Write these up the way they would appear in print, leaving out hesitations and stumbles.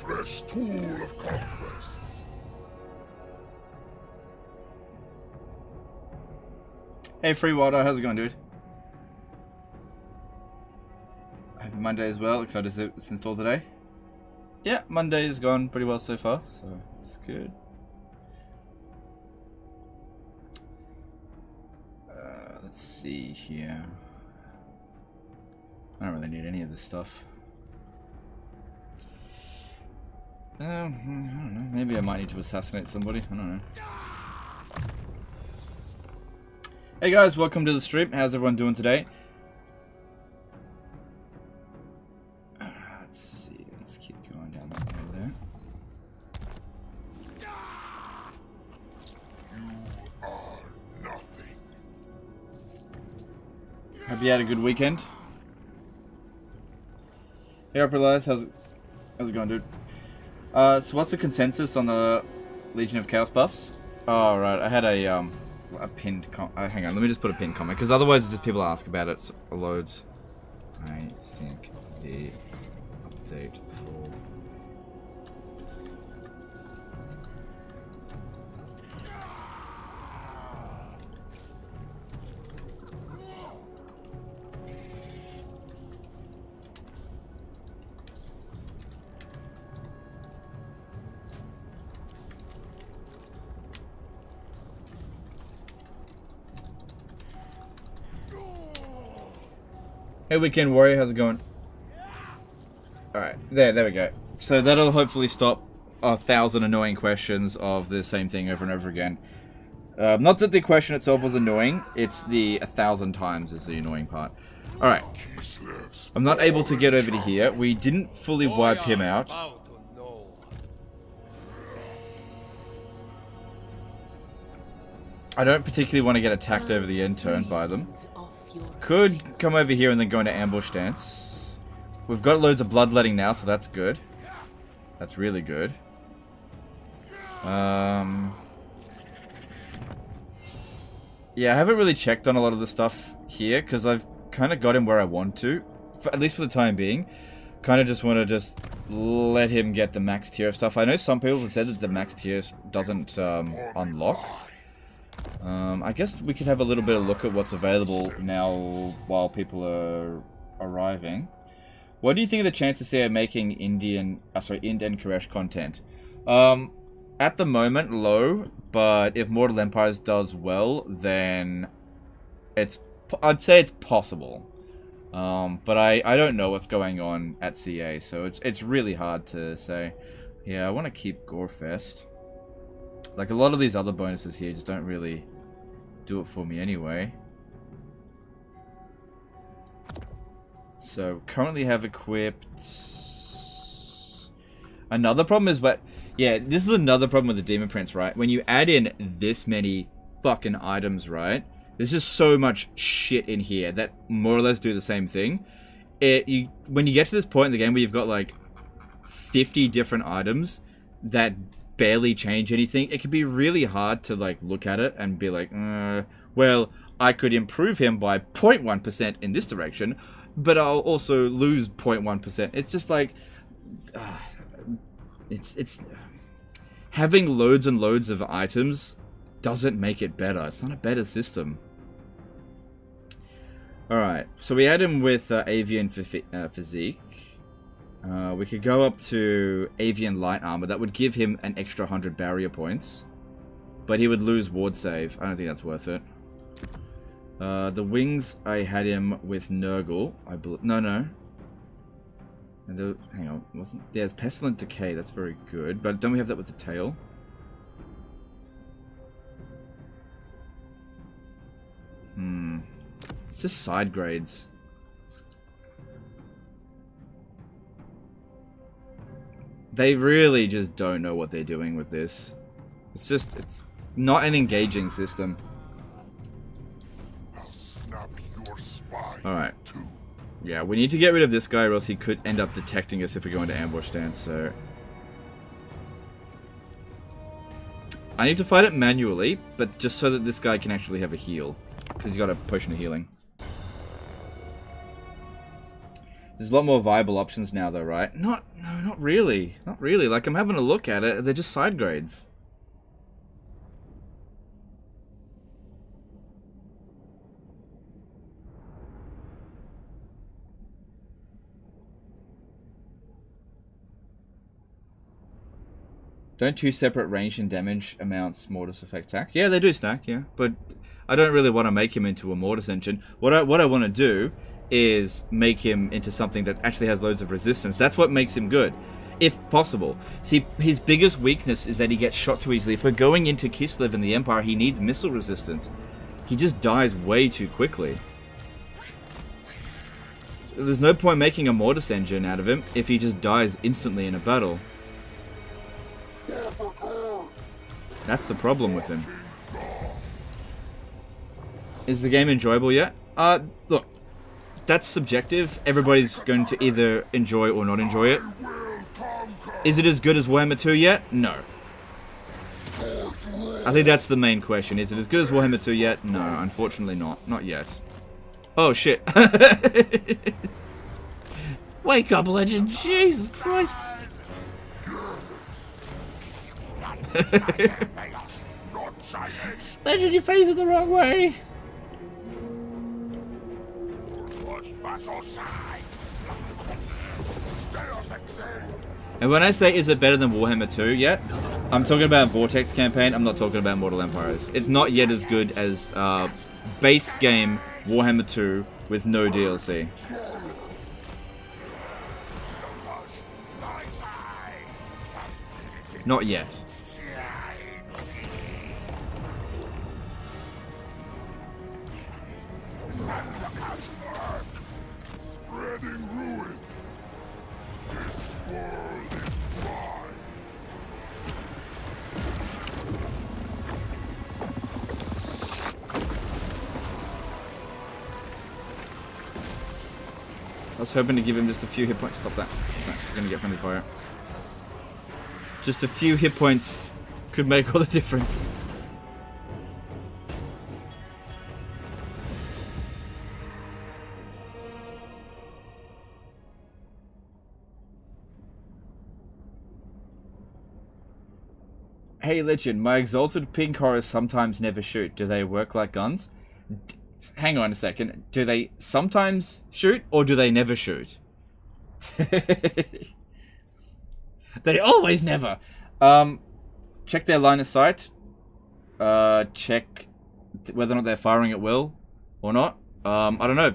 fresh tool of conquest. Hey, Free Water, how's it going, dude? Happy Monday as well. Excited to it's installed today. Yeah, Monday's gone pretty well so far, so it's good. Let's see here. I don't really need any of this stuff. I don't know. Maybe I might need to assassinate somebody. I don't know. Hey guys, welcome to the stream. How's everyone doing today? Let's see. Let's keep going down that way there. You are nothing. Hope you had a good weekend. Hey, Upper Lies, how's it going, dude? So what's the consensus on the Legion of Chaos buffs? Oh, right, I had a pinned hang on, let me just put a pinned comment, because otherwise just people ask about it loads. I think the update for... Hey, Weekend Warrior, how's it going? Alright, there we go. So that'll hopefully stop 1,000 annoying questions of the same thing over and over again. Not that the question itself was annoying, it's the 1,000 times is the annoying part. Alright. I'm not able to get over to here. We didn't fully wipe him out. I don't particularly want to get attacked over the end turn by them. Could come over here and then go into ambush stance. We've got loads of bloodletting now, so that's good. That's really good. Yeah, I haven't really checked on a lot of the stuff here, because I've kind of got him where I want to. At least for the time being. Kind of just want to just let him get the max tier of stuff. I know some people have said that the max tier doesn't unlock. I guess we could have a little bit of look at what's available now while people are arriving. What do you think of the chances here of making Ind and Koresh content? At the moment, low, but if Mortal Empires does well, then I'd say it's possible. But I don't know what's going on at CA, so it's really hard to say. Yeah, I want to keep Gorefest. Like, a lot of these other bonuses here just don't really do it for me anyway. So, currently have equipped... Another problem is, yeah, this is another problem with the Demon Prince, right? When you add in this many fucking items, right? There's just so much shit in here that more or less do the same thing. When you get to this point in the game where you've got, like, 50 different items that barely change anything, it can be really hard to like look at it and be like, well, I could improve him by 0.1% in this direction, but I'll also lose 0.1%. It's just like, it's having loads and loads of items doesn't make it better. It's not a better system. Alright, so we add him with Avian Physique. We could go up to Avian Light Armor. That would give him an extra 100 barrier points. But he would lose ward save. I don't think that's worth it. The wings, I had him with Nurgle. No. Hang on, wasn't... Yeah, it's Pestilent Decay. That's very good. But don't we have that with the tail? It's just side grades. They really just don't know what they're doing with this. It's not an engaging system. I'll snap your spine. Alright. Yeah, we need to get rid of this guy or else he could end up detecting us if we go into ambush stance, so... I need to fight it manually, but just so that this guy can actually have a heal. Because he's got a potion of healing. There's a lot more viable options now, though, right? No, not really. Not really. Like, I'm having a look at it. They're just side grades. Don't two separate range and damage amounts mortis affect attack? Yeah, they do stack, yeah. But I don't really want to make him into a mortis engine. What I want to do is make him into something that actually has loads of resistance. That's what makes him good, if possible. See, his biggest weakness is that he gets shot too easily. If we're going into Kislev in the Empire, he needs missile resistance. He just dies way too quickly. There's no point making a mortis engine out of him if he just dies instantly in a battle. That's the problem with him. Is the game enjoyable yet? Look, that's subjective. Everybody's going to either enjoy or not enjoy it. Is it as good as Warhammer 2 yet? No. I think that's the main question. Is it as good as Warhammer 2 yet? No, unfortunately not. Not yet. Oh, shit. Wake up, legend. Jesus Christ. Legend, you're facing the wrong way. And when I say is it better than Warhammer 2 yet, I'm talking about Vortex campaign, I'm not talking about Mortal Empires. It's not yet as good as base game Warhammer 2 with no DLC. Not yet. Spreading ruin. This world is mine. I was hoping to give him just a few hit points. Stop that. We're gonna get friendly fire. Just a few hit points could make all the difference. Hey Legend, my exalted pink horrors sometimes never shoot. Do they work like guns? Hang on a second. Do they sometimes shoot or do they never shoot? They always never. Check their line of sight. Check whether or not they're firing at will or not. I don't know.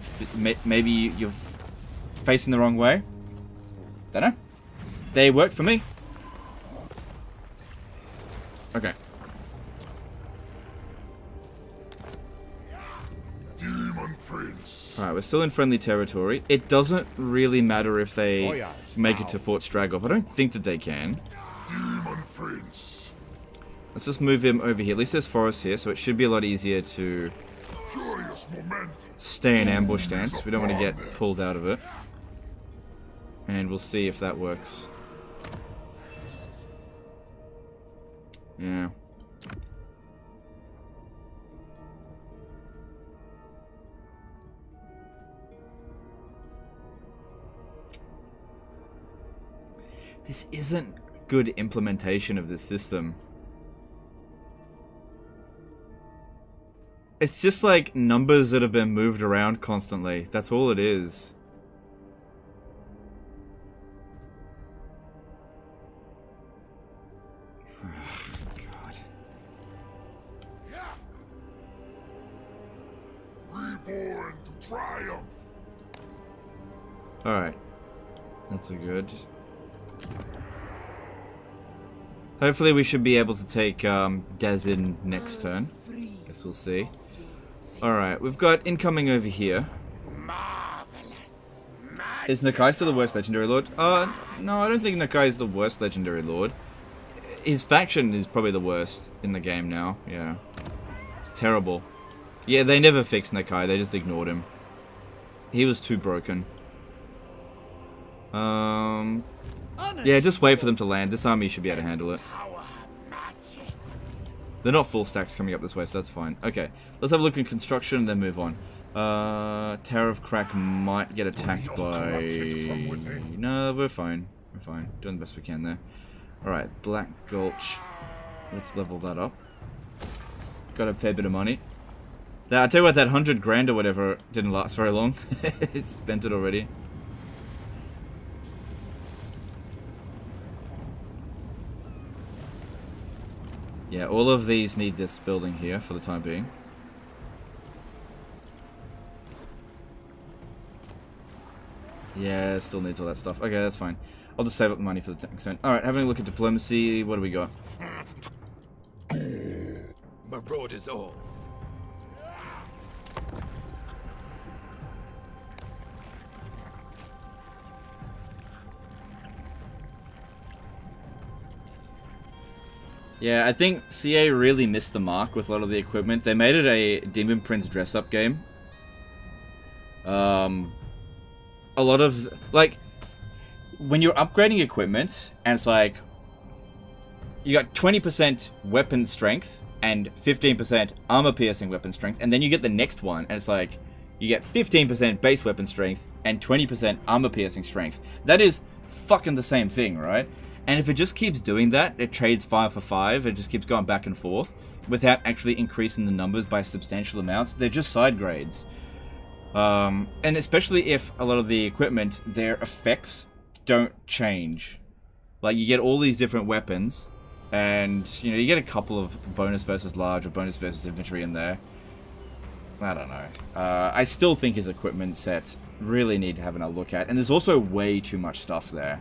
Maybe you're facing the wrong way. Don't know. They work for me. Okay. Demon Prince. Alright, we're still in friendly territory. It doesn't really matter if they make it to Fort Stragov. I don't think that they can. Demon Prince. Let's just move him over here. At least there's forest here, so it should be a lot easier to stay in ambush stance. We don't want to get pulled out of it. And we'll see if that works. Yeah. This isn't good implementation of this system. It's just like numbers that have been moved around constantly. That's all it is. God. Reborn to triumph. Alright. That's a good. Hopefully we should be able to take Daz in next turn. Guess we'll see. Alright, we've got incoming over here. Is Nakai still the worst legendary lord? No, I don't think Nakai is the worst legendary lord. His faction is probably the worst in the game now. Yeah. It's terrible. Yeah, they never fixed Nakai, they just ignored him. He was too broken. Yeah, just wait for them to land. This army should be able to handle it. They're not full stacks coming up this way, so that's fine. Okay, let's have a look in construction and then move on. Tower of Crack might get attacked by... No, we're fine. We're fine. Doing the best we can there. Alright, Black Gulch. Let's level that up. Got a fair bit of money. I tell you what, that 100 grand or whatever didn't last very long. It's spent it already. Yeah, all of these need this building here for the time being. Yeah, it still needs all that stuff. Okay, that's fine. I'll just save up the money for the 10%. Alright, having a look at diplomacy. What do we got? Marauders all. Yeah, I think CA really missed the mark with a lot of the equipment. They made it a Demon Prince dress-up game. A lot of, like, when you're upgrading equipment, and it's like, you got 20% weapon strength, and 15% armor-piercing weapon strength, and then you get the next one, and it's like, you get 15% base weapon strength, and 20% armor-piercing strength. That is fucking the same thing, right? And if it just keeps doing that, it trades 5 for 5, it just keeps going back and forth, without actually increasing the numbers by substantial amounts, they're just side grades. And especially if a lot of the equipment, their effects don't change. Like, you get all these different weapons, and, you know, you get a couple of bonus versus large or bonus versus infantry in there. I don't know. I still think his equipment sets really need to have a look at. And there's also way too much stuff there.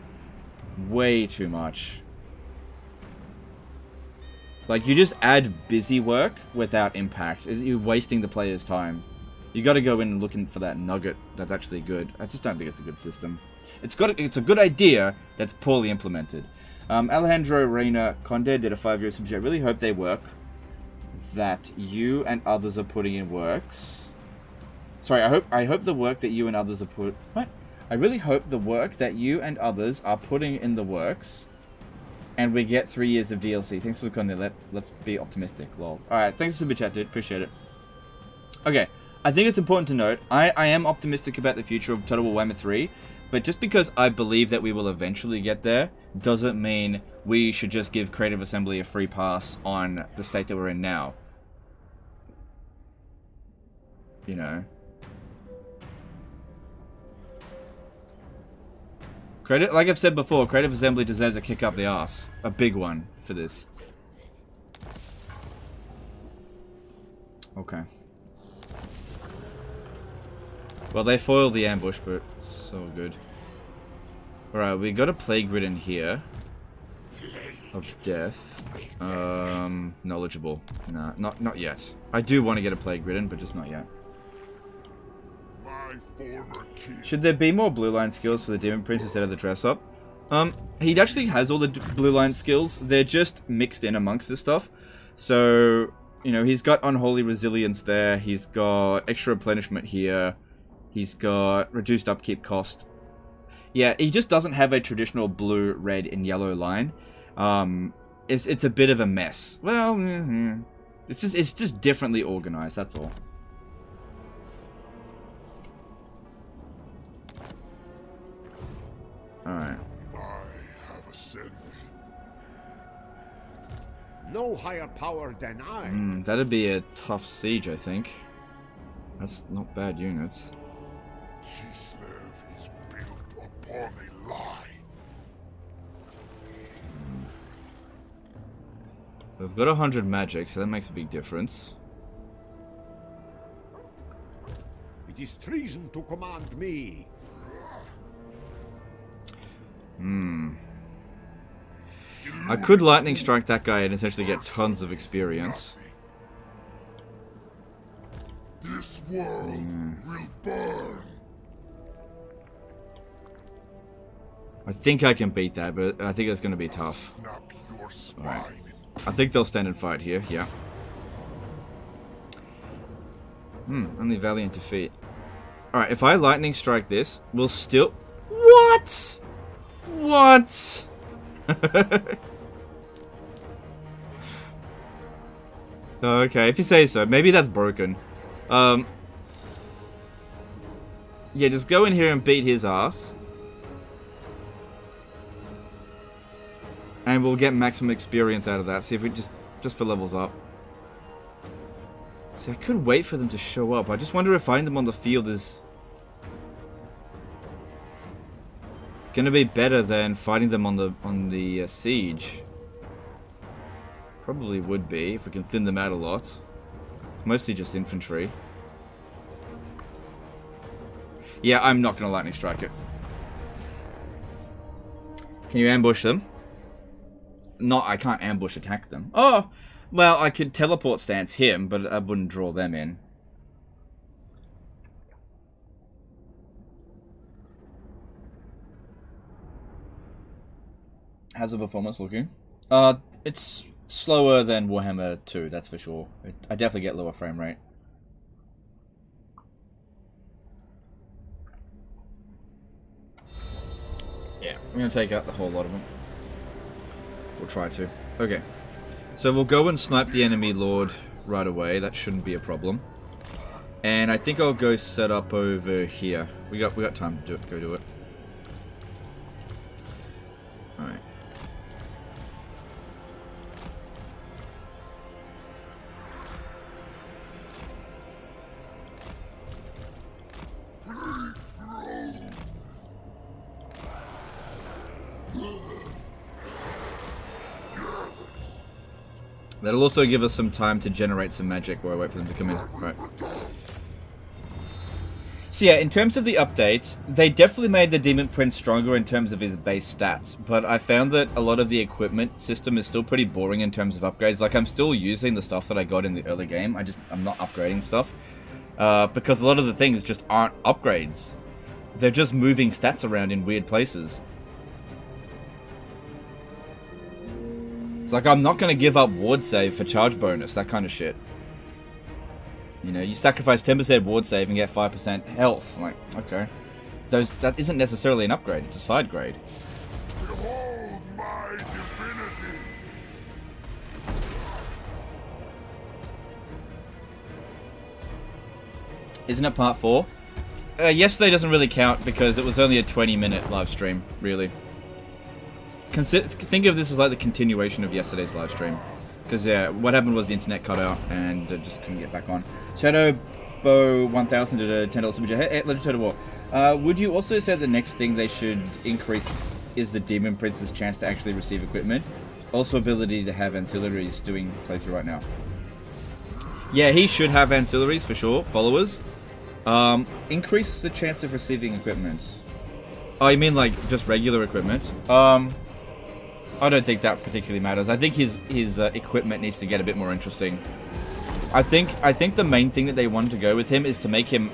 Way too much. Like, you just add busy work without impact. You're wasting the player's time. You got to go in and looking for that nugget that's actually good. I just don't think it's a good system. It's a good idea that's poorly implemented. Alejandro Reina Conde did a 5-year subject. I really hope they work. That you and others are putting in works. Sorry, I hope the work that you and others are What? I really hope the work that you and others are putting in the works, and we get 3 years of DLC. Thanks for the content. Let's be optimistic. Lol. Alright, thanks for the super chat, dude. Appreciate it. Okay, I think it's important to note, I am optimistic about the future of Total War Warhammer 3, but just because I believe that we will eventually get there, doesn't mean we should just give Creative Assembly a free pass on the state that we're in now. You know. Like I've said before, Creative Assembly deserves a kick up the ass. A big one for this. Okay. Well, they foiled the ambush, but so good. Alright, we got a plague ridden here. Of death. Knowledgeable. Nah, not yet. I do want to get a plague ridden, but just not yet. Should there be more blue line skills for the Demon Prince instead of the dress up? He actually has all the blue line skills. They're just mixed in amongst this stuff. So, you know, he's got Unholy Resilience there. He's got extra replenishment here. He's got reduced upkeep cost. Yeah, he just doesn't have a traditional blue, red, and yellow line. It's a bit of a mess. Well, it's just differently organized, that's all. Alright. I have ascended. No higher power than I. That'd be a tough siege, I think. That's not bad units. Kislev is built upon a lie. We've got 100 magic, so that makes a big difference. It is treason to command me. I could lightning strike that guy and essentially get tons of experience. This world will burn. I think I can beat that, but I think it's going to be tough. Snap your spine. Alright. I think they'll stand and fight here, yeah. Only valiant defeat. Alright, if I lightning strike this, we'll still... What? What? Okay, if you say so. Maybe that's broken. Yeah, just go in here and beat his ass. And we'll get maximum experience out of that. See if we just for levels up. See, I could wait for them to show up. I just wonder if finding them on the field is gonna be better than fighting them on the siege. Probably would be if we can thin them out a lot. It's mostly just infantry. Yeah, I'm not gonna lightning strike it. Can you ambush them? No, I can't ambush attack them. Oh, well, I could teleport stance him, but I wouldn't draw them in. How's the performance looking? It's slower than Warhammer 2, that's for sure. I definitely get lower frame rate. Yeah, I'm gonna take out the whole lot of them. We'll try to. Okay. So we'll go and snipe the enemy lord right away. That shouldn't be a problem. And I think I'll go set up over here. We got time to do it. Go do it. Alright. That'll also give us some time to generate some magic while I wait for them to come in. Right. So yeah, in terms of the update, they definitely made the Demon Prince stronger in terms of his base stats, but I found that a lot of the equipment system is still pretty boring in terms of upgrades. Like, I'm still using the stuff that I got in the early game. I'm not upgrading stuff. Because a lot of the things just aren't upgrades. They're just moving stats around in weird places. It's like, I'm not going to give up ward save for charge bonus, that kind of shit. You know, you sacrifice 10% ward save and get 5% health. I'm like, okay. That isn't necessarily an upgrade, it's a side grade. Behold my divinity. Isn't it part 4? Yesterday doesn't really count because it was only a 20-minute live stream, really. Think of this as like the continuation of yesterday's live stream. Because, yeah, what happened was the internet cut out and just couldn't get back on. Shadow Bow 1000 did a $10 super chat. Hey, Legend Total War. Would you also say the next thing they should increase is the Demon Prince's chance to actually receive equipment? Also ability to have ancillaries doing playthrough right now. Yeah, he should have ancillaries for sure. Followers. Increase the chance of receiving equipment. Oh, you mean like just regular equipment? I don't think that particularly matters. I think his equipment needs to get a bit more interesting. I think the main thing that they wanted to go with him is to make him...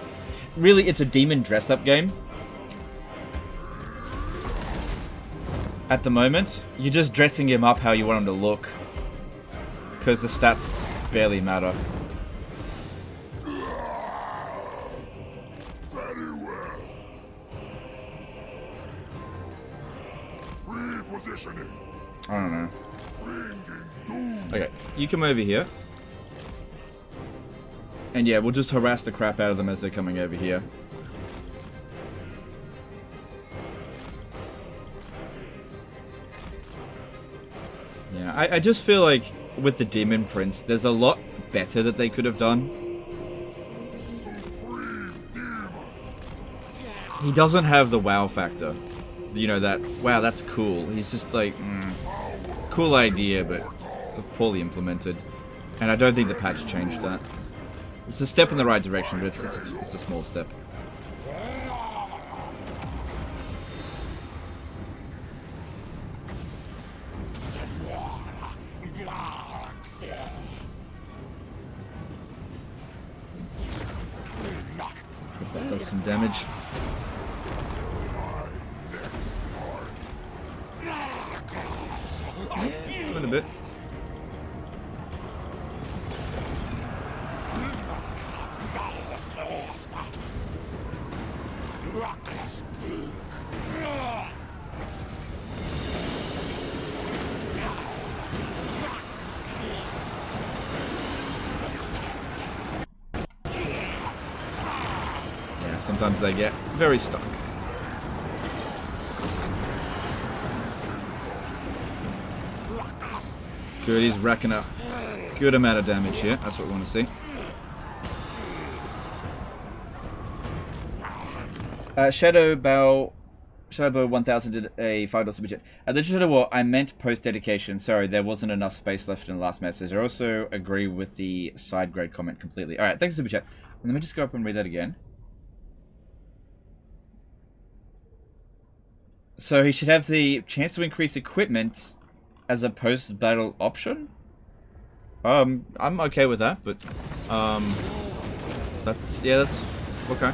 Really, it's a demon dress-up game. At the moment, you're just dressing him up how you want him to look. Because the stats barely matter. Very well. Repositioning. I don't know. Bringing doom. Okay, you come over here. And yeah, we'll just harass the crap out of them as they're coming over here. Yeah, I just feel like with the Demon Prince, there's a lot better that they could have done. Supreme demon. He doesn't have the wow factor. You know, that, wow, that's cool. He's just like, cool idea, but poorly implemented. And I don't think the patch changed that. It's a step in the right direction, but it's a small step. Hope that does some damage. Yeah, it's doing a bit. Sometimes they get very stuck. Good, he's racking up good amount of damage here. That's what we want to see. Shadowbow 1000 did a $5 super chat. The Shadow War, I meant post-dedication. Sorry, there wasn't enough space left in the last message. I also agree with the side grade comment completely. Alright, thanks for super chat. Let me just go up and read that again. So he should have the chance to increase equipment as a post-battle option? I'm okay with that, but that's okay.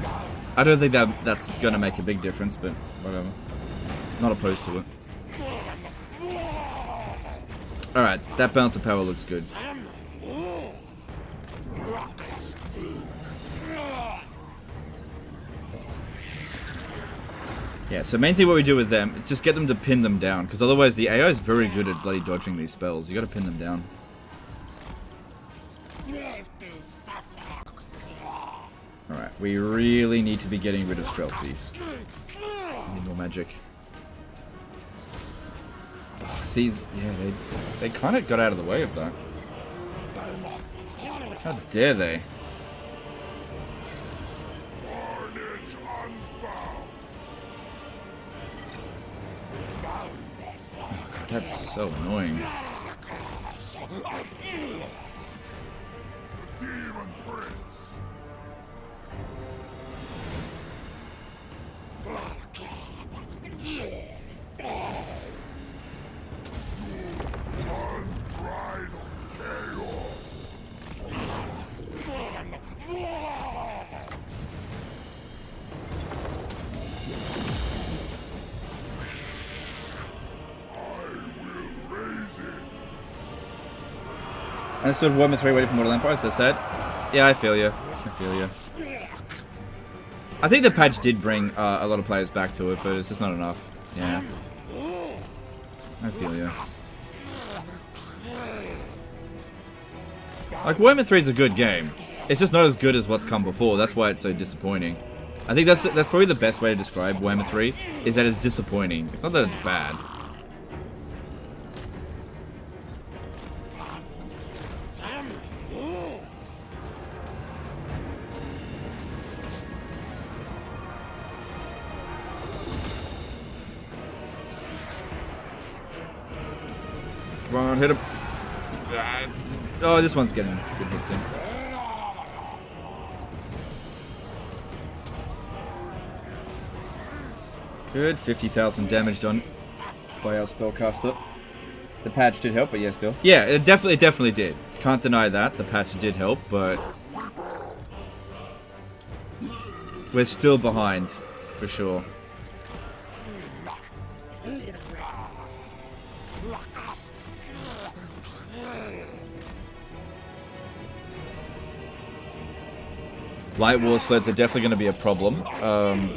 I don't think that's gonna make a big difference, but whatever. Not opposed to it. Alright, that balance of power looks good. Yeah, so main thing what we do with them, just get them to pin them down, because otherwise the AI is very good at bloody dodging these spells. You gotta pin them down. Alright, we really need to be getting rid of Strelsies. Need more magic. Oh, see, yeah, they kind of got out of the way of that. How dare they? Oh god, that's so annoying. Demon Prince. Unbridled chaos. I stood Warhammer 3 waiting for Mortal Empire, so sad. Yeah, I feel you. I feel you. I think the patch did bring a lot of players back to it, but it's just not enough. Yeah. I feel you. Like, Warhammer 3 is a good game. It's just not as good as what's come before. That's why it's so disappointing. I think that's probably the best way to describe Warhammer 3, is that it's disappointing. It's not that it's bad. Come on, hit him. Oh, this one's getting good hits in. Good, 50,000 damage done by our spellcaster. The patch did help, but yeah, still. Yeah, it definitely did. Can't deny that. The patch did help, but we're still behind, for sure. Light War sleds are definitely going to be a problem.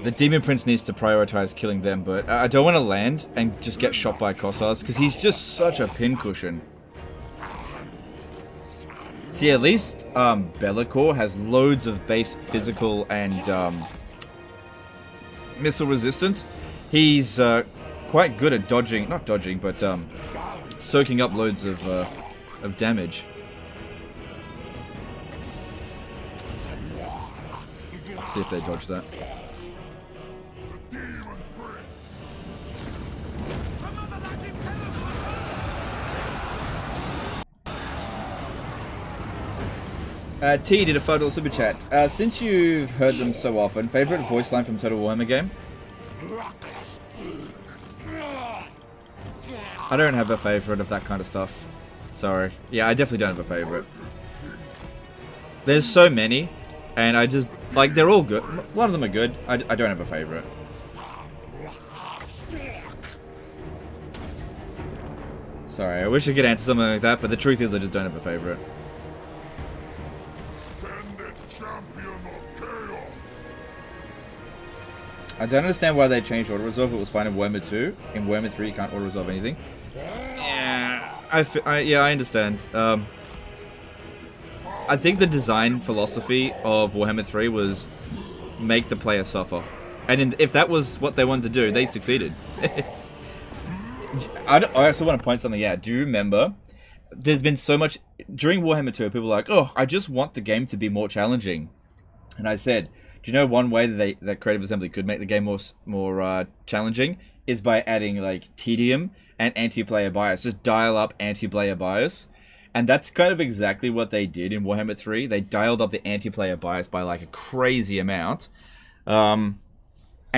The Demon Prince needs to prioritize killing them, but I don't want to land and just get shot by Kossars, because he's just such a pincushion. See, at least Be'lakor has loads of base physical and missile resistance. He's quite good at dodging, not dodging, but soaking up loads of damage. See if they dodge that. T did a $5 super chat. Since you've heard them so often, favorite voice line from Total Warhammer game? I don't have a favorite of that kind of stuff. Sorry. Yeah, I definitely don't have a favorite. There's so many. And I just, like, they're all good. A lot of them are good. I don't have a favorite. Sorry, I wish I could answer something like that, but the truth is I just don't have a favorite. I don't understand why they changed auto-resolve. It was fine in Warhammer 2. In Warhammer 3, you can't auto-resolve anything. Yeah, I understand. I think the design philosophy of Warhammer 3 was make the player suffer. And if that was what they wanted to do, they succeeded. I also want to point something out. Do you remember? There's been so much during Warhammer 2. People are like, "Oh, I just want the game to be more challenging." And I said, "Do you know one way that Creative Assembly could make the game more challenging is by adding like tedium and anti-player bias. Just dial up anti-player bias." And that's kind of exactly what they did in Warhammer 3. They dialed up the anti-player bias by like a crazy amount, and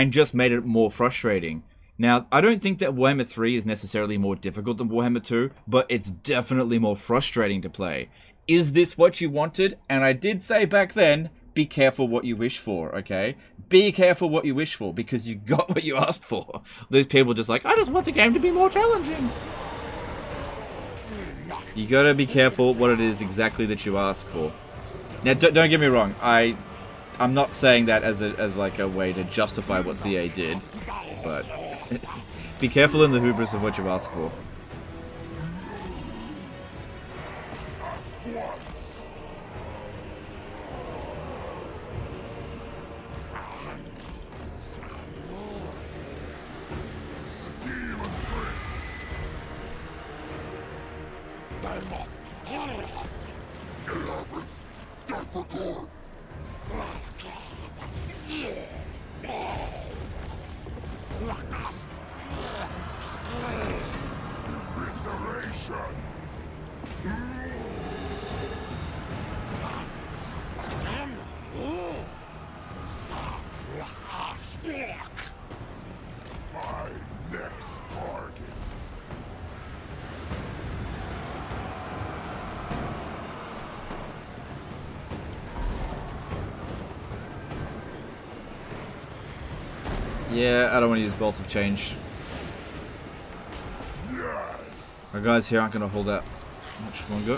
just made it more frustrating. Now, I don't think that Warhammer 3 is necessarily more difficult than Warhammer 2, but it's definitely more frustrating to play. Is this what you wanted? And I did say back then, be careful what you wish for, okay? Be careful what you wish for, because you got what you asked for. Those people just like, I just want the game to be more challenging. You gotta be careful what it is exactly that you ask for. Now, don't get me wrong. I'm not saying that as like a way to justify what CA did, but be careful in the hubris of what you ask for. Yeah, I don't want to use Bolts of Change. Yes. Our guys here aren't going to hold out much longer.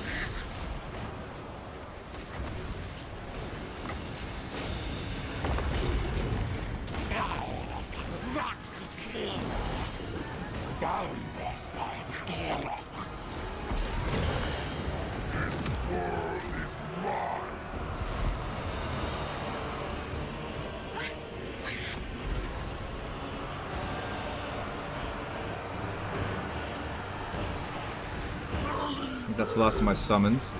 That's the last of my summons.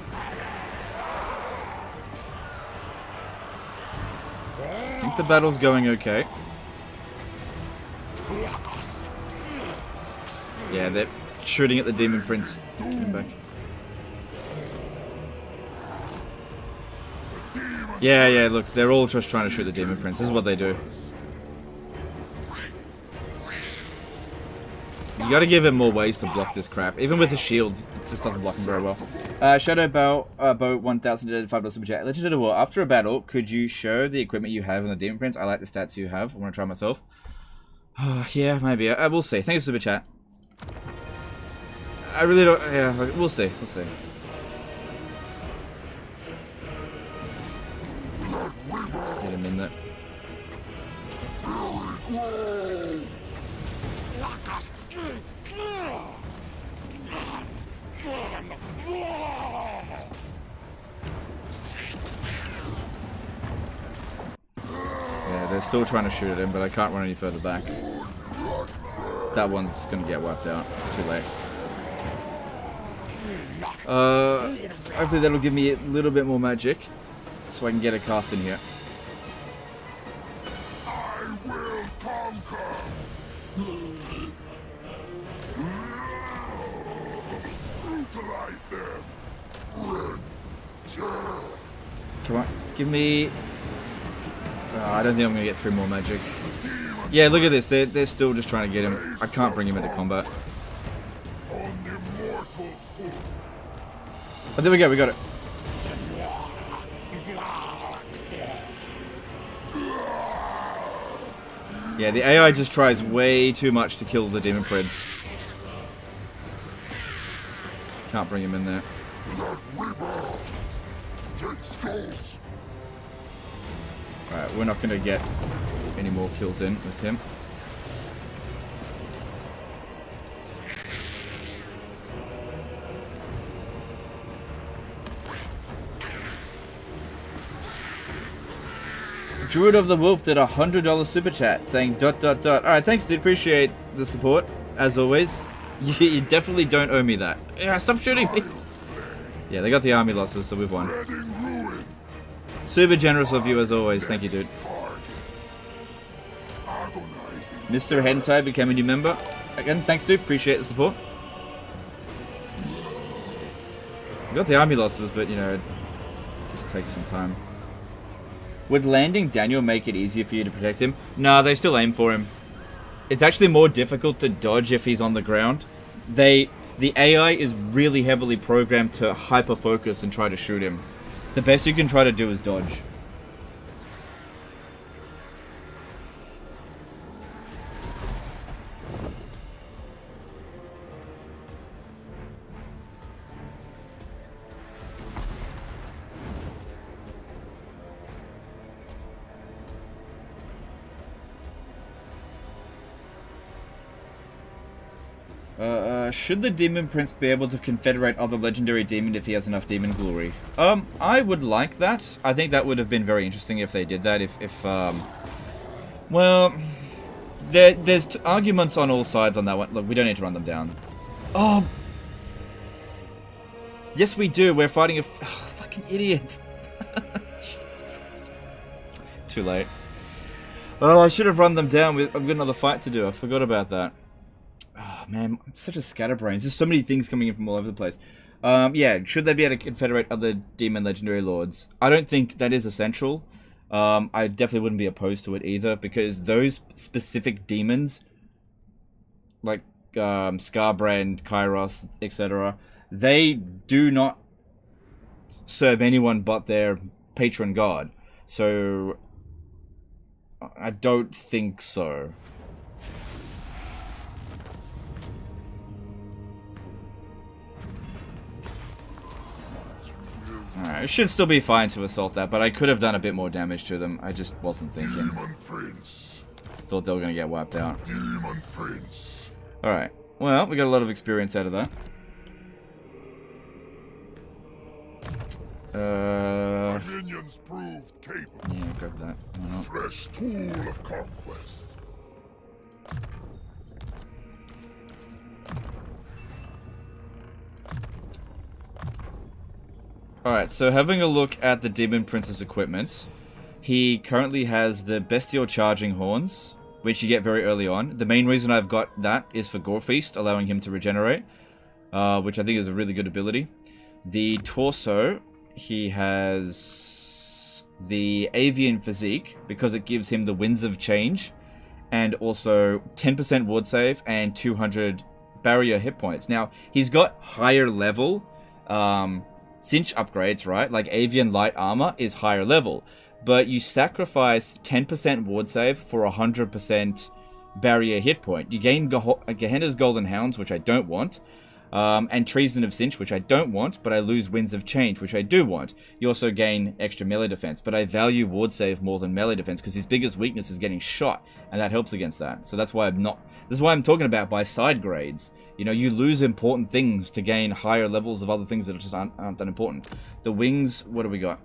I think the battle's going okay. Yeah, they're shooting at the Demon Prince. Come back. Yeah, look, they're all just trying to shoot the Demon Prince. This is what they do. You gotta give him more ways to block this crap. Even with the shield, it just doesn't block him very well. Shadow Bow 1000 did $5 super chat. Legend of War. After a battle, could you show the equipment you have on the Demon Prince? I like the stats you have. I want to try myself. Yeah, maybe. We'll see. Thank you, super chat. I really don't. Yeah, we'll see. We'll see. Get him in there. Yeah, they're still trying to shoot at him, but I can't run any further back. That one's gonna get wiped out. It's too late. Hopefully that'll give me a little bit more magic, so I can get a cast in here. I will conquer. Brutalize them. Come on, give me... I don't think I'm gonna get 3 more magic. Yeah, look at this. They're still just trying to get him. I can't bring him into combat. Oh, there we go. We got it. Yeah, the AI just tries way too much to kill the Demon Prince. Can't bring him in there. Alright, we're not going to get any more kills in with him. Druid of the Wolf did a $100 super chat saying ... Alright, thanks dude, appreciate the support, as always. You definitely don't owe me that. Yeah, stop shooting me! Yeah, they got the army losses, so we've won. Super generous of you as always, thank you dude. Mr. Hentai became a new member. Again, thanks dude, appreciate the support. We got the army losses, but you know, it just takes some time. Would landing Daniel make it easier for you to protect him? No, they still aim for him. It's actually more difficult to dodge if he's on the ground. The AI is really heavily programmed to hyper-focus and try to shoot him. The best you can try to do is dodge. Should the Demon Prince be able to confederate other legendary demon if he has enough demon glory? I would like that. I think that would have been very interesting if they did that. Well, there's arguments on all sides on that one. Look, we don't need to run them down. Oh! Yes, we do. We're fighting a fucking idiot. Jesus Christ. Too late. Oh, I should have run them down. I've got another fight to do. I forgot about that. Oh, man, I'm such a scatterbrains. There's so many things coming in from all over the place. Yeah, should they be able to confederate other demon legendary lords? I don't think that is essential. I definitely wouldn't be opposed to it either, because those specific demons, like Scarbrand, Kairos, etc., they do not serve anyone but their patron god. So, I don't think so. Alright, it should still be fine to assault that, but I could have done a bit more damage to them. I just wasn't thinking. Demon Prince. Thought they were going to get wiped out. Demon Prince. Alright, well, we got a lot of experience out of that. My minions proved capable. Yeah, grab that. Why not? Fresh tool of conquest. Alright, so having a look at the Demon Prince's equipment, he currently has the Bestial Charging Horns, which you get very early on. The main reason I've got that is for Gore Feast, allowing him to regenerate, which I think is a really good ability. The Torso, he has the Avian Physique, because it gives him the Winds of Change, and also 10% ward save and 200 barrier hit points. Now, he's got higher level cinch upgrades, right? Like Avian Light Armor is higher level, but you sacrifice 10% ward save for 100% barrier hit point. You gain Gehenna's Golden Hounds, which I don't want, and Treason of Cinch, which I don't want, but I lose Winds of Change, which I do want. You also gain extra melee defense, but I value ward save more than melee defense because his biggest weakness is getting shot, and that helps against that. So that's why this is why I'm talking about by side grades. You know, you lose important things to gain higher levels of other things that are just aren't that important. The wings, what do we got?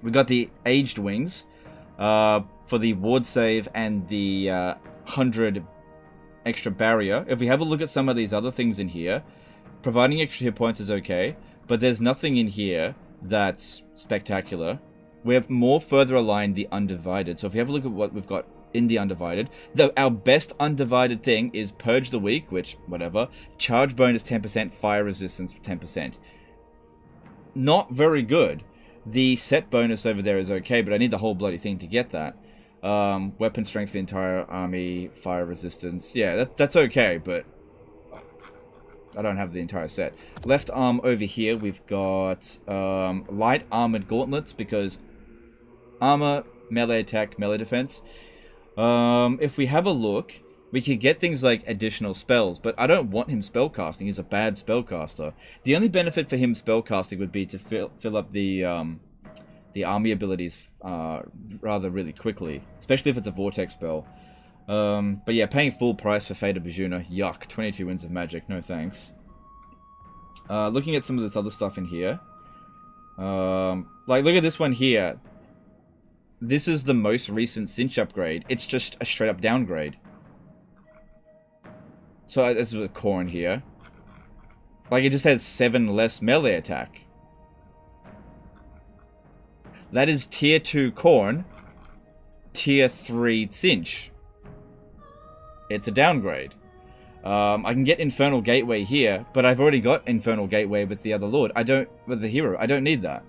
We got the Aged Wings for the ward save and the 100 extra barrier. If we have a look at some of these other things in here, providing extra hit points is okay, but there's nothing in here that's spectacular. We have more further aligned the Undivided. So if you have a look at what we've got in the Undivided, our best Undivided thing is Purge the Weak, which, whatever, charge bonus 10%, fire resistance 10%. Not very good. The set bonus over there is okay, but I need the whole bloody thing to get that. Weapon strength for the entire army, fire resistance. Yeah, that's okay, but I don't have the entire set. Left arm over here, we've got light armored gauntlets, because armor, melee attack, melee defense. If we have a look, we could get things like additional spells, but I don't want him spellcasting. He's a bad spellcaster. The only benefit for him spellcasting would be to fill up the army abilities rather really quickly, especially if it's a vortex spell. But yeah, paying full price for Fate of Bijuna, yuck. 22 Winds of Magic, no thanks. Looking at some of this other stuff in here, like look at this one here. this is the most recent cinch upgrade. It's just a straight up downgrade. So this is a Khorne here. Like, it just has 7 less melee attack. That is tier 2 Khorne, tier 3 cinch. It's a downgrade. I can get Infernal Gateway here, but I've already got Infernal Gateway with the other Lord. With the hero. I don't need that.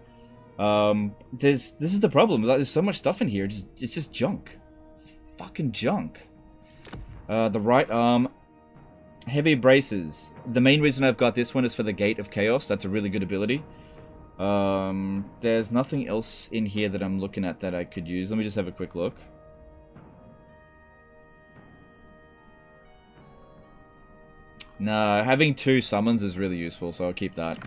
This is the problem. Like, there's so much stuff in here. It's just junk. It's fucking junk. The right arm. Heavy braces. The main reason I've got this one is for the Gate of Chaos. That's a really good ability. There's nothing else in here that I'm looking at that I could use. Let me just have a quick look. Nah, having 2 summons is really useful, so I'll keep that.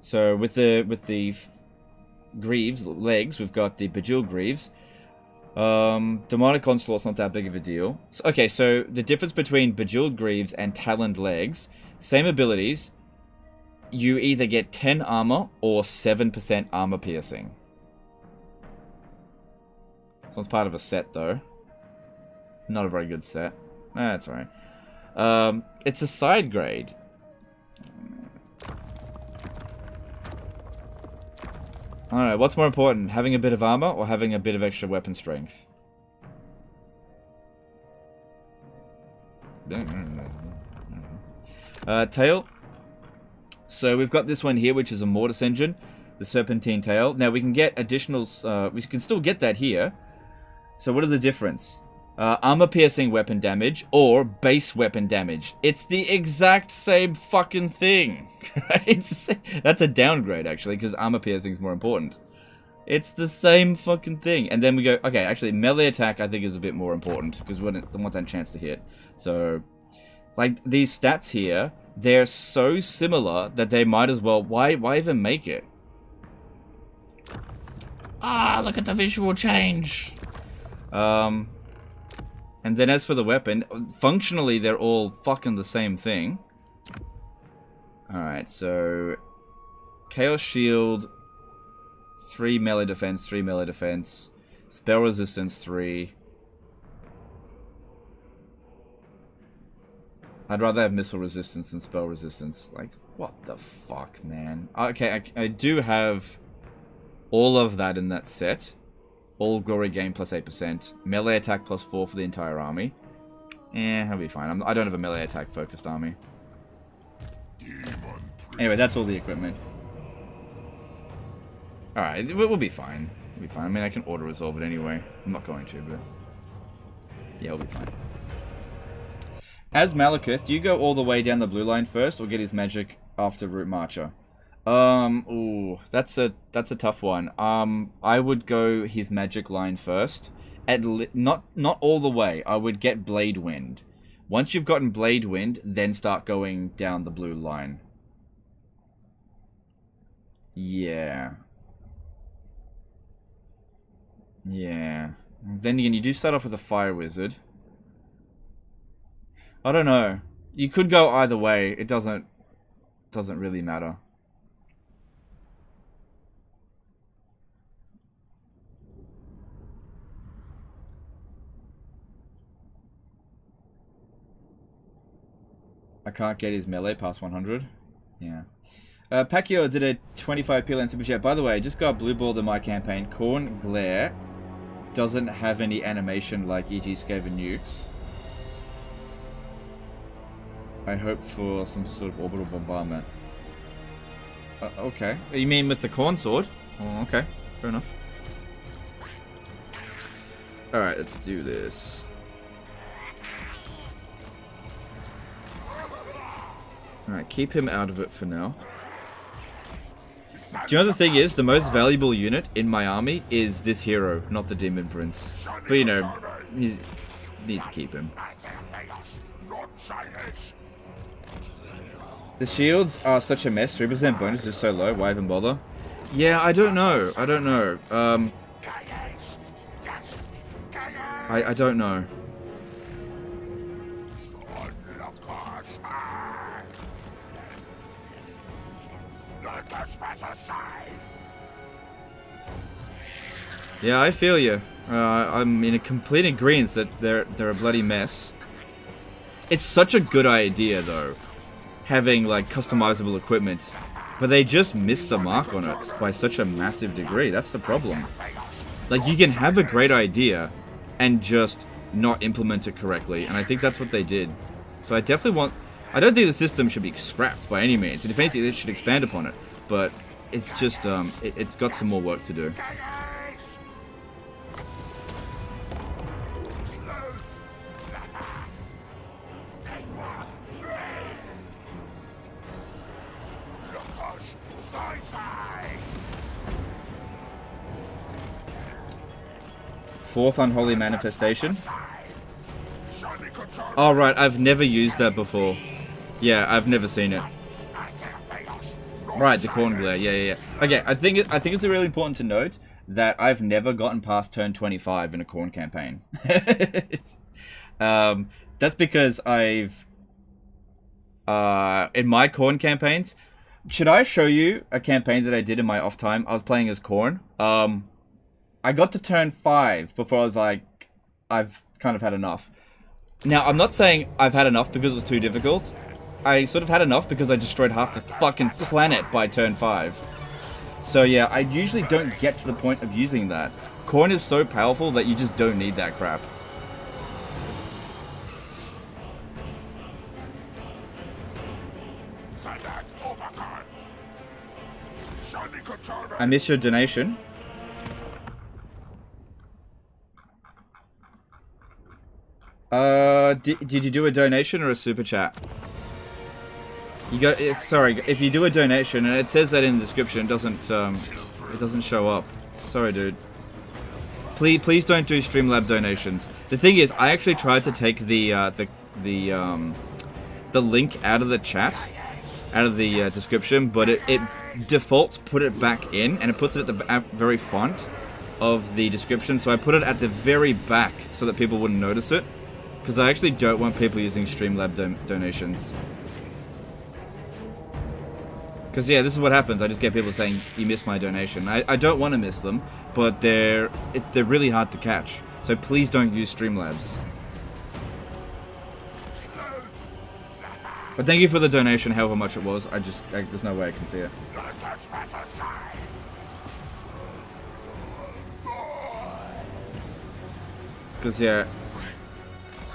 So with the Greaves legs, we've got the Bejeweled Greaves. Demonic Onslaught's not that big of a deal. So, okay, so the difference between Bejeweled Greaves and Taloned Legs, same abilities. You either get 10 armor or 7% armor piercing. So it's part of a set though. Not a very good set. That's alright. It's a side grade. I don't know, what's more important? Having a bit of armor or having a bit of extra weapon strength? Tail. So we've got this one here, which is a Mortis engine. The Serpentine Tail. Now we can get additional... we can still get that here. So what are the difference? Armor piercing weapon damage or base weapon damage. It's the exact same fucking thing. That's a downgrade actually, because armor piercing is more important. It's the same fucking thing. And then we go, okay, actually melee attack I think is a bit more important because we want that chance to hit. So like these stats here, they're so similar that they might as well, why even make it? Ah, look at the visual change. And then as for the weapon, functionally they're all fucking the same thing. Alright, so... Chaos Shield, 3 melee defense, 3 melee defense. Spell resistance, 3. I'd rather have missile resistance than spell resistance. Like, what the fuck, man? Okay, I do have all of that in that set. All glory gain plus 8%. Melee attack plus 4 for the entire army. I'll be fine. I don't have a melee attack focused army. Anyway, that's all the equipment. Alright, we'll be fine. We'll be fine. I mean, I can auto-resolve it anyway. I'm not going to, but... yeah, we'll be fine. As Malekith, do you go all the way down the blue line first, or get his magic after Root Marcher? Ooh, that's a tough one. I would go his magic line first. Not all the way. I would get Blade Wind. Once you've gotten Blade Wind, then start going down the blue line. Yeah. Yeah. Then again, you do start off with a Fire Wizard. I don't know. You could go either way. It doesn't really matter. I can't get his melee past 100. Yeah. Pacquiao did a 25 PLN super chat. By the way, I just got blue balled in my campaign. Khorne Glare doesn't have any animation like E.G. Skaven Nukes. I hope for some sort of orbital bombardment. Okay. You mean with the Khorne sword? Oh, okay. Fair enough. Alright, let's do this. Alright, keep him out of it for now. Do you know the thing is, the most valuable unit in my army is this hero, not the Demon Prince. But you know, you need to keep him. The shields are such a mess, 3% bonus is so low, why even bother? Yeah, I don't know, I don't know. I don't know. Yeah, I feel you. I'm in a complete agreement that they're a bloody mess. It's such a good idea, though, having like customizable equipment, but they just missed the mark on it by such a massive degree. That's the problem. Like, you can have a great idea and just not implement it correctly, and I think that's what they did. So I definitely want... I don't think the system should be scrapped by any means, and if anything, they should expand upon it. But it's just, it's got some more work to do. Fourth unholy manifestation. Oh right, I've never used that before. Yeah, I've never seen it. Right, the corn glare. Yeah. Okay, I think it's really important to note that I've never gotten past turn 25 in a corn campaign. That's because I've in my corn campaigns. Should I show you a campaign that I did in my off time? I was playing as corn. I got to turn 5 before I was like, I've kind of had enough. Now, I'm not saying I've had enough because it was too difficult. I sort of had enough because I destroyed half the fucking planet by turn 5. So yeah, I usually don't get to the point of using that. Corn is so powerful that you just don't need that crap. I missed your donation. Did you do a donation or a super chat? You got sorry, if you do a donation and it says that in the description, it doesn't show up. Sorry, dude. Please don't do Streamlab donations. The thing is, I actually tried to take the link out of the chat, out of the description, but it defaults put it back in, and it puts it at the very front of the description. So I put it at the very back so that people wouldn't notice it, because I actually don't want people using Streamlab donations. Because yeah, this is what happens. I just get people saying, you missed my donation. I don't want to miss them, but they're really hard to catch. So please don't use Streamlabs. But thank you for the donation, however much it was. There's no way I can see it. Because yeah,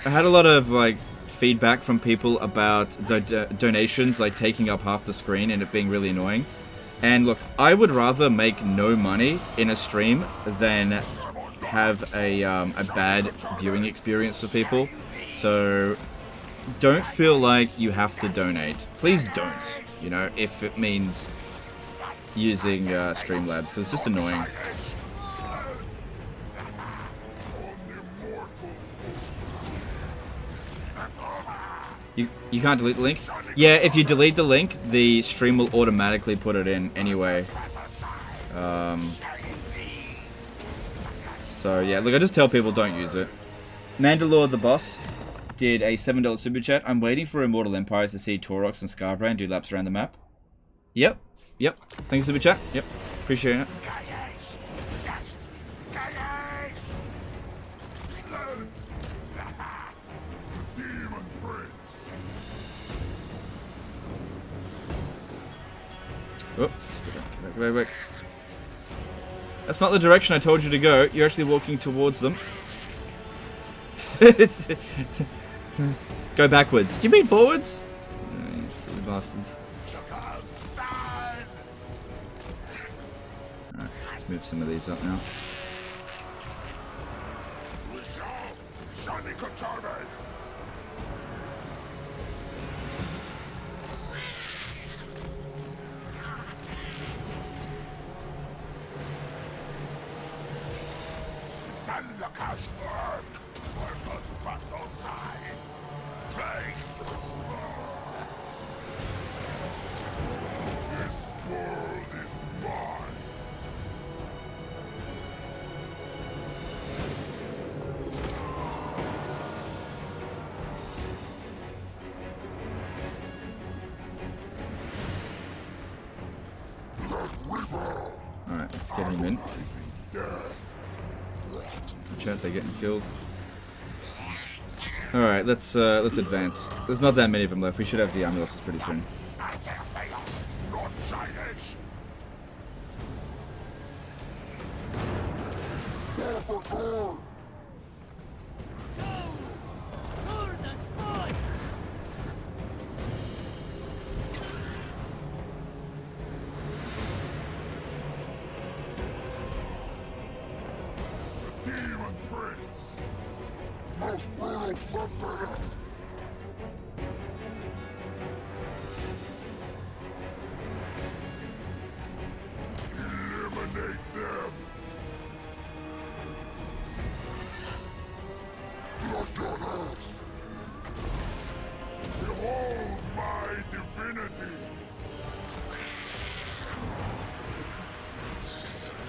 I had a lot of like feedback from people about the donations like taking up half the screen and it being really annoying. And look, I would rather make no money in a stream than have a bad viewing experience for people. So don't feel like you have to donate. Please don't, you know, if it means using Streamlabs, because it's just annoying. You can't delete the link? Yeah, if you delete the link, the stream will automatically put it in anyway. So yeah, look, I just tell people don't use it. Mandalore the Boss did a $7 super chat. I'm waiting for Immortal Empires to see Taurox and Scarbrand do laps around the map. Yep. Thanks, super chat. Yep. Appreciate it. Oops. Get back. That's not the direction I told you to go. You're actually walking towards them. Go backwards. Do you mean forwards? You silly bastards. Alright, let's move some of these up now. Alright, let's get him in. chat. They're getting killed. All right, let's advance. There's not that many of them left. We should have the army losses pretty soon. Demon Prince! Most brutal bloodletting! Eliminate them! Bloodletter! Behold my divinity!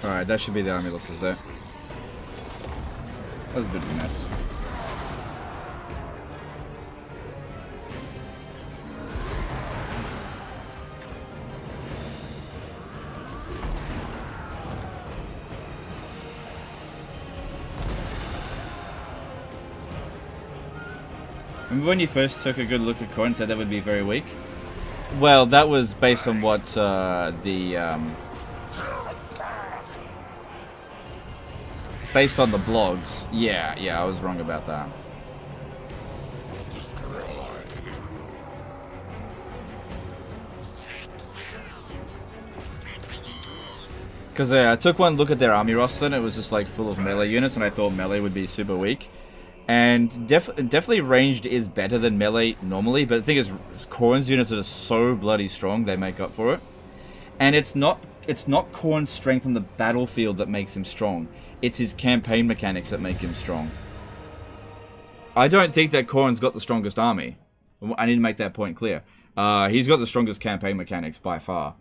Alright, that should be the army losses there. That was a bit of a mess. Remember when you first took a good look at core and said that would be very weak? Well, that was based on what based on the blogs. Yeah, I was wrong about that. Because I took one look at their army roster and it was just like full of melee units, and I thought melee would be super weak. And definitely ranged is better than melee normally, but the thing is, Khorne's units are so bloody strong, they make up for it. And it's not Khorne's strength on the battlefield that makes him strong. It's his campaign mechanics that make him strong. I don't think that Khorne's got the strongest army. I need to make that point clear. He's got the strongest campaign mechanics by far.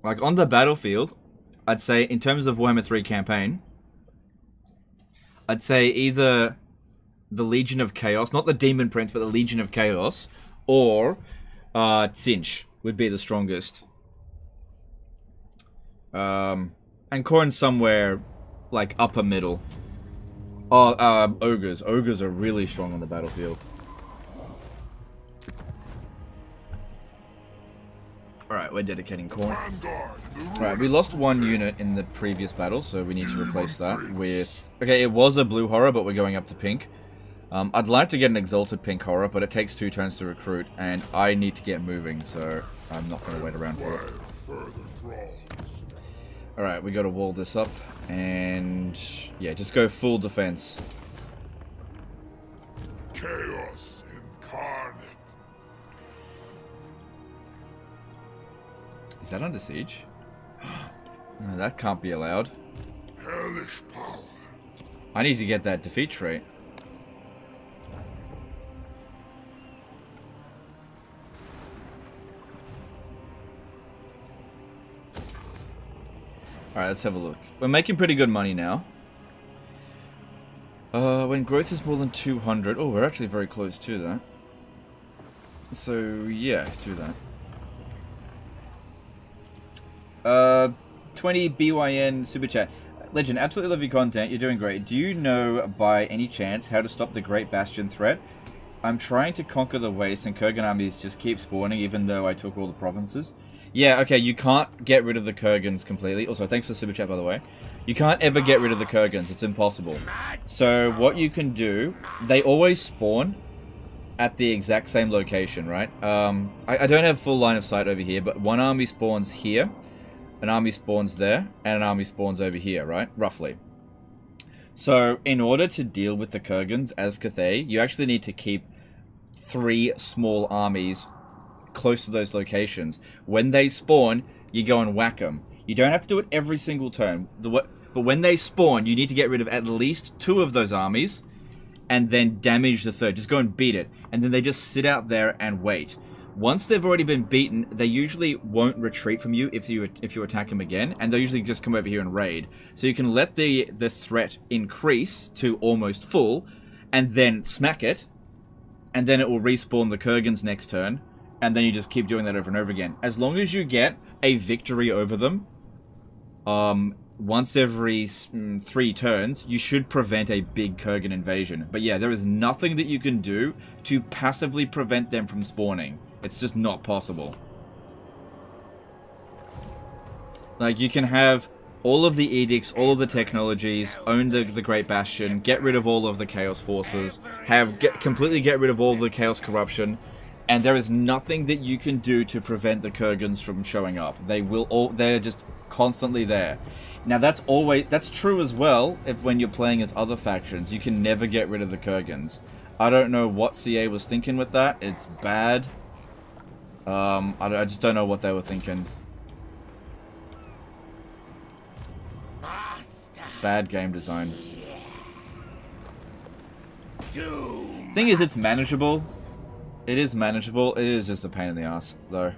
Like, on the battlefield, I'd say, in terms of Warhammer 3 campaign, I'd say either the Legion of Chaos, not the Demon Prince, but the Legion of Chaos, or Tzeentch would be the strongest. And Khorne somewhere, like, upper middle. Oh, Ogres. Ogres are really strong on the battlefield. Alright, we're dedicating Khorne. Alright, we lost one unit in the previous battle, so we need to replace that with... Okay, it was a blue horror, but we're going up to pink. I'd like to get an exalted pink horror, but it takes 2 turns to recruit, and I need to get moving, so I'm not going to wait around for it. Alright, we got to wall this up, and yeah, just go full defense. Chaos incarnate. Is that under siege? No, that can't be allowed. Hellish power. I need to get that defeat trait. Alright, let's have a look. We're making pretty good money now. When growth is more than 200... Oh, we're actually very close to that. So, yeah, do that. 20 BYN Super Chat. Legend, absolutely love your content. You're doing great. Do you know, by any chance, how to stop the Great Bastion threat? I'm trying to conquer the Waste, and Kurgan armies just keep spawning, even though I took all the provinces. Yeah, okay, you can't get rid of the Kurgans completely. Also, thanks for the Super Chat, by the way. You can't ever get rid of the Kurgans. It's impossible. So, what you can do... They always spawn at the exact same location, right? I don't have full line of sight over here, but one army spawns here, an army spawns there, and an army spawns over here, right? Roughly. So, in order to deal with the Kurgans as Cathay, you actually need to keep 3 small armies close to those locations. When they spawn, you go and whack them. You don't have to do it every single turn. But when they spawn, you need to get rid of at least 2 of those armies, and then damage the 3rd. Just go and beat it. And then they just sit out there and wait. Once they've already been beaten, they usually won't retreat from you if you attack them again, and they'll usually just come over here and raid. So you can let the threat increase to almost full, and then smack it, and then it will respawn the Kurgans next turn, and then you just keep doing that over and over again. As long as you get a victory over them, once every 3 turns, you should prevent a big Kurgan invasion. But yeah, there is nothing that you can do to passively prevent them from spawning. It's just not possible. Like, you can have all of the edicts, all of the technologies, own the Great Bastion, get rid of all of the Chaos Forces, completely get rid of all the Chaos Corruption, and there is nothing that you can do to prevent the Kurgans from showing up. They're just constantly there. Now that's true as well when you're playing as other factions. You can never get rid of the Kurgans. I don't know what CA was thinking with that. It's bad. I just don't know what they were thinking. Bad game design. Thing is, it's manageable. It is manageable. It is just a pain in the ass, though.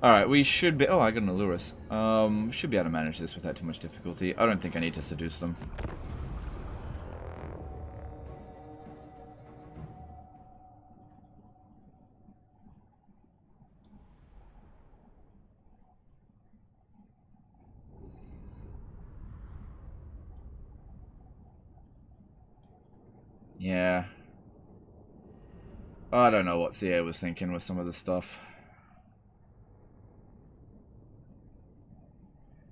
Alright, we should be... Oh, I got an Allurus. Should be able to manage this without too much difficulty. I don't think I need to seduce them. Yeah. I don't know what CA was thinking with some of this stuff.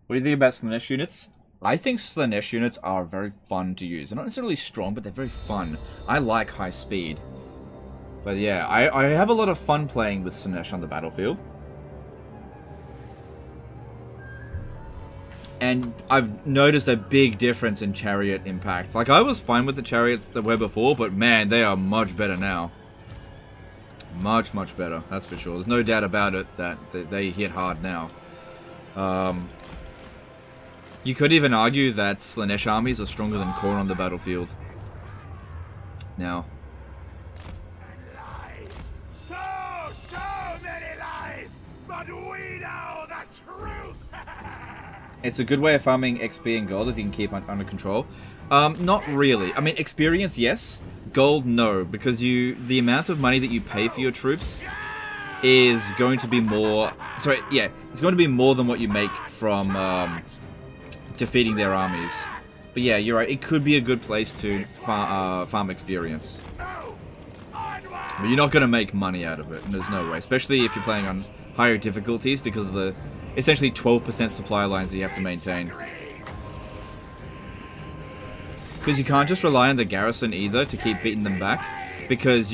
What do you think about Slaanesh units? I think Slaanesh units are very fun to use. They're not necessarily strong, but they're very fun. I like high speed. But yeah, I have a lot of fun playing with Slaanesh on the battlefield. And I've noticed a big difference in chariot impact. Like, I was fine with the chariots that were before, but man, they are much better now. Much, much better, that's for sure. There's no doubt about it that they hit hard now. You could even argue that Slaanesh armies are stronger than Khorne on the battlefield. Now. So many lies, but we know the truth. It's a good way of farming XP and gold if you can keep it under control. Not really. I mean, experience, yes. Gold, no. Because the amount of money that you pay for your troops is going to be more... Sorry, yeah. It's going to be more than what you make from defeating their armies. But yeah, you're right. It could be a good place to farm experience. But you're not going to make money out of it. And there's no way. Especially if you're playing on higher difficulties because of the... essentially 12% supply lines that you have to maintain. Because you can't just rely on the garrison either to keep beating them back. Because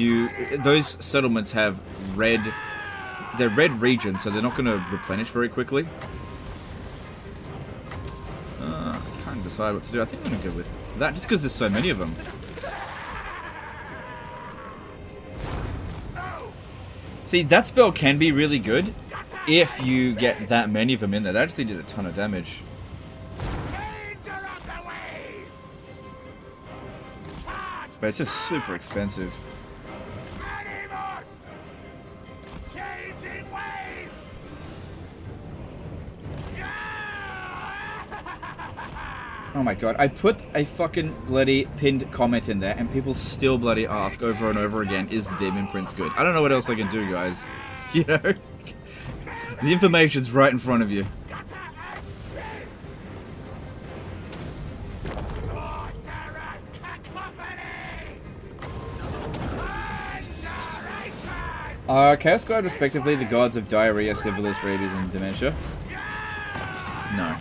those settlements have they're red regions, so they're not going to replenish very quickly. I can't decide what to do. I think I'm going to go with that, just because there's so many of them. See, that spell can be really good if you get that many of them in there. That actually did a ton of damage. But it's just super expensive. Oh my god, I put a fucking bloody pinned comment in there and people still bloody ask over and over again, is the Demon Prince good? I don't know what else I can do, guys. You know? The information's right in front of you. Are Chaos God respectively the gods of diarrhea, syphilis, rabies, and dementia? No.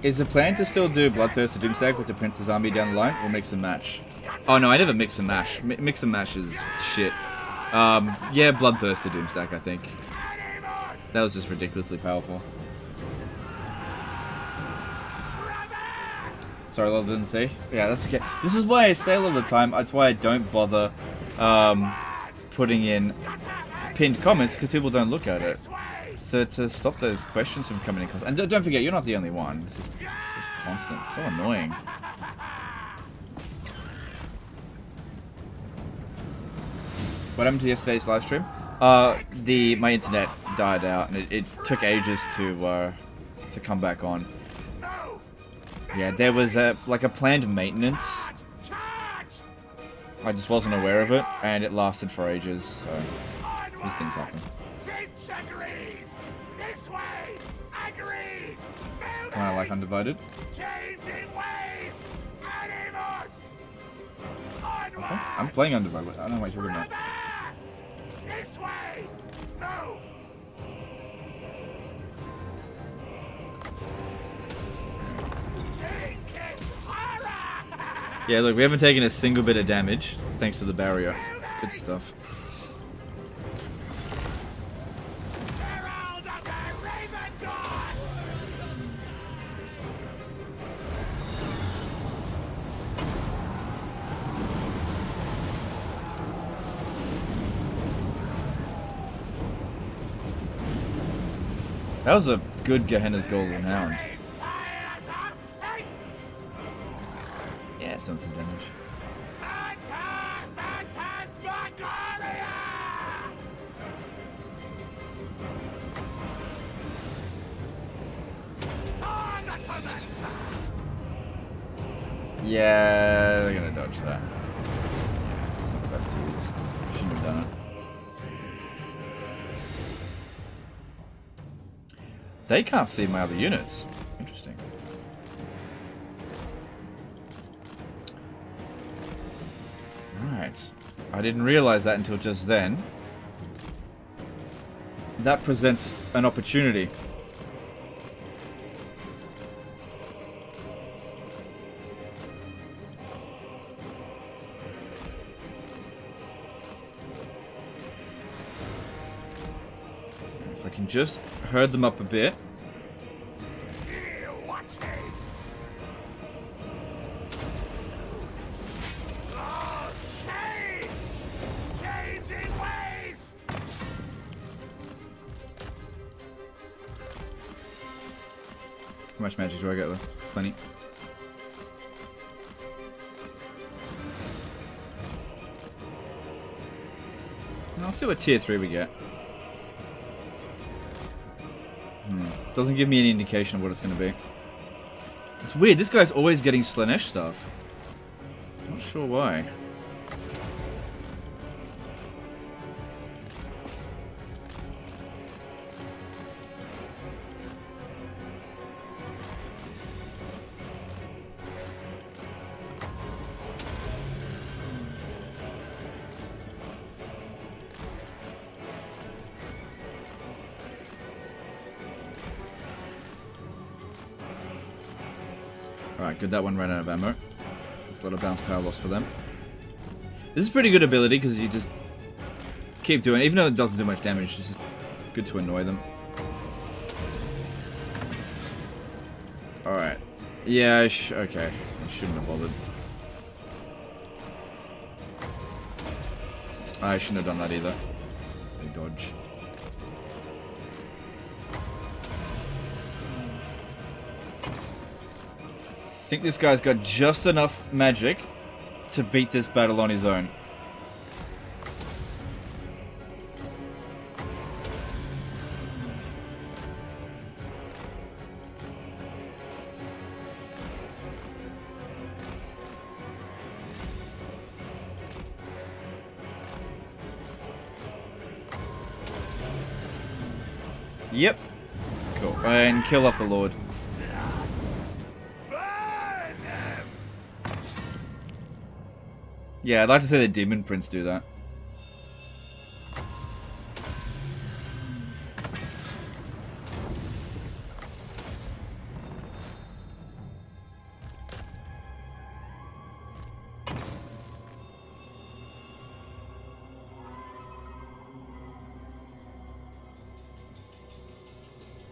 Is the plan to still do Bloodthirst or Doomstack with the Prince's army down the line, or mix and match? Oh no, I never mix and mash. Mix and mash is shit. Yeah, Bloodthirst or Doomstack, I think. That was just ridiculously powerful. Sorry, love didn't say. Yeah, that's okay. This is why I say all the time. That's why I don't bother putting in pinned comments, because people don't look at it. So to stop those questions from coming in, and don't forget, you're not the only one. This is constant. It's so annoying. What happened to yesterday's live stream? My internet died out, and it took ages to come back on. Yeah, there was like a planned maintenance. I just wasn't aware of it, and it lasted for ages, so these things happen. Kind of like Undivided. Okay. I'm playing Undivided. I don't know what you're talking about. This way. Move. Yeah, look, we haven't taken a single bit of damage thanks to the barrier. Good stuff. That was a good Gehenna's Golden Hound. Yeah, it's done some damage. Yeah, they're gonna dodge that. Yeah, it's not the best to use. Shouldn't have done it. They can't see my other units. Interesting. Right. I didn't realize that until just then. That presents an opportunity. If I can just herd them up a bit. How much magic do I get though? Plenty. And I'll see what tier 3 we get. Doesn't give me any indication of what it's going to be. It's weird, this guy's always getting Slaanesh stuff. Not sure why. Alright, good, that one ran out of ammo. That's a lot of bounce power loss for them. This is a pretty good ability because you just keep doing it. Even though it doesn't do much damage, it's just good to annoy them. Alright. Yeah, okay. I shouldn't have bothered. I shouldn't have done that either. They dodge. I think this guy's got just enough magic to beat this battle on his own. Yep. Cool. And kill off the Lord. Yeah, I'd like to say the Demon Prince do that.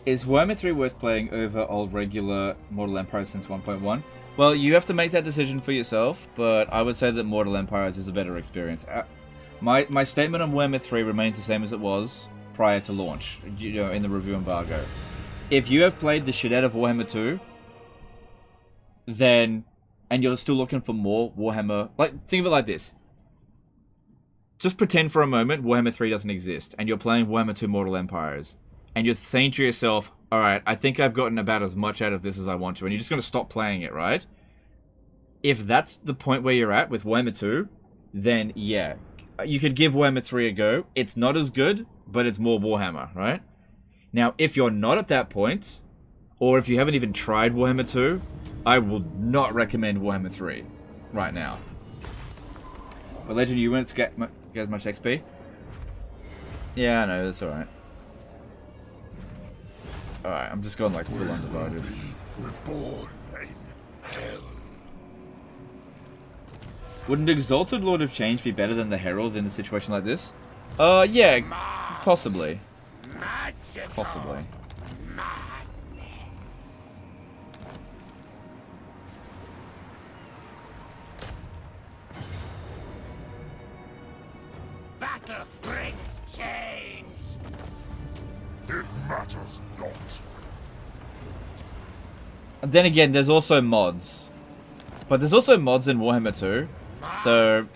Is Warhammer 3 worth playing over old regular Mortal Empire since 1.1? Well, you have to make that decision for yourself, but I would say that Mortal Empires is a better experience. My statement on Warhammer 3 remains the same as it was prior to launch, you know, in the review embargo. If you have played the shit out of Warhammer 2, then, and you're still looking for more Warhammer, like, think of it like this. just pretend for a moment Warhammer 3 doesn't exist, and you're playing Warhammer 2 Mortal Empires, and you're saying to yourself, alright, I think I've gotten about as much out of this as I want to, and you're just going to stop playing it, right? If that's the point where you're at with Warhammer 2, then yeah, you could give Warhammer 3 a go. It's not as good, but it's more Warhammer, right? Now, if you're not at that point, or if you haven't even tried Warhammer 2, I will not recommend Warhammer 3 right now. But Legend, you won't get as much XP? Yeah, I know, that's alright. Alright, I'm just going like full undivided. We're born in hell. Wouldn't Exalted Lord of Change be better than the Herald in a situation like this? Yeah, possibly. Possibly. Battle brings change. It matters not. And then again, there's also mods. But there's also mods in Warhammer 2. So,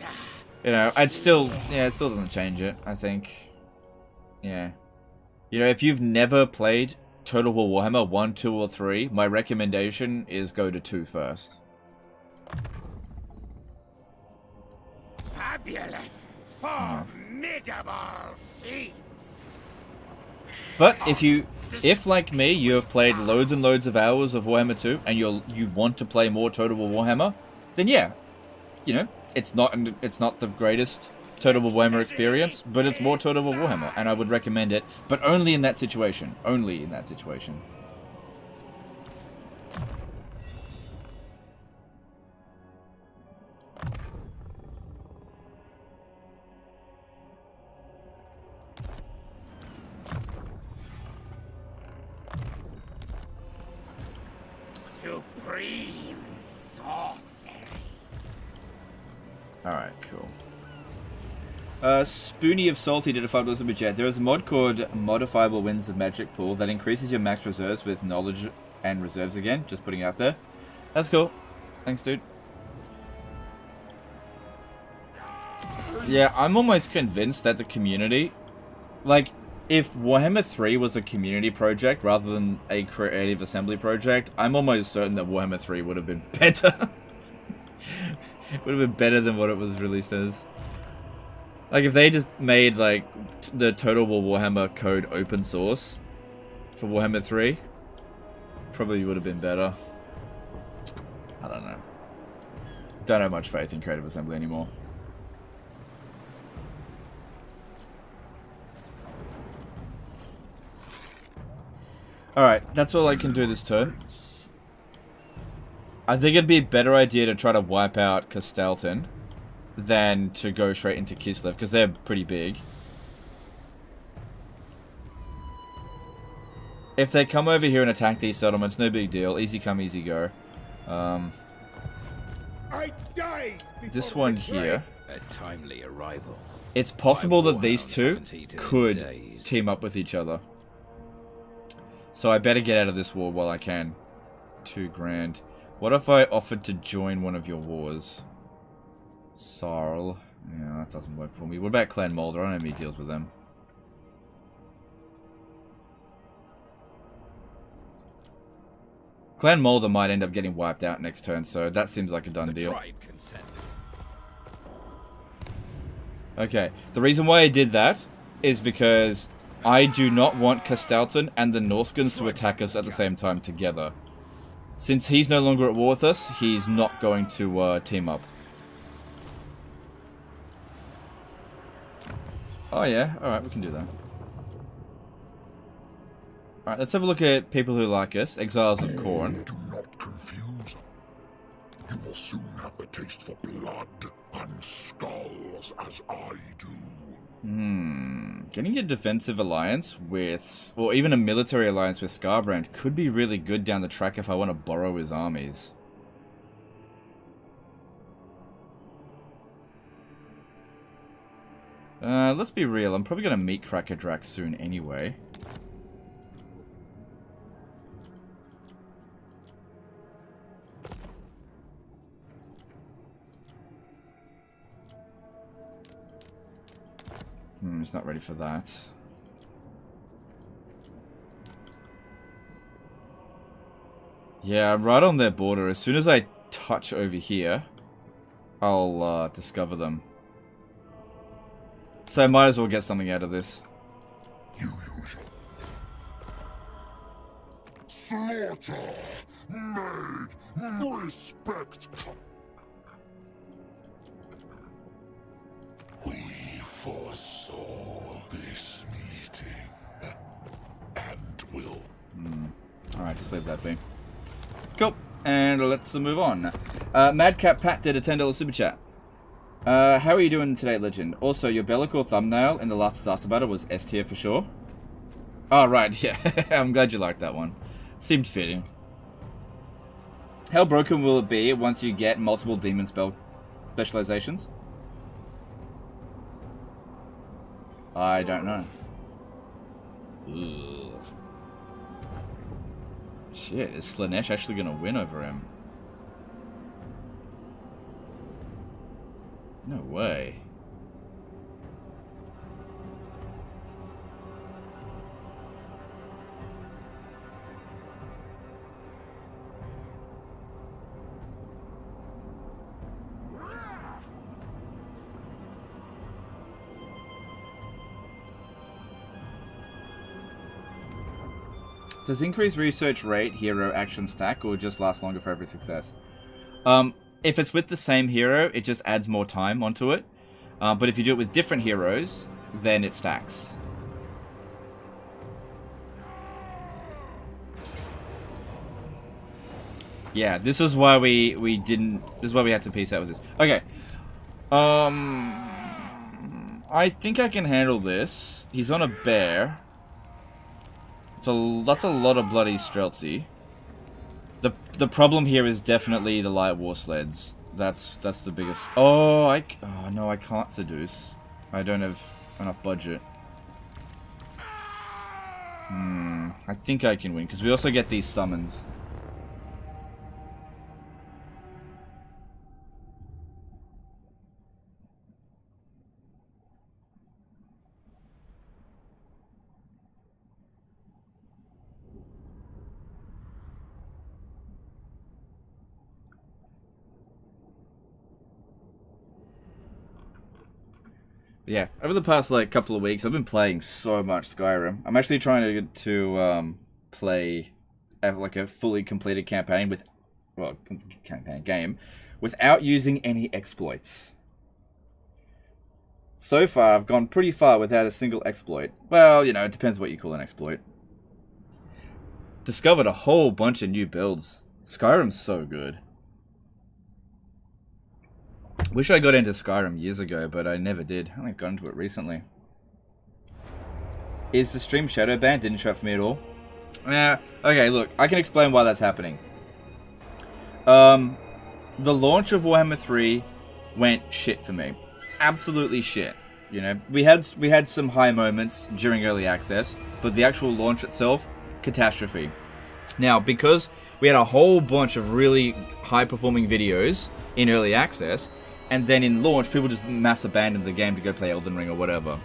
you know, I'd still... Yeah, it still doesn't change it, I think. Yeah. You know, if you've never played Total War Warhammer 1, 2, or 3, my recommendation is go to 2 first. Fabulous, formidable feats. But if like me, you have played loads and loads of hours of Warhammer 2, and you want to play more Total War Warhammer, then yeah, you know, it's not the greatest Total War Warhammer experience, but it's more Total War Warhammer, and I would recommend it, but only in that situation. Only in that situation. Supreme sorcery. Alright, cool. Spoony of Salty did a $5 super chat. There is a mod called Modifiable Winds of Magic Pool that increases your max reserves with knowledge and reserves again. Just putting it out there. That's cool. Thanks, dude. Yeah, I'm almost convinced that the community... Like, if Warhammer 3 was a community project rather than a creative assembly project, I'm almost certain that Warhammer 3 would have been better. Would have been better than what it was released as. Like, if they just made, like, the Total War Warhammer code open source for Warhammer 3, probably would have been better. I don't know. Don't have much faith in creative assembly anymore. Alright, that's all I can do this turn. I think it'd be a better idea to try to wipe out Castelton than to go straight into Kislev, because they're pretty big. If they come over here and attack these settlements, no big deal. Easy come, easy go. This one here. A timely arrival. It's possible that these two could team up with each other. So I better get out of this war while I can. 2 grand. What if I offered to join one of your wars? Sarl. Yeah, that doesn't work for me. What about Clan Mulder? I don't have any deals with them. Clan Mulder might end up getting wiped out next turn, so that seems like a done deal. Tribe consents. Okay, the reason why I did that is because I do not want Castelton and the Norskins to attack us at the same time together. Since he's no longer at war with us, he's not going to team up. Oh yeah, alright, we can do that. Alright, let's have a look at people who like us. Exiles of Khorne. Do not confuse. You will soon have a taste for blood and skulls as I do. Getting a defensive alliance with, or even a military alliance with Scarbrand could be really good down the track if I want to borrow his armies. Let's be real, I'm probably going to meet Krakadrak soon anyway. He's not ready for that. Yeah, right on their border. As soon as I touch over here, I'll discover them. So I might as well get something out of this. Slaughter made respect. We foresaw this meeting and will. Alright, just leave that be. Cool. And let's move on. Madcap Pat did a $10 super chat. How are you doing today, Legend? Also, your Bellicor thumbnail in the last disaster battle was S tier for sure. Oh, right, yeah. I'm glad you liked that one. Seemed fitting. How broken will it be once you get multiple demon spell specializations? I don't know. Ugh. Shit, is Slaanesh actually gonna win over him? No way. Does increased research rate hero action stack or just last longer for every success? If it's with the same hero, it just adds more time onto it. But if you do it with different heroes, then it stacks. Yeah, this is why we didn't. This is why we had to piece out with this. Okay. I think I can handle this. He's on a bear. That's a lot of bloody Streltsy. The problem here is definitely the light war sleds. That's the biggest. Oh no, I can't seduce. I don't have enough budget. I think I can win because we also get these summons. Yeah, over the past couple of weeks, I've been playing so much Skyrim. I'm actually trying to play a fully completed campaign game without using any exploits. So far, I've gone pretty far without a single exploit. Well, you know, it depends what you call an exploit. Discovered a whole bunch of new builds. Skyrim's so good. Wish I got into Skyrim years ago, but I never did. I only got into it recently. Is the stream shadow banned? Didn't show up for me at all. Okay, look, I can explain why that's happening. The launch of Warhammer 3 went shit for me. Absolutely shit. You know, we had some high moments during early access, but the actual launch itself, catastrophe. Now, because we had a whole bunch of really high-performing videos in early access, and then in launch, people just mass abandoned the game to go play Elden Ring or whatever.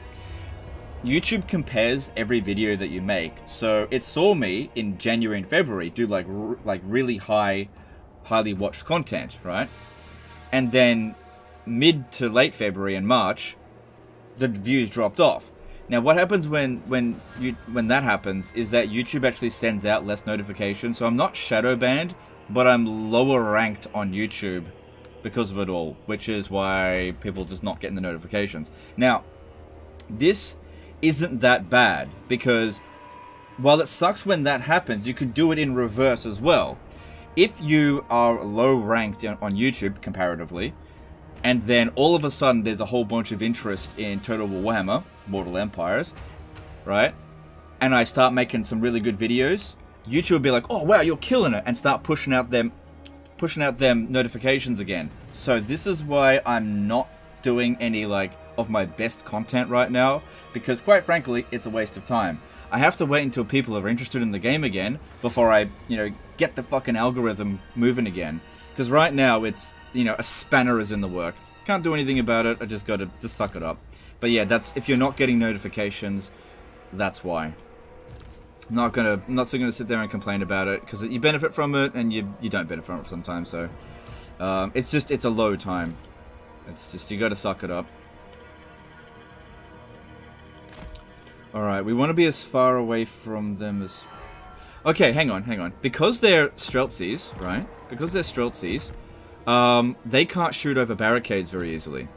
YouTube compares every video that you make, so it saw me in January and February do like really highly watched content, right? And then mid to late February and March, the views dropped off. Now, what happens when that happens is that YouTube actually sends out less notifications. So I'm not shadow banned, but I'm lower ranked on YouTube because of it all, which is why people just not getting the notifications. Now, this isn't that bad because while it sucks when that happens, you could do it in reverse as well. If you are low ranked on YouTube comparatively, and then all of a sudden there's a whole bunch of interest in Total War Warhammer, Mortal Empires, right? And I start making some really good videos, YouTube will be like, oh wow, you're killing it, and start pushing out them notifications again. So this is why I'm not doing any of my best content right now, because quite frankly, it's a waste of time. I have to wait until people are interested in the game again before I, get the fucking algorithm moving again. Because right now it's, a spanner is in the work. Can't do anything about it. I just gotta suck it up. But yeah, that's if you're not getting notifications, that's why. I'm not gonna sit there and complain about it, because you benefit from it and you don't benefit from it sometimes. So it's a low time. It's just, you gotta suck it up. Alright, we want to be as far away from them as... Okay, hang on. Because they're Streltsies, right? Because they're Streltsies, they can't shoot over barricades very easily.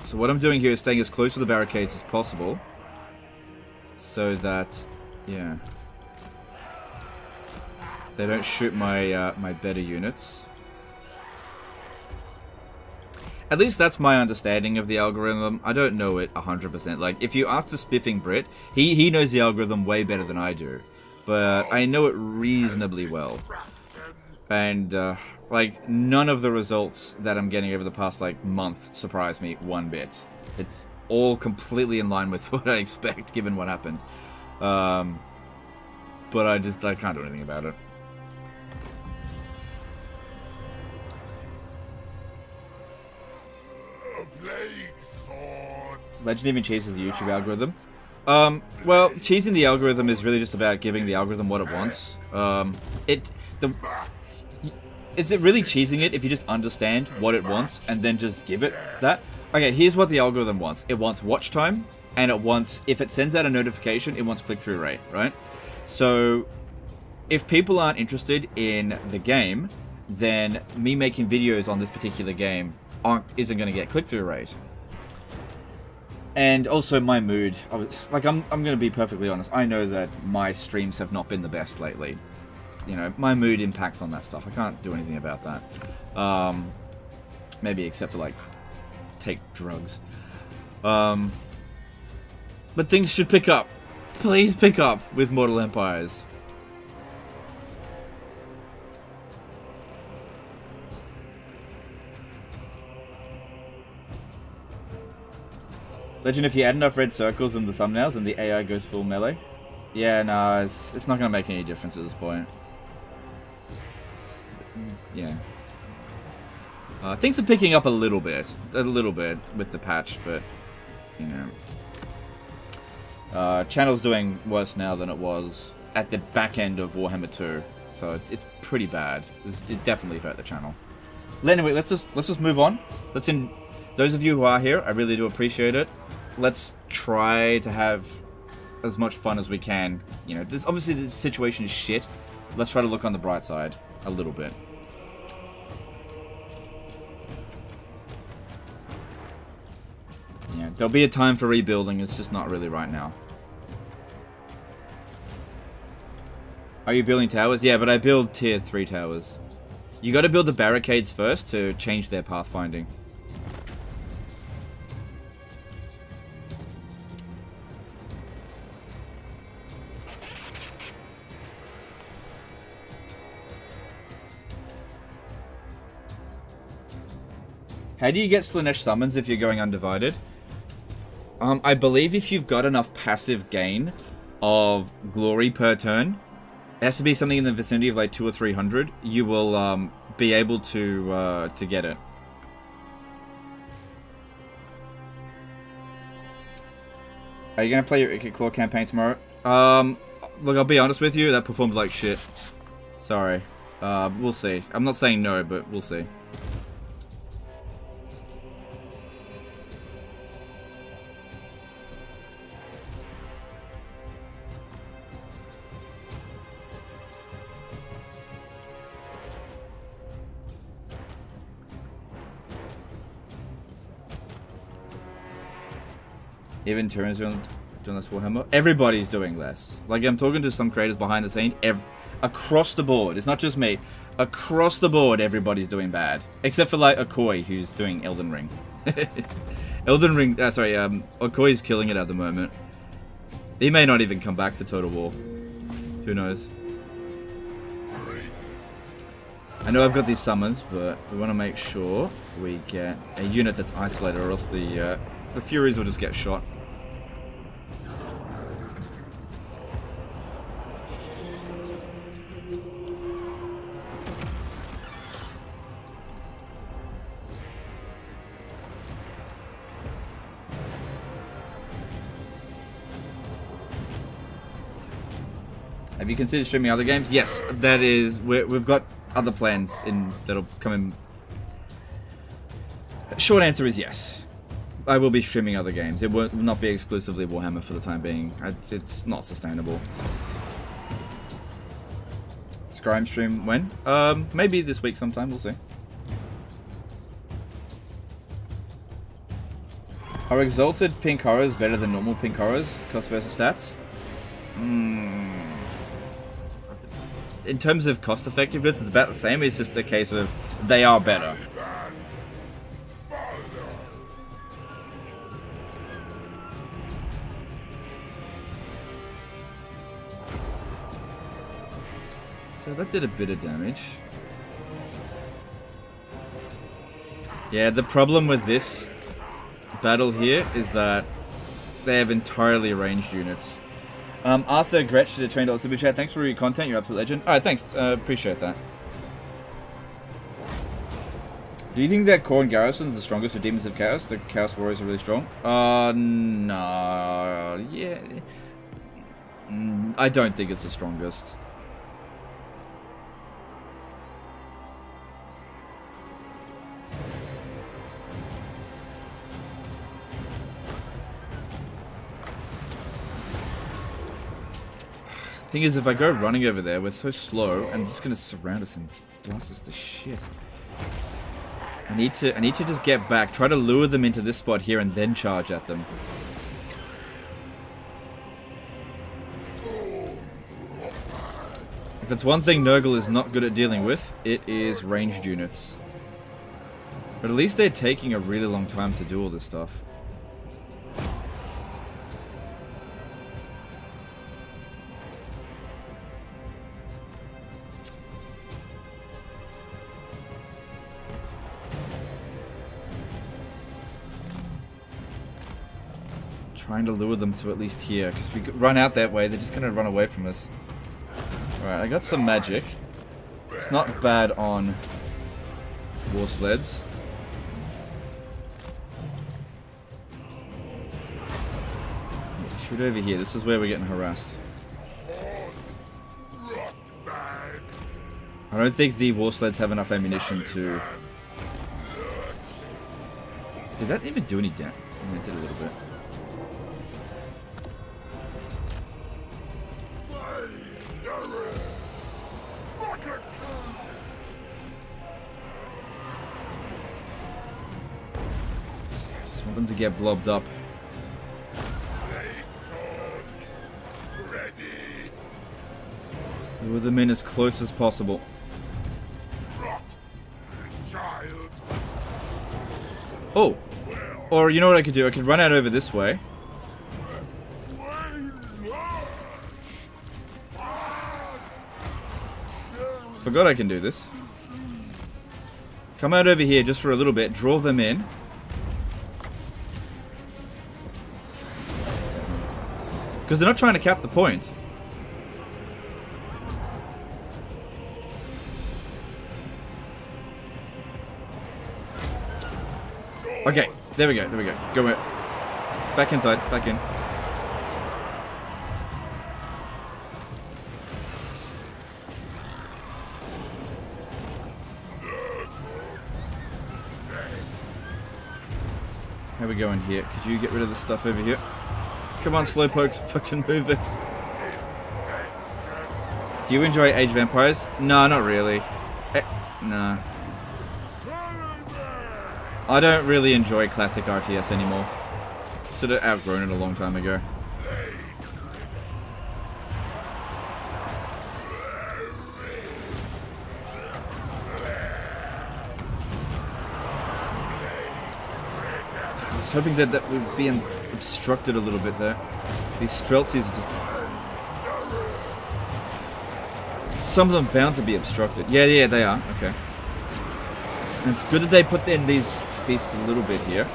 So what I'm doing here is staying as close to the barricades as possible. So that, yeah, they don't shoot my my better units. At least that's my understanding of the algorithm. I don't know it 100%. Like, if you ask the spiffing Brit, he knows the algorithm way better than I do. But I know it reasonably well. And, like, none of the results that I'm getting over the past, like, month surprise me one bit. It's all completely in line with what I expect, given what happened. But I can't do anything about it. Legend even cheeses the YouTube algorithm. Well, cheesing the algorithm is really just about giving the algorithm what it wants. Is it really cheesing it if you just understand what it wants and then just give it that? Okay, here's what the algorithm wants. It wants watch time, and it wants, if it sends out a notification, it wants click-through rate, right? So, if people aren't interested in the game, then me making videos on this particular game isn't going to get click-through rate. And also my mood. I'm going to be perfectly honest. I know that my streams have not been the best lately. You know, my mood impacts on that stuff. I can't do anything about that. Maybe except for, like, take drugs. But things should pick up. Please pick up with Mortal Empires. Legend, if you add enough red circles in the thumbnails and the AI goes full melee. Yeah, no, it's not going to make any difference at this point. Yeah. Things are picking up a little bit with the patch, but, you know. Channel's doing worse now than it was at the back end of Warhammer 2, so it's pretty bad. It definitely hurt the channel. Anyway, let's just move on. Those of you who are here, I really do appreciate it. Let's try to have as much fun as we can. You know, obviously the situation is shit. Let's try to look on the bright side a little bit. Yeah, there'll be a time for rebuilding. It's just not really right now. Are you building towers? Yeah, but I build tier 3 towers. You got to build the barricades first to change their pathfinding. How do you get Slaanesh summons if you're going undivided? I believe if you've got enough passive gain of glory per turn, it has to be something in the vicinity of like 200 or 300, you will be able to get it. Are you going to play your Icket Claw campaign tomorrow? Look, I'll be honest with you, that performed like shit. Sorry. We'll see. I'm not saying no, but we'll see. Even Tyrion's doing less Warhammer. Everybody's doing less. Like, I'm talking to some creators behind the scene. Across the board. It's not just me. Across the board, everybody's doing bad. Except for, like, Okoye, who's doing Elden Ring. Okoye's killing it at the moment. He may not even come back to Total War. Who knows? I know I've got these summons, but we want to make sure we get a unit that's isolated, or else the Furies will just get shot. Have you considered streaming other games? Yes, that is. We've got other plans that'll come in. Short answer is yes. I will be streaming other games. It will not be exclusively Warhammer for the time being. It's not sustainable. Skyrim stream when? Maybe this week sometime. We'll see. Are exalted pink horrors better than normal pink horrors? Cost versus stats? In terms of cost effectiveness, it's about the same. It's just a case of they are better. So that did a bit of damage. Yeah, the problem with this battle here is that they have entirely ranged units. Arthur Gretsch did a $20 super chat. Thanks for your content. You're an absolute legend. Alright, thanks. Appreciate that. Do you think that Khorne Garrison is the strongest for Demons of Chaos? The Chaos Warriors are really strong? No. Yeah. I don't think it's the strongest. Thing is, if I go running over there, we're so slow, and it's gonna surround us and blast us to shit. I need to just get back, try to lure them into this spot here, and then charge at them. If it's one thing Nurgle is not good at dealing with, it is ranged units. But at least they're taking a really long time to do all this stuff. Trying to lure them to at least here, because if we run out that way, they're just going to run away from us. Alright, I got some magic. It's not bad on war sleds. Shoot over here, this is where we're getting harassed. I don't think the war sleds have enough ammunition to... Did that even do any damage? It did a little bit. Want them to get blobbed up. Lure them in as close as possible. Oh! Or you know what I could do? I could run out over this way. Forgot I can do this. Come out over here just for a little bit, draw them in. Because they're not trying to cap the point. Okay, there we go, there we go. Go in. Back inside, back in. How we going here? Could you get rid of the stuff over here? Come on, slowpokes, fucking move it. Do you enjoy Age of Empires? No, not really. Nah. I don't really enjoy classic RTS anymore. Should have outgrown it a long time ago. I was hoping that that would be obstructed a little bit there. These Streltsies are just... Some of them bound to be obstructed. Yeah, they are. Okay. And it's good that they put in these beasts a little bit here. Okay.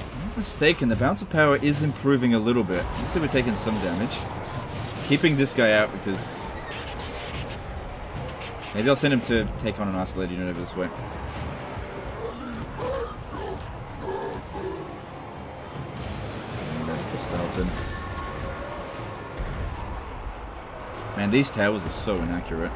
If I'm not mistaken, the bounce of power is improving a little bit. Looks like we're taking some damage. Keeping this guy out because... Maybe I'll send him to take on an isolated unit over this way. for Stelton. Man, these towers are so inaccurate.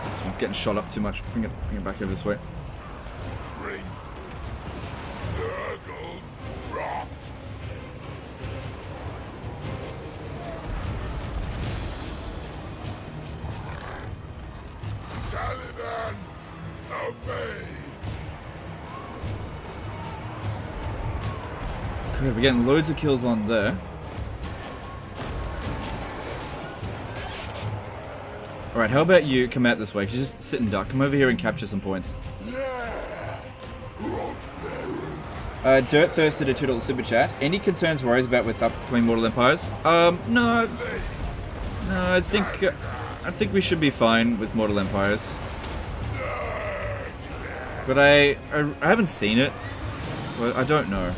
This one's getting shot up too much. Bring it back over this way. Good, we're getting loads of kills on there. Alright, how about you come out this way? Just sit and duck. Come over here and capture some points. Dirt Thirsted a $2 super chat. Any concerns, worries about with upcoming Mortal Empires? No. No, I think we should be fine with Mortal Empires. But I haven't seen it, so I don't know.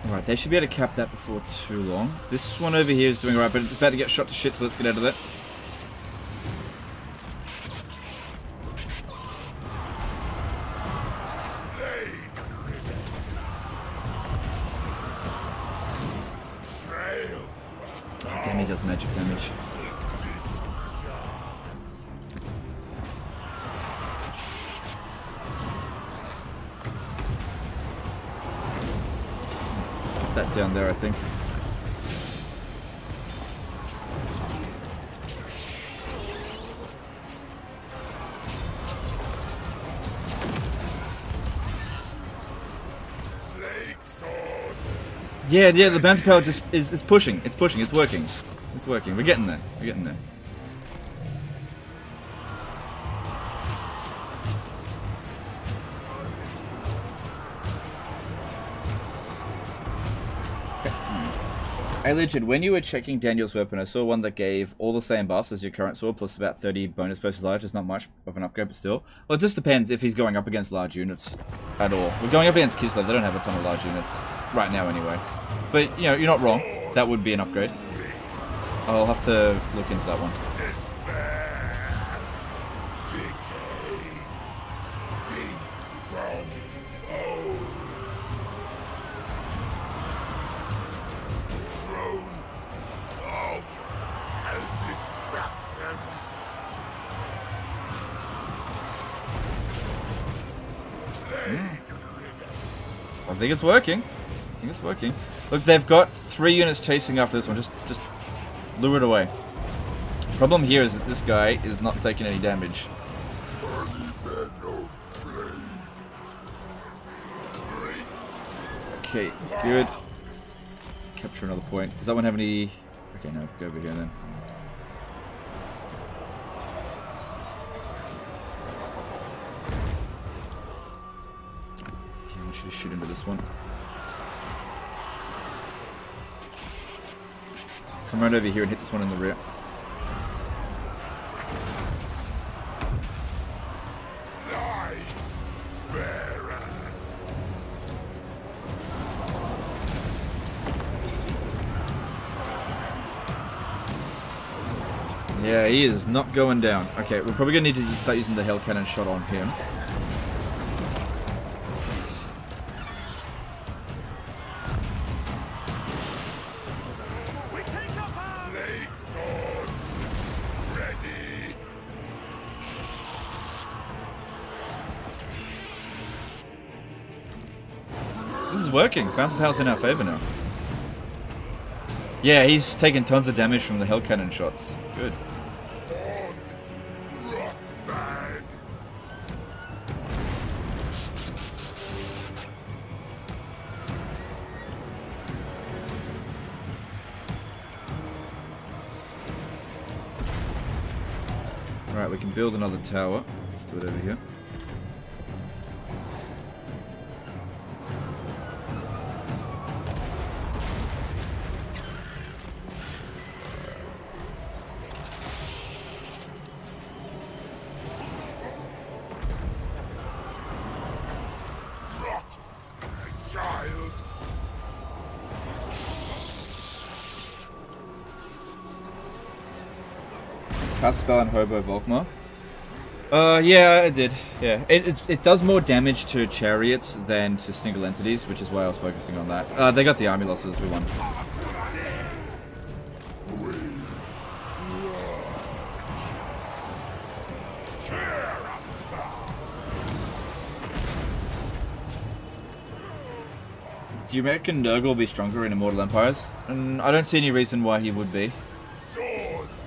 Alright, they should be able to cap that before too long. This one over here is doing alright, but it's about to get shot to shit, so let's get out of that. Oh, damn, he does magic damage. That down there, I think. Yeah, the bounce power just is pushing. It's pushing. It's working. It's working. We're getting there. We're getting there. Hey Legend, when you were checking Daniel's weapon, I saw one that gave all the same buffs as your current sword, plus about 30 bonus versus large. It's not much of an upgrade, but still. Well, it just depends if he's going up against large units at all. We're going up against Kislev, they don't have a ton of large units. Right now, anyway. But, you know, you're not wrong. That would be an upgrade. I'll have to look into that one. I think it's working. I think it's working. Look, they've got 3 units chasing after this one. Just lure it away. Problem here is that this guy is not taking any damage. Okay, good. Let's capture another point. Does that one have any... Okay, no, go over here then. I should shoot into this one. Come right over here and hit this one in the rear. Yeah, he is not going down. Okay, we're probably going to need to start using the Hell Cannon shot on him. This is working. Bounce power's in our favor now. Yeah, he's taking tons of damage from the Hell Cannon shots. Good. Alright, we can build another tower. Let's do it over here. Rot, child. Cast a spell on Hobo Volkmar. Yeah, I did. Yeah, it does more damage to chariots than to single entities, which is why I was focusing on that. They got the army losses, we won. Do you reckon Nurgle will be stronger in Immortal Empires? I don't see any reason why he would be. Swords.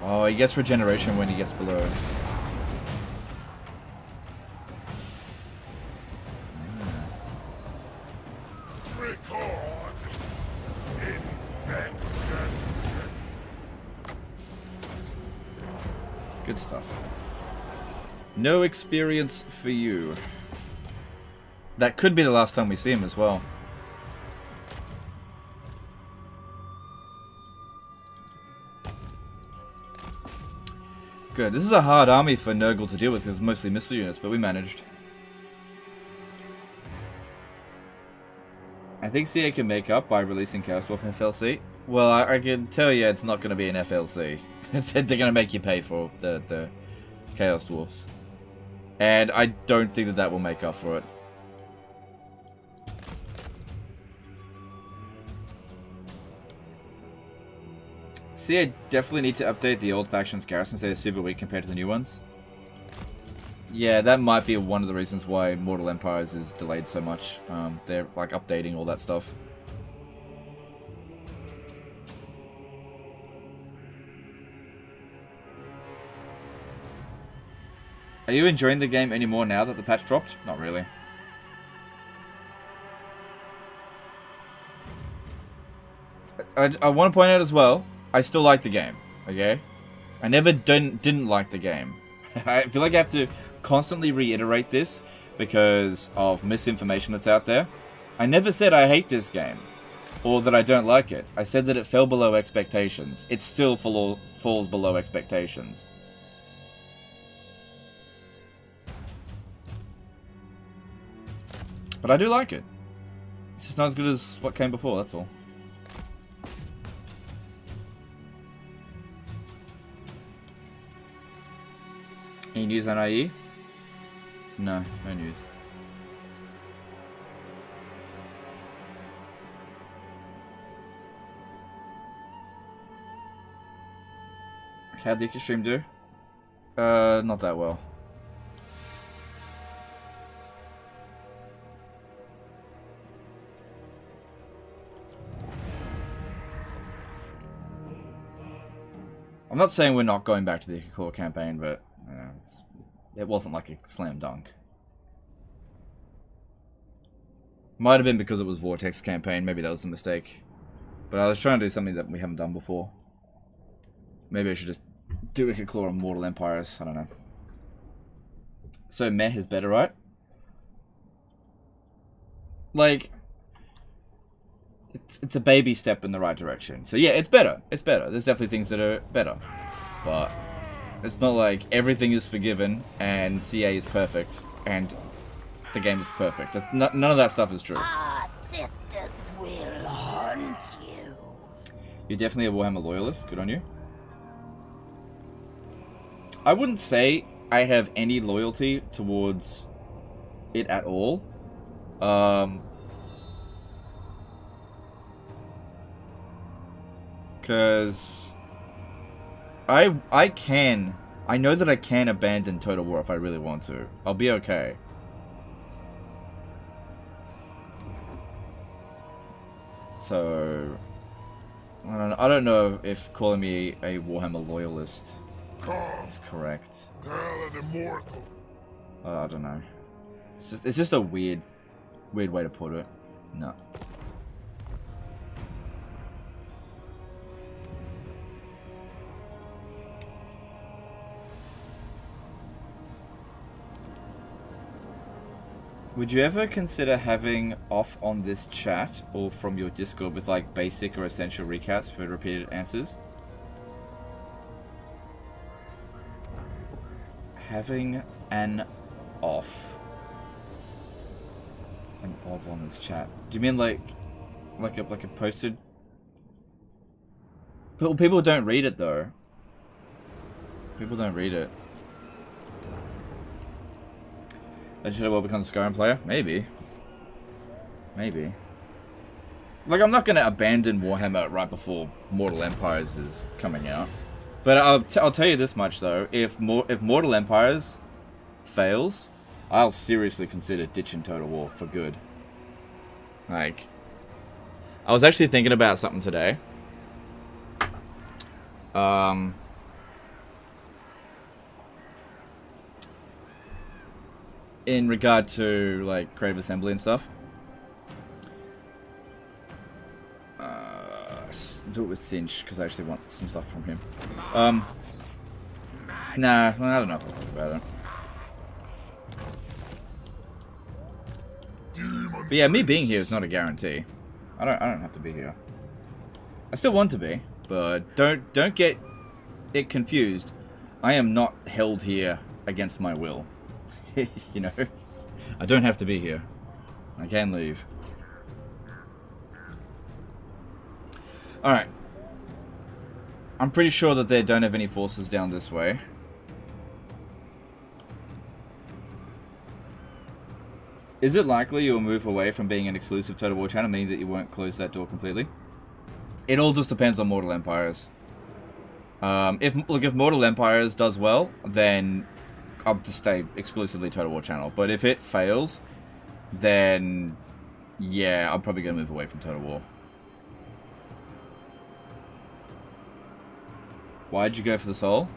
Oh, he gets regeneration when he gets below. Record. Infection. Good stuff. No experience for you. That could be the last time we see him as well. Good. This is a hard army for Nurgle to deal with because it's mostly missile units, but we managed. I think CA can make up by releasing Chaos Dwarf FLC. Well, I can tell you it's not going to be an FLC. They're going to make you pay for the Chaos Dwarfs. And I don't think that will make up for it. See, I definitely need to update the old faction's garrisons. They're super weak compared to the new ones. Yeah, that might be one of the reasons why Mortal Empires is delayed so much. They're like updating all that stuff. Are you enjoying the game anymore now that the patch dropped? Not really. I want to point out as well, I still like the game, okay? I never didn't like the game. I feel like I have to constantly reiterate this because of misinformation that's out there. I never said I hate this game or that I don't like it. I said that it fell below expectations. It still falls below expectations. But I do like it. It's just not as good as what came before, that's all. Any news on IE? No, no news. How'd the stream do? Not that well. I'm not saying we're not going back to the core campaign, but it wasn't like a slam dunk. Might have been because it was Vortex campaign. Maybe that was a mistake. But I was trying to do something that we haven't done before. Maybe I should just do Wicked Claw on Mortal Empires. I don't know. So meh is better, right? Like, it's a baby step in the right direction. So yeah, it's better. It's better. There's definitely things that are better. But it's not like everything is forgiven and CA is perfect and the game is perfect. That's none of that stuff is true. Our sisters will haunt you. You're definitely a Warhammer loyalist. Good on you. I wouldn't say I have any loyalty towards it at all. Because I know that I can abandon Total War if I really want to. I'll be okay. So I don't know if calling me a Warhammer loyalist is correct. Girl and immortal. I don't know. It's just a weird Weird way to put it. No. Would you ever consider having off on this chat or from your Discord with like basic or essential recaps for repeated answers? Having an off. An off on this chat. Do you mean like a posted? People don't read it though. People don't read it. Should I well become a Skyrim player? Maybe. Maybe. Like, I'm not going to abandon Warhammer right before Mortal Empires is coming out. But I'll tell you this much, though. If Mortal Empires fails, I'll seriously consider ditching Total War for good. Like, I was actually thinking about something today. In regard to, like, Creative Assembly and stuff. Do it with Cinch, because I actually want some stuff from him. Nah, well, I don't know if I'll talk about it. But yeah, me being here is not a guarantee. I don't have to be here. I still want to be, but don't get it confused. I am not held here against my will. You know, I don't have to be here. I can leave. Alright. I'm pretty sure that they don't have any forces down this way. Is it likely you'll move away from being an exclusive Total War channel, meaning that you won't close that door completely? It all just depends on Mortal Empires. If Mortal Empires does well, then I'll just stay exclusively Total War channel. But if it fails, then yeah, I'm probably gonna move away from Total War. Why'd you go for the soul?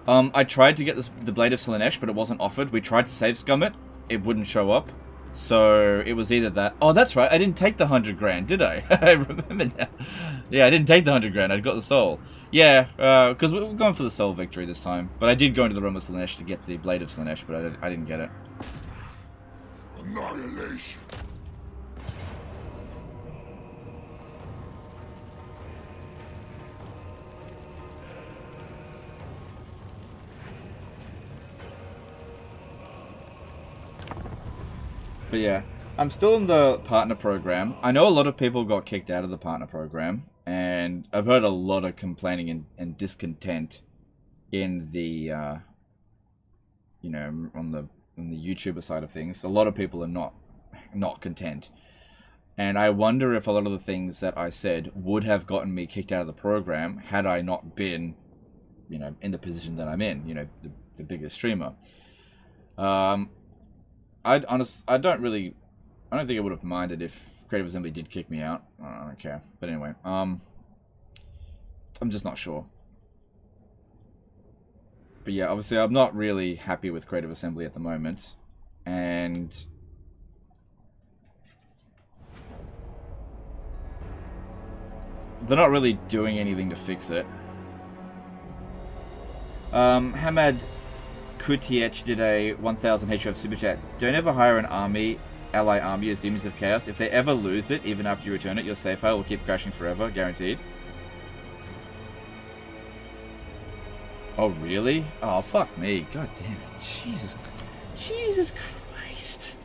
I tried to get the Blade of Slaanesh, but it wasn't offered. We tried to save scum it. It wouldn't show up. So it was either that. Oh, that's right. I didn't take the 100 grand, did I? I remember now. Yeah, I didn't take the 100 grand. I got the soul. Yeah, because we're going for the soul victory this time. But I did go into the Realm of Slaanesh to get the Blade of Slaanesh, but I didn't get it. Annihilation. But yeah, I'm still in the partner program. I know a lot of people got kicked out of the partner program, and I've heard a lot of complaining and discontent in the, you know, on the YouTuber side of things. A lot of people are not content, and I wonder if a lot of the things that I said would have gotten me kicked out of the program had I not been, you know, in the position that I'm in. You know, the biggest streamer. I don't think I would have minded if Creative Assembly did kick me out. I don't care. But anyway, I'm just not sure. But yeah, obviously I'm not really happy with Creative Assembly at the moment. And they're not really doing anything to fix it. Hamad Kutiech did a 1000 HF super chat. Don't ever hire an ally army as Demons of Chaos. If they ever lose it, even after you return it, your save file will keep crashing forever, guaranteed. Oh, really? Oh, fuck me. God damn it. Jesus Christ.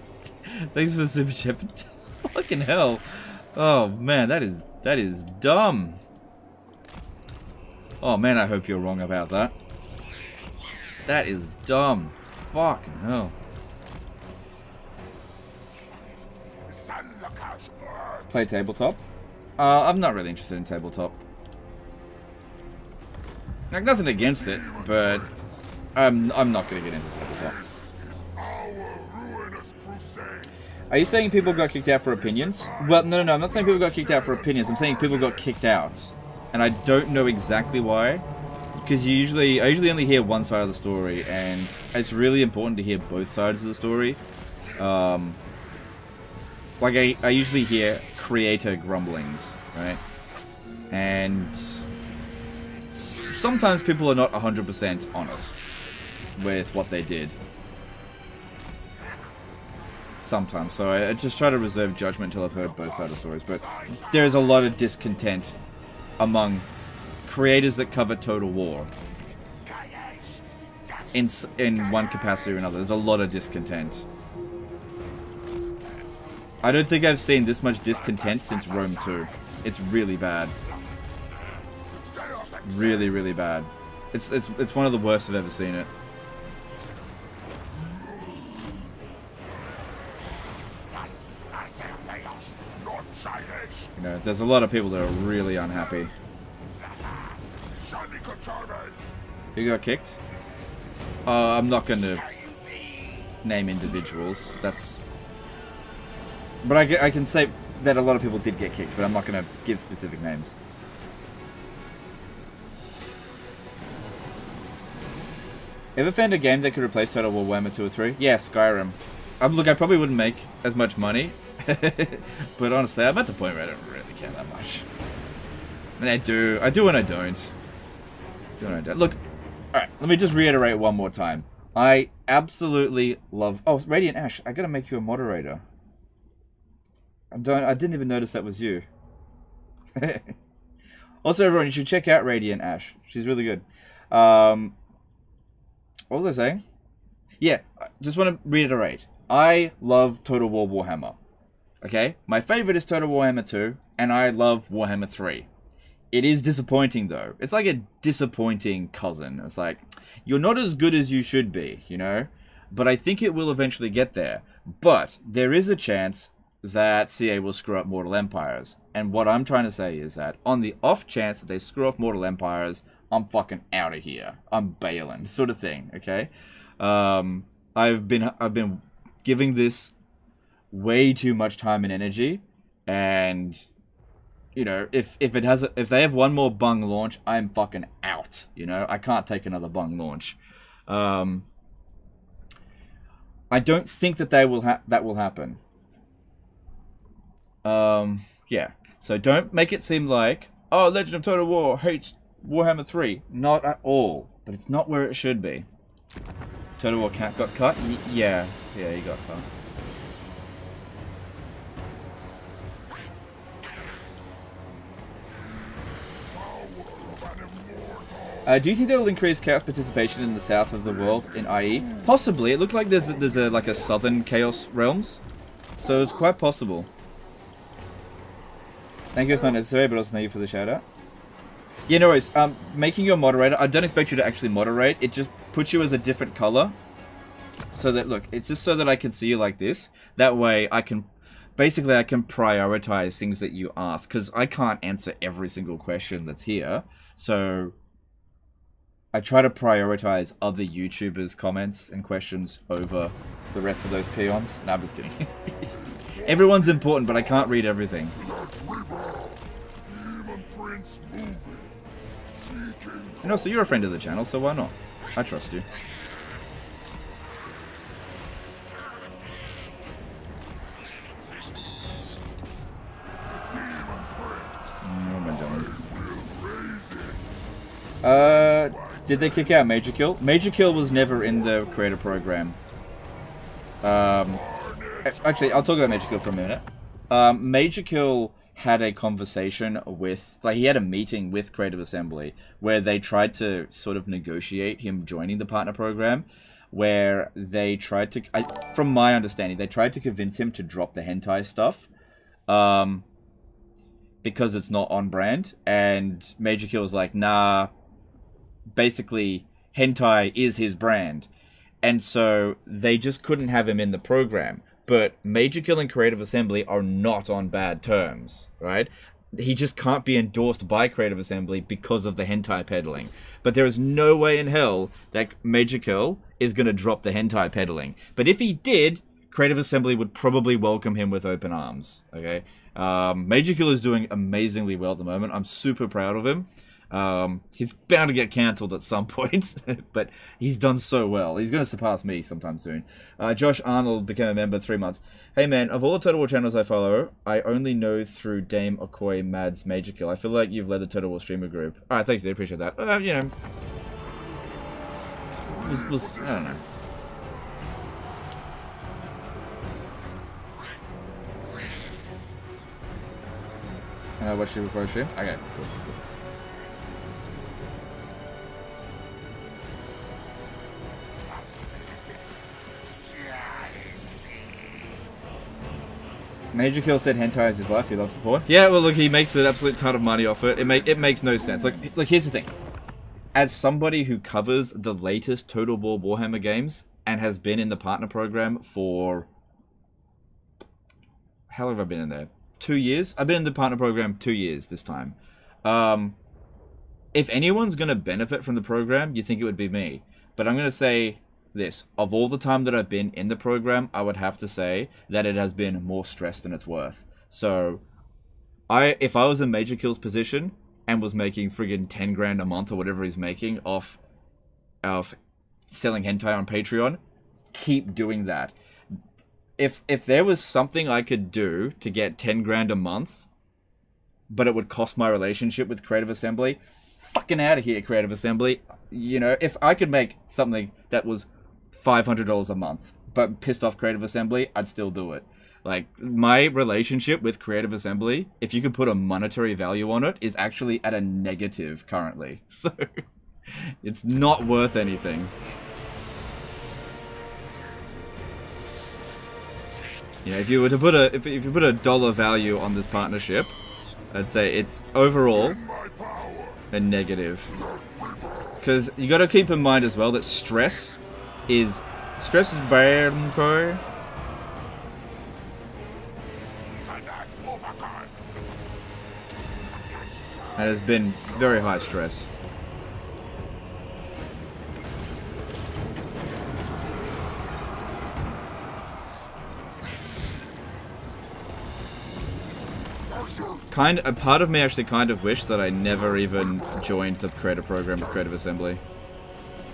Thanks for the super chat. Fucking hell. Oh, man, that is dumb. Oh, man, I hope you're wrong about that. That is dumb. Fucking hell. Play tabletop? I'm not really interested in tabletop. Like, nothing against it, but I'm not gonna get into tabletop. Are you saying people got kicked out for opinions? Well, no, I'm not saying people got kicked out for opinions. I'm saying people got kicked out. And I don't know exactly why. Because I usually only hear one side of the story, and it's really important to hear both sides of the story. like I usually hear creator grumblings, right? And sometimes people are not 100% honest with what they did. Sometimes, so I just try to reserve judgment until I've heard both sides of the stories. But there's a lot of discontent among creators that cover Total War. In one capacity or another, there's a lot of discontent. I don't think I've seen this much discontent since Rome 2. It's really bad. Really, really bad. It's one of the worst I've ever seen it. You know, there's a lot of people that are really unhappy. Who got kicked? I'm not going to name individuals. That's... But I can say that a lot of people did get kicked, but I'm not going to give specific names. Ever found a game that could replace Total War Warhammer 2 or 3? Yeah, Skyrim. Look, I probably wouldn't make as much money. But honestly, I'm at the point where I don't really care that much. I mean, I do and I don't. Look, alright, let me just reiterate one more time. I absolutely love... Oh, Radiant Ash, I gotta make you a moderator. I didn't even notice that was you. Also, everyone, you should check out Radiant Ash. She's really good. What was I saying? Yeah, I just want to reiterate. I love Total War Warhammer. Okay? My favorite is Total Warhammer 2, and I love Warhammer 3. It is disappointing, though. It's like a disappointing cousin. It's like, you're not as good as you should be, you know? But I think it will eventually get there. But there is a chance that CA will screw up Mortal Empires. And what I'm trying to say is that on the off chance that they screw off Mortal Empires, I'm fucking out of here. I'm bailing, sort of thing, okay? I've been giving this way too much time and energy, and you know, if they have one more bung launch, I'm fucking out. You know, I can't take another bung launch. I don't think that that will happen. Yeah. So don't make it seem like, oh, Legend of Total War hates Warhammer 3. Not at all. But it's not where it should be. Total War cat got cut? Yeah, he got cut. Do you think they will increase Chaos participation in the south of the world in IE? Possibly. It looks like there's like a southern Chaos realms, so it's quite possible. Thank you. It's not necessary, but also thank you for the shout out. Yeah, no worries. Making you a moderator. I don't expect you to actually moderate. It just puts you as a different color, so that it's just so that I can see you like this. That way, I can prioritize things that you ask, because I can't answer every single question that's here. So I try to prioritize other YouTubers' comments and questions over the rest of those peons. No, I'm just kidding. Everyone's important, but I can't read everything. And also, you're a friend of the channel, so why not? I trust you. What am I doing? Did they kick out Major Kill? Major Kill was never in the creator program. Actually, I'll talk about Major Kill for a minute. Major Kill had a conversation with, he had a meeting with Creative Assembly where they tried to sort of negotiate him joining the partner program, where they tried to, from my understanding, they tried to convince him to drop the hentai stuff, because it's not on brand, and Major Kill was like, nah, basically, hentai is his brand, and so they just couldn't have him in the program. But Major Kill and Creative Assembly are not on bad terms, right? He just can't be endorsed by Creative Assembly because of the hentai peddling. But there is no way in hell that Major Kill is going to drop the hentai peddling. But if he did, Creative Assembly would probably welcome him with open arms, okay? Major Kill is doing amazingly well at the moment. I'm super proud of him. He's bound to get cancelled at some point, but he's done so well. He's going to surpass me sometime soon. Josh Arnold became a member 3 months. Hey man, of all the Total War channels I follow, I only know through Dame Okoye Mad's Major Kill. I feel like you've led the Total War streamer group. Alright, thanks dude, appreciate that. You know, I don't know. Can I watch you before I stream? Okay, cool. Major Kill said hentai is his life, he loves the porn. Yeah, well look, he makes an absolute ton of money off it. It makes no sense. Look, here's the thing. As somebody who covers the latest Total War Warhammer games and has been in the partner program for... How long have I been in there? 2 years? I've been in the partner program 2 years this time. If anyone's going to benefit from the program, you think it would be me. But I'm going to say this. Of all the time that I've been in the program, I would have to say that it has been more stress than it's worth. So, if I was in Major Kill's position and was making friggin' 10 grand a month or whatever he's making off selling hentai on Patreon, keep doing that. If there was something I could do to get 10 grand a month, but it would cost my relationship with Creative Assembly, fucking out of here, Creative Assembly. You know, if I could make something that was $500 a month, but pissed off Creative Assembly, I'd still do it. Like, my relationship with Creative Assembly, if you could put a monetary value on it, is actually at a negative currently. So, it's not worth anything. You know, if you were to put a if you put a dollar value on this partnership, I'd say it's overall a negative. Because you got to keep in mind as well that stress is bad, bro. And has been very high stress. A part of me actually kind of wished that I never even joined the creator program with Creative Assembly.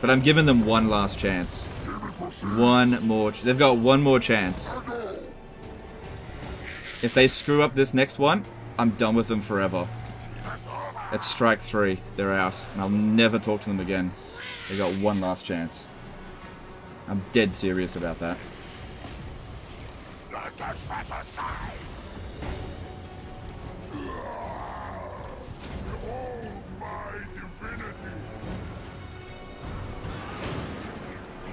But I'm giving them one last chance. They've got one more chance. If they screw up this next one, I'm done with them forever. That's strike 3. They're out. And I'll never talk to them again. They got one last chance. I'm dead serious about that. Let us pass aside.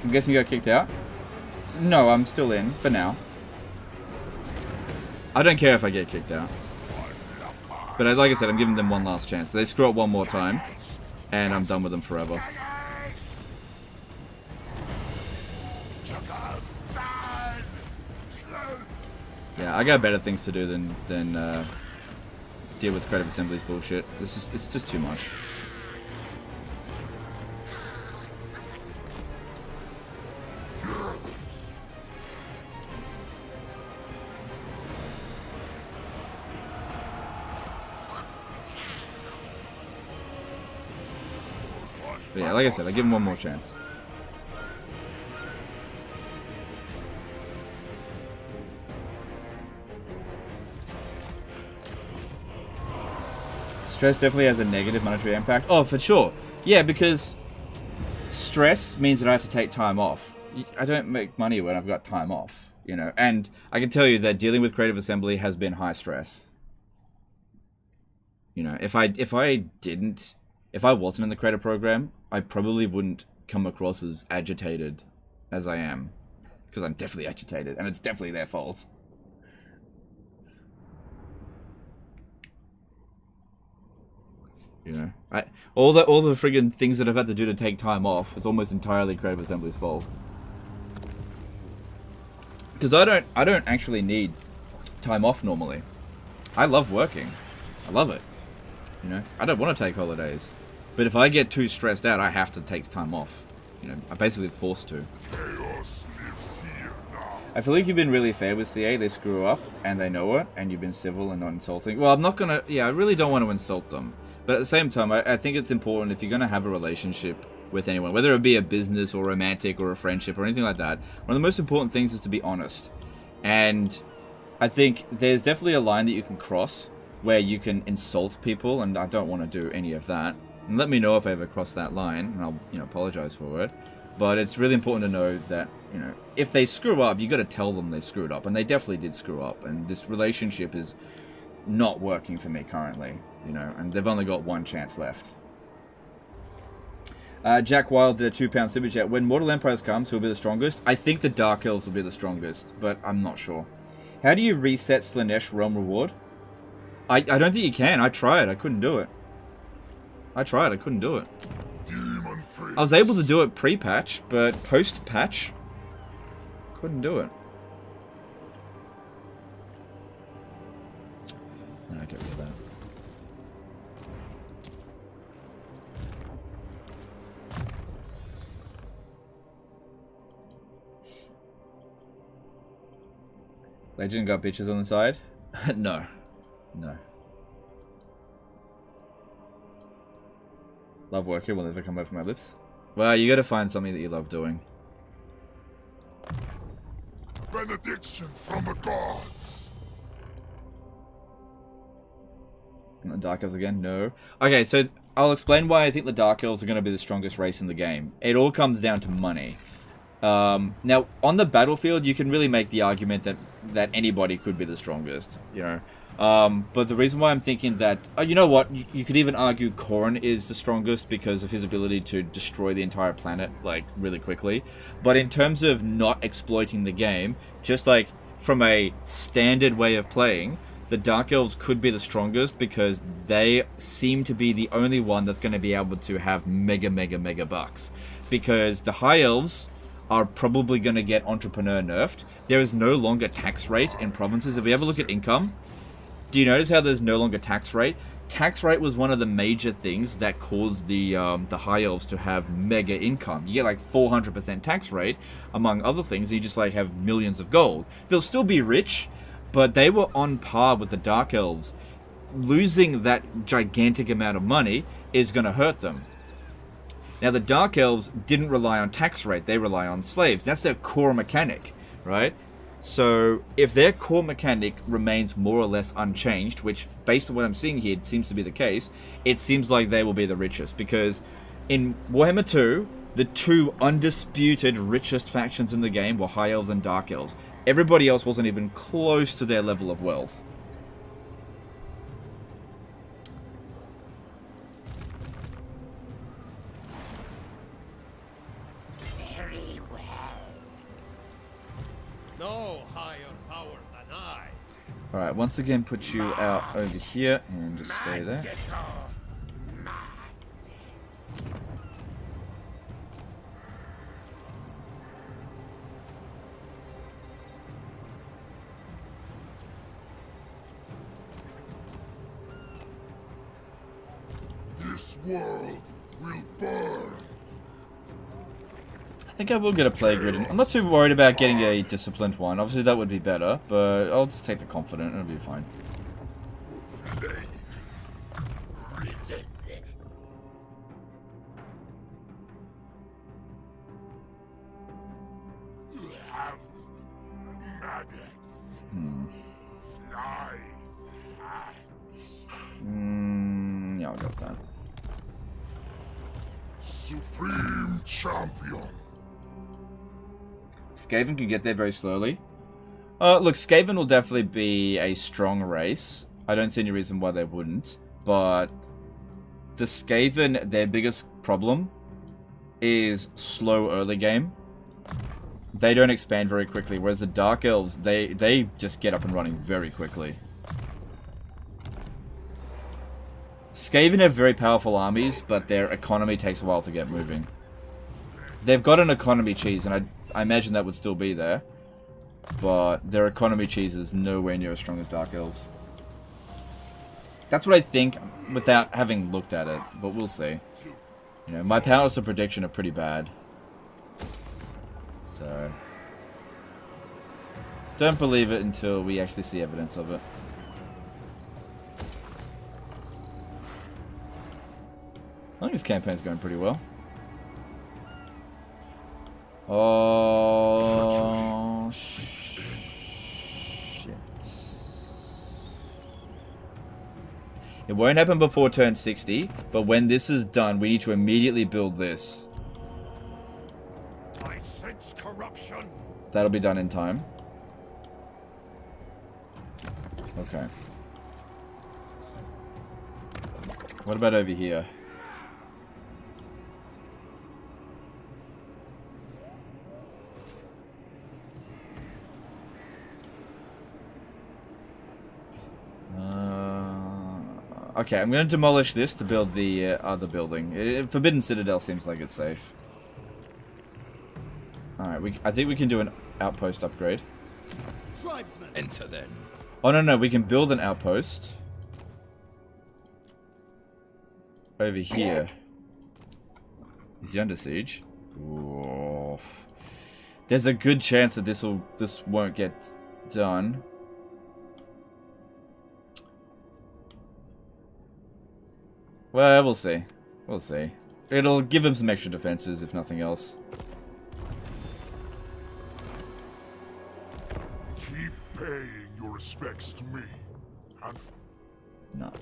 I'm guessing you got kicked out? No, I'm still in, for now. I don't care if I get kicked out. But like I said, I'm giving them one last chance. They screw up one more time, and I'm done with them forever. Yeah, I got better things to do than deal with Creative Assembly's bullshit. It's just too much. But yeah, like I said, I give him one more chance. Stress definitely has a negative monetary impact. Oh, for sure. Yeah, because stress means that I have to take time off. I don't make money when I've got time off, you know. And I can tell you that dealing with Creative Assembly has been high stress. You know, if I wasn't in the creator program, I probably wouldn't come across as agitated as I am. Because I'm definitely agitated, and it's definitely their fault. You know, all the friggin' things that I've had to do to take time off, it's almost entirely Creative Assembly's fault. Because I don't actually need time off normally. I love working. I love it. You know, I don't want to take holidays. But if I get too stressed out, I have to take time off. You know, I'm basically forced to. I feel like you've been really fair with CA. They screw up, and they know it, and you've been civil and not insulting. Well, I'm not gonna... Yeah, I really don't want to insult them. But at the same time, I think it's important if you're going to have a relationship with anyone, whether it be a business or romantic or a friendship or anything like that, one of the most important things is to be honest. And I think there's definitely a line that you can cross where you can insult people, and I don't want to do any of that. And let me know if I ever cross that line, and I'll, apologize for it. But it's really important to know that, if they screw up, you got to tell them they screwed up, and they definitely did screw up. And this relationship is not working for me currently, and they've only got one chance left. Jack Wild did a £2 super chat. When Mortal Empires comes, who will be the strongest? I think the Dark Elves will be the strongest, but I'm not sure. How do you reset Slaanesh Realm Reward? I don't think you can. I tried. I couldn't do it. I couldn't do it. Demon Prince. I was able to do it pre-patch, but post-patch, couldn't do it. I'll get rid of that. Legend got bitches on the side? No. No. Love working will never come out from my lips. Well, you gotta find something that you love doing. Benediction from the gods. The Dark Elves again? No. Okay, so I'll explain why I think the Dark Elves are going to be the strongest race in the game. It all comes down to money. Now, on the battlefield, you can really make the argument that anybody could be the strongest, but the reason why I'm thinking that, you know what, you could even argue Khorne is the strongest because of his ability to destroy the entire planet, like, really quickly. But in terms of not exploiting the game, just like from a standard way of playing, the Dark Elves could be the strongest because they seem to be the only one that's going to be able to have mega bucks. Because the High Elves are probably going to get entrepreneur nerfed. There is no longer tax rate in provinces. If we ever look at income, do you notice how there's no longer tax rate? Tax rate was one of the major things that caused the High Elves to have mega income. You get like 400% tax rate, among other things, and you just like have millions of gold. They'll still be rich, but they were on par with the Dark Elves. Losing that gigantic amount of money is going to hurt them. Now, the Dark Elves didn't rely on tax rate, they rely on slaves. That's their core mechanic, right? So, if their core mechanic remains more or less unchanged, which, based on what I'm seeing here, seems to be the case, it seems like they will be the richest. Because in Warhammer 2, the two undisputed richest factions in the game were High Elves and Dark Elves. Everybody else wasn't even close to their level of wealth. No higher power than I. Alright, once again put you out over here and just stay there. This world will burn. I think I will get a plague ridden. I'm not too worried about getting a disciplined one. Obviously that would be better, but I'll just take the confident. It'll be fine. You have maggots. Flies. Yeah, I'll go with that. Supreme champion. Skaven can get there very slowly. Look, Skaven will definitely be a strong race. I don't see any reason why they wouldn't. But the Skaven, their biggest problem is slow early game. They don't expand very quickly, whereas the Dark Elves, they just get up and running very quickly. Skaven have very powerful armies, but their economy takes a while to get moving. They've got an economy cheese, and I imagine that would still be there. But their economy cheese is nowhere near as strong as Dark Elves. That's what I think, without having looked at it, but we'll see. You know, my powers of prediction are pretty bad. So don't believe it until we actually see evidence of it. think this campaign's going pretty well. Oh, shit. It won't happen before turn 60, but when this is done, we need to immediately build this. I sense corruption. That'll be done in time. Okay. What about over here? Okay, I'm going to demolish this to build the other building. Forbidden Citadel seems like it's safe. Alright, I think we can do an outpost upgrade. Tribesmen. Enter then. Oh, no, we can build an outpost. Over here. Is he under siege? Ooh. There's a good chance that this won't get done. Well, we'll see. We'll see. It'll give him some extra defenses, if nothing else. Keep paying your respects to me. And No.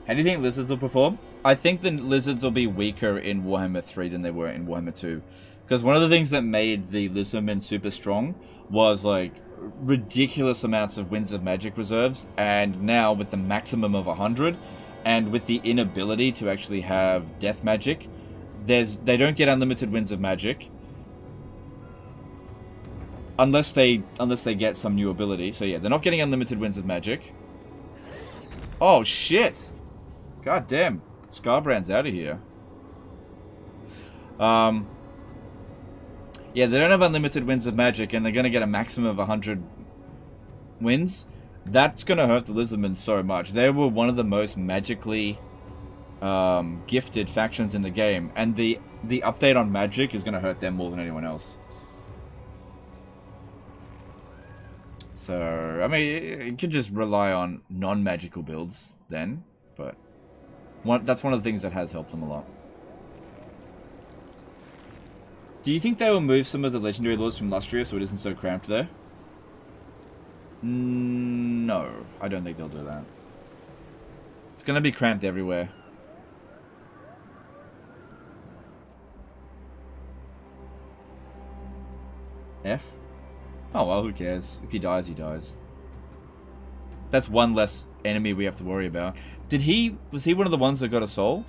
How do you think lizards will perform? I think the lizards will be weaker in Warhammer 3 than they were in Warhammer 2. Because one of the things that made the lizardmen super strong was, like, ridiculous amounts of Winds of Magic reserves, and now with the maximum of 100, and with the inability to actually have death magic, they don't get unlimited Winds of Magic unless they get some new ability. So yeah, they're not getting unlimited Winds of Magic. Oh shit! God damn, Scarbrand's out of here. Yeah, they don't have unlimited Winds of Magic, and they're going to get a maximum of 100 wins. That's going to hurt the Lizardmen so much. They were one of the most magically gifted factions in the game, and the update on magic is going to hurt them more than anyone else. So, I mean, you could just rely on non-magical builds then, but that's one of the things that has helped them a lot. Do you think they will move some of the legendary lords from Lustria so it isn't so cramped there? No, I don't think they'll do that. It's going to be cramped everywhere. F? Oh well, who cares? If he dies, he dies. That's one less enemy we have to worry about. Was he one of the ones that got a soul?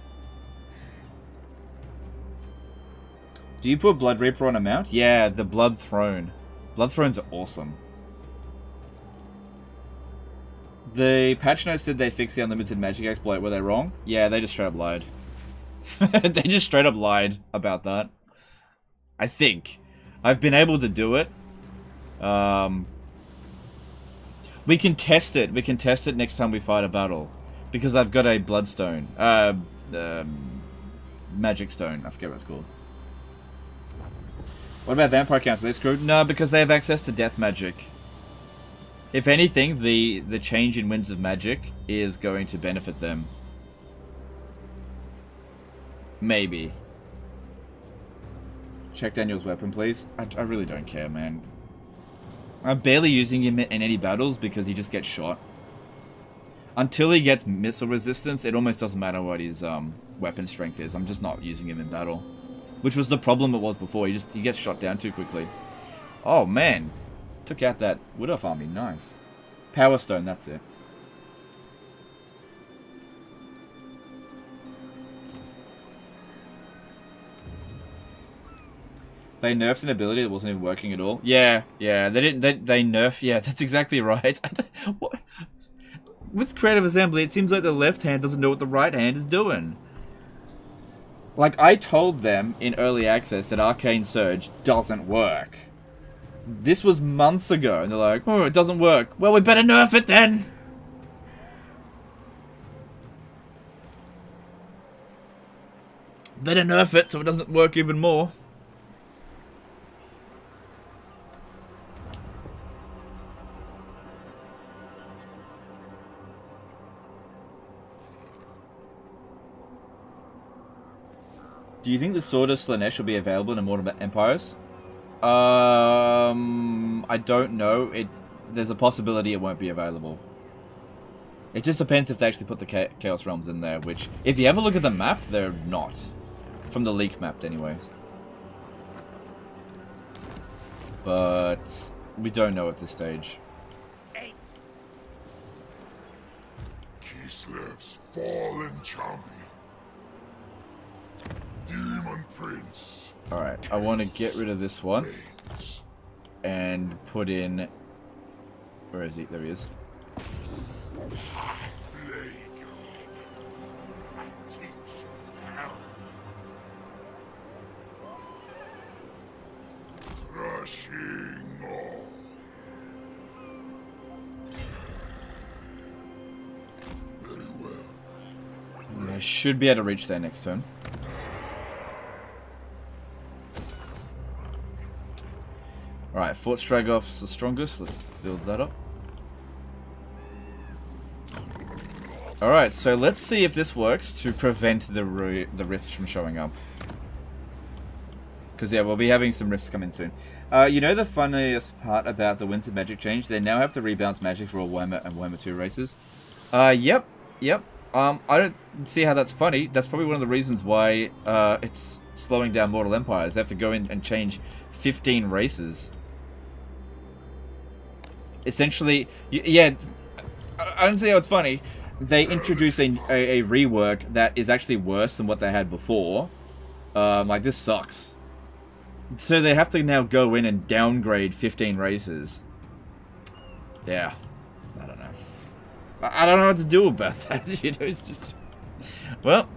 Do you put Blood Reaper on a mount? Yeah, the Blood Throne. Blood Thrones are awesome. The patch notes said they fixed the unlimited magic exploit. Were they wrong? Yeah, they just straight up lied. They just straight up lied about that. I think. I've been able to do it. We can test it. We can test it next time we fight a battle. Because I've got a Bloodstone. Magic Stone. I forget what it's called. What about Vampire Counts? Are they screwed? No, because they have access to death magic. If anything, the change in Winds of Magic is going to benefit them. Maybe. Check Daniel's weapon, please. I really don't care, man. I'm barely using him in any battles because he just gets shot. Until he gets missile resistance, it almost doesn't matter what his weapon strength is. I'm just not using him in battle. Which was the problem it was before. He gets shot down too quickly. Oh, man. Took out that Wood Elf army. Nice. Power Stone, that's it. They nerfed an ability that wasn't even working at all. Yeah. They didn't. They nerf. Yeah, that's exactly right. What? With Creative Assembly, it seems like the left hand doesn't know what the right hand is doing. Like, I told them in early access that Arcane Surge doesn't work. This was months ago, and they're like, oh, it doesn't work. Well, we better nerf it then! Better nerf it so it doesn't work even more. Do you think the Sword of Slaanesh will be available in Immortal Empires? I don't know. There's a possibility it won't be available. It just depends if they actually put the Chaos Realms in there, which, if you ever look at the map, they're not. From the leak map, anyways. But we don't know at this stage. Kislev's fallen champion. Demon Prince. Alright, I want to get rid of this one. And put in... Where is he? There he is. Crushing all. Very well. I should be able to reach there next turn. Alright, Fort Stragoff's the strongest. Let's build that up. Alright, so let's see if this works to prevent the rifts from showing up. Because, yeah, we'll be having some rifts come in soon. You know the funniest part about the Winds of Magic change? They now have to rebalance magic for all Warhammer and Warhammer 2 races. Yep. I don't see how that's funny. That's probably one of the reasons why it's slowing down Mortal Empires. They have to go in and change 15 races. Essentially, yeah, I don't see how it's funny. They introduce a rework that is actually worse than what they had before. Like, this sucks. So they have to now go in and downgrade 15 races. Yeah. I don't know. I don't know what to do about that. You know, it's just... Well,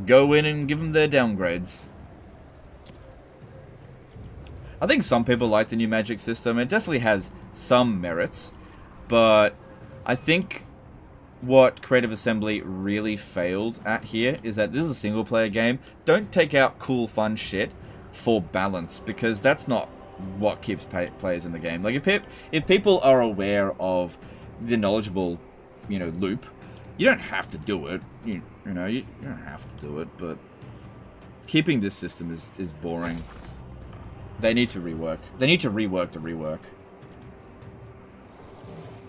go in and give them their downgrades. I think some people like the new magic system. It definitely has some merits. But I think what Creative Assembly really failed at here is that this is a single player game. Don't take out cool fun shit for balance, because that's not what keeps players in the game. Like, if people are aware of the knowledgeable, you know, loop, you don't have to do it. You know, you don't have to do it, but keeping this system is boring. They need to rework. They need to rework the rework.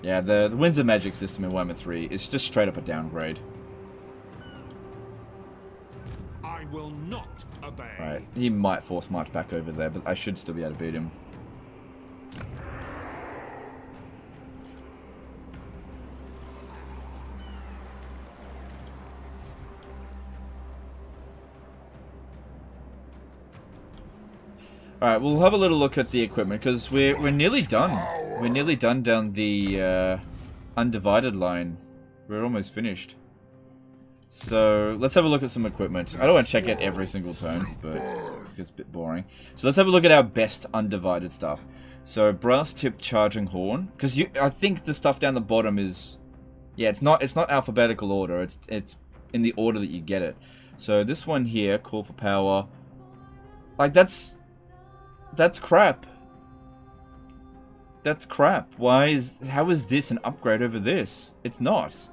Yeah, the Winds of Magic system in Warhammer 3 is just straight up a downgrade. I will not obey. Right, he might force march back over there, but I should still be able to beat him. Alright, we'll have a little look at the equipment, because we're nearly done. We're nearly done down the undivided line. We're almost finished. So, let's have a look at some equipment. I don't want to check it every single turn, but it gets a bit boring. So let's have a look at our best undivided stuff. So, brass tip charging horn. Because I think the stuff down the bottom is... Yeah, it's not alphabetical order. It's in the order that you get it. So, this one here, call for power. Like, that's crap. That's crap. How is this an upgrade over this? It's not.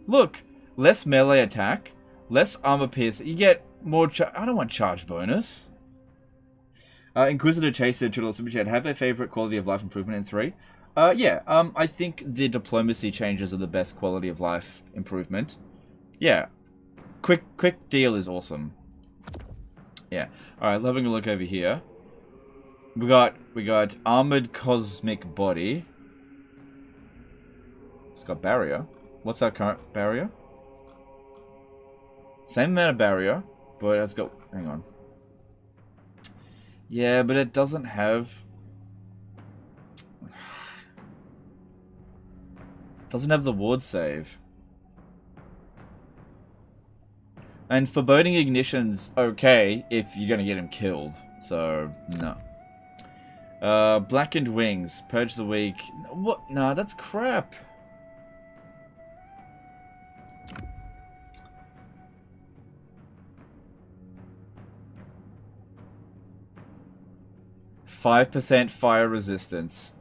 Look, less melee attack, less armor pierce. You get more I don't want charge bonus. Inquisitor Chaser, $2 Super Chat. Have a favorite quality of life improvement in 3? Yeah, I think the diplomacy changes are the best quality of life improvement. Yeah. Quick deal is awesome. Yeah. Alright, having a look over here. We got armored cosmic body. It's got barrier. What's our current barrier? Same amount of barrier, but it's got... Hang on. Yeah, but it doesn't have... Doesn't have the ward save. And foreboding ignition's okay if you're gonna get him killed. So, no. Blackened wings. Purge the weak. What? Nah, that's crap. %, fire resistance.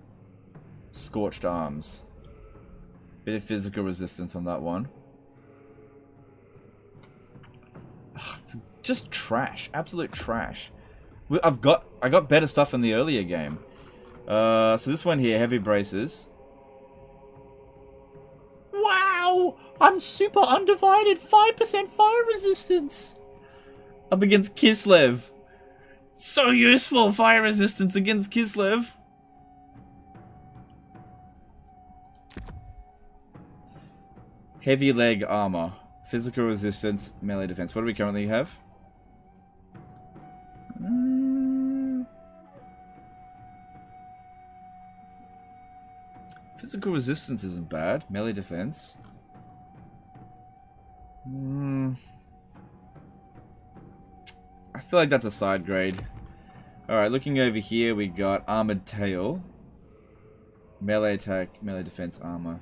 Scorched arms. Bit of physical resistance on that one. just trash. Absolute trash. I got better stuff in the earlier game. So this one here, heavy braces. Wow! I'm super undivided. 5% fire resistance. Up against Kislev. So useful, fire resistance against Kislev. Heavy leg armor. Physical resistance, melee defense. What do we currently have? Physical resistance isn't bad. Melee defense. I feel like that's a side grade. Alright, looking over here, we got armored tail. Melee attack, melee defense, armor.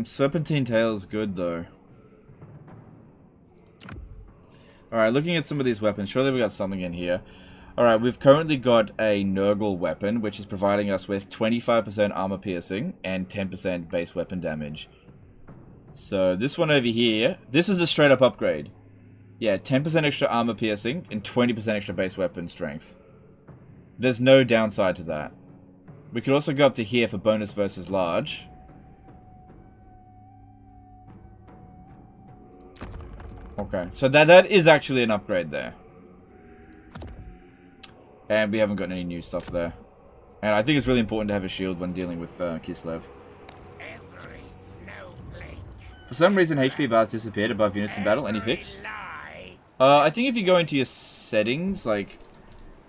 Serpentine tail is good though. Alright, looking at some of these weapons, surely we got something in here. Alright, we've currently got a Nurgle weapon, which is providing us with 25% armor piercing and 10% base weapon damage. So this one over here, this is a straight up upgrade. Yeah, 10% extra armor piercing and 20% extra base weapon strength. There's no downside to that. We could also go up to here for bonus versus large. Okay, so that is actually an upgrade there. And we haven't got any new stuff there. And I think it's really important to have a shield when dealing with Kislev. For some reason, HP bars disappeared above units in battle. Any fix? I think if you go into your settings, like,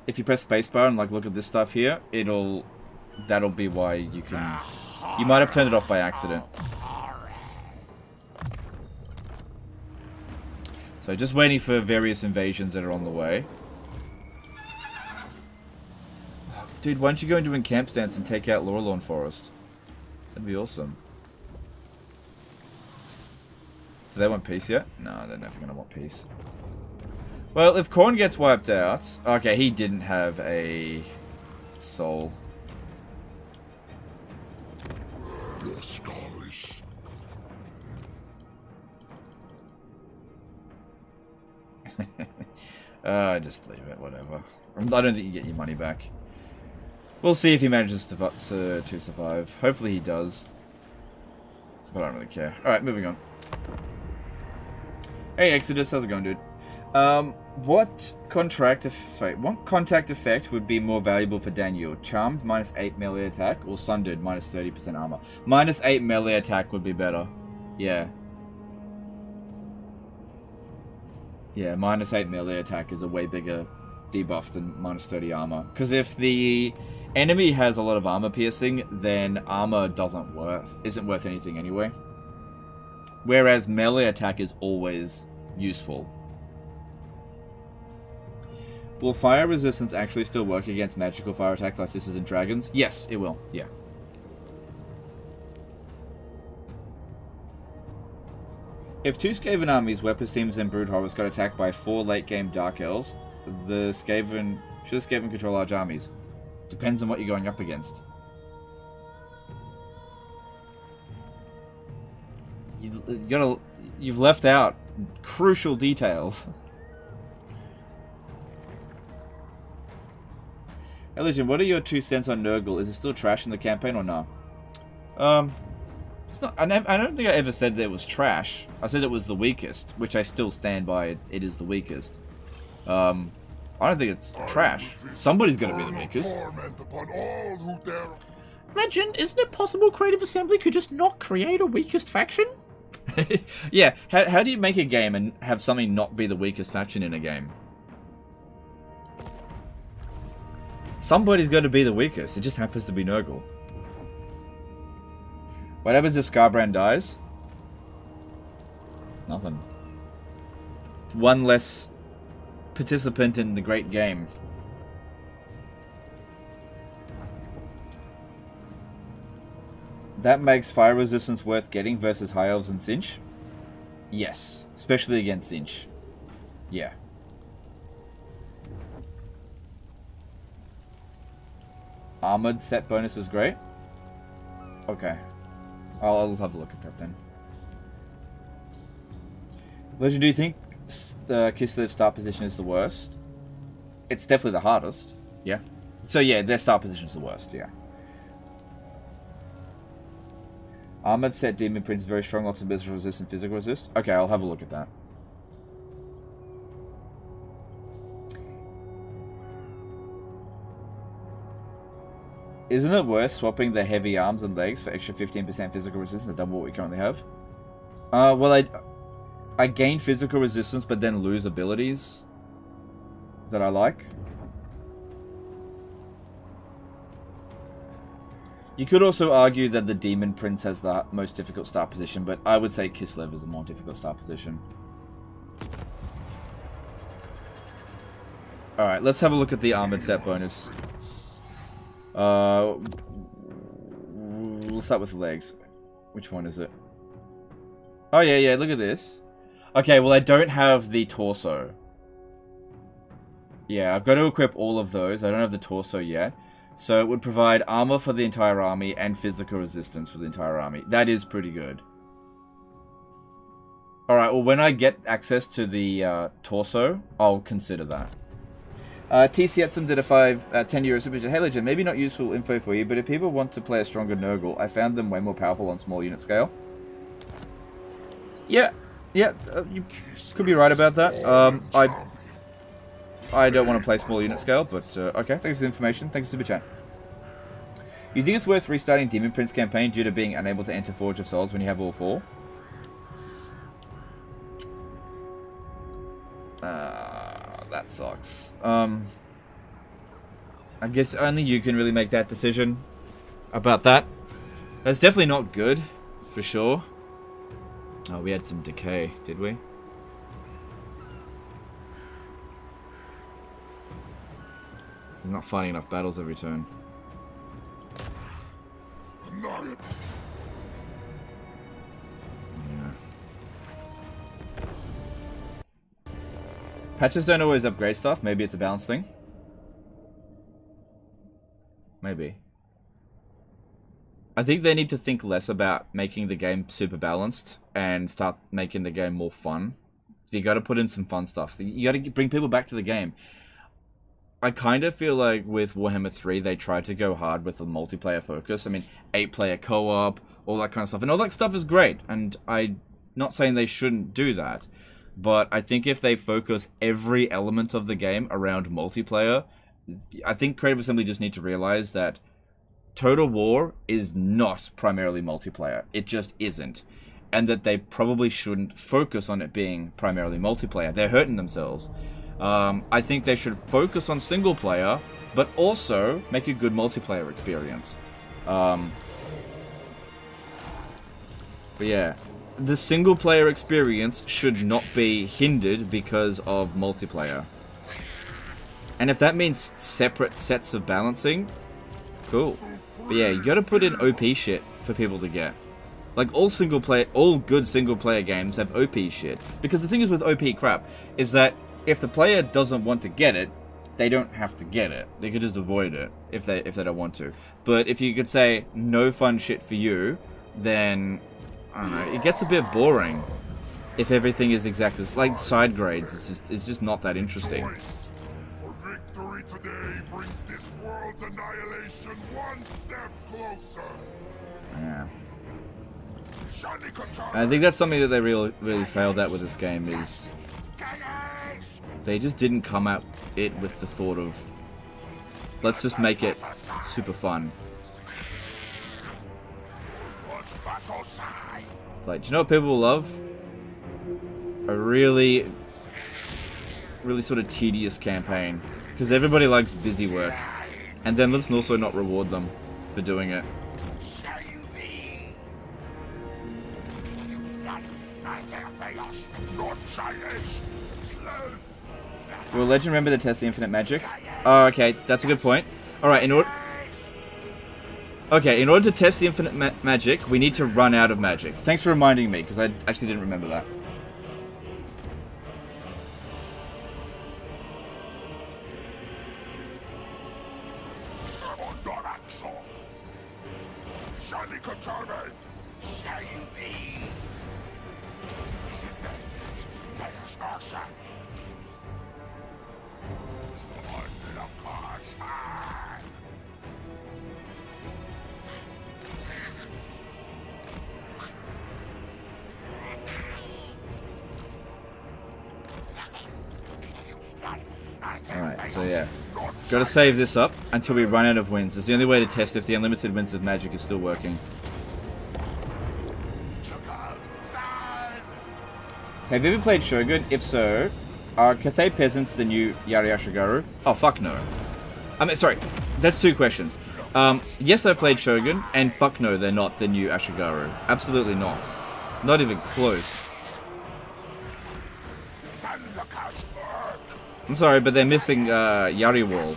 if you press spacebar and like look at this stuff here, that'll be why you can. You might have turned it off by accident. So just waiting for various invasions that are on the way. Dude, why don't you go into Encamp Stance and take out Lorelorn Forest? That'd be awesome. Do they want peace yet? No, they're never going to want peace. Well, if Khorne gets wiped out... Okay, he didn't have a soul. Your skull is... Just leave it, whatever. I don't think you get your money back. We'll see if he manages to survive. Hopefully he does. But I don't really care. Alright, moving on. Hey Exodus, how's it going, dude? What contact effect would be more valuable for Daniel? Charmed, minus 8 melee attack, or Sundered, minus 30% armor? Minus 8 melee attack would be better. Yeah. Yeah, minus 8 melee attack is a way bigger debuff than minus 30 armor. Because if the enemy has a lot of armor piercing, then armor isn't worth anything anyway. Whereas melee attack is always useful. Will fire resistance actually still work against magical fire attacks like Sisters and Dragons? Yes, it will. Yeah. If two Skaven armies, Weapons Teams and Brood Horrors got attacked by 4 late-game Dark Elves, should the Skaven control large armies? Depends on what you're going up against. You've left out crucial details. Hey Legion, what are your 2 cents on Nurgle? Is it still trash in the campaign or no? It's not. I don't think I ever said that it was trash. I said it was the weakest, which I still stand by. It is the weakest. I don't think it's trash. Somebody's gonna be the weakest. Legend, isn't it possible Creative Assembly could just not create a weakest faction? Yeah. How do you make a game and have something not be the weakest faction in a game? Somebody's got to be the weakest. It just happens to be Nurgle. What happens if Scarbrand dies? Nothing. One less participant in the great game. That makes fire resistance worth getting versus High Elves and Cinch? Yes. Especially against Cinch. Yeah. Armored set bonus is great. Okay. I'll have a look at that then. Legend, do you think Kislev's start position is the worst? It's definitely the hardest. Yeah. So yeah, their start position is the worst, yeah. Armored set Demon Prince is very strong, lots of business resist and physical resist. Okay, I'll have a look at that. Isn't it worth swapping the heavy arms and legs for extra 15% physical resistance to double what we currently have? Well, I gain physical resistance, but then lose abilities that I like. You could also argue that the Demon Prince has the most difficult start position, but I would say Kislev is the more difficult start position. Alright, let's have a look at the armored set bonus. We'll start with the legs. Which one is it? Oh yeah, look at this. Okay, well I don't have the torso. Yeah, I've got to equip all of those. I don't have the torso yet. So it would provide armor for the entire army and physical resistance for the entire army. That is pretty good. Alright, well when I get access to the torso, I'll consider that. TC Etsum did a 10 euro super chat. Hey Legend, maybe not useful info for you, but if people want to play a stronger Nurgle, I found them way more powerful on small unit scale. Yeah, you could be right about that. I don't want to play small unit scale, but okay, thanks for the information. Thanks for the super chat. You think it's worth restarting Demon Prince campaign due to being unable to enter Forge of Souls when you have all 4? That sucks. I guess only you can really make that decision about that. That's definitely not good, for sure. Oh, we had some decay, did we? He's not fighting enough battles every turn. Patches don't always upgrade stuff. Maybe it's a balance thing. Maybe. I think they need to think less about making the game super balanced and start making the game more fun. You got to put in some fun stuff. You got to bring people back to the game. I kind of feel like with Warhammer 3, they tried to go hard with the multiplayer focus. I mean, 8-player co-op, all that kind of stuff. And all that stuff is great. And I'm not saying they shouldn't do that. But I think if they focus every element of the game around multiplayer, I think Creative Assembly just need to realize that Total War is not primarily multiplayer. It just isn't. And that they probably shouldn't focus on it being primarily multiplayer. They're hurting themselves. I think they should focus on single player, but also make a good multiplayer experience. But yeah. The single player experience should not be hindered because of multiplayer. And if that means separate sets of balancing, cool. But yeah, you gotta put in OP shit for people to get. Like all good single player games have OP shit. Because the thing is with OP crap, is that if the player doesn't want to get it, they don't have to get it. They could just avoid it if they don't want to. But if you could say no fun shit for you, then I don't know, it gets a bit boring if everything is exactly like side grades. It's just not that interesting. For victory today brings this world's annihilation one step closer. Yeah. I think that's something that they really failed at with this game is they just didn't come at it with the thought of let's just make it super fun. Like, do you know what people will love? A really sort of tedious campaign. Because everybody likes busy work. And then let's also not reward them for doing it. Will Legend remember to test the infinite magic? Oh, okay, that's a good point. Alright, in order to test the infinite magic, we need to run out of magic. Thanks for reminding me, because I actually didn't remember that. Alright, so yeah. Gotta save this up until we run out of wins. It's the only way to test if the unlimited wins of magic is still working. Have you ever played Shogun? If so, are Cathay peasants the new Yari Ashigaru? Oh, fuck no. I mean, sorry, that's two questions. Yes, I played Shogun, and fuck no, they're not the new Ashigaru. Absolutely not. Not even close. I'm sorry, but they're missing Yari Wall.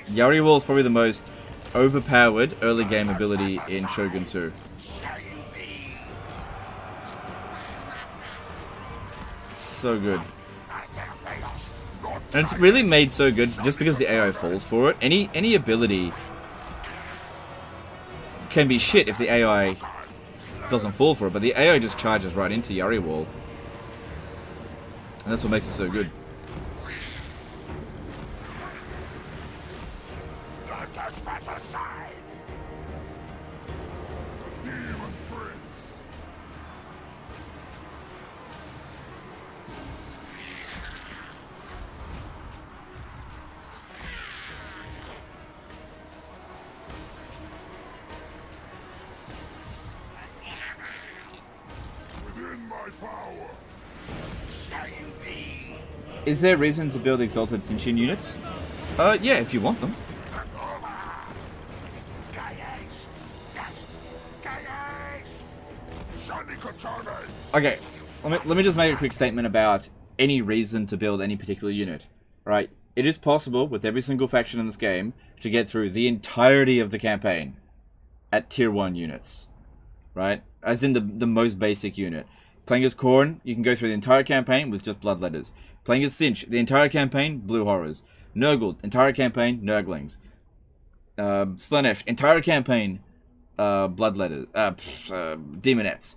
Yari Wall is probably the most overpowered early game ability in Shogun 2. So good. And it's really made so good just because the AI falls for it. Any ability can be shit if the AI doesn't fall for it, but the AI just charges right into Yari Wall. And that's what makes it so good. Is there reason to build Exalted Sentient units? Yeah, if you want them. Okay, let me just make a quick statement about any reason to build any particular unit. Right, it is possible with every single faction in this game to get through the entirety of the campaign at tier 1 units. Right, as in the most basic unit. Playing as Khorne, you can go through the entire campaign with just Bloodletters. Playing as Sinch, the entire campaign, Blue Horrors. Nurgle, entire campaign, Nurglings. Slaanesh, entire campaign, Bloodletters, Demonettes.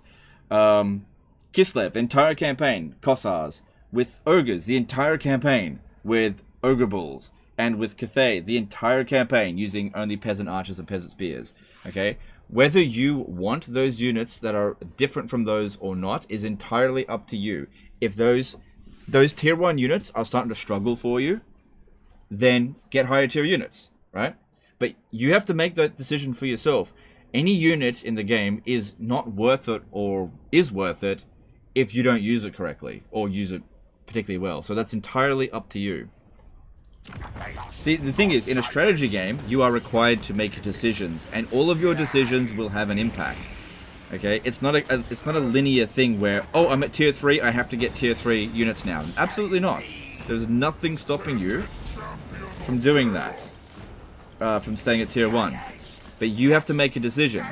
Kislev, entire campaign, Kossars. With Ogres, the entire campaign, with Ogre Bulls. And with Cathay, the entire campaign, using only Peasant Archers and Peasant Spears. Okay? Whether you want those units that are different from those or not is entirely up to you. If those tier 1 units are starting to struggle for you, then get higher tier units, right? But you have to make that decision for yourself. Any unit in the game is not worth it or is worth it if you don't use it correctly or use it particularly well. So that's entirely up to you. See, the thing is, in a strategy game, you are required to make decisions, and all of your decisions will have an impact. Okay, it's not a linear thing where, oh, I'm at tier 3, I have to get tier 3 units now. Absolutely not. There's nothing stopping you from doing that, from staying at tier 1. But you have to make a decision,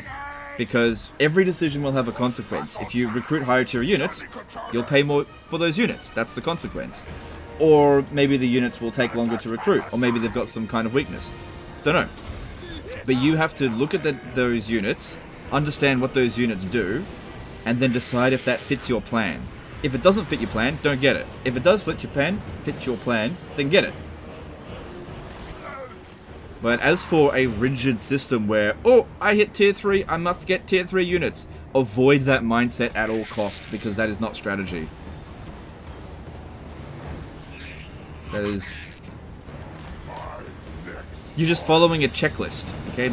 because every decision will have a consequence. If you recruit higher tier units, you'll pay more for those units. That's the consequence. Or maybe the units will take longer to recruit, or maybe they've got some kind of weakness. Don't know. But you have to look at those units, understand what those units do, and then decide if that fits your plan. If it doesn't fit your plan, don't get it. If it does fit your plan, then get it. But as for a rigid system where, oh, I hit tier 3, I must get tier 3 units, avoid that mindset at all costs, because that is not strategy. That is... You're just following a checklist, okay?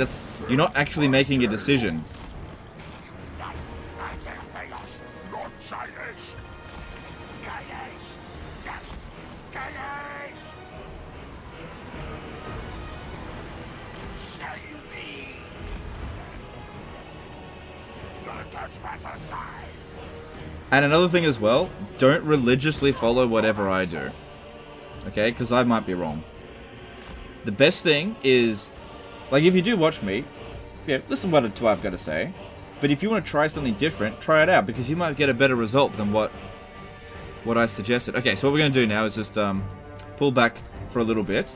You're not actually making a decision. And another thing as well, don't religiously follow whatever I do. Okay, because I might be wrong. The best thing is, like, if you do watch me, yeah, listen to what I've got to say. But if you want to try something different, try it out, because you might get a better result than what I suggested. Okay, so what we're going to do now is just pull back for a little bit,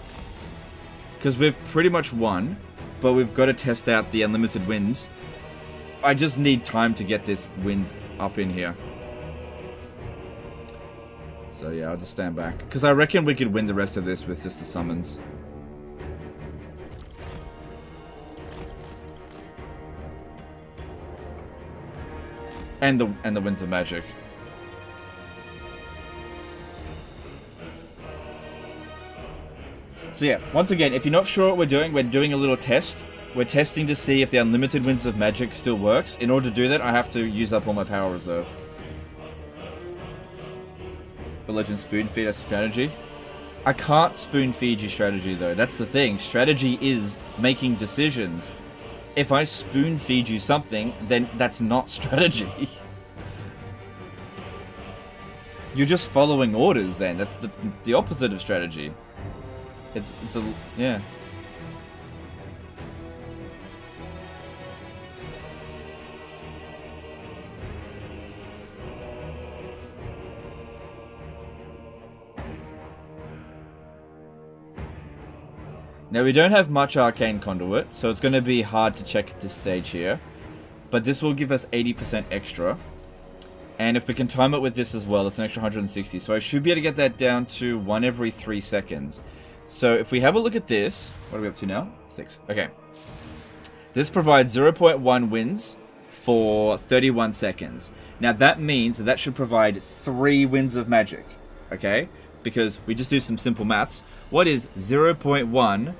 because we've pretty much won, but we've got to test out the unlimited wins. I just need time to get this wins up in here. So yeah, I'll just stand back. Because I reckon we could win the rest of this with just the summons. And the Winds of Magic. So yeah, once again, if you're not sure what we're doing a little test. We're testing to see if the unlimited Winds of Magic still works. In order to do that, I have to use up all my power reserve. Religion spoon feed us strategy. I can't spoon feed you strategy though. That's the thing. Strategy is making decisions. If I spoon feed you something, then that's not strategy. You're just following orders then. That's the opposite of strategy. Yeah. Now we don't have much Arcane Conduit, so it's going to be hard to check at this stage here. But this will give us 80% extra. And if we can time it with this as well, it's an extra 160. So I should be able to get that down to 1 every 3 seconds. So if we have a look at this, what are we up to now? 6. Okay. This provides 0.1 wins for 31 seconds. Now that means that should provide 3 Winds of Magic. Okay? Because we just do some simple maths. What is 0.1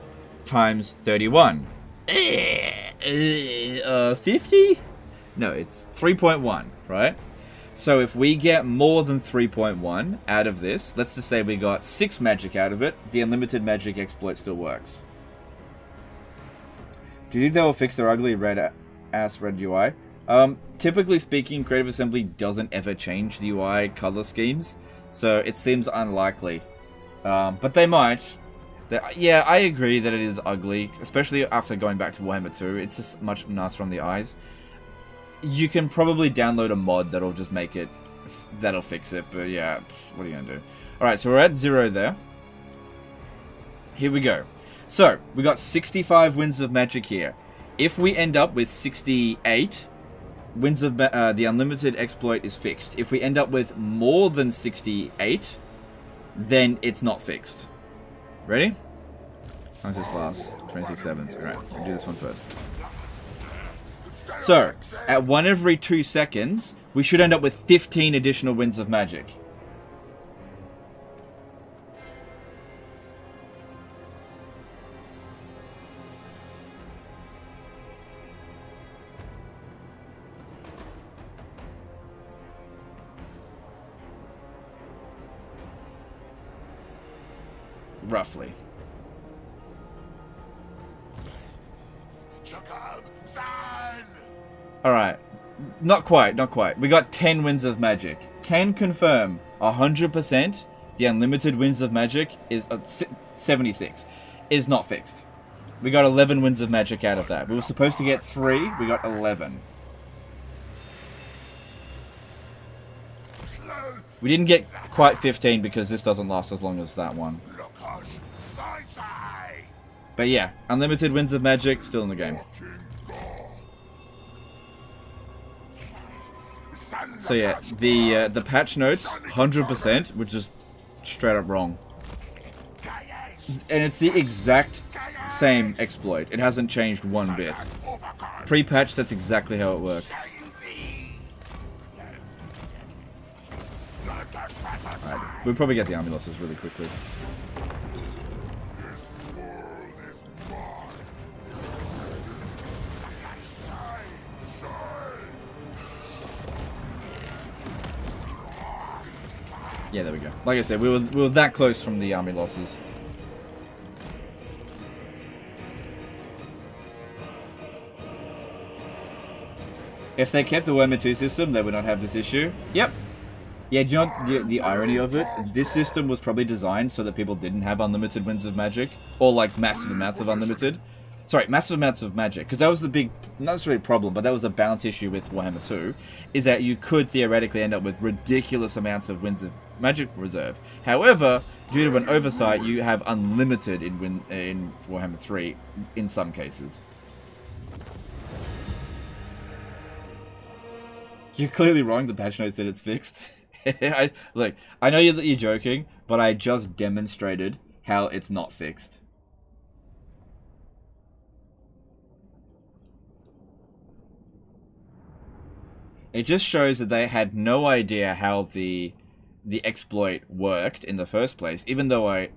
times 31? 50? No, it's 3.1, right? So if we get more than 3.1 out of this, let's just say we got 6 magic out of it, the unlimited magic exploit still works. Do you think they will fix their ugly red UI? Typically speaking, Creative Assembly doesn't ever change the UI color schemes. So it seems unlikely. But they might. Yeah, I agree that it is ugly. Especially after going back to Warhammer 2. It's just much nicer on the eyes. You can probably download a mod that'll just make it... That'll fix it. But yeah, what are you going to do? Alright, so we're at 0 there. Here we go. So, we got 65 Winds of Magic here. If we end up with 68... Winds of the unlimited exploit is fixed. If we end up with more than 68, then it's not fixed. Ready? How does this last? 26 sevens. Alright, we'll do this one first. So, at 1 every 2 seconds, we should end up with 15 additional Winds of Magic. Roughly. Alright. Not quite. We got 10 Winds of Magic. Can confirm 100% the unlimited Winds of Magic is 76 is not fixed. We got 11 Winds of Magic out of that. We were supposed to get 3, we got 11. We didn't get quite 15 because this doesn't last as long as that one. But yeah, unlimited Winds of Magic, still in the game. So yeah, the patch notes, 100%, were just straight up wrong. And it's the exact same exploit. It hasn't changed one bit. Pre-patch, that's exactly how it worked. Right, we'll probably get the army losses really quickly. Yeah, there we go. Like I said, we were that close from the army losses. If they kept the Warhammer 2 system, they would not have this issue. Yep. Yeah, do you know the irony of it? This system was probably designed so that people didn't have unlimited Winds of Magic. Or like massive amounts of unlimited. Sorry, massive amounts of magic. Because that was the big, not necessarily problem, but that was a balance issue with Warhammer 2. Is that you could theoretically end up with ridiculous amounts of Winds of Magic reserve. However, due to an oversight, you have unlimited in Warhammer 3 in some cases. You're clearly wrong, the patch note said it's fixed. Look, I know that you're joking, but I just demonstrated how it's not fixed. It just shows that they had no idea how the exploit worked in the first place, even though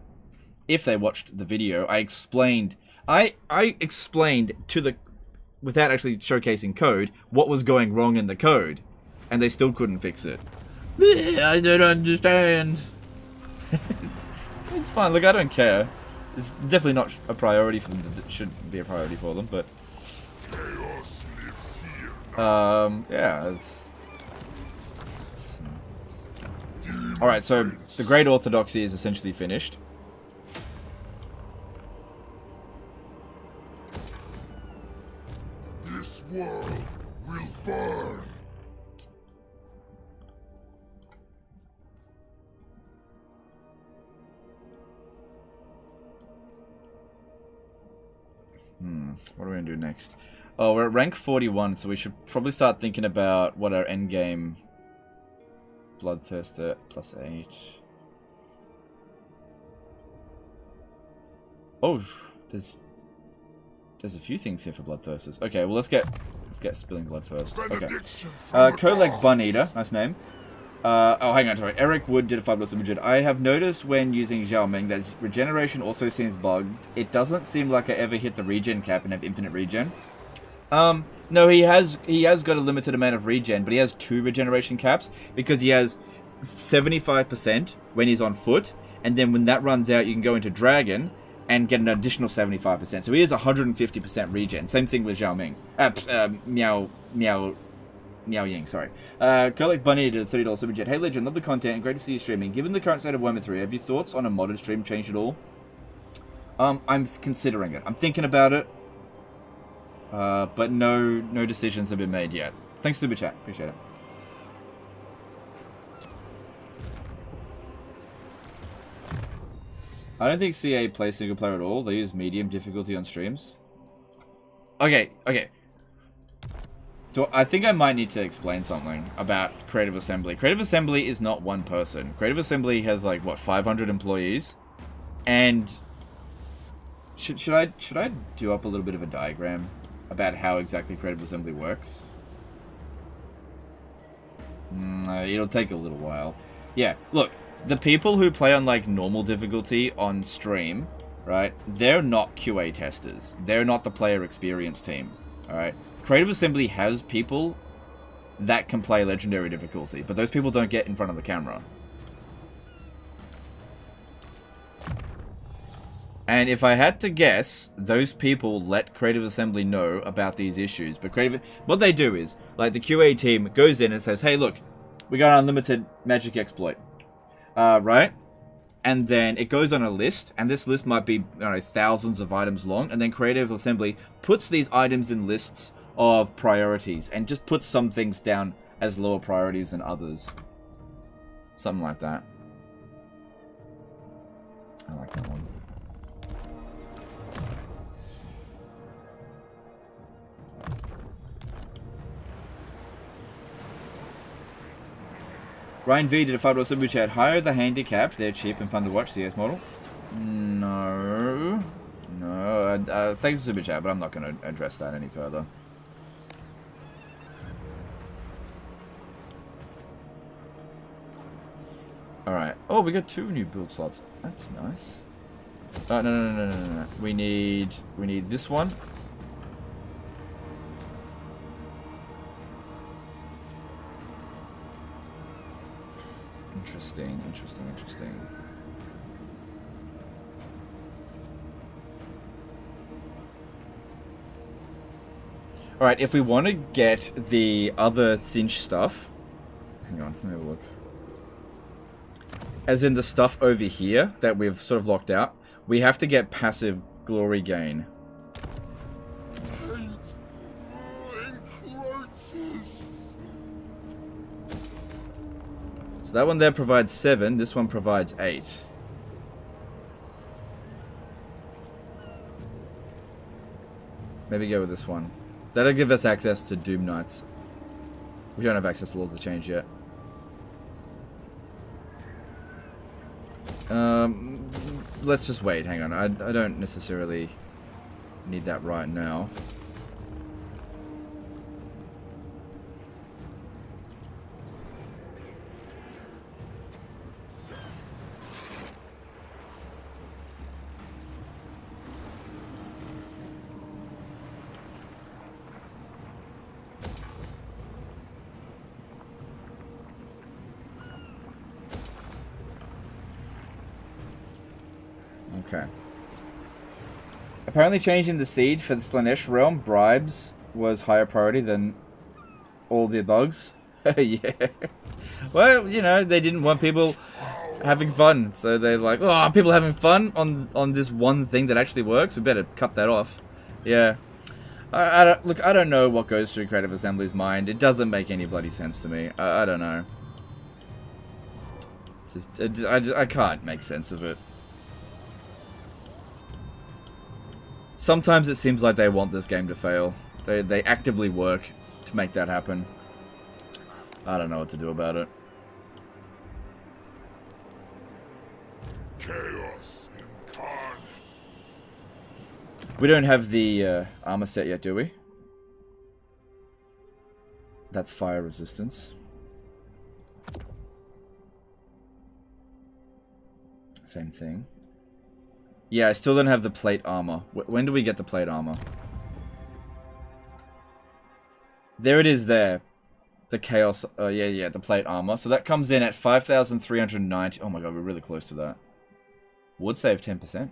if they watched the video, I explained to the, without actually showcasing code, what was going wrong in the code, and they still couldn't fix it. I don't understand. It's fine, look, I don't care. It's definitely not a priority for them, it shouldn't be a priority for them, but... Chaos lives here. Yeah, it's alright, so the Great Orthodoxy is essentially finished. This world will burn. What are we gonna do next? Oh, we're at rank 41, so we should probably start thinking about what our endgame Bloodthirster +8. Oh, there's a few things here for Bloodthirsters. Okay, well let's get Spilling Blood first. Okay. Kolek Buneater, nice name. Oh, hang on, sorry. Eric Wood did a fabulous image. I have noticed when using Xiaoming that regeneration also seems bugged. It doesn't seem like I ever hit the regen cap and have infinite regen. No, he has got a limited amount of regen, but he has 2 regeneration caps because he has 75% when he's on foot, and then when that runs out, you can go into Dragon and get an additional 75%. So he has 150% regen. Same thing with Xiaoming. Miao Ying, sorry. Kolek Bunny did a $30 super jet. Hey Legend, love the content and great to see you streaming. Given the current state of Warhammer 3, have your thoughts on a modded stream changed at all? I'm considering it. I'm thinking about it. But no decisions have been made yet. Thanks, Super Chat. Appreciate it. I don't think CA plays single player at all. They use medium difficulty on streams. Okay. So I think I might need to explain something about Creative Assembly. Creative Assembly is not one person. Creative Assembly has like, what, 500 employees? And should I do up a little bit of a diagram about how exactly Creative Assembly works? It'll take a little while. Yeah, look, the people who play on like normal difficulty on stream, right? They're not QA testers. They're not the player experience team, all right? Creative Assembly has people that can play legendary difficulty, but those people don't get in front of the camera. And if I had to guess, those people let Creative Assembly know about these issues. But what they do is, like the QA team goes in and says, hey look, we got an unlimited magic exploit. Right? And then it goes on a list, and this list might be, I don't know, thousands of items long, and then Creative Assembly puts these items in lists of priorities, and just puts some things down as lower priorities than others. Something like that. I like that one. Ryan V did a $5 super chat. Hire the handicapped. They're cheap and fun to watch. CS model. No. Thanks for super chat, but I'm not going to address that any further. Alright. Oh, we got 2 new build slots. That's nice. No. We need this one. Interesting. Alright, if we want to get the other cinch stuff... Hang on, let me have a look. As in the stuff over here that we've sort of locked out, we have to get passive glory gain. So that one there provides 7, this one provides 8. Maybe go with this one. That'll give us access to Doom Knights. We don't have access to Lords of Change yet. Let's just wait. Hang on. I don't necessarily need that right now. Okay. Apparently changing the seed for the Slaanesh realm, bribes, was higher priority than all the bugs. Yeah. Well, you know, they didn't want people having fun. So they're like, oh, people having fun on this one thing that actually works? We better cut that off. Yeah. Look, I don't know what goes through Creative Assembly's mind. It doesn't make any bloody sense to me. I don't know. It's just, I can't make sense of it. Sometimes it seems like they want this game to fail. They actively work to make that happen. I don't know what to do about it. Chaos incarnate. We don't have the armor set yet, do we? That's fire resistance. Same thing. Yeah, I still don't have the plate armor. When do we get the plate armor? There it is there. The chaos... Oh, yeah, the plate armor. So that comes in at 5,390. Oh my god, we're really close to that. Would save 10%.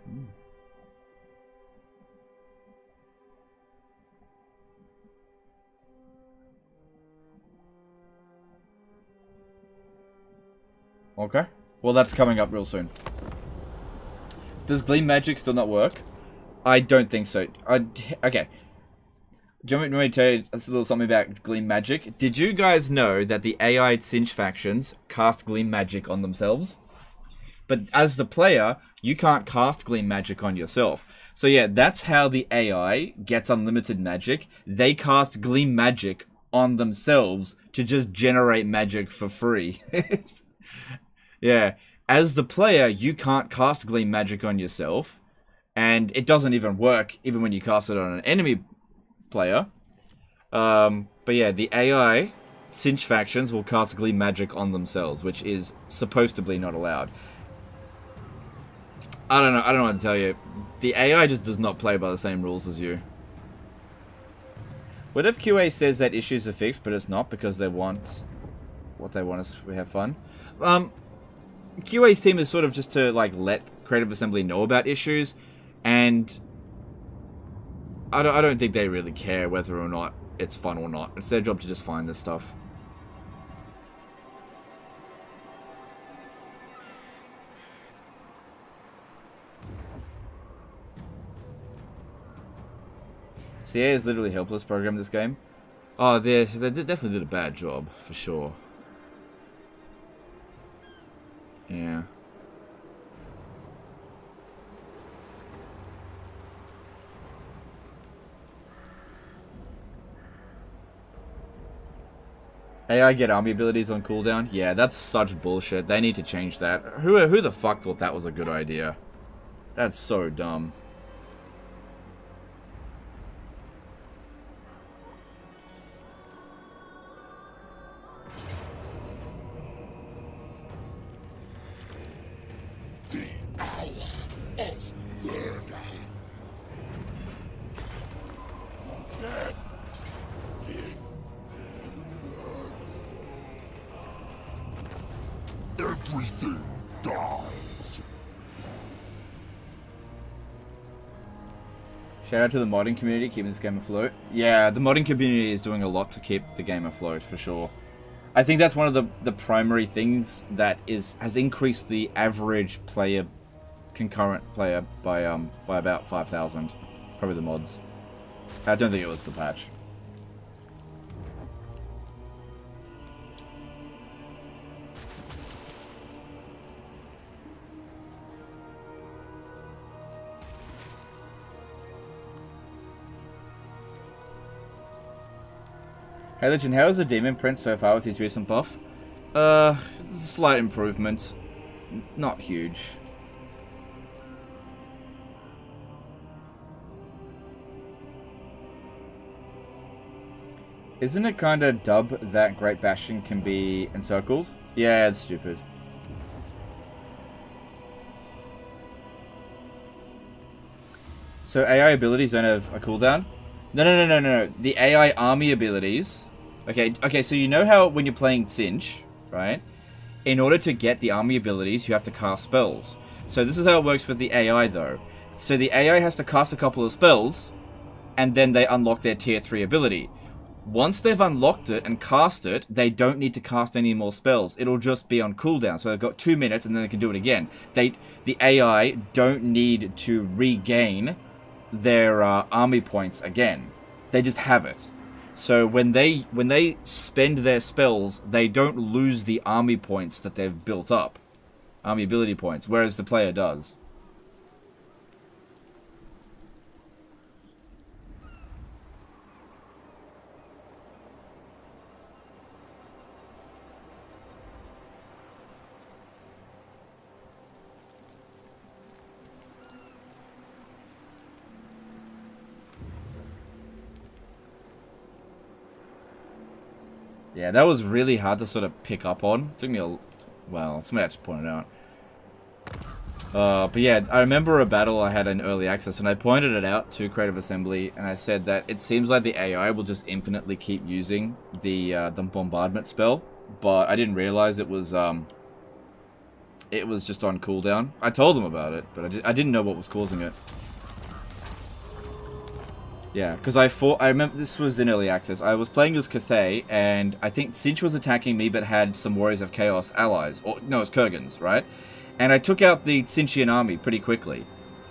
Okay. Well, that's coming up real soon. Does Gleam Magic still not work? I don't think so. Okay. Do you want me to tell you a little something about Gleam Magic? Did you guys know that the AI Cinch factions cast Gleam Magic on themselves? But as the player, you can't cast Gleam Magic on yourself. So yeah, that's how the AI gets unlimited magic. They cast Gleam Magic on themselves to just generate magic for free. Yeah. As the player, you can't cast Gleam Magic on yourself, and it doesn't even work even when you cast it on an enemy player. But yeah, the AI Cinch factions will cast Gleam Magic on themselves, which is supposedly not allowed. I don't know what to tell you. The AI just does not play by the same rules as you. What if QA says that issues are fixed, but it's not because they want what they want us to have fun? QA's team is sort of just to like let Creative Assembly know about issues, and I don't think they really care whether or not it's fun or not. It's their job to just find this stuff. CA is literally helpless programming this game. Oh, they definitely did a bad job, for sure. Yeah. AI get army abilities on cooldown? Yeah, that's such bullshit. They need to change that. Who the fuck thought that was a good idea? That's so dumb. Everything dies. Shout out to the modding community keeping this game afloat. Yeah, the modding community is doing a lot to keep the game afloat, for sure. I think that's one of the primary things that has increased the average player, concurrent player, by about 5,000. Probably the mods. I don't think it was the patch. Hey Legend, how is the Demon Prince so far with his recent buff? Slight improvement. Not huge. Isn't it kind of dub that Great Bastion can be encircled? Yeah, it's stupid. So AI abilities don't have a cooldown? No. The AI army abilities... Okay, so you know how when you're playing Cinch, right? In order to get the army abilities, you have to cast spells. So this is how it works for the AI, though. So the AI has to cast a couple of spells, and then they unlock their tier 3 ability. Once they've unlocked it and cast it, they don't need to cast any more spells. It'll just be on cooldown. So they've got 2 minutes, and then they can do it again. The AI don't need to regain their army points again. They just have it. So when they spend their spells, they don't lose the army points that they've built up. Army ability points, whereas the player does. Yeah, that was really hard to sort of pick up on. It took me a... Well, somebody had to point it out. But yeah, I remember a battle I had in early access, and I pointed it out to Creative Assembly, and I said that it seems like the AI will just infinitely keep using the bombardment spell, but I didn't realize it was just on cooldown. I told them about it, but I didn't know what was causing it. Yeah, because I remember this was in early access. I was playing as Cathay, and I think Cinch was attacking me, but had some Warriors of Chaos allies. Or, no, it's Kurgans, right? And I took out the Cinchian army pretty quickly.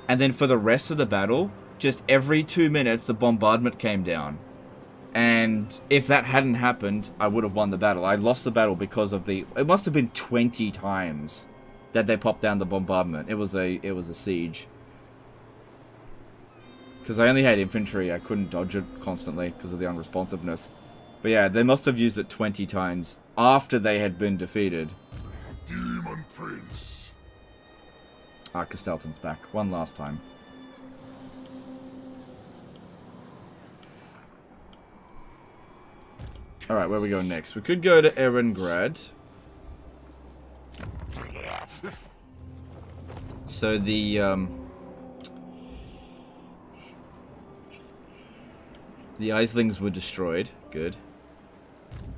And then for the rest of the battle, just every 2 minutes, the bombardment came down. And if that hadn't happened, I would have won the battle. I lost the battle because of the... It must have been 20 times that they popped down the bombardment. It was a siege. Because I only had infantry, I couldn't dodge it constantly because of the unresponsiveness. But yeah, they must have used it 20 times after they had been defeated. Demon Prince. Ah, Castelton's back. One last time. Alright, where are we going next? We could go to Erengrad. So the Islings were destroyed. Good.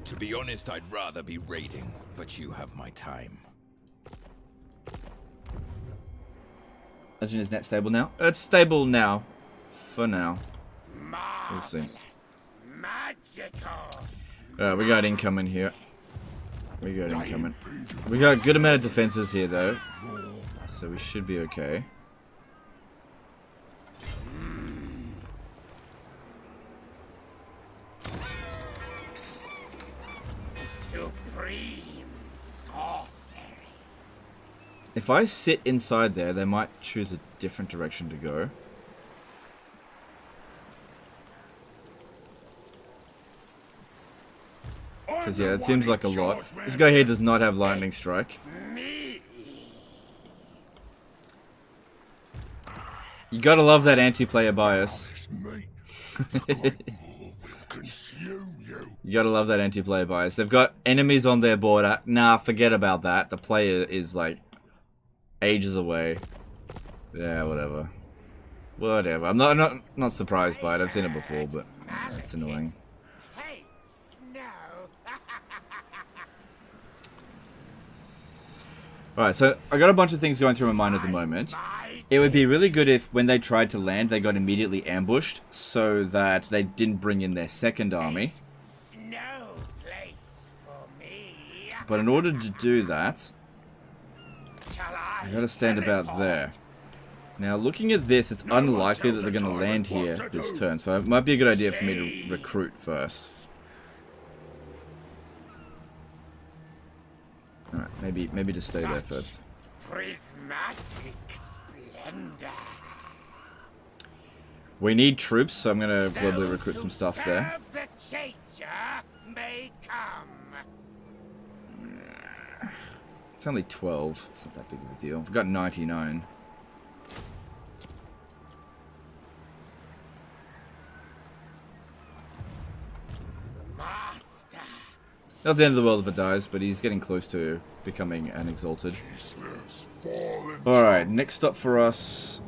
To be honest, I'd rather be raiding, but you have my time. Legend is net stable now? It's stable now. For now. We'll see. Alright, we got incoming here. We got incoming. We got a good amount of defenses here, though. So we should be okay. Supreme sorcery. If I sit inside there, they might choose a different direction to go. Because, yeah, it seems like a lot. This guy here does not have Lightning Strike. You gotta love that anti-player bias. You gotta love that anti-player bias. They've got enemies on their border. Nah, forget about that. The player is, like, ages away. Yeah, whatever. Whatever. I'm not surprised by it. I've seen it before, but it's annoying. Alright, so I got a bunch of things going through my mind at the moment. It would be really good if, when they tried to land, they got immediately ambushed, so that they didn't bring in their second army. But in order to do that, I gotta stand about there. Now, looking at this, it's unlikely that they're gonna land here this turn, so it might be a good idea for me to recruit first. Alright, maybe just stay there first. Prismatic splendor. We need troops, so I'm gonna globally recruit some stuff there. The changer may come. It's only 12. It's not that big of a deal. We've got 99. My Not the end of the world if it dies, but he's getting close to becoming an exalted. Alright, next stop for us.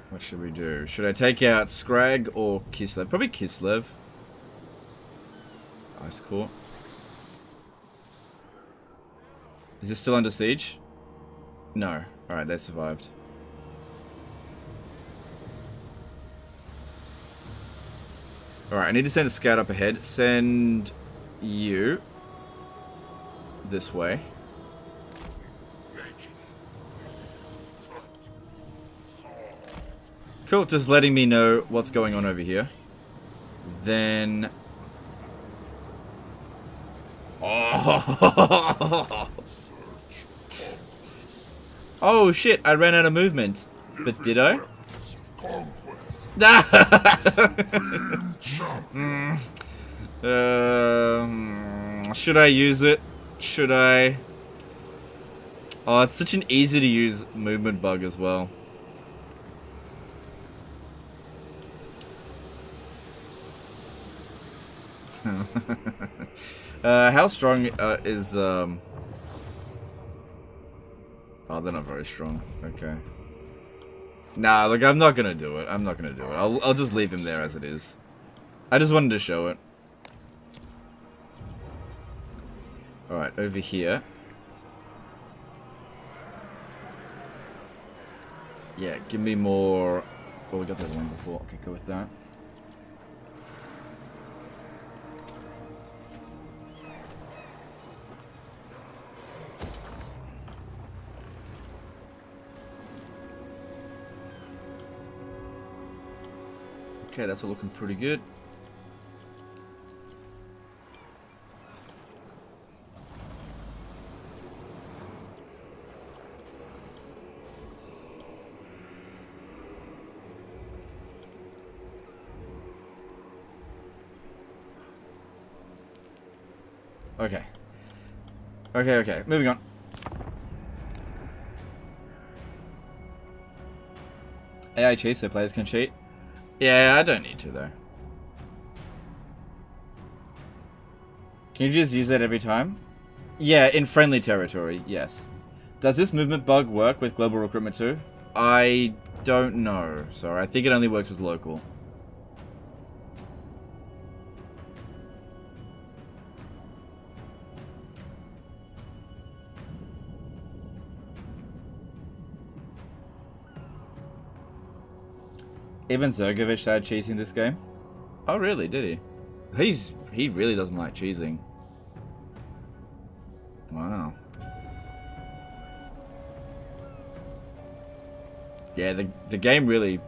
What should we do? Should I take out Scrag or Kislev? Probably Kislev. Ice Court. Is this still under siege? No. Alright, they survived. Alright, I need to send a scout up ahead. Send you this way. Cool, just letting me know what's going on over here. Then... Oh, oh shit, I ran out of movement. But did I? Should I use it? Should I? Oh, it's such an easy to use movement bug as well. How strong is Oh, they're not very strong. Okay. Nah, look, I'm not gonna do it. I'm not gonna do it. I'll just leave him there as it is. I just wanted to show it. Alright, over here. Yeah, give me more... Oh, we got that one before. Okay, go with that. Okay, that's all looking pretty good. Okay. Okay, moving on. AI cheat so players can cheat. Yeah, I don't need to though. Can you just use that every time? Yeah, in friendly territory, yes. Does this movement bug work with global recruitment too? I don't know. Sorry, I think it only works with local. Even Zergovich started cheesing this game. Oh really, did he? He really doesn't like cheesing. Wow. Yeah, the game really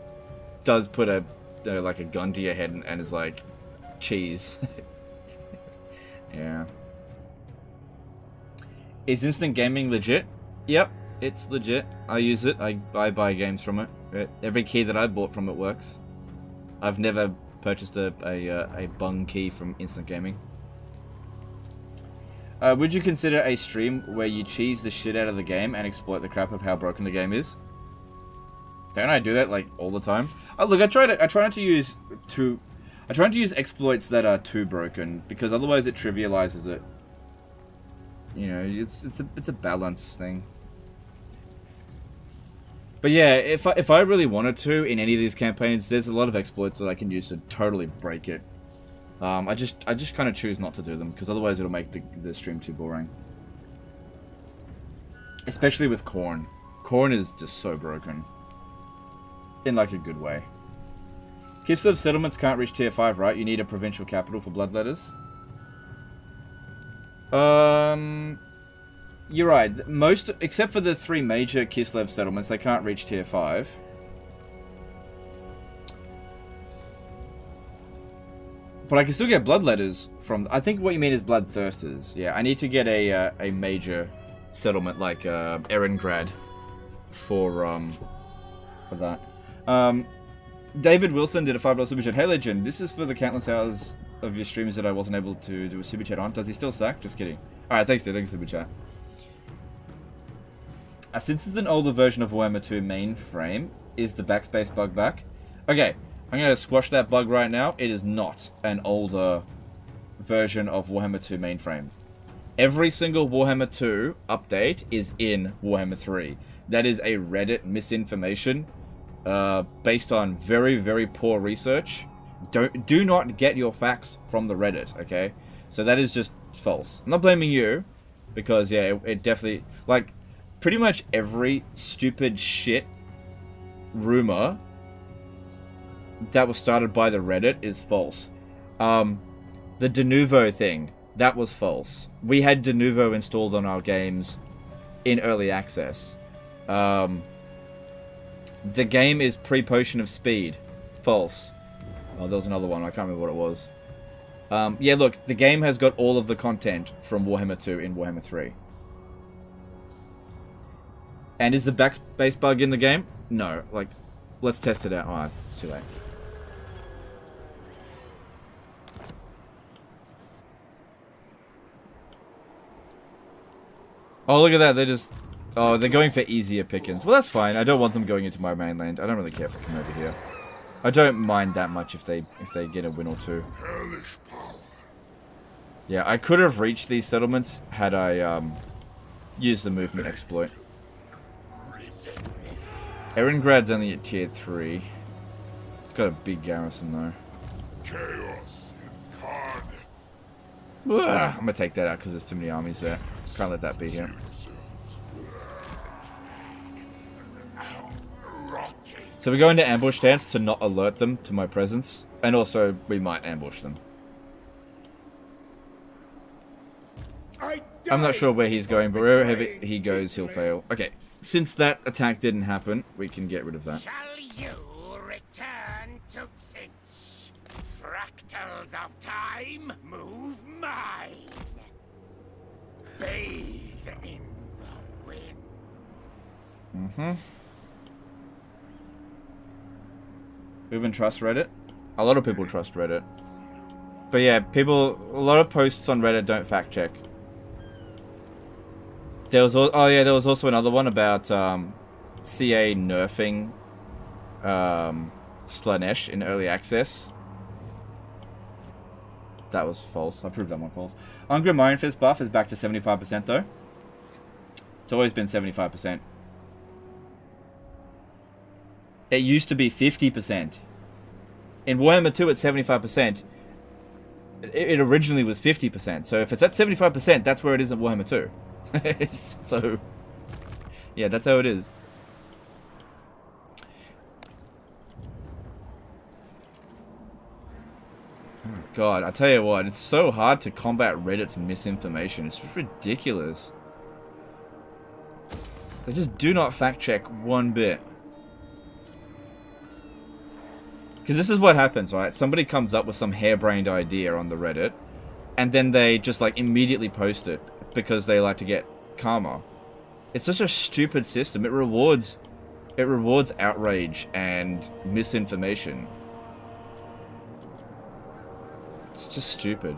does put a like a gun to your head and is like cheese. Yeah. Is instant gaming legit? Yep, it's legit. I use it. I buy games from it. Every key that I bought from it works. I've never purchased a bung key from instant gaming. Would you consider a stream where you cheese the shit out of the game and exploit the crap of how broken the game is? Don't I do that like all the time? Look, I try not to use exploits that are too broken because otherwise it trivializes it. You know, it's a balance thing. But yeah, if I really wanted to in any of these campaigns, there's a lot of exploits that I can use to totally break it. I just kind of choose not to do them because otherwise it'll make the stream too boring. Especially with Khorne. Khorne is just so broken. In like a good way. Kislev settlements can't reach tier 5, right? You need a provincial capital for bloodletters. You're right. Most, except for the 3 major Kislev settlements, they can't reach tier 5. But I can still get bloodletters from... I think what you mean is bloodthirsters. Yeah, I need to get a major settlement like Erengrad for that. David Wilson did a $5 super chat. Hey Legend, this is for the countless hours of your streams that I wasn't able to do a super chat on. Does he still sack? Just kidding. Alright, thanks dude. Thanks super chat. Since it's an older version of Warhammer 2 mainframe, is the backspace bug back? Okay, I'm going to squash that bug right now. It is not an older version of Warhammer 2 mainframe. Every single Warhammer 2 update is in Warhammer 3. That is a Reddit misinformation based on very, very poor research. Do not get your facts from the Reddit, okay? So that is just false. I'm not blaming you, because, yeah, it definitely... Like, pretty much every stupid shit rumor that was started by the Reddit is false. The de novo thing, that was false. We had de novo installed on our games in early access. The game is pre-potion of speed. False. Oh, there was another one. I can't remember what it was. Yeah, look, the game has got all of the content from Warhammer 2 in Warhammer 3. And is the backspace bug in the game? No. Like, let's test it out. Oh, it's too late. Oh, look at that. They're just... Oh, they're going for easier pickings. Well, that's fine. I don't want them going into my mainland. I don't really care if they come over here. I don't mind that much if they get a win or two. Hellish power. Yeah, I could have reached these settlements had I used the movement exploit. Erengrad's only at tier 3. It's got a big garrison though. Chaos incarnate. I'm gonna take that out because there's too many armies there. Can't let that be here. So we go into ambush stance to not alert them to my presence, and also we might ambush them. I'm not sure where he's going, but wherever he goes, he'll fail. Okay, since that attack didn't happen, we can get rid of that. Shall you return to Finch? Fractals of time, move mine. Bathe in the winds. Mm-hmm. We even trust Reddit? A lot of people trust Reddit. But yeah, a lot of posts on Reddit don't fact check. There was, there was also another one about CA nerfing Slaanesh in early access. That was false. I proved that one false. Ungrim Iron Fist buff is back to 75% though. It's always been 75%. It used to be 50%. In Warhammer 2 it's 75%. It originally was 50%. So if it's at 75%, that's where it is in Warhammer 2. So, yeah, that's how it is. Oh God, I tell you what, it's so hard to combat Reddit's misinformation. It's ridiculous. They just do not fact check one bit. Because this is what happens, right? Somebody comes up with some harebrained idea on the Reddit, and then they just like immediately post it because they like to get karma. It's such a stupid system. It rewards outrage and misinformation. It's just stupid.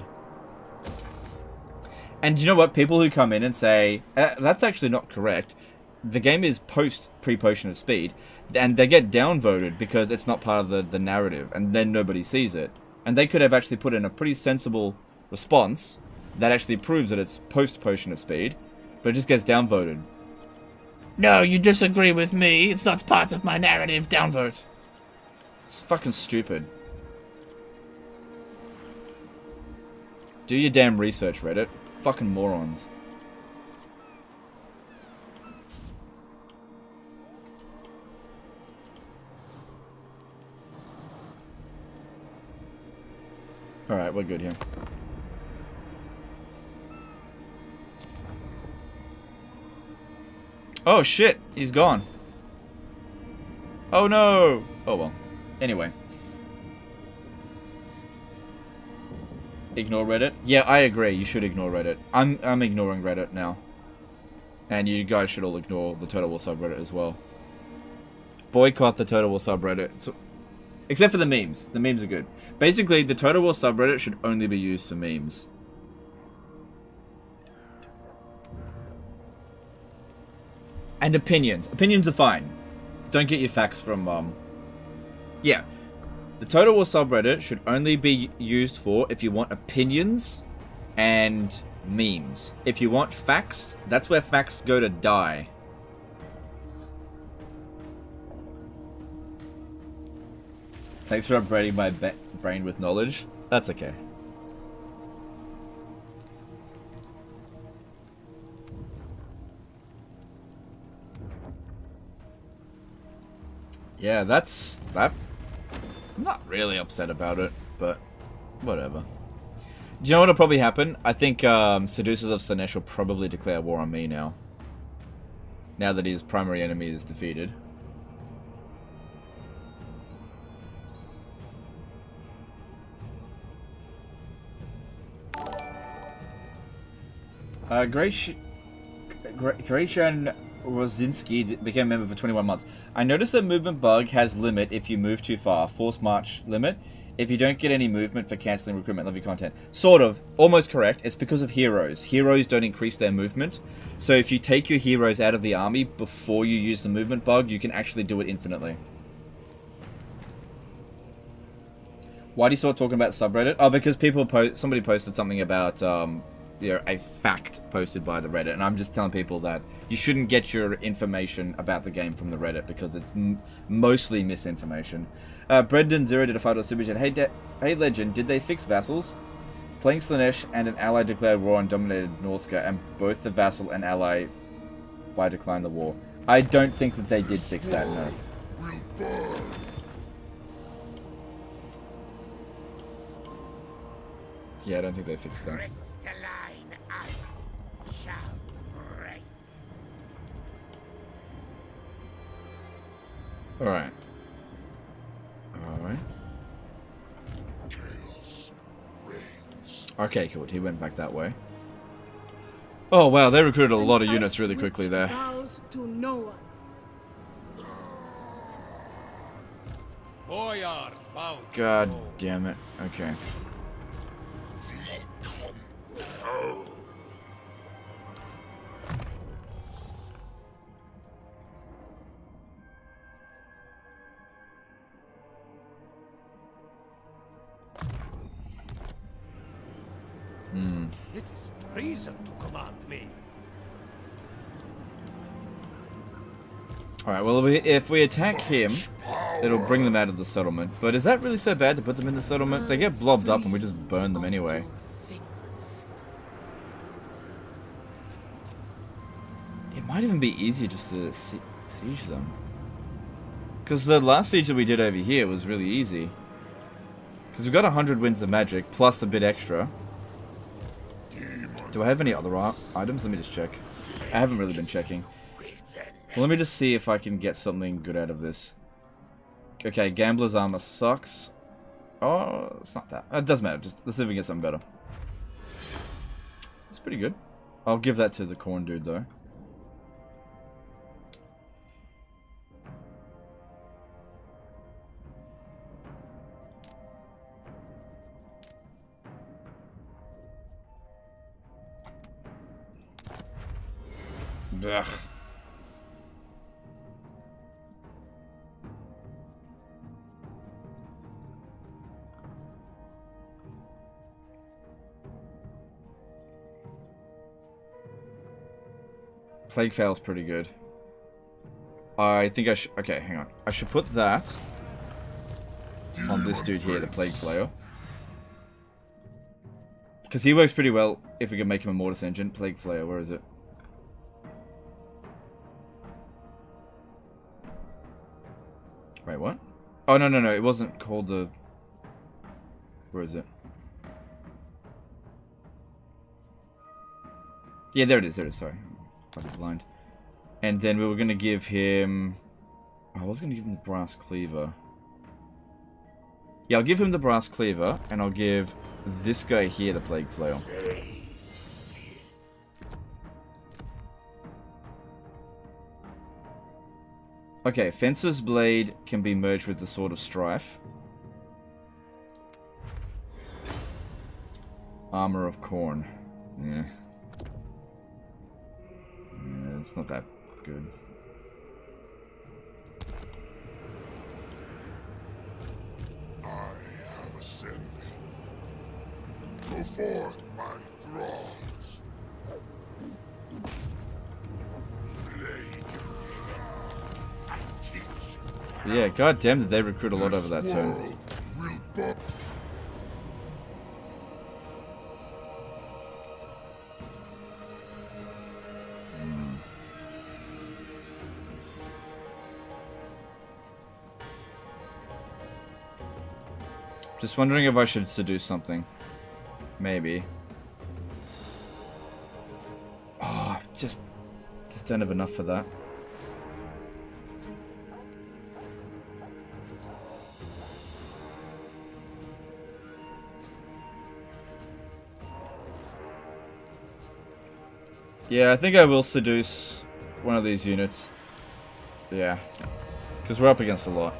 And you know what? People who come in and say, that's actually not correct. The game is post pre-potion of speed, and they get downvoted because it's not part of the narrative, and then nobody sees it. And they could have actually put in a pretty sensible response that actually proves that it's post-potion of speed, but it just gets downvoted. No, you disagree with me. It's not part of my narrative. Downvote. It's fucking stupid. Do your damn research, Reddit. Fucking morons. Alright, we're good here. Oh shit, he's gone. Oh no! Oh well. Anyway. Ignore Reddit? Yeah, I agree, you should ignore Reddit. I'm ignoring Reddit now. And you guys should all ignore the Total War subreddit as well. Boycott the Total War subreddit. Except for the memes. The memes are good. Basically, the Total War subreddit should only be used for memes. And opinions. Opinions are fine. Don't get your facts from, yeah. The Total War subreddit should only be used for if you want opinions and memes. If you want facts, that's where facts go to die. Thanks for upgrading my brain with knowledge. That's okay. Yeah, that. I'm not really upset about it, but whatever. Do you know what'll probably happen? I think Seducers of Slaanesh will probably declare war on me now. Now that his primary enemy is defeated. Gratian Rosinski became a member for 21 months. I noticed that movement bug has limit if you move too far. Force march limit if you don't get any movement for cancelling recruitment levy content. Sort of. Almost correct. It's because of heroes. Heroes don't increase their movement. So if you take your heroes out of the army before you use the movement bug, you can actually do it infinitely. Why do you start talking about subreddit? Oh, because somebody posted something about you know, a fact posted by the Reddit, and I'm just telling people that you shouldn't get your information about the game from the Reddit because it's mostly misinformation. Brendan Zero did a $5 super chat. Hey Legend, did they fix vassals? Playing Slaanesh and an ally declared war and dominated Norska, and both the vassal and ally by declined the war. I don't think that they did fix that, no. Yeah, I don't think they fixed that. Crystalline ice shall break. Alright. Alright. Chaos reigns. Okay, cool. He went back that way. Oh, wow. They recruited a lot of units really quickly there. Bows to no one. Boyars bow to God no one. damn it. Okay. It is treason to command me. Alright, well, if we attack him, it'll bring them out of the settlement. But is that really so bad to put them in the settlement? They get blobbed up and we just burn them anyway. It might even be easier just to siege them. Because the last siege that we did over here was really easy. Because we've got 100 winds of magic, plus a bit extra. Do I have any other items? Let me just check. I haven't really been checking. Well, let me just see if I can get something good out of this. Okay, Gambler's Armor sucks. Oh, it's not that. It doesn't matter. Just let's see if we can get something better. It's pretty good. I'll give that to the corn dude, though. Ugh. Plague Fail's pretty good. I think I should... Okay, hang on. I should put that on this dude here, the Plague Flayer. Because he works pretty well if we can make him a Mortis Engine. Plague Flayer, where is it? Wait, what? Oh, no, no, no. It wasn't called the... Where is it? Yeah, there it is. There it is. Sorry. I'm blind. And then we were going to give him... I was going to give him the Brass Cleaver. Yeah, I'll give him the Brass Cleaver. And I'll give this guy here the Plague Flail. Okay, Fencer's Blade can be merged with the Sword of Strife. Armor of Corn. Yeah. It's not that good. forth my thralls. Yeah, goddamn, did they recruit a lot over that turn. World will burn. Just wondering if I should seduce something. Maybe. Oh, just don't have enough for that. Yeah, I think I will seduce one of these units. Yeah. Because we're up against a lot.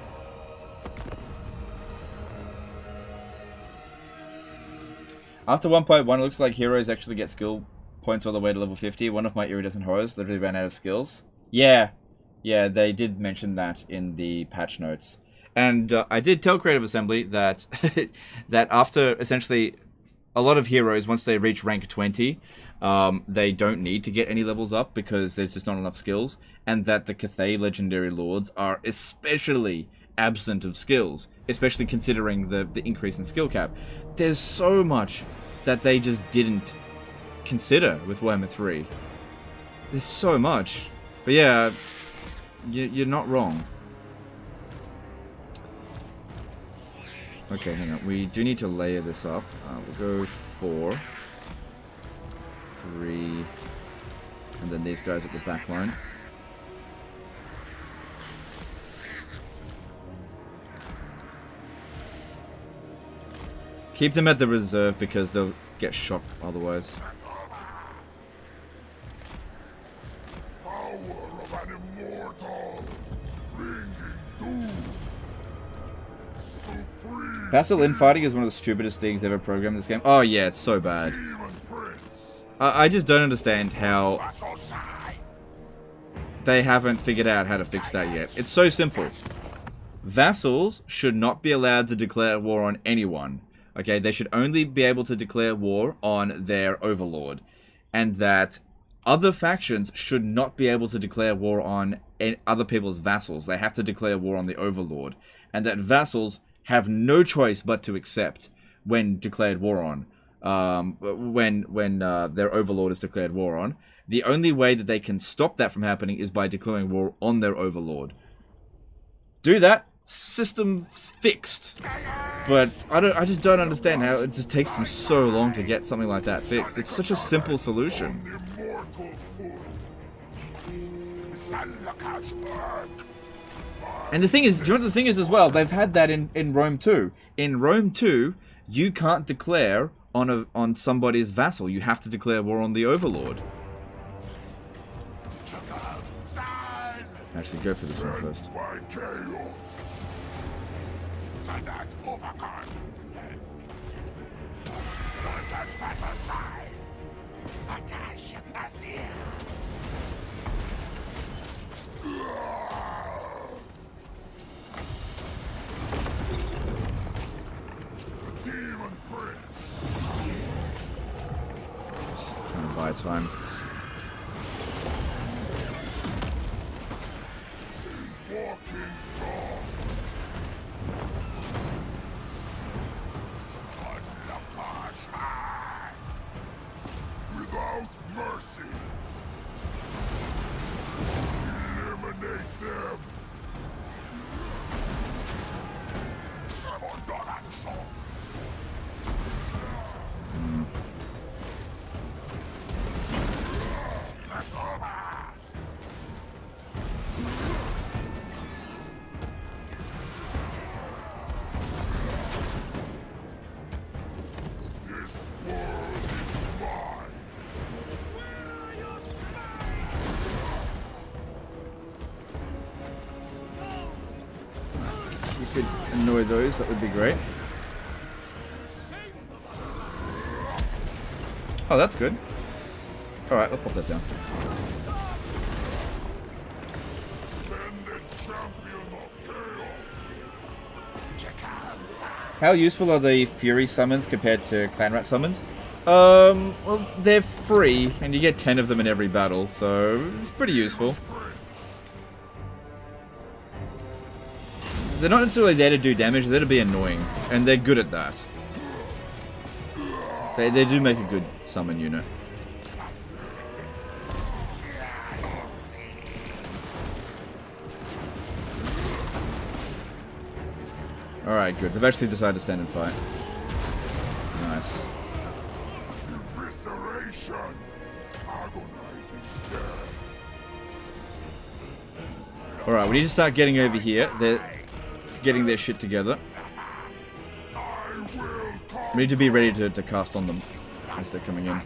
After 1.1, it looks like heroes actually get skill points all the way to level 50. One of my iridescent horrors literally ran out of skills. Yeah. Yeah, they did mention that in the patch notes. And I did tell Creative Assembly that that after essentially a lot of heroes, once they reach rank 20, they don't need to get any levels up because there's just not enough skills. And that the Cathay Legendary Lords are especially absent of skills, especially considering the increase in skill cap. There's so much that they just didn't consider with Warhammer 3. There's so much. But yeah, you're not wrong. Okay, hang on. We do need to layer this up. We'll go 4, 3, and then these guys at the back line. Keep them at the reserve because they'll get shot otherwise. Power of an immortal, bringing doom. Supreme Vassal infighting is one of the stupidest things ever programmed in this game. Oh yeah, it's so bad. Demon Prince. I just don't understand how they haven't figured out how to fix that yet. It's so simple. Vassals should not be allowed to declare war on anyone. Okay, they should only be able to declare war on their overlord. And that other factions should not be able to declare war on other people's vassals. They have to declare war on the overlord. And that vassals have no choice but to accept when declared war on. When their overlord is declared war on. The only way that they can stop that from happening is by declaring war on their overlord. Do that, system fixed. But I just don't understand how it just takes them so long to get something like that fixed. It's such a simple solution. Immortal foot. Salaka's work. And the thing is, do you know what the thing is as well? They've had that in Rome 2. In Rome 2, you can't declare on somebody's vassal. You have to declare war on the overlord. Actually, go for this one first. By chaos. Sadak Obakan. Trespass aside. Akash Azir. Demon Prince. Just trying to buy time. Walking God. Unlakash eye. Without mercy. Eliminate them. Semondoraxo. This world is mine. You could annoy those, that would be great. Oh, that's good. Alright, I'll pop that down. Ascended champion of chaos. How useful are the Fury summons compared to Clan Rat summons? Well, they're free, and you get 10 of them in every battle, so it's pretty useful. They're not necessarily there to do damage, they're there to be annoying, and they're good at that. They do make a good summon unit. Alright, good. They've actually decided to stand and fight. Nice. Evisceration. Agonizing death. Alright, we need to start getting over here. They're getting their shit together. We need to be ready to cast on them as they're coming in.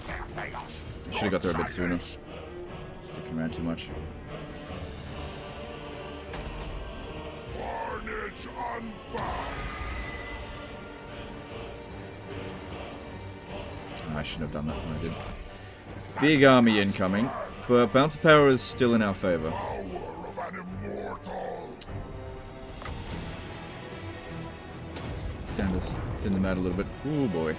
Should have got there a bit sooner. Sticking around too much. Carnage unbound. I shouldn't have done that when I did. Big army incoming, but bounce power is still in our favor. Power of an immortal. Stand us, thin them out a little bit. Ooh boy.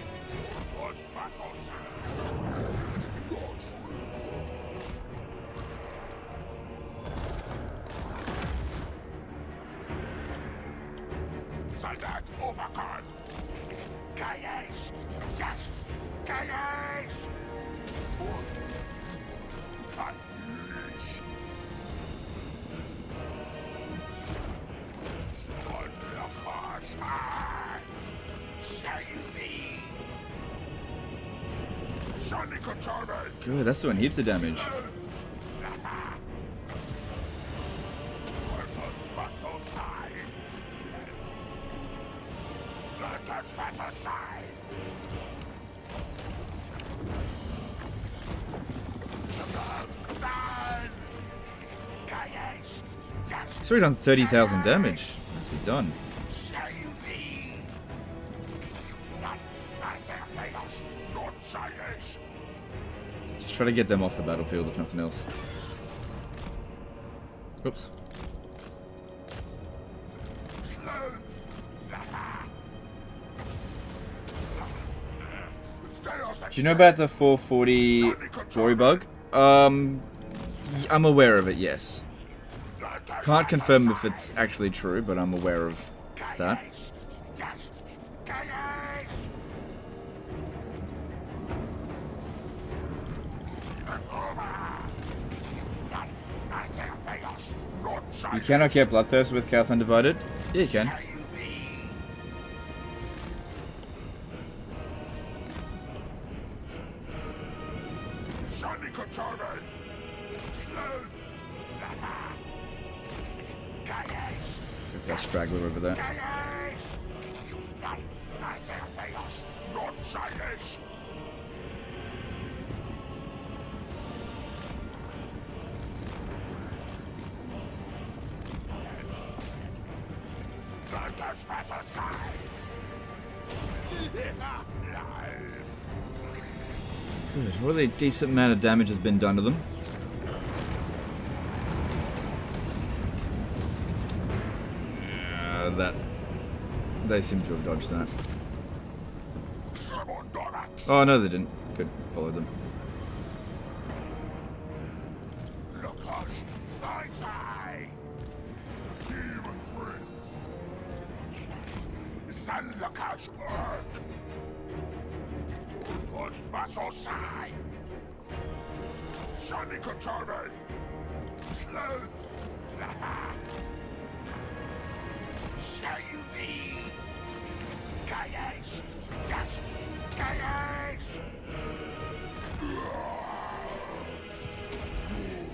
Soldat Oberkhan. Chaos. Yes. Chaos. Good, that's doing heaps of damage. It's already done 30,000 damage. Nicely done. Just try to get them off the battlefield if nothing else. Oops. Do you know about the 440 glory bug? I'm aware of it, yes. Can't confirm if it's actually true, but I'm aware of that. You cannot get Bloodthirst with Chaos Undivided? Yeah, you can. Get that straggler over there. Good. Really a decent amount of damage has been done to them. They seem to have dodged that. Oh no, they didn't. Good. Follow them. Demon Prince. Sanlakash Earth. Push Vasosai. Shani Kachane. Shayuzi. Chaos. Yes. Chaos.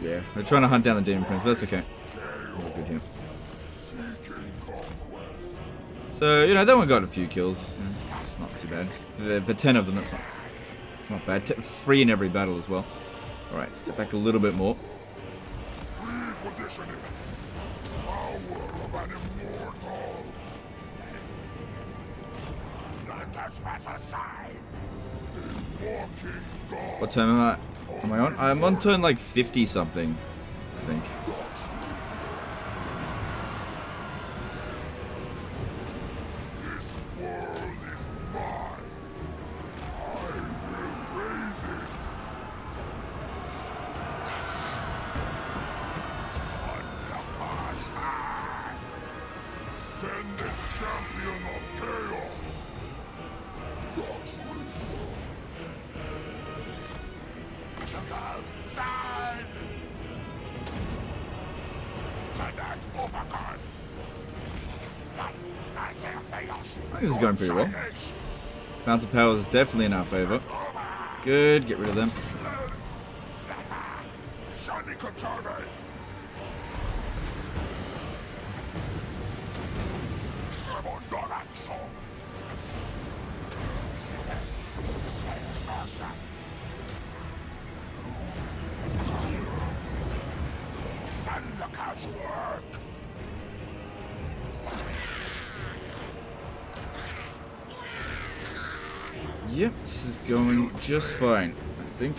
Yeah, they're trying to hunt down the Demon Prince, but that's okay. Good here. So, you know, that one got a few kills. It's not too bad. For 10 of them, that's not bad. 3 in every battle as well. Alright, step back a little bit more. Repositioning. Power of an immortal. What turn am I on? I'm on turn like 50 something, I think. This world Ascended champion of chaos. God's Chagab Zan. Sadat Obakan. This is going pretty well. Bounce of power is definitely in our favor. Good, get rid of them. Shani Katana. Simon Doranzo. Sandaka's work. Yep, this is going just fine, I think.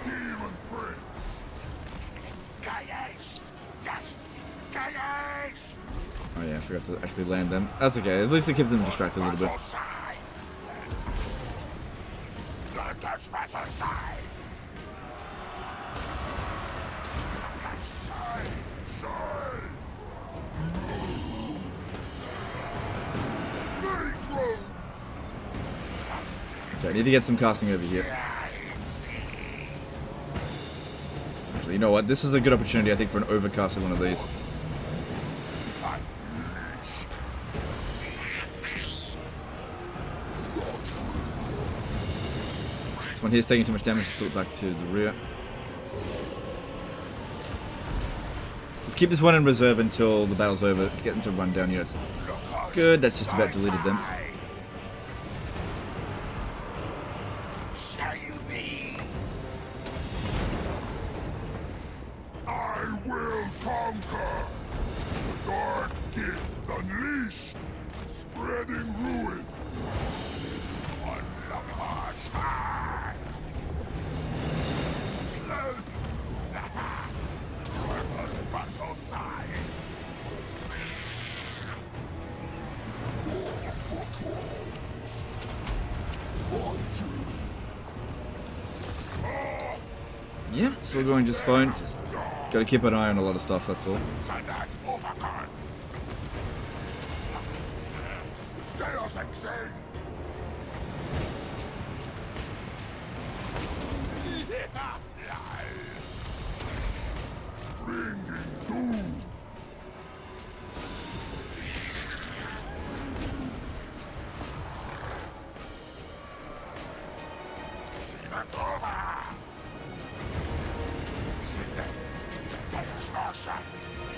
Demon Prince. Chaos. Yes. Chaos. Oh yeah, I forgot to actually land them. That's okay, at least it keeps them distracted a little bit. Let us pass aside. Okay, I need to get some casting over here. Actually, you know what? This is a good opportunity, I think, for an overcast of one of these. This one here's taking too much damage, just put it back to the rear. Just keep this one in reserve until the battle's over. Get them to run down units. Good, that's just about deleted them. I will conquer. The dark gift unleashed, spreading ruin. On the harsh hand. Purpose vessel side. Yeah, still going just fine. Just gotta keep an eye on a lot of stuff, that's all.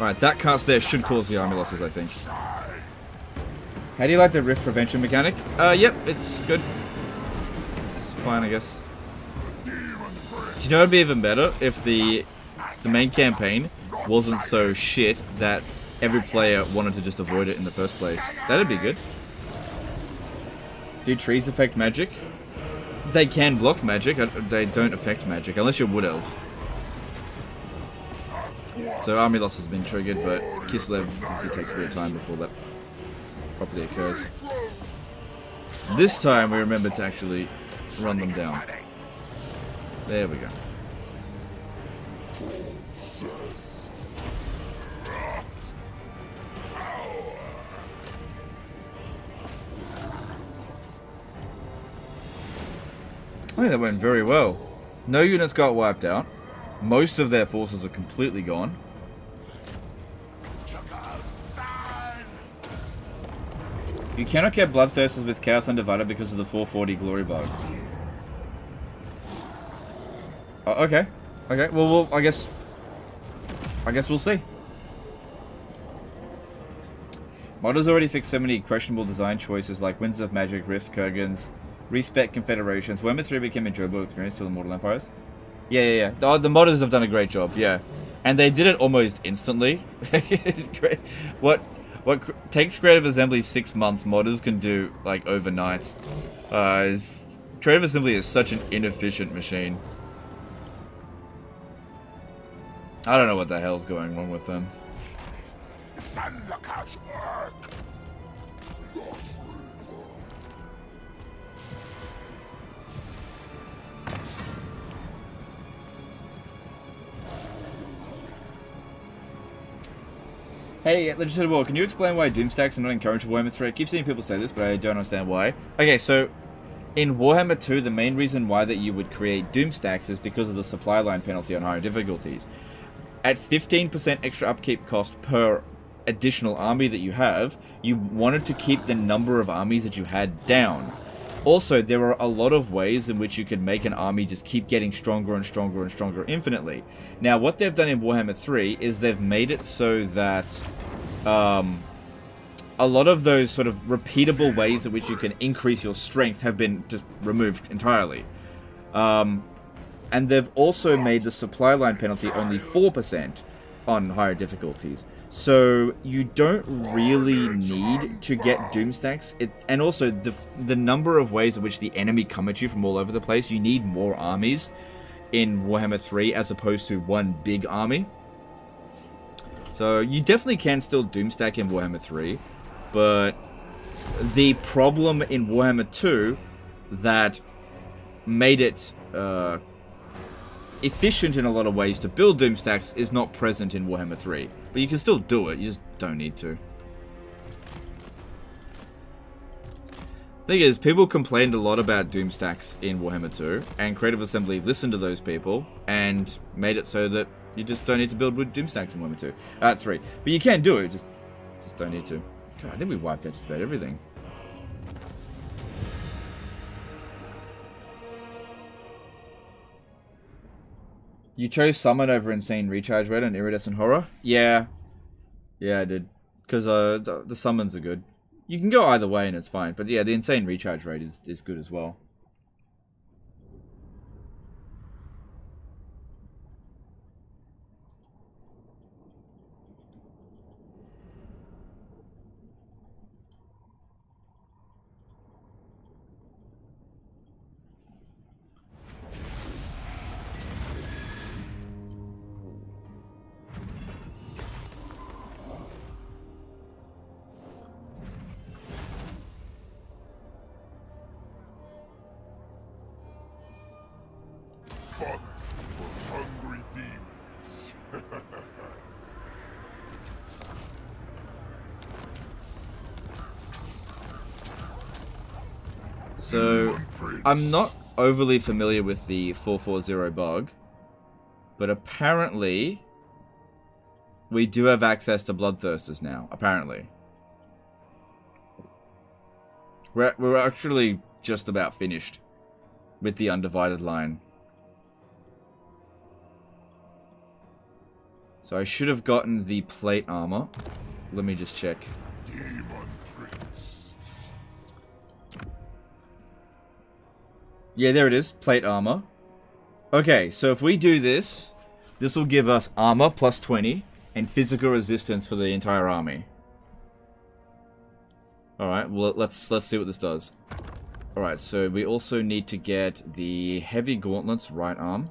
Alright, that cast there should cause the army losses, I think. How do you like the rift prevention mechanic? Yep, it's good. It's fine, I guess. Do you know it'd be even better if the main campaign wasn't so shit that every player wanted to just avoid it in the first place? That'd be good. Do trees affect magic? They can block magic, they don't affect magic, unless you're Wood Elf. So army loss has been triggered, but Kislev obviously takes a bit of time before that properly occurs. This time we remember to actually run them down. There we go. I think that went very well. No units got wiped out. Most of their forces are completely gone. You cannot get Bloodthirsters with Chaos Undivided because of the 440 glory bug. Oh, okay. Okay, well, I guess we'll see. Modders already fixed so many questionable design choices like Winds of Magic, Rifts, Kurgans, Respec Confederations. Warhammer 3 became enjoyable experience to the Mortal Empires. Yeah. The modders have done a great job, yeah. And they did it almost instantly. Great. What takes Creative Assembly 6 months, modders can do, like, overnight. Creative Assembly is such an inefficient machine. I don't know what the hell's going on with them. Hey, Legislative War, can you explain why Doomstacks are not encouraged in Warhammer 3? I keep seeing people say this, but I don't understand why. Okay, so in Warhammer 2, the main reason why that you would create Doomstacks is because of the supply line penalty on higher difficulties. At 15% extra upkeep cost per additional army that you have, you wanted to keep the number of armies that you had down. Also, there are a lot of ways in which you can make an army just keep getting stronger and stronger and stronger infinitely. Now, what they've done in Warhammer 3 is they've made it so that a lot of those sort of repeatable ways in which you can increase your strength have been just removed entirely. And they've also made the supply line penalty only 4% on higher difficulties. So you don't really need to get Doomstacks. And also the number of ways in which the enemy come at you from all over the place, you need more armies in Warhammer 3 as opposed to one big army. So you definitely can still Doomstack in Warhammer 3, but the problem in Warhammer 2 that made it efficient in a lot of ways to build Doomstacks is not present in Warhammer 3. But you can still do it, you just don't need to. Thing is, people complained a lot about Doomstacks in Warhammer 2, and Creative Assembly listened to those people and made it so that you just don't need to build with Doomstacks in Warhammer 2. 3. But you can do it, just don't need to. God, I think we wiped out just about everything. You chose Summon over Insane Recharge Rate on Iridescent Horror? Yeah. Yeah, I did. Because the summons are good. You can go either way and it's fine. But yeah, the Insane Recharge Rate is good as well. Fun for hungry demons. So, I'm not overly familiar with the 440 bug, but apparently we do have access to Bloodthirsters now, apparently. We're actually just about finished with the Undivided line. So I should have gotten the plate armor. Let me just check. Demon Prince. Yeah, there it is. Plate armor. Okay, so if we do this, this will give us armor plus 20 and physical resistance for the entire army. Alright, well, let's see what this does. Alright, so we also need to get the heavy gauntlets right arm.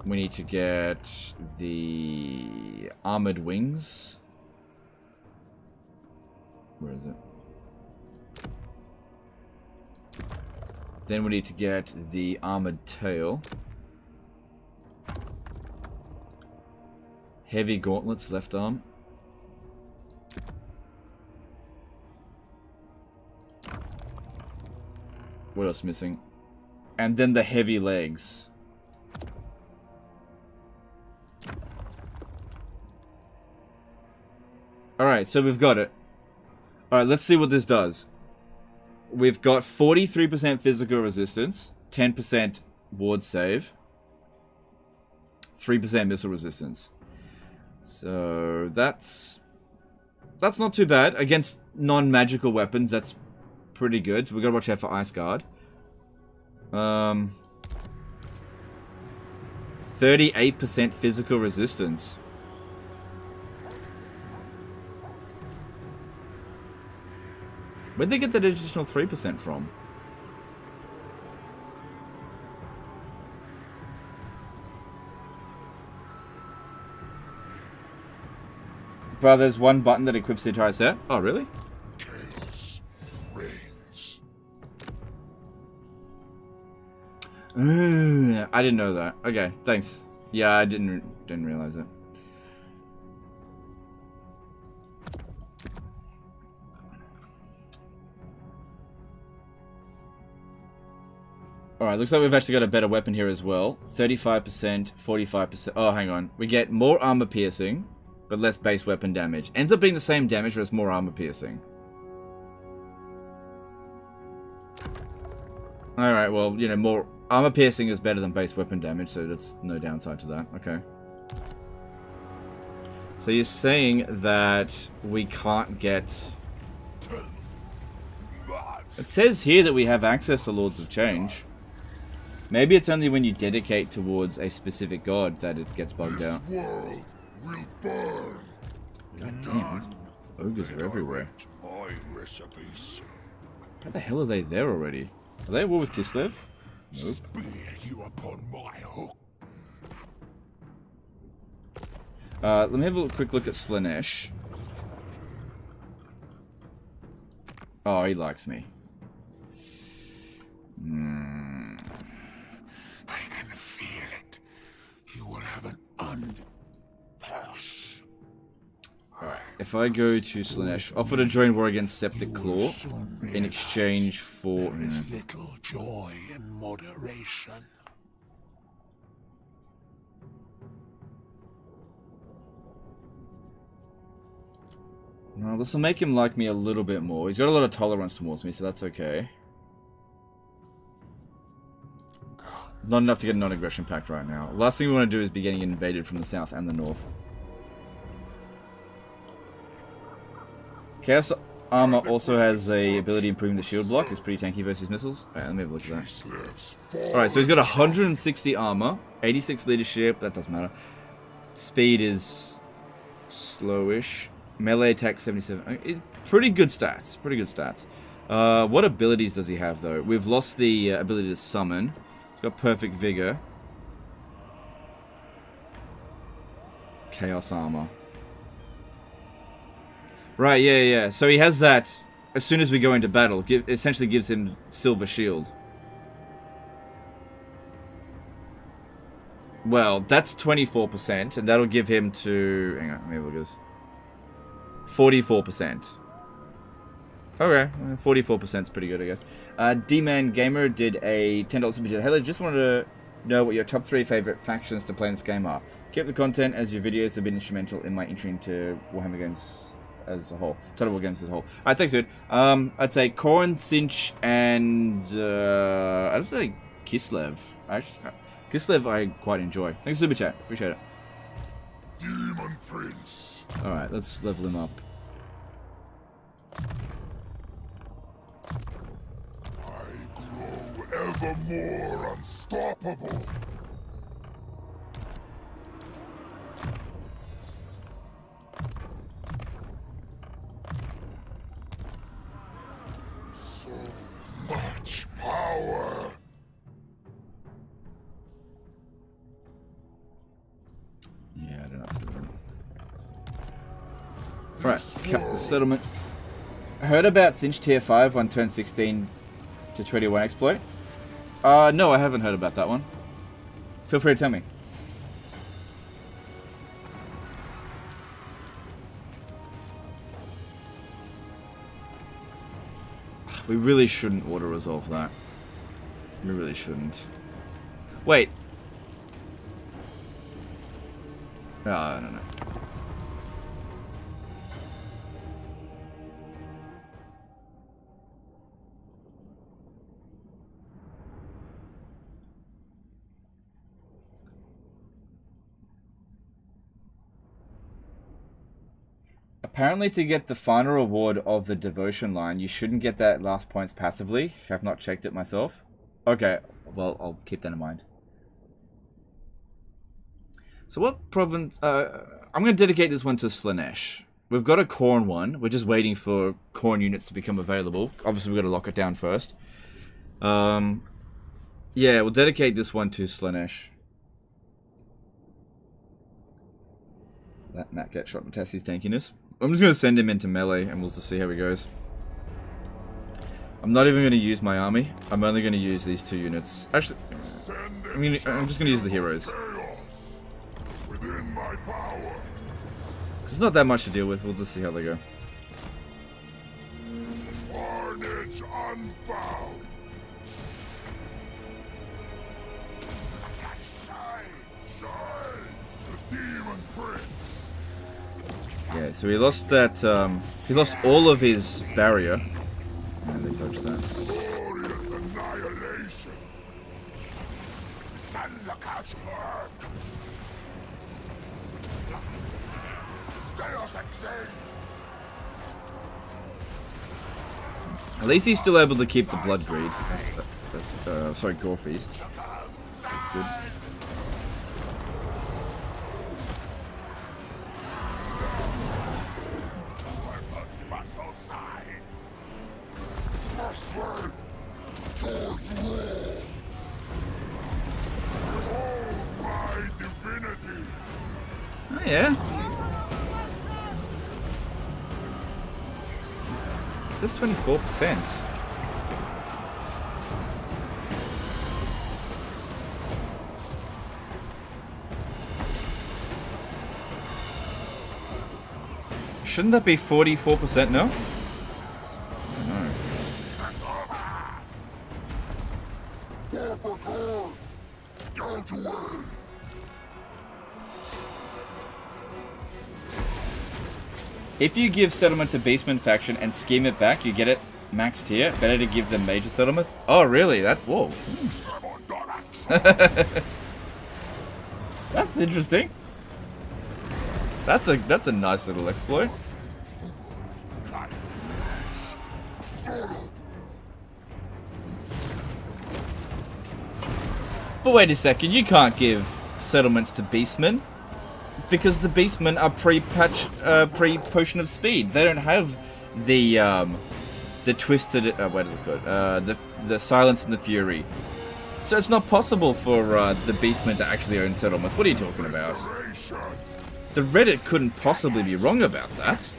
We need to get the armored wings. Where is it? Then we need to get the armored tail. Heavy gauntlets, left arm. What else missing? And then the heavy legs. Alright, so we've got it. Alright, let's see what this does. We've got 43% physical resistance, 10% ward save, 3% missile resistance. So that's not too bad. Against non-magical weapons, that's pretty good. So we've got to watch out for Ice Guard. 38% physical resistance. Where'd they get that additional 3% from? Bro, there's one button that equips the entire set. Oh, really? Chaos reigns. I didn't know that. Okay, thanks. Yeah, I didn't realize it. Alright, looks like we've actually got a better weapon here as well. 35%, 45%. Oh, hang on. We get more armor piercing, but less base weapon damage. Ends up being the same damage, but it's more armor piercing. Alright, well, you know, more armor piercing is better than base weapon damage, so that's no downside to that. Okay. So you're saying that we can't get... It says here that we have access to Lords of Change. Maybe it's only when you dedicate towards a specific god that it gets bugged out. This world will burn. God damn, these ogres are everywhere. My recipes. How the hell are they there already? Are they at war with Kislev? Nope. Spear you upon my hook. Let me have a quick look at Slaanesh. Oh, he likes me. I can feel it. You will have an unpulse. If I go to Slaanesh, offer to join war against Septic Claw in exchange for... There is little joy in moderation. No, this will make him like me a little bit more. He's got a lot of tolerance towards me, so that's okay. Not enough to get a non-aggression pact right now. Last thing we want to do is be getting invaded from the south and the north. Chaos Armor also has a ability improving the shield block. It's pretty tanky versus missiles. Alright, let me have a look at that. Alright, so he's got 160 armor, 86 leadership, that doesn't matter. Speed is slowish. Melee attack 77. Pretty good stats. Pretty good stats. What abilities does he have though? We've lost the ability to summon. He's got perfect vigor. Chaos armor. Right, yeah. So he has that as soon as we go into battle. Essentially gives him silver shield. Well, that's 24%, and that'll give him to... Hang on, let me have a look at this. 44%. Okay, 44% is pretty good, I guess. D-Man Gamer did a $10 super chat. Hello, just wanted to know what your top 3 favorite factions to play in this game are. Keep up the content as your videos have been instrumental in my entry into Warhammer games as a whole. Total War games as a whole. Alright, thanks, dude. I'd say Khorne, Sinch, and... I'd say Kislev. Kislev I quite enjoy. Thanks for the super chat. Appreciate it. Demon Prince. Alright, let's level him up. I grow ever more unstoppable. So much power. Yeah, I don't know. Right, cut the settlement. I heard about Sinch tier 5 on turn 16 to 21 exploit. No, I haven't heard about that one. Feel free to tell me. We really shouldn't auto-resolve that. We really shouldn't. Wait. I don't know. Apparently to get the final reward of the devotion line, you shouldn't get that last points passively. I've not checked it myself. Okay, well, I'll keep that in mind. So what province... I'm going to dedicate this one to Slaanesh. We've got a Khorne one. We're just waiting for Khorne units to become available. Obviously, we've got to lock it down first. Yeah, we'll dedicate this one to Slaanesh. Let Matt get shot to test his tankiness. I'm just going to send him into melee and we'll just see how he goes. I'm not even going to use my army. I'm only going to use these 2 units. Actually, I'm just going to use the heroes. Within my power. There's not that much to deal with. We'll just see how they go. Carnage unbound. The Demon Prince. Yeah, so he lost that, he lost all of his barrier. And they dodged that. Glorious annihilation. Sandlakash Merc. Steos Exing. At least he's still able to keep the Blood Greed. That's sorry, Gore Feast. That's good. Oh yeah. Is this 24%? Shouldn't that be 44% now? If you give settlement to Beastman faction and scheme it back, you get it maxed here. Better to give them major settlements. Oh, really? That whoa. That's interesting. That's a nice little exploit. But wait a second, you can't give settlements to Beastmen. Because the Beastmen are pre-Potion of Speed. They don't have the Twisted... what is it called? The Silence and the Fury. So it's not possible for the Beastmen to actually own settlements. What are you talking about? The Reddit couldn't possibly be wrong about that.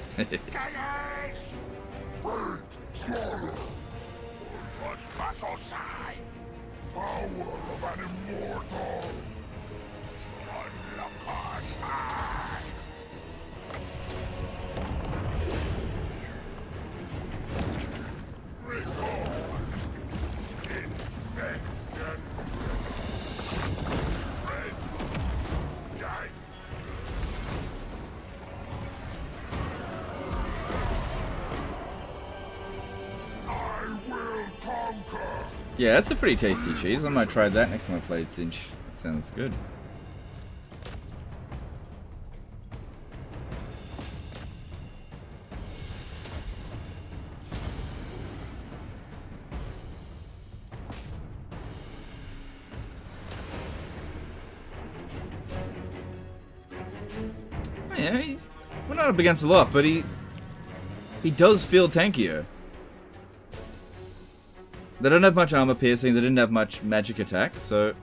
Yeah, that's a pretty tasty cheese. I might try that next time I play Cinch. Sounds good. Yeah, we're not up against a lot, but he does feel tankier. They don't have much armor piercing, they didn't have much magic attack, so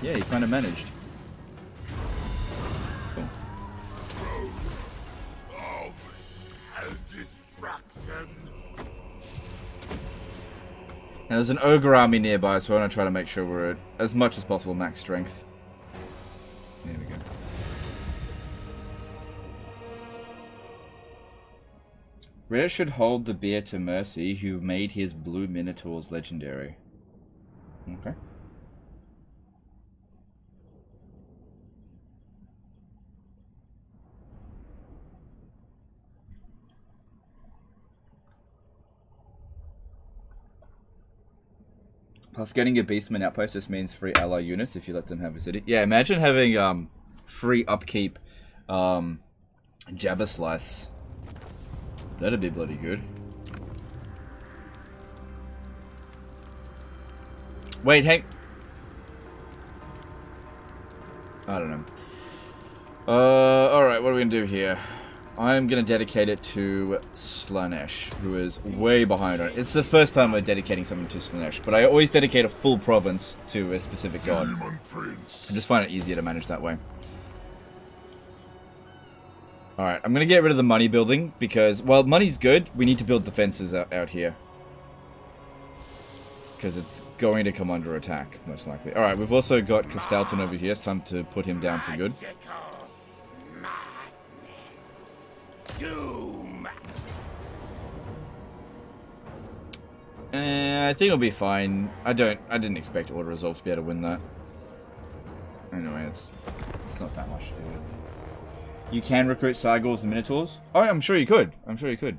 yeah, he kind of managed. Cool. And there's an ogre army nearby, so I want to try to make sure we're at, as much as possible, max strength. There we go. Reddit should hold the beer to Mercy, who made his blue minotaurs legendary. Okay. Plus, getting a Beastman outpost just means free ally units if you let them have a city. Yeah, imagine having free upkeep Jabber Slice. That'd be bloody good. Wait, hey. I don't know. Alright, what are we gonna do here? I'm gonna dedicate it to Slaanesh, who is way behind on it. It's the first time we're dedicating something to Slaanesh, but I always dedicate a full province to a specific god. I just find it easier to manage that way. Alright, I'm gonna get rid of the money building, because, well, money's good, we need to build defenses out here. Because it's going to come under attack, most likely. Alright, we've also got Castalton over here, it's time to put him down for good. I think it'll be fine. I didn't expect Order Resolve to be able to win that. Anyway, it's not that much to do with. You can recruit Cygors and Minotaurs? Oh, I'm sure you could. I'm sure you could.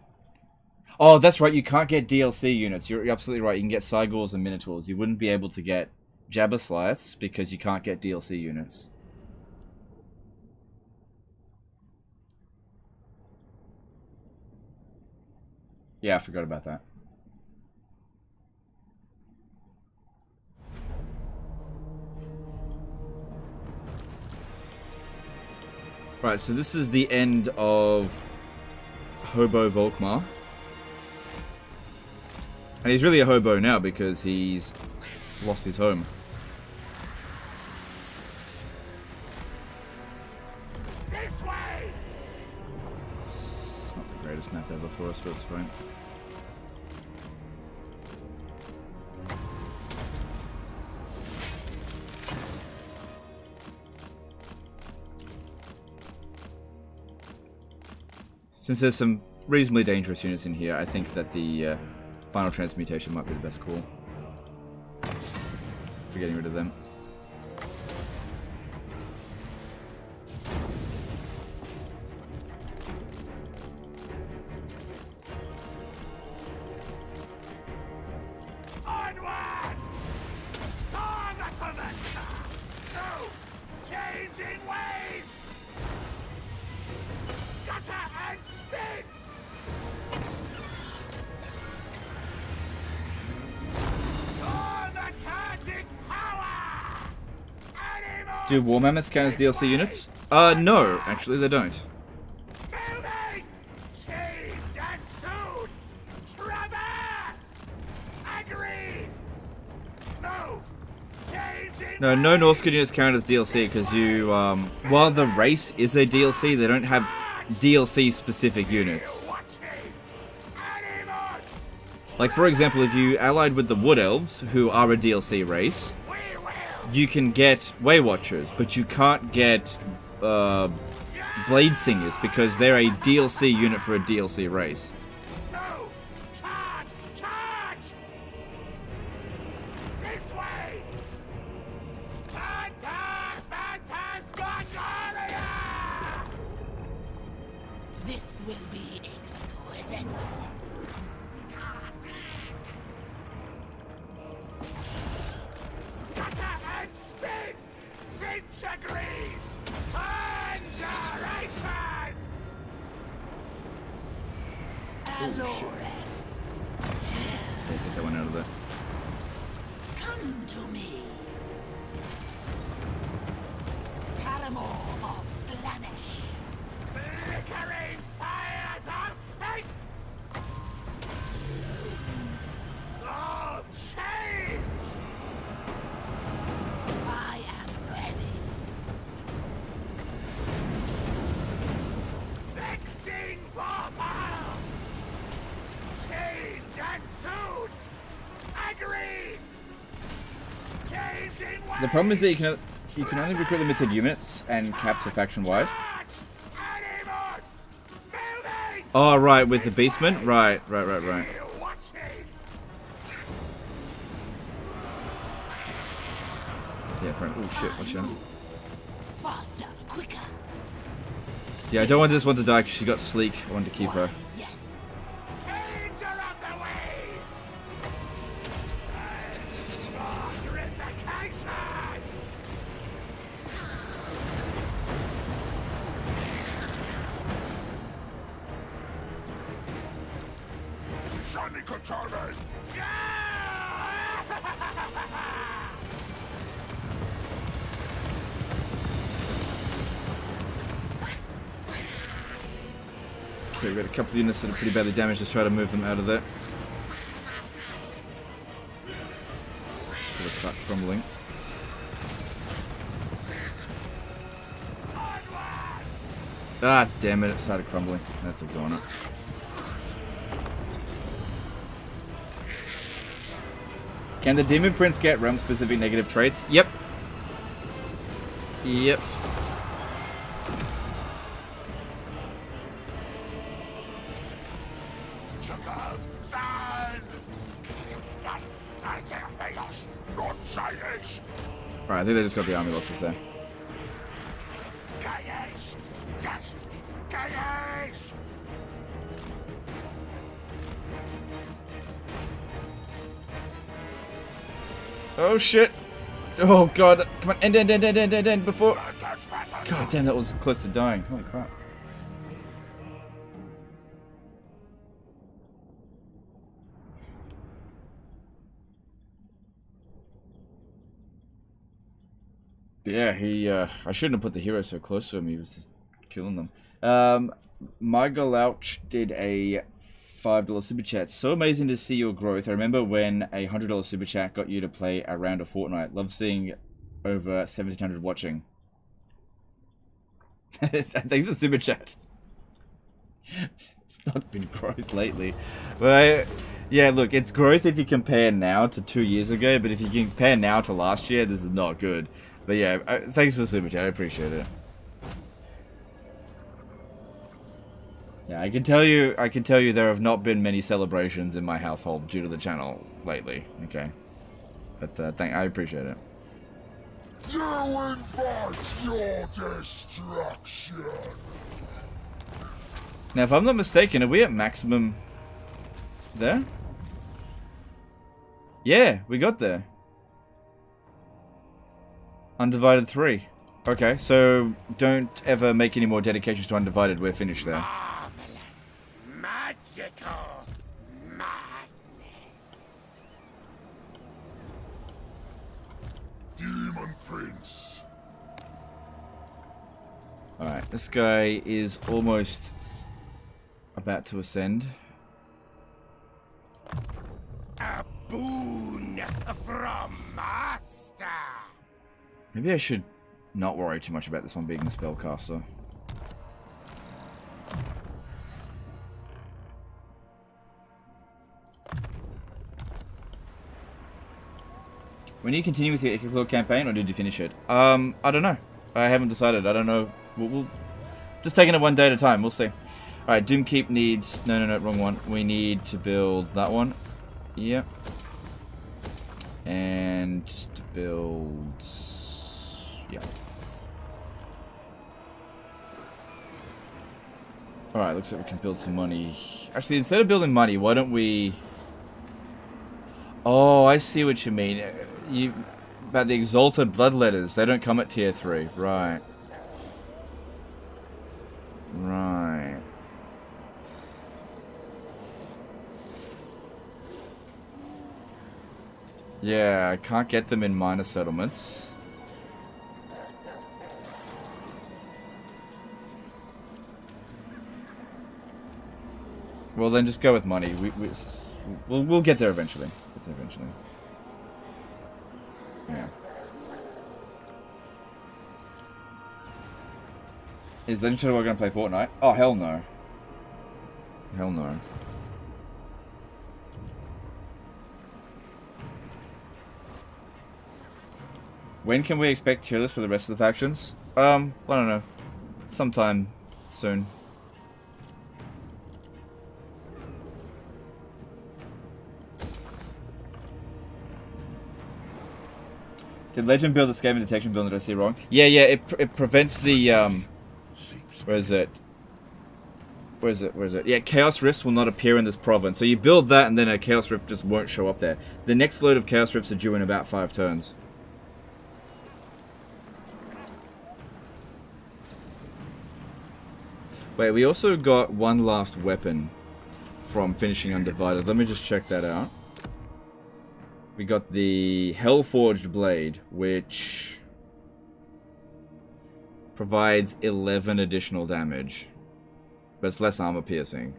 Oh, that's right. You can't get DLC units. You're absolutely right. You can get Cygors and Minotaurs. You wouldn't be able to get Jabberslyths because you can't get DLC units. Yeah, I forgot about that. Right, so this is the end of Hobo Volkmar. And he's really a hobo now because he's lost his home. This way! It's not the greatest map ever for us, but it's fine. Since there's some reasonably dangerous units in here, I think that the final transmutation might be the best call. For getting rid of them. Onward! On to the no! Changing ways! Scatter and spin! Do War Mammoths count as DLC units? No, actually they don't. Moving! Change and soon! Traverse! Agreed! Move! Changing No, no Norscan units count as DLC because you, while the race is a DLC, they don't have DLC specific units. Like, for example, if you allied with the Wood Elves, who are a DLC race, you can get Way Watchers, but you can't get Blade Singers because they're a DLC unit for a DLC race. Charge! Charge! This way! Phantasmagoria! This will be exquisite. Scatter and spin! Cinch agrees! Conjuration! Alores, Get that one out of there. come to me. Paramour of Slaanesh. Flickering fires of fate! Of change! I am ready. Fixing for power! Change and soon! Agreed! Changing The problem is that you can only recruit limited units and caps are faction wide. Animus! Moving! Oh, right, with the Beastmen? Right. Watches! Yeah, friend. Oh shit, watch out. Faster, quicker. Yeah, I don't want this one to die because she got sleek. I wanted to keep her. Yes. Changer of the ways! Purification! Shani Katana! Okay, we've got a couple of units that are pretty badly damaged. Let's try to move them out of there. So let's start crumbling. Ah, damn it, it started crumbling. That's a goner. Can the Demon Prince get realm-specific negative traits? Yep. Yep. Alright, I think they just got the army losses there. Oh shit! Oh god! Come on, end before. God damn, that was close to dying. Holy crap! Yeah, I shouldn't have put the hero so close to him. He was just killing them. My Galouch did a $5 super chat. So amazing to see your growth. I remember when a $100 super chat got you to play a round of Fortnite. Love seeing over 1,700 watching. Thanks for super chat. It's not been growth lately, but yeah, look, it's growth if you compare now to 2 years ago. But if you compare now to last year, this is not good. But yeah, thanks for the super chat. I appreciate it. Yeah, I can tell you there have not been many celebrations in my household due to the channel lately. Okay, but I appreciate it. You invite your destruction. Now, if I'm not mistaken, are we at maximum there? Yeah, we got there. Undivided 3. Okay, so don't ever make any more dedications to Undivided. We're finished there. Marvelous, magical madness. Demon Prince. Alright, this guy is almost about to ascend. A boon from Master. Maybe I should not worry too much about this one being a spellcaster. When you continue with your Ikaklo campaign, or did you finish it? I don't know. I haven't decided. I don't know. We'll just taking it one day at a time. We'll see. Alright, Doomkeep needs... No, wrong one. We need to build that one. Yep. And just to build... Yeah. Alright, looks like we can build some money. Actually, instead of building money, why don't we... Oh, I see what you mean. About the Exalted Bloodletters. They don't come at tier 3. Right. Right. Yeah, I can't get them in minor settlements. Well, then just go with money. We'll get there eventually. Yeah. Is Legend Shadow going to play Fortnite? Oh, hell no. Hell no. When can we expect tier lists for the rest of the factions? I don't know. Sometime soon. Did Legend build the Skaven detection build? Did I see wrong? Yeah, it prevents the, where is it? Yeah, Chaos Rifts will not appear in this province. So you build that and then a Chaos Rift just won't show up there. The next load of Chaos Rifts are due in about 5 turns. Wait, we also got one last weapon from finishing Undivided. Let me just check that out. We got the Hellforged Blade, which provides 11 additional damage, but it's less armor piercing.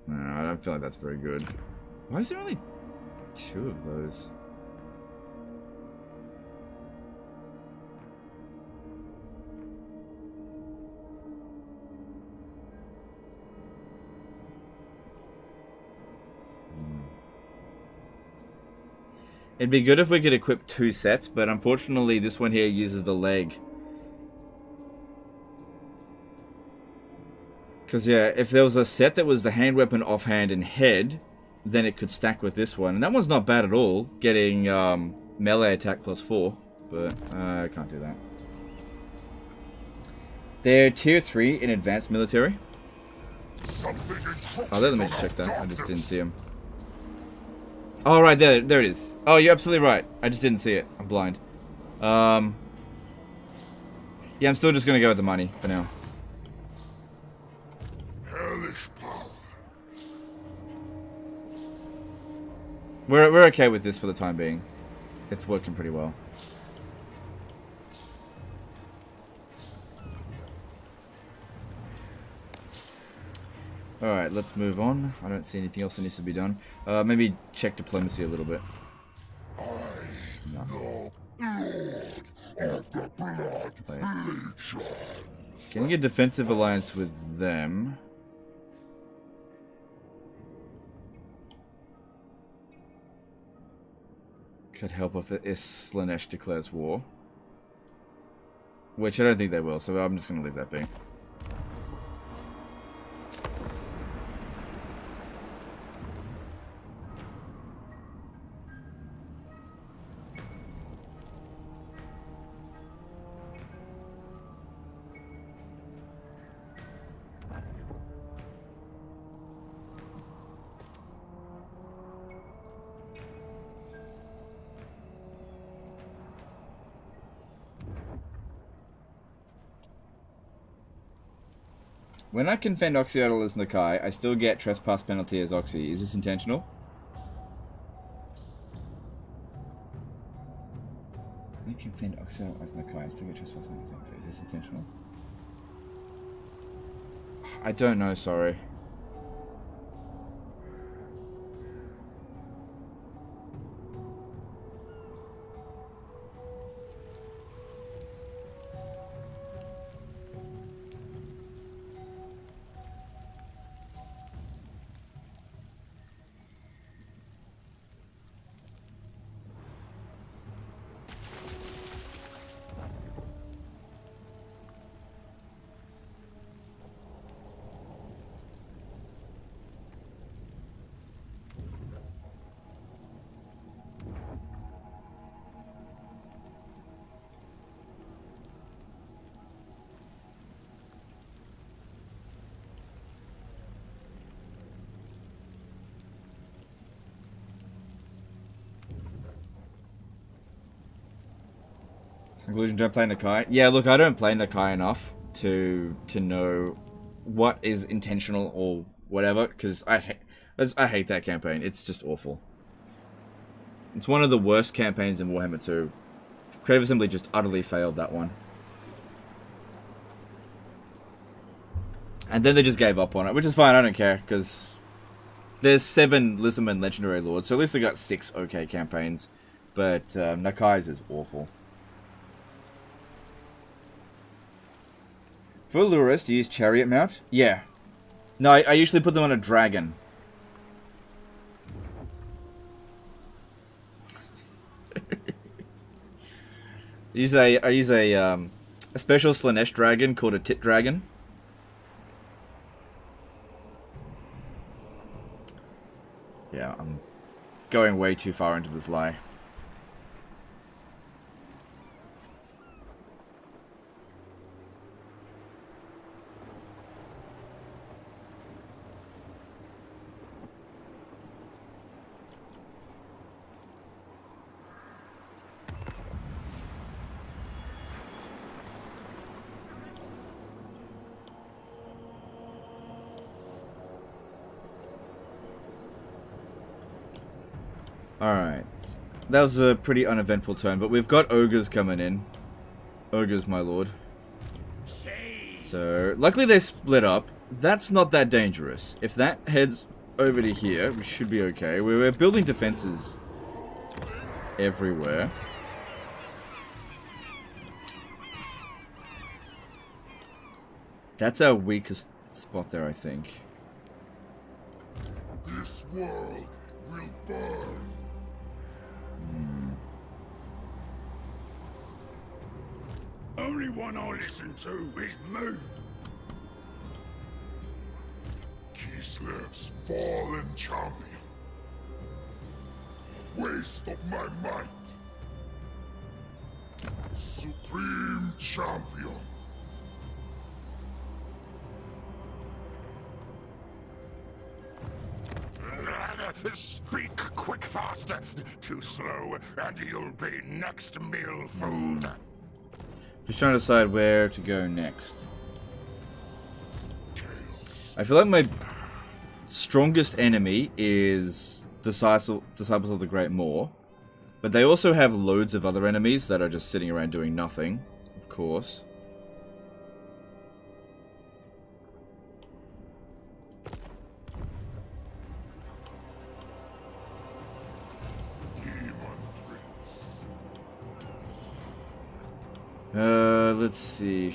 No, I don't feel like that's very good. Why is there only 2 of those? It'd be good if we could equip 2 sets, but unfortunately this one here uses the leg. Because yeah, if there was a set that was the hand weapon, offhand, and head, then it could stack with this one. And that one's not bad at all, getting melee attack +4, but I can't do that. They're tier 3 in advanced military. Something Oh, let me just check that. I just didn't see him. Oh, right, there it is. Oh, you're absolutely right. I just didn't see it. I'm blind. Yeah, I'm still just gonna go with the money for now. hellish power. We're okay with this for the time being. It's working pretty well. Alright, let's move on. I don't see anything else that needs to be done. Maybe check diplomacy a little bit. No. Of the blood legions. Getting a defensive alliance with them. Could help if Slaanesh declares war. Which I don't think they will, so I'm just going to leave that be. When I can fend Oxyidol as Nakai, I still get trespass penalty as Oxy. Is this intentional? When I can fend Oxyidol as Nakai, I still get trespass penalty as Oxy. Is this intentional? I don't know, sorry. Conclusion, don't play Nakai. Yeah, look, I don't play Nakai enough to know what is intentional or whatever, because I hate that campaign. It's just awful. It's one of the worst campaigns in Warhammer 2. Creative Assembly just utterly failed that one. And then they just gave up on it, which is fine, I don't care, because there's 7 Lizardman Legendary Lords, so at least they got 6 okay campaigns. But Nakai's is awful. For Lurus, do you use Chariot Mount? Yeah. No, I usually put them on a dragon. I use a special Slaanesh dragon called a Tit Dragon. Yeah, I'm going way too far into this lie. Alright. That was a pretty uneventful turn, but we've got ogres coming in. Ogres, my lord. So, luckily they split up. That's not that dangerous. If that heads over to here, we should be okay. We're building defenses everywhere. That's our weakest spot there, I think. This world will burn. Only one I listen to is me. Kislev's fallen champion. Waste of my might. Supreme champion. Speak quick fast. Too slow, and you'll be next meal food. Just trying to decide where to go next. I feel like my strongest enemy is Disciples of the Great Maw. But they also have loads of other enemies that are just sitting around doing nothing, of course. Let's see.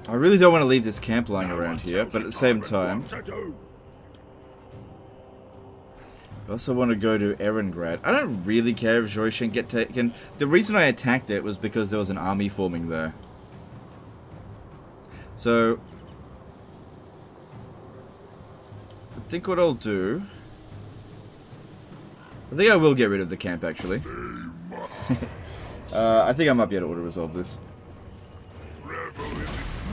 I really don't want to leave this camp lying around here, but at the same time, I also want to go to Erengrad. I don't really care if Joyshen get taken. The reason I attacked it was because there was an army forming there. So, I think what I'll do... I think I will get rid of the camp, actually. I think I might be able to auto-resolve this.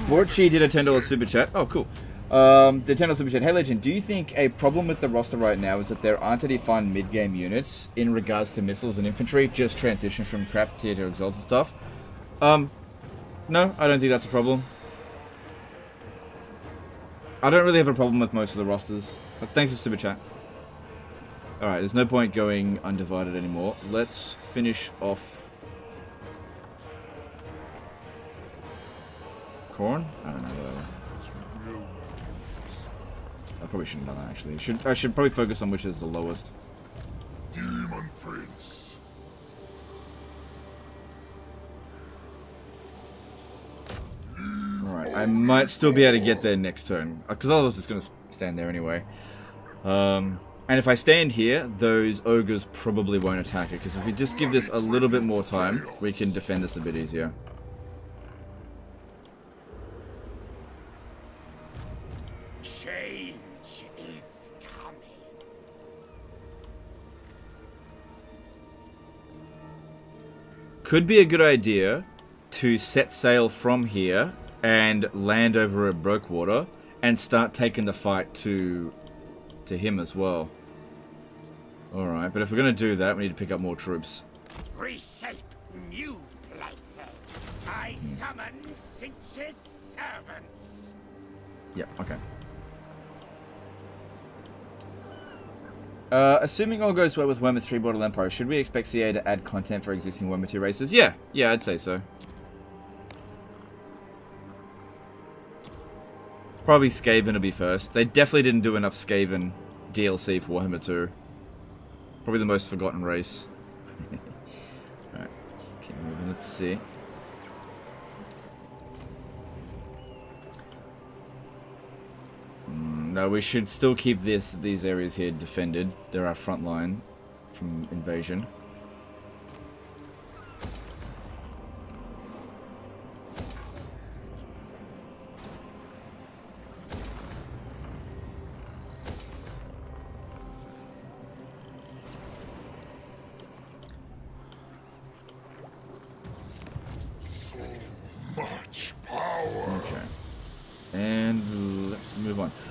Borchi did a $10 super chat. Oh, cool. The $10 super chat. Hey, Legend, do you think a problem with the roster right now is that there aren't any fun mid-game units in regards to missiles and infantry, just transition from crap tier to exalted stuff? No, I don't think that's a problem. I don't really have a problem with most of the rosters. But thanks for super chat. Alright, there's no point going undivided anymore. Let's finish off... Corn? I don't know, whatever. I probably shouldn't have done that, actually. I should probably focus on which is the lowest. Demon Prince. Alright, I might still be able to get there next turn. Because I was just going to stand there anyway. And if I stand here, those ogres probably won't attack it. Because if we just give this a little bit more time, we can defend this a bit easier. Change is coming. Could be a good idea to set sail from here and land over at Brokewater and start taking the fight to him as well. Alright, but if we're going to do that, we need to pick up more troops. Reshape new places. I summon Cinch's servants. Yeah, okay. Assuming all goes well with Warhammer 3 Bottle Empire, should we expect CA to add content for existing Warhammer 2 races? Yeah, I'd say so. Probably Skaven will be first. They definitely didn't do enough Skaven DLC for Warhammer 2. Probably the most forgotten race. Alright, let's keep moving. Let's see. No, we should still keep these areas here defended. They're our front line from invasion.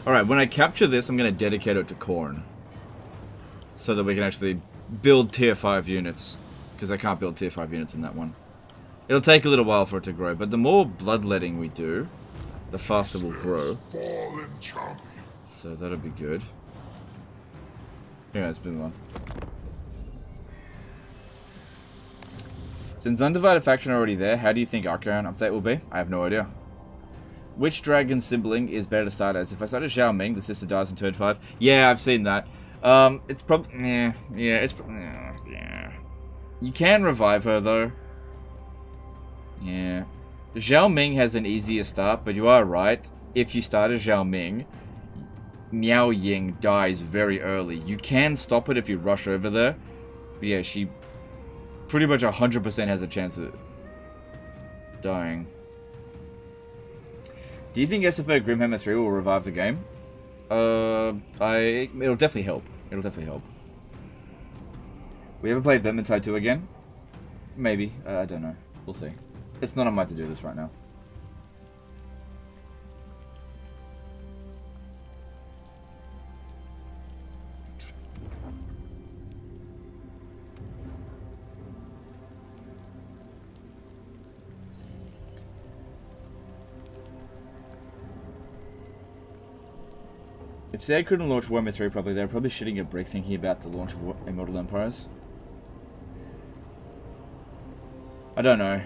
Alright, when I capture this, I'm going to dedicate it to Khorne. So that we can actually build tier 5 units. Because I can't build tier 5 units in that one. It'll take a little while for it to grow, but the more bloodletting we do, the faster we'll grow. So that'll be good. Anyway, let's move on. Since Undivided Faction are already there, how do you think Archaon update will be? I have no idea. Which dragon sibling is better to start as? If I start as Zhao Ming, the sister dies in turn 5. Yeah, I've seen that. It's probably... yeah. You can revive her, though. Yeah. Zhao Ming has an easier start, but you are right. If you start as Zhao Ming, Miao Ying dies very early. You can stop it if you rush over there. But yeah, she pretty much 100% has a chance of dying. Do you think SFO Grimhammer 3 will revive the game? It'll definitely help. It'll definitely help. We ever played Vermintide 2 again? Maybe. I don't know. We'll see. It's not on my to-do list right now. If they couldn't launch Warhammer 3 properly, they're probably shitting a brick thinking about the launch of Immortal Empires. I don't know.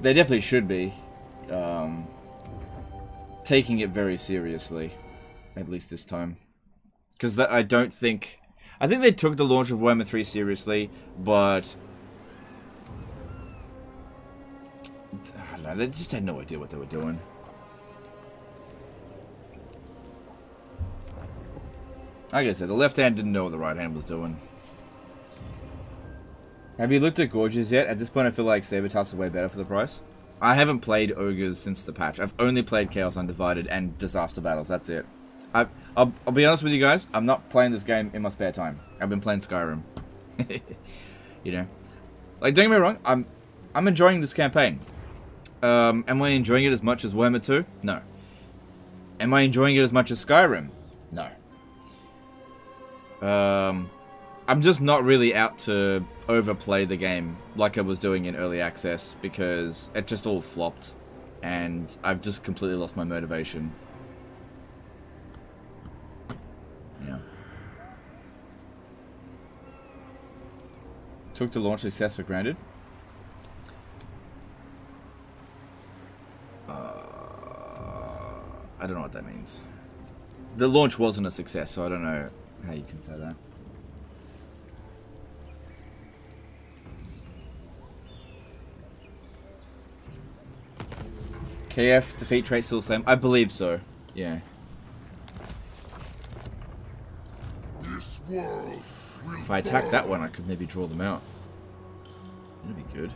They definitely should be taking it very seriously, at least this time. Because I don't think... I think they took the launch of Warhammer 3 seriously, but... I don't know, they just had no idea what they were doing. Like I said, the left hand didn't know what the right hand was doing. Have you looked at Gorges yet? At this point I feel like Sabertusk are way better for the price. I haven't played Ogres since the patch. I've only played Chaos Undivided and Disaster Battles, that's it. I'll be honest with you guys, I'm not playing this game in my spare time. I've been playing Skyrim. You know. Like, don't get me wrong, I'm enjoying this campaign. Am I enjoying it as much as Warhammer 2? No. Am I enjoying it as much as Skyrim? No. I'm just not really out to overplay the game like I was doing in early access because it just all flopped and I've just completely lost my motivation. Yeah. Took the launch success for granted. I don't know what that means. The launch wasn't a success, so I don't know how you can say that. KF defeat trait still the same? I believe so. Yeah. This world will If I attack that one, I could maybe draw them out. That'd be good.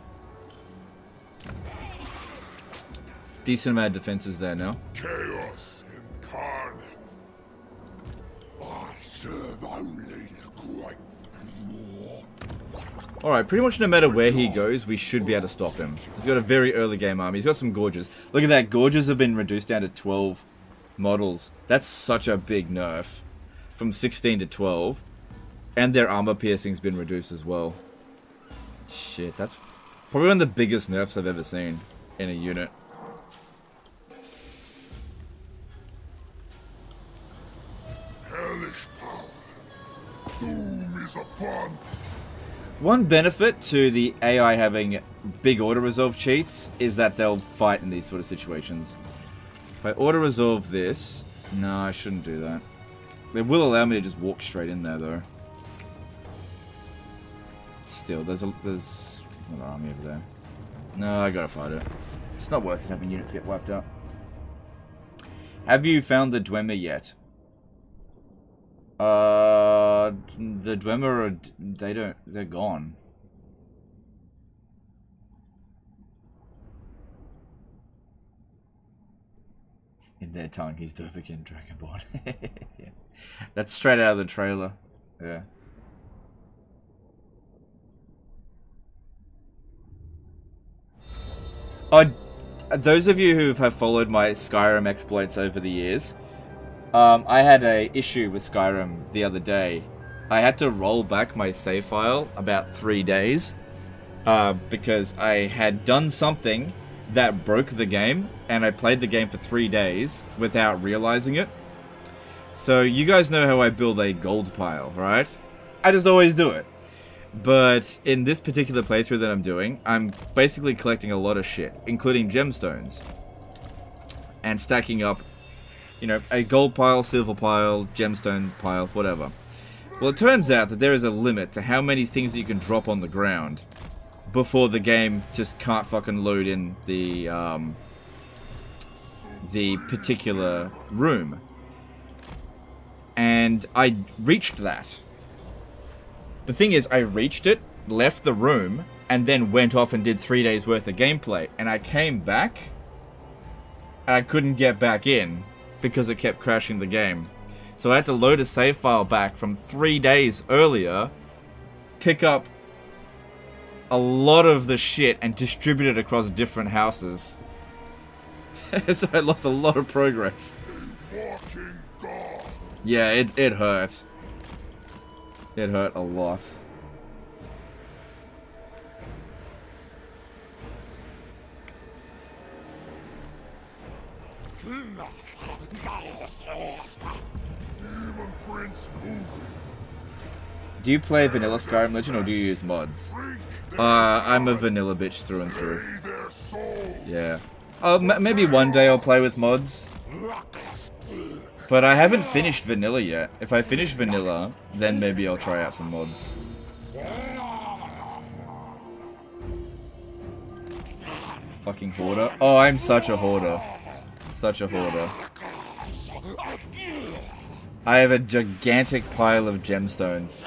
Decent amount of defenses there now. chaos incarnate. I serve only the great law. Alright, pretty much no matter where he goes, we should be able to stop him. He's got a very early game army. He's got some Gorges. Look at that. Gorges have been reduced down to 12 models. That's such a big nerf. From 16 to 12. And their armor piercing's been reduced as well. Shit, that's probably one of the biggest nerfs I've ever seen in a unit. Hellish power. Doom is upon. One benefit to the AI having big auto-resolve cheats is that they'll fight in these sort of situations. If I auto-resolve this... No, I shouldn't do that. It will allow me to just walk straight in there, though. Still, there's another army over there. No, I gotta fight it. It's not worth it having units get wiped out. Have you found the Dwemer yet? The Dwemer are... they're gone. In their tongue, he's Dovahkiin Dragonborn. Yeah. That's straight out of the trailer. Yeah. Those of you who have followed my Skyrim exploits over the years, I had a issue with Skyrim the other day. I had to roll back my save file about 3 days because I had done something that broke the game, and I played the game for 3 days without realizing it. So you guys know how I build a gold pile, right? I just always do it. But in this particular playthrough that I'm doing, I'm basically collecting a lot of shit, including gemstones. And stacking up, you know, a gold pile, silver pile, gemstone pile, whatever. Well, it turns out that there is a limit to how many things you can drop on the ground before the game just can't fucking load in the particular room. And I reached that. The thing is, I reached it, left the room, and then went off and did 3 days worth of gameplay. And I came back, and I couldn't get back in because it kept crashing the game. So I had to load a save file back from 3 days earlier, pick up a lot of the shit, and distribute it across different houses. So I lost a lot of progress. Walking God. Yeah, it hurt. It hurt a lot. Do you play vanilla Skyrim Legend or do you use mods? I'm a vanilla bitch through and through. Yeah. Maybe one day I'll play with mods. But I haven't finished vanilla yet. If I finish vanilla, then maybe I'll try out some mods. Fucking hoarder. Oh, I'm such a hoarder. Such a hoarder. I have a gigantic pile of gemstones.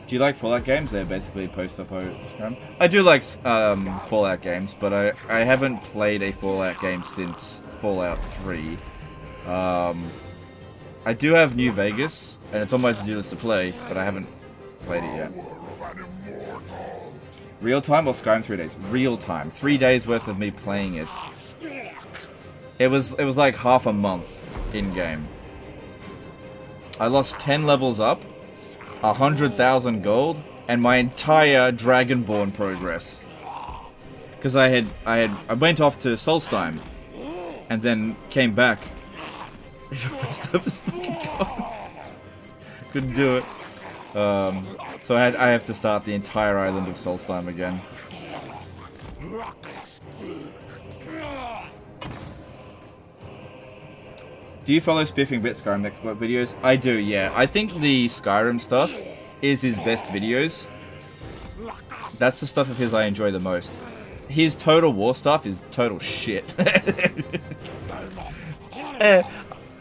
Do you like Fallout games? They're basically post-apo. I do like Fallout games, but I haven't played a Fallout game since Fallout 3. I do have New Vegas, and it's on my to-do list to play, but I haven't played it yet. Real time or Skyrim 3 days? Real time. 3 days worth of me playing it. It was like half a month in game. I lost 10 levels up, 100,000 gold, and my entire Dragonborn progress. Because I went off to Solstheim, and then came back. Stuff is fucking gone. Couldn't do it. So I have to start the entire island of Solstheim again. Do you follow Spiffing Bit Skyrim export videos? I do, yeah. I think the Skyrim stuff is his best videos. That's the stuff of his I enjoy the most. His Total War stuff is total shit.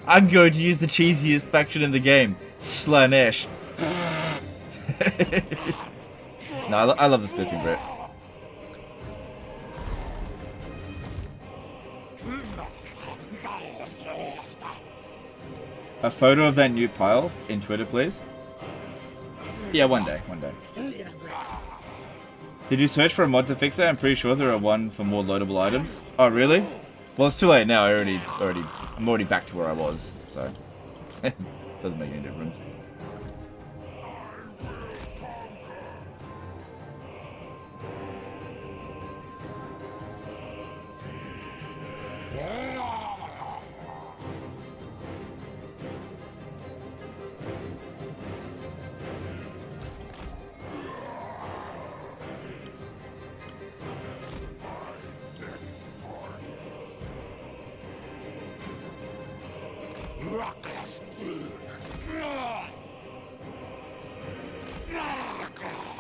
I'm going to use the cheesiest faction in the game, Slaanesh. No, I love the Spiffing Bit. A photo of that new pile in Twitter, please. Yeah, one day. Did you search for a mod to fix that? I'm pretty sure there are one for more loadable items. Oh, really? Well, it's too late now. I'm already back to where I was, so doesn't make any difference.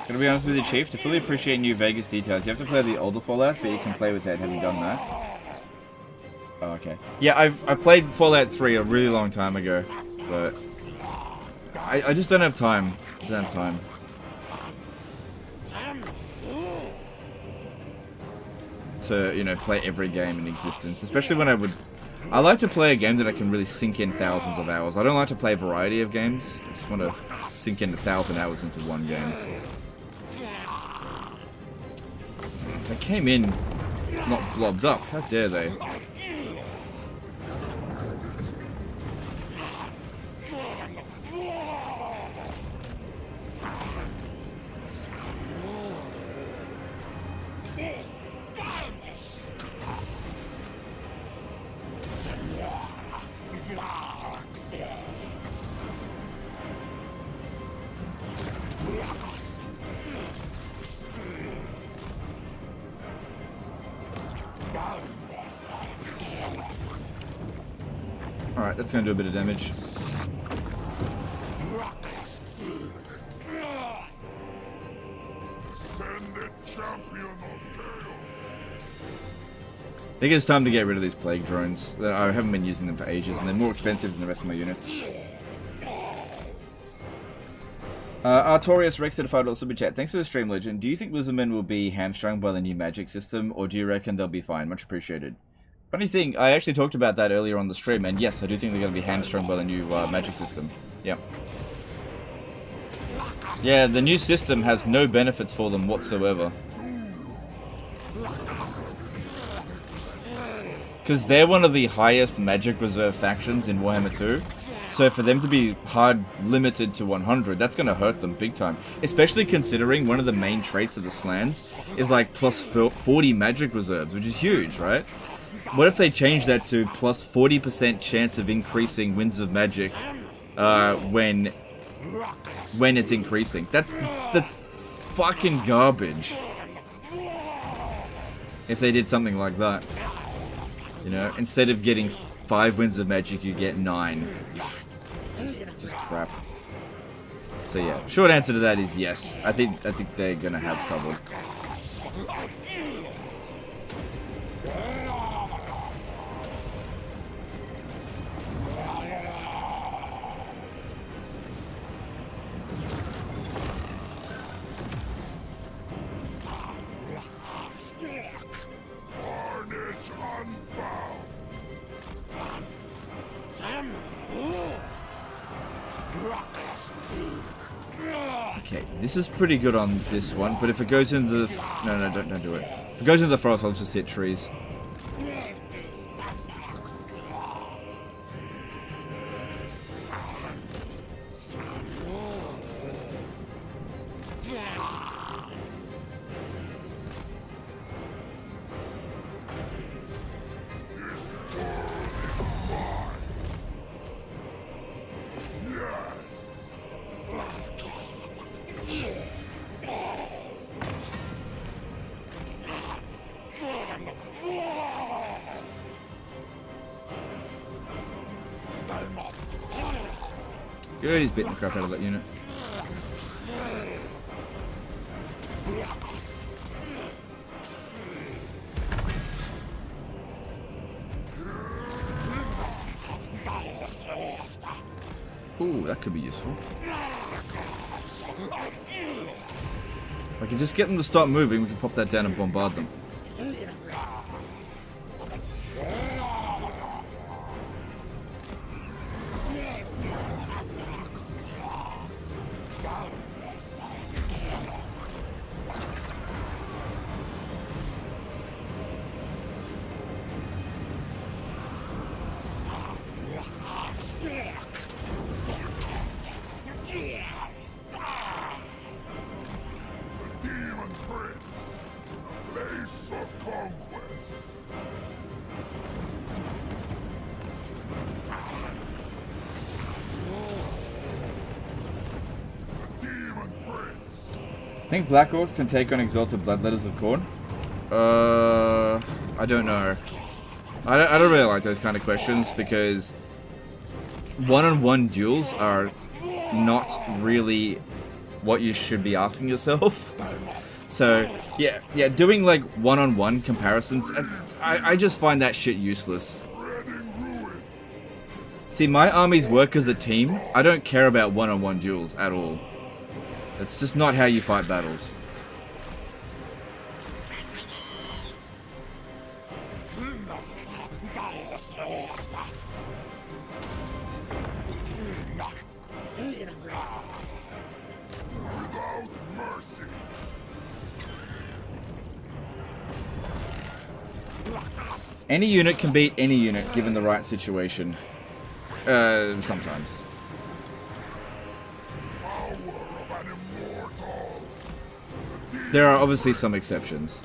Gonna be honest with you, Chief, to fully appreciate New Vegas details, you have to play the older Fallouts that you can play without having done that. Oh, okay. Yeah, I played Fallout 3 a really long time ago, but I just don't have time. To, you know, play every game in existence, especially when I like to play a game that I can really sink in thousands of hours. I don't like to play a variety of games. I just want to sink in 1,000 hours into one game. They came in not blobbed up. How dare they? Alright, that's gonna do a bit of damage. I think it's time to get rid of these plague drones. I haven't been using them for ages, and they're more expensive than the rest of my units. Artorius Rex certified or super chat. Thanks for the stream, Legend. Do you think Lizardmen will be hamstrung by the new magic system, or do you reckon they'll be fine? Much appreciated. Funny thing, I actually talked about that earlier on the stream, and yes, I do think they're going to be hamstrung by the new magic system. Yep. Yeah, the new system has no benefits for them whatsoever. Because they're one of the highest magic reserve factions in Warhammer 2. So for them to be hard limited to 100, that's going to hurt them big time. Especially considering one of the main traits of the Slaanes is like plus 40 magic reserves, which is huge, right? what if they change that to plus 40% chance of increasing Winds of Magic when it's increasing? That's fucking garbage. If they did something like that, you know, instead of getting 5 Winds of Magic, you get 9. Just crap. So yeah, short answer to that is yes. I think they're gonna have trouble. Okay, this is pretty good on this one, but if it goes into the... No, don't do it. If it goes into the forest, I'll just hit trees. Good, he's beating the crap out of that unit. Ooh, that could be useful. If I can just get them to stop moving, we can pop that down and bombard them. I think Black Orcs can take on Exalted Bloodletters of Khorne. I don't know. I don't really like those kind of questions because one-on-one duels are not really what you should be asking yourself. So yeah, doing like one-on-one comparisons, I just find that shit useless. See, my armies work as a team. I don't care about one-on-one duels at all. It's just not how you fight battles. Any unit can beat any unit given the right situation. Sometimes. There are obviously some exceptions.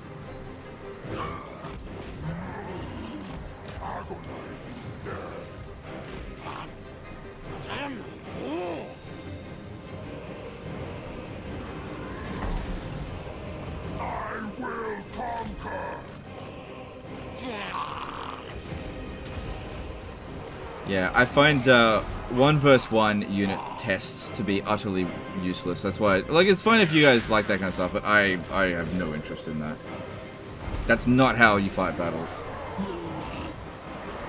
Yeah, I find 1 versus 1 unit tests to be utterly useless. That's why, like, it's fine if you guys like that kind of stuff, but I have no interest in that. That's not how you fight battles.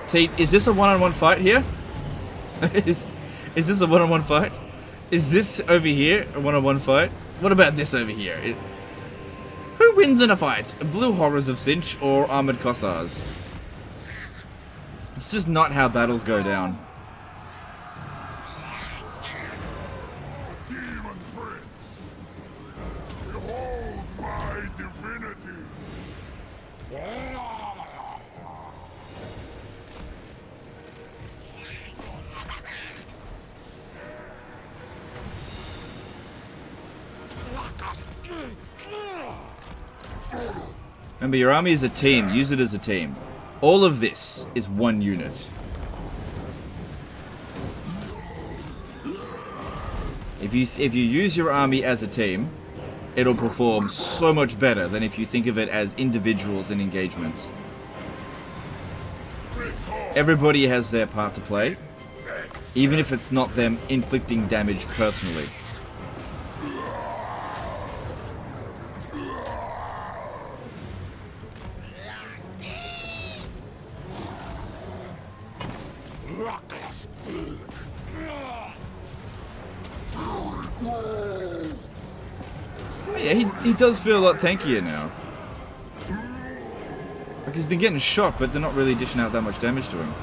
See, is this a one-on-one fight here? Is this a one-on-one fight? Is this over here a one-on-one fight? What about this over here? Who wins in a fight? Blue Horrors of Cinch or Armored Cossars? It's just not how battles go down. Demon Prince, behold my divinity. Remember, your army is a team. Use it as a team. All of this is one unit. If you use your army as a team, it'll perform so much better than if you think of it as individuals in engagements. Everybody has their part to play, even if it's not them inflicting damage personally. Yeah, he does feel a lot tankier now. Like, he's been getting shot, but they're not really dishing out that much damage to him.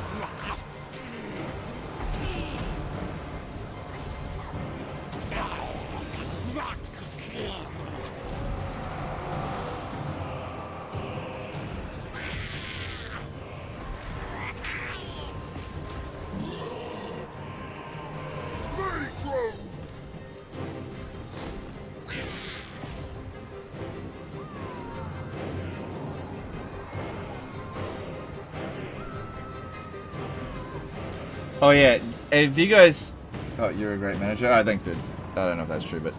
Oh yeah, if you guys... Oh, you're a great manager. Oh, thanks, dude. I don't know if that's true, but...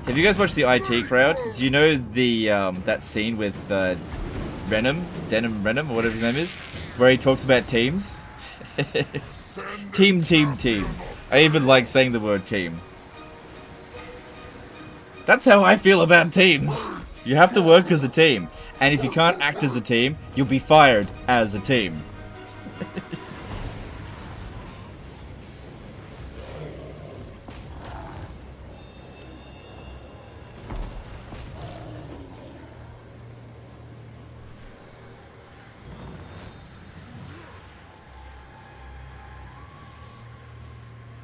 Have you guys watched the IT crowd? Do you know the that scene with Denim Renum, or whatever his name is? Where he talks about teams? Team. I even like saying the word team. That's how I feel about teams. You have to work as a team. And if you can't act as a team, you'll be fired as a team.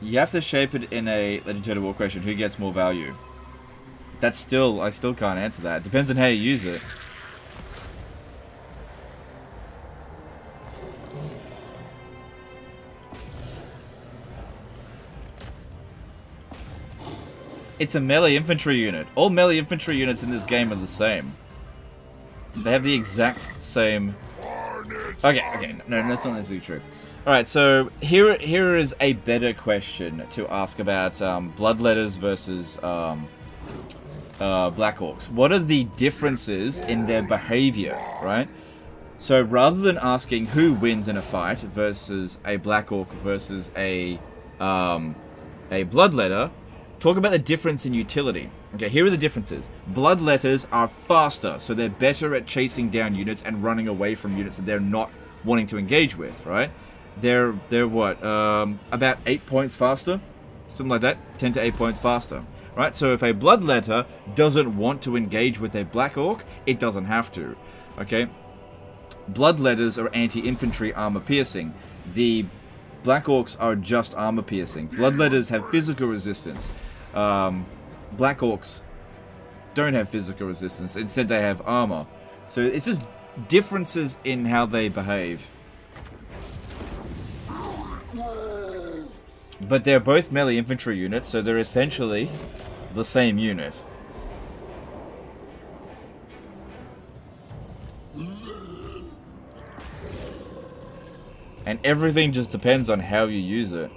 You have to shape it in a Legend Total War question. Who gets more value? That's still... I still can't answer that. It depends on how you use it. It's a melee infantry unit. All melee infantry units in this game are the same. They have the exact same... Okay, no, that's not necessarily true. Alright, so here is a better question to ask about Bloodletters versus Black Orcs. What are the differences in their behavior, right? So rather than asking who wins in a fight versus a Black Orc versus a Bloodletter, talk about the difference in utility. Okay, here are the differences. Bloodletters are faster, so they're better at chasing down units and running away from units that they're not wanting to engage with, right? They're what, about 8 points faster? Something like that, 10 to 8 points faster, right? So if a Bloodletter doesn't want to engage with a Black Orc, it doesn't have to, okay? Bloodletters are anti-infantry armor piercing. The Black Orcs are just armor piercing. Bloodletters have physical resistance. Black Orcs don't have physical resistance. Instead, they have armor. So it's just differences in how they behave. But they're both melee infantry units, so they're essentially the same unit. And everything just depends on how you use it.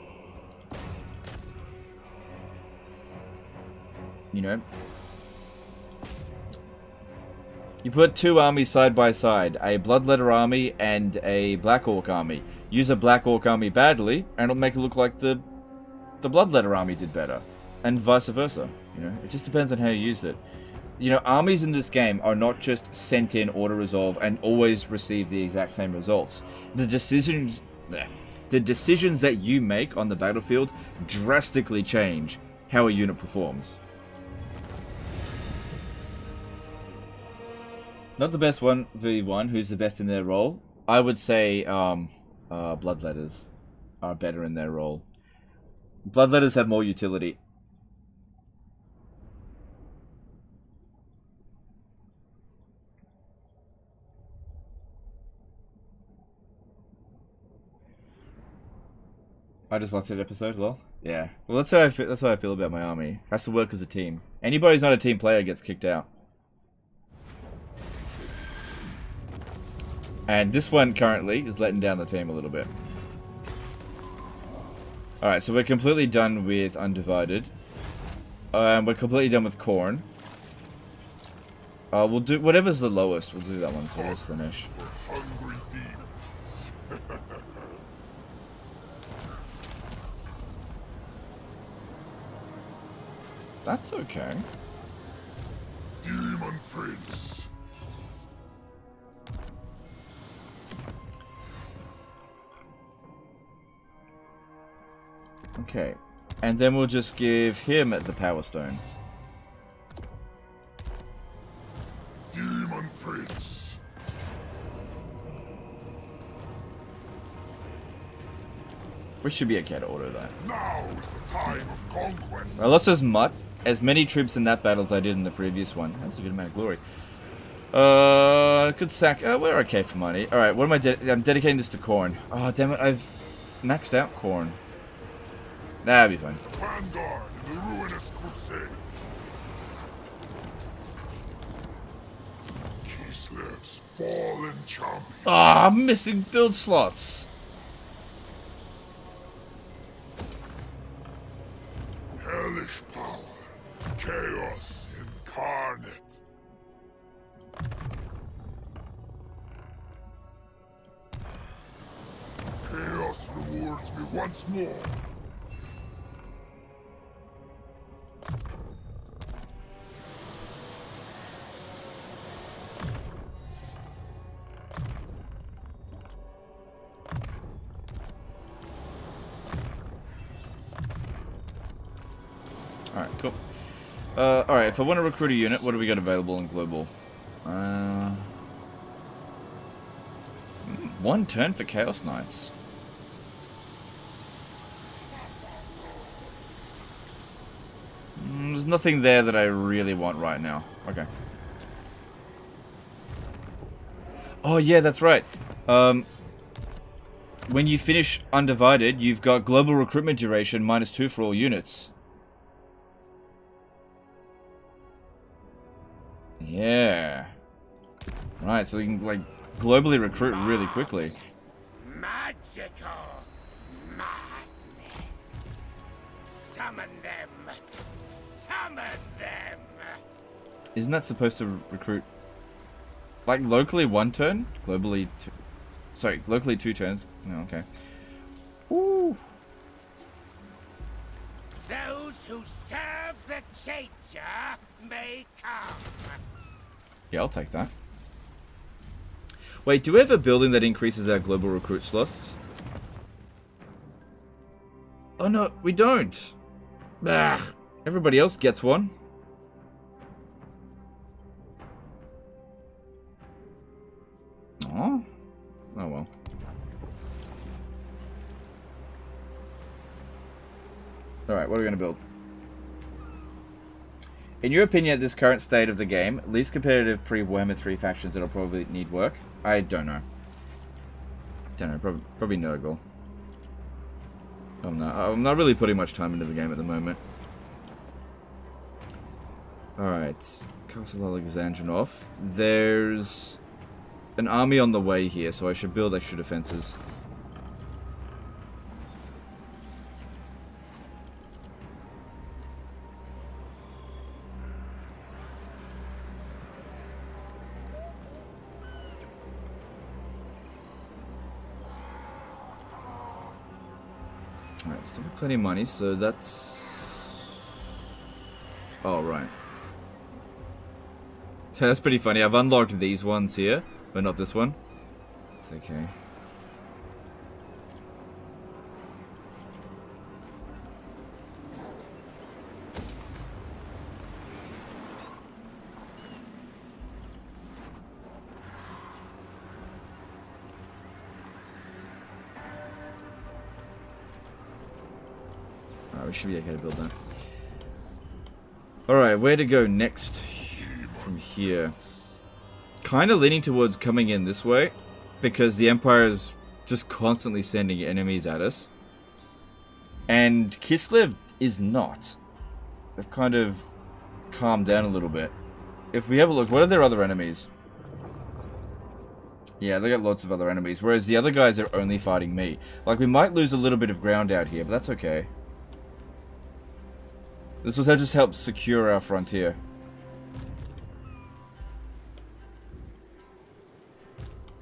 You know? You put two armies side by side, a Bloodletter army and a Black Orc army. Use a Black Orc army badly, and it'll make it look like the Bloodletter army did better. And vice versa, you know? It just depends on how you use it. You know, armies in this game are not just sent in, auto-resolve, and always receive the exact same results. The decisions that you make on the battlefield drastically change how a unit performs. Not the best 1v1, who's the best in their role? I would say Bloodletters are better in their role. Bloodletters have more utility. I just watched that episode, lol. Yeah. Well, that's how I feel about my army. Has to work as a team. Anybody who's not a team player gets kicked out. And this one currently is letting down the team a little bit. Alright, so we're completely done with Undivided. We're completely done with Corn. We'll do whatever's the lowest. We'll do that one. So that's Slaanesh. Hungry demons. That's okay. Demon Prince. Okay. And then we'll just give him the Power Stone. Demon Prince. We should be okay to order that. Now is the time of conquest. I lost as many troops in that battle as I did in the previous one. That's a good amount of glory. Good sack. We're okay for money. Alright, what am I I'm dedicating this to Corn. Oh, damn it. I've maxed out Corn. That'll be fine. Vanguard in the ruinous crusade. Kislev's fallen champion. Ah, I'm missing build slots. Hellish power. Chaos incarnate. Chaos rewards me once more. Alright, cool. Alright, if I want to recruit a unit, what do we got available in global? One turn for Chaos Knights. There's nothing there that I really want right now. Okay. Oh yeah, that's right. When you finish Undivided, you've got global recruitment duration -2 for all units. Yeah. Right, so you can, like, globally recruit really quickly. Magical madness. Summon them. Summon them. Isn't that supposed to recruit, like, locally 1 turn? Globally 2... Sorry, locally 2 turns. No, okay. Woo! Those who serve the Changer may come. Yeah, I'll take that. Wait, do we have a building that increases our global recruit slots? Oh no, we don't! Bah, everybody else gets one. Oh. Oh well. Alright, what are we gonna build? In your opinion, at this current state of the game, least competitive pre-Warhammer 3 factions that'll probably need work? I don't know. Don't know, probably Nurgle. I'm not really putting much time into the game at the moment. Alright, Castle Alexandrinov. There's an army on the way here, so I should build extra defenses. Alright, still got plenty of money, so that's... Oh, right. So that's pretty funny. I've unlocked these ones here, but not this one. It's okay. We should be okay to build that. Alright, where to go next from here? Kind of leaning towards coming in this way, because the Empire is just constantly sending enemies at us. And Kislev is not. They've kind of calmed down a little bit. If we have a look, what are their other enemies? Yeah, they got lots of other enemies, whereas the other guys are only fighting me. Like, we might lose a little bit of ground out here, but that's okay. This will just help secure our frontier.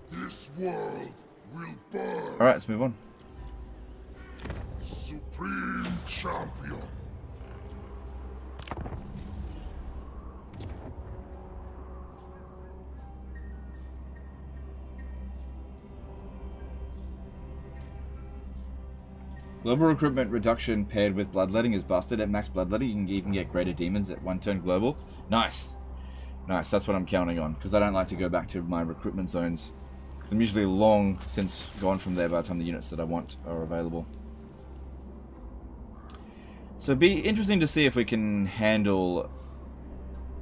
This world will burn. Alright, let's move on. Supreme champion. Global recruitment reduction paired with bloodletting is busted. At max bloodletting, you can even get greater demons at 1 turn global. Nice. Nice, that's what I'm counting on, because I don't like to go back to my recruitment zones. I'm usually long since gone from there by the time the units that I want are available. So it'd be interesting to see if we can handle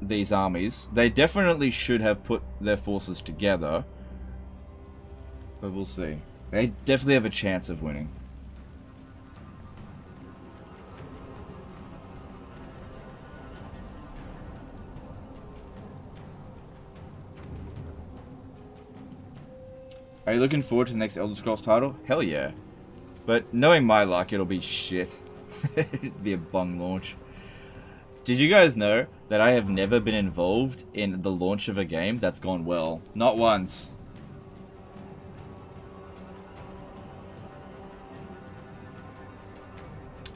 these armies. They definitely should have put their forces together, but we'll see. They definitely have a chance of winning. Are you looking forward to the next Elder Scrolls title? Hell yeah. But knowing my luck, it'll be shit. It'd be a bung launch. Did you guys know that I have never been involved in the launch of a game that's gone well? Not once.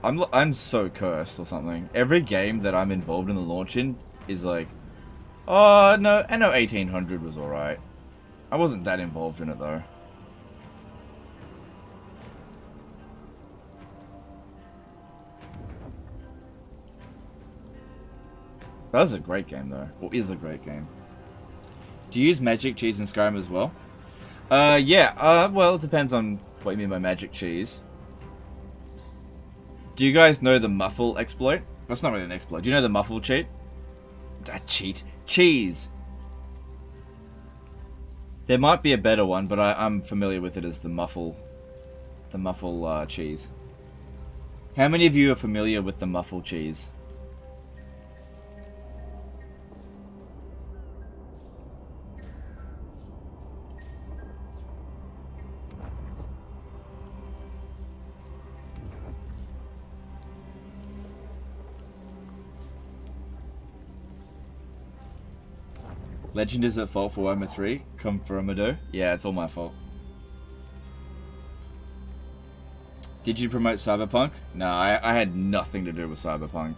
I'm so cursed or something. Every game that I'm involved in the launch in is like, oh no, I know 1800 was alright. I wasn't that involved in it though. That was a great game though. Or is a great game. Do you use magic cheese in Skyrim as well? Yeah. Well, it depends on what you mean by magic cheese. Do you guys know the muffle exploit? That's not really an exploit. Do you know the muffle cheat? Cheat. Cheese. There might be a better one, but I'm familiar with it as the muffle cheese. How many of you are familiar with the muffle cheese? Legend is at fault for Warhammer 3. Confirmado. Yeah, it's all my fault. Did you promote Cyberpunk? No, I had nothing to do with Cyberpunk.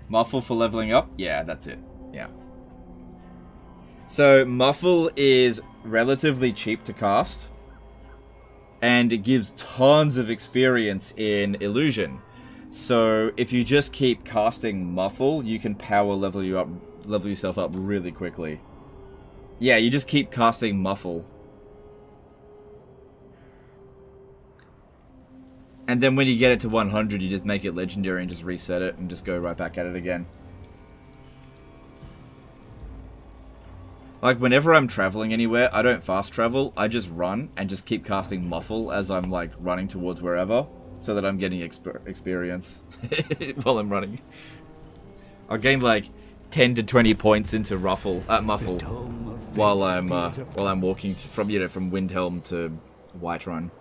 Muffle for leveling up? Yeah, that's it. Yeah. So, Muffle is relatively cheap to cast. And it gives tons of experience in illusion. So if you just keep casting Muffle, you can power level yourself up really quickly. Yeah, you just keep casting Muffle. And then when you get it to 100, you just make it legendary and just reset it and just go right back at it again. Like, whenever I'm traveling anywhere, I don't fast travel, I just run and just keep casting Muffle as I'm, like, running towards wherever, so that I'm getting experience while I'm running. I'll gain, like, 10 to 20 points into Muffle while I'm walking from Windhelm to Whiterun.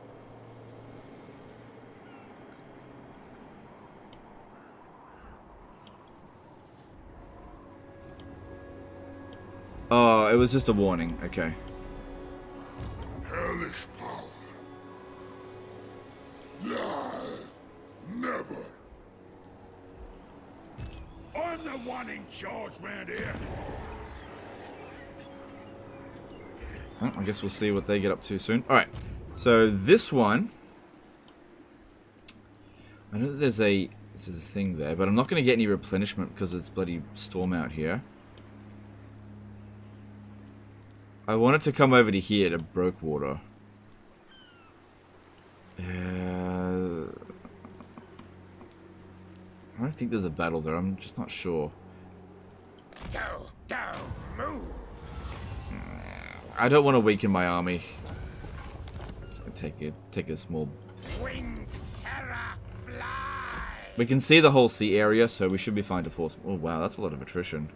Oh, it was just a warning. Okay. Hellish power. Lie. Never. I'm the one in charge round here. Well, I guess we'll see what they get up to soon. Alright. So, this one... I know that there's a thing there, but I'm not going to get any replenishment because it's bloody storm out here. I wanted to come over to here to Brokewater. I don't think there's a battle there. I'm just not sure. Go, move. I don't want to weaken my army. Just gonna take a small. Winged We can see the whole sea area, so we should be fine to force... Oh, wow, that's a lot of attrition.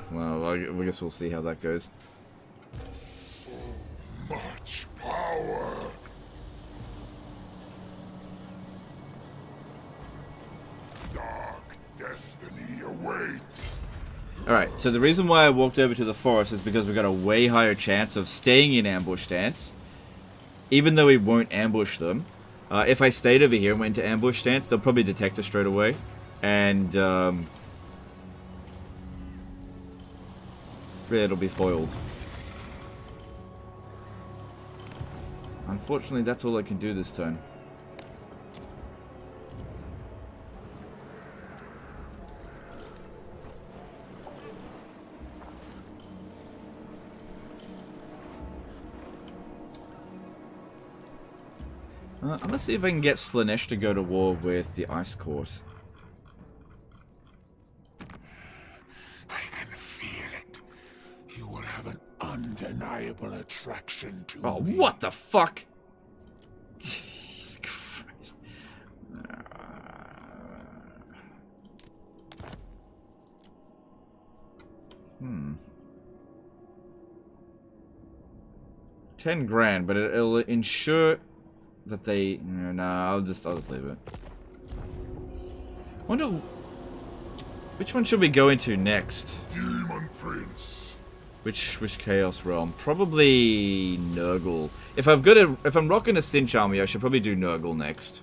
Well, I guess we'll see how that goes. Much power. Dark destiny awaits. Alright, so the reason why I walked over to the forest is because we got a way higher chance of staying in ambush stance. Even though we won't ambush them. If I stayed over here and went into ambush stance, they'll probably detect us straight away. And, yeah, it'll be foiled. Unfortunately, that's all I can do this turn. I'm gonna see if I can get Slaanesh to go to war with the Ice Court. I can feel it. You will have an undeniable attraction to Oh, me. what the fuck? Jesus Christ. 10 grand, but it'll ensure that they... Nah, I'll just leave it. Wonder... Which one should we go into next? Demon Prince. Which Chaos Realm? Probably Nurgle. If I'm rocking a Cinch army, I should probably do Nurgle next.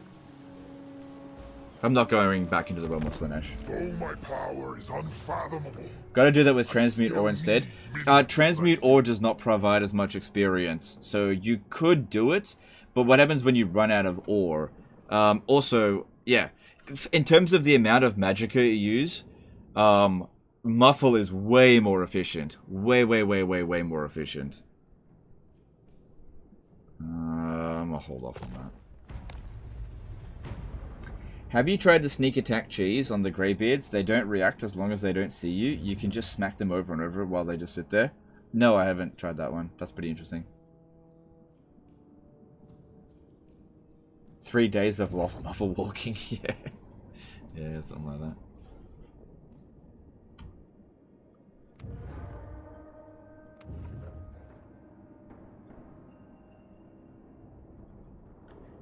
I'm not going back into the realm of Slaanesh. Though my power is unfathomable. Gotta do that with Transmute Ore instead. Transmute Ore does not provide as much experience, so you could do it, but what happens when you run out of ore? Also, yeah, in terms of the amount of magicka you use, Muffle is way more efficient. Way more efficient. I'll hold off on that. Have you tried the sneak attack cheese on the Greybeards? They don't react as long as they don't see you. You can just smack them over and over while they just sit there. No, I haven't tried that one. That's pretty interesting. 3 days of lost muffle walking. Yeah. Yeah, something like that.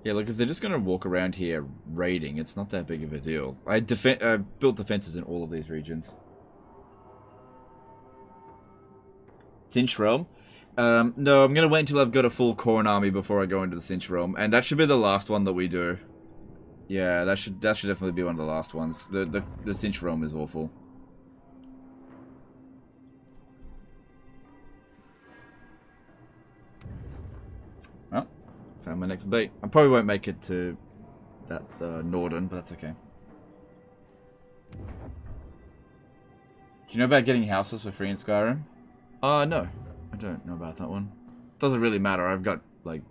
Yeah, look, if they're just going to walk around here raiding, it's not that big of a deal. I built defenses in all of these regions. Cinch Realm? No, I'm going to wait until I've got a full Khorne army before I go into the Cinch Realm. And that should be the last one that we do. Yeah, that should definitely be one of the last ones. The Cinch Realm is awful. Oh. Found my next bait. I probably won't make it to that Norden, but that's okay. Do you know about getting houses for free in Skyrim? No. I don't know about that one. Doesn't really matter. I've got, like,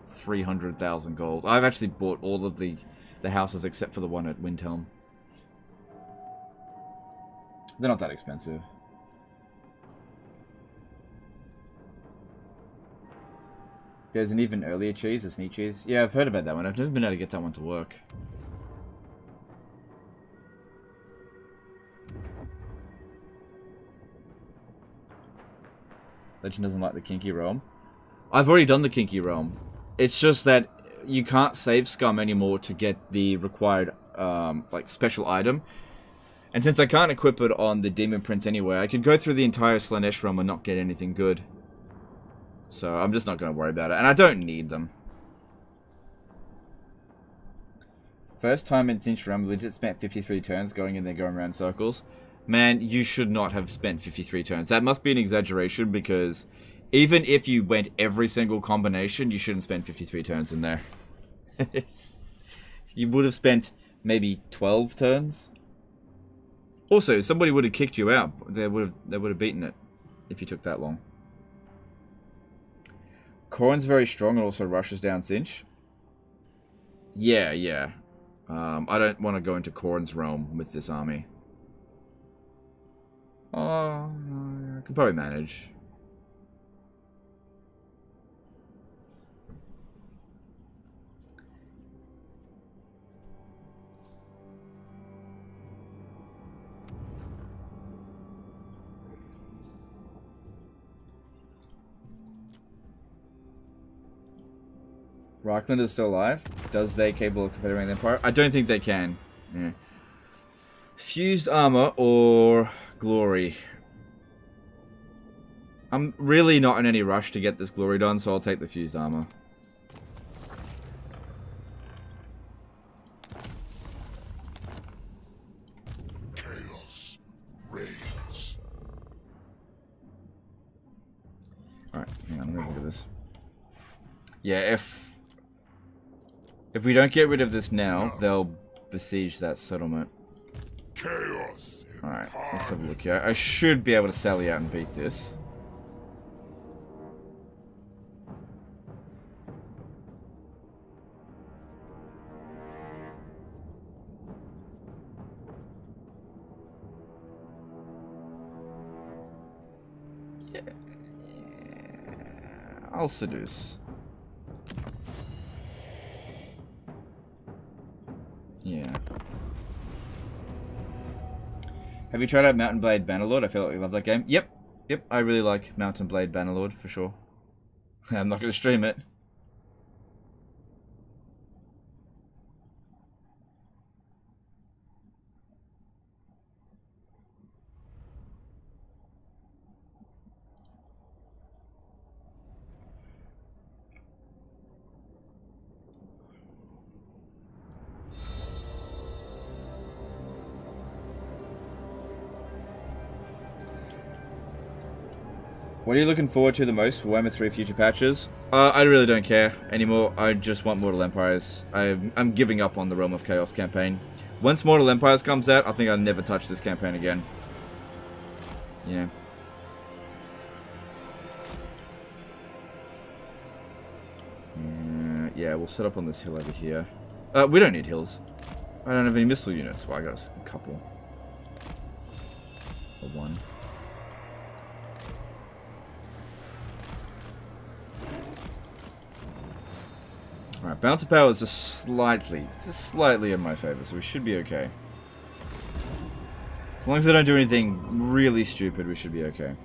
300,000 gold. I've actually bought all of the houses except for the one at Windhelm. They're not that expensive. There's an even earlier cheese, a sneak cheese. Yeah, I've heard about that one. I've never been able to get that one to work. Legend doesn't like the Kinky Realm. I've already done the Kinky Realm. It's just that you can't save Scum anymore to get the required, like, special item. And since I can't equip it on the Demon Prince anyway, I could go through the entire Slaanesh Realm and not get anything good. So I'm just not going to worry about it. And I don't need them. First time in Cinch Realm, legit spent 53 turns going in there going around circles. Man, you should not have spent 53 turns. That must be an exaggeration because even if you went every single combination, you shouldn't spend 53 turns in there. You would have spent maybe 12 turns. Also, somebody would have kicked you out. They would have beaten it if you took that long. Khorne's very strong and also rushes down Cinch. Yeah. I don't want to go into Khorne's realm with this army. I can probably manage. Rockland is still alive. Does they capable of confederating the Empire? I don't think they can. Yeah. Fused armor or glory? I'm really not in any rush to get this glory done, so I'll take the fused armor. Chaos reigns. Alright, hang on, I'm gonna look at this. Yeah, if we don't get rid of this now, they'll besiege that settlement. Chaos. Alright, let's have a look here. I should be able to sally out and beat this. I'll seduce. Yeah. Have you tried out Mountain Blade Bannerlord? I feel like you love that game. Yep. Yep, I really like Mountain Blade Bannerlord for sure. I'm not going to stream it. What are you looking forward to the most for Warhammer 3 future patches? I really don't care anymore. I just want Mortal Empires. I'm giving up on the Realm of Chaos campaign. Once Mortal Empires comes out, I think I'll never touch this campaign again. Yeah. Yeah, we'll set up on this hill over here. We don't need hills. I don't have any missile units. Well, I got a couple. Or one. Alright, balance of power is just slightly in my favor, so we should be okay. As long as I don't do anything really stupid, we should be okay.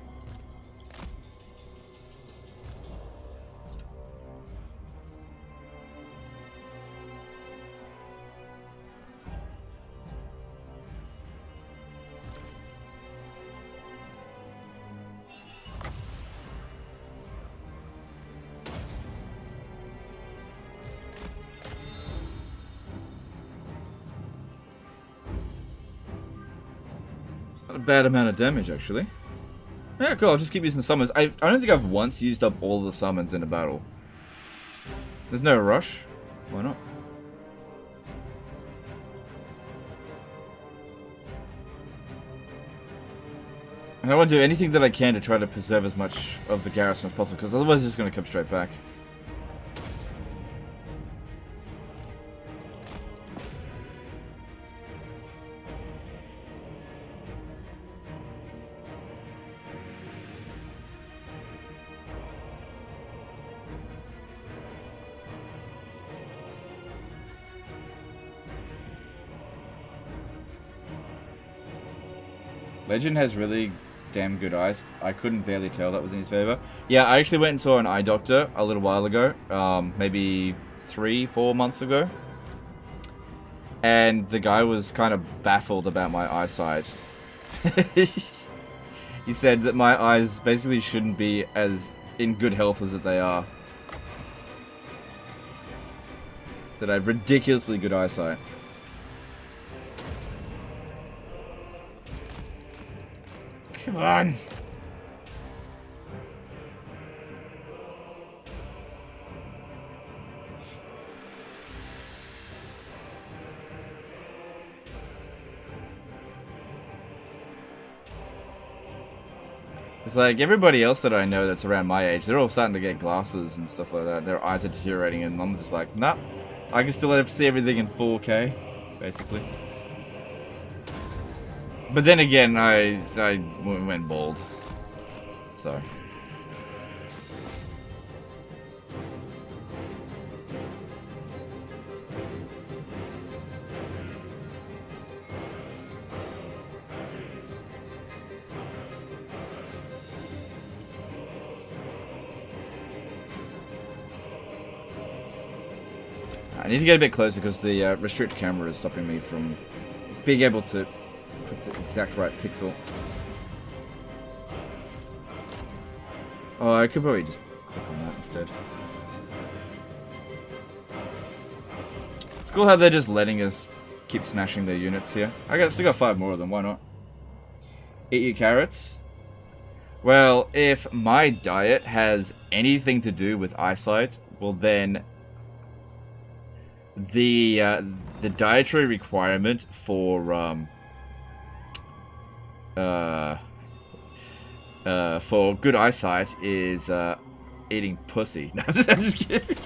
Not a bad amount of damage, actually. Yeah, cool. I'll just keep using the summons. I don't think I've once used up all the summons in a battle. There's no rush. Why not? And I want to do anything that I can to try to preserve as much of the garrison as possible, because otherwise it's just going to come straight back. Legend has really damn good eyes. I couldn't barely tell that was in his favor. Yeah, I actually went and saw an eye doctor a little while ago. Maybe 3-4 months ago. And the guy was kind of baffled about my eyesight. He said that my eyes basically shouldn't be as in good health as that they are. That I have ridiculously good eyesight. Come on. It's like everybody else that I know that's around my age, they're all starting to get glasses and stuff like that. Their eyes are deteriorating and I'm just like, nah, I can still see everything in 4K, basically. But then again, I went bald, so. I need to get a bit closer because the restrict camera is stopping me from being able to click the exact right pixel. Oh, I could probably just click on that instead. It's cool how they're just letting us keep smashing their units here. I still got 5 more of them, why not? Eat your carrots? Well, if my diet has anything to do with eyesight, well then the dietary requirement for good eyesight is eating pussy. No, I'm just kidding.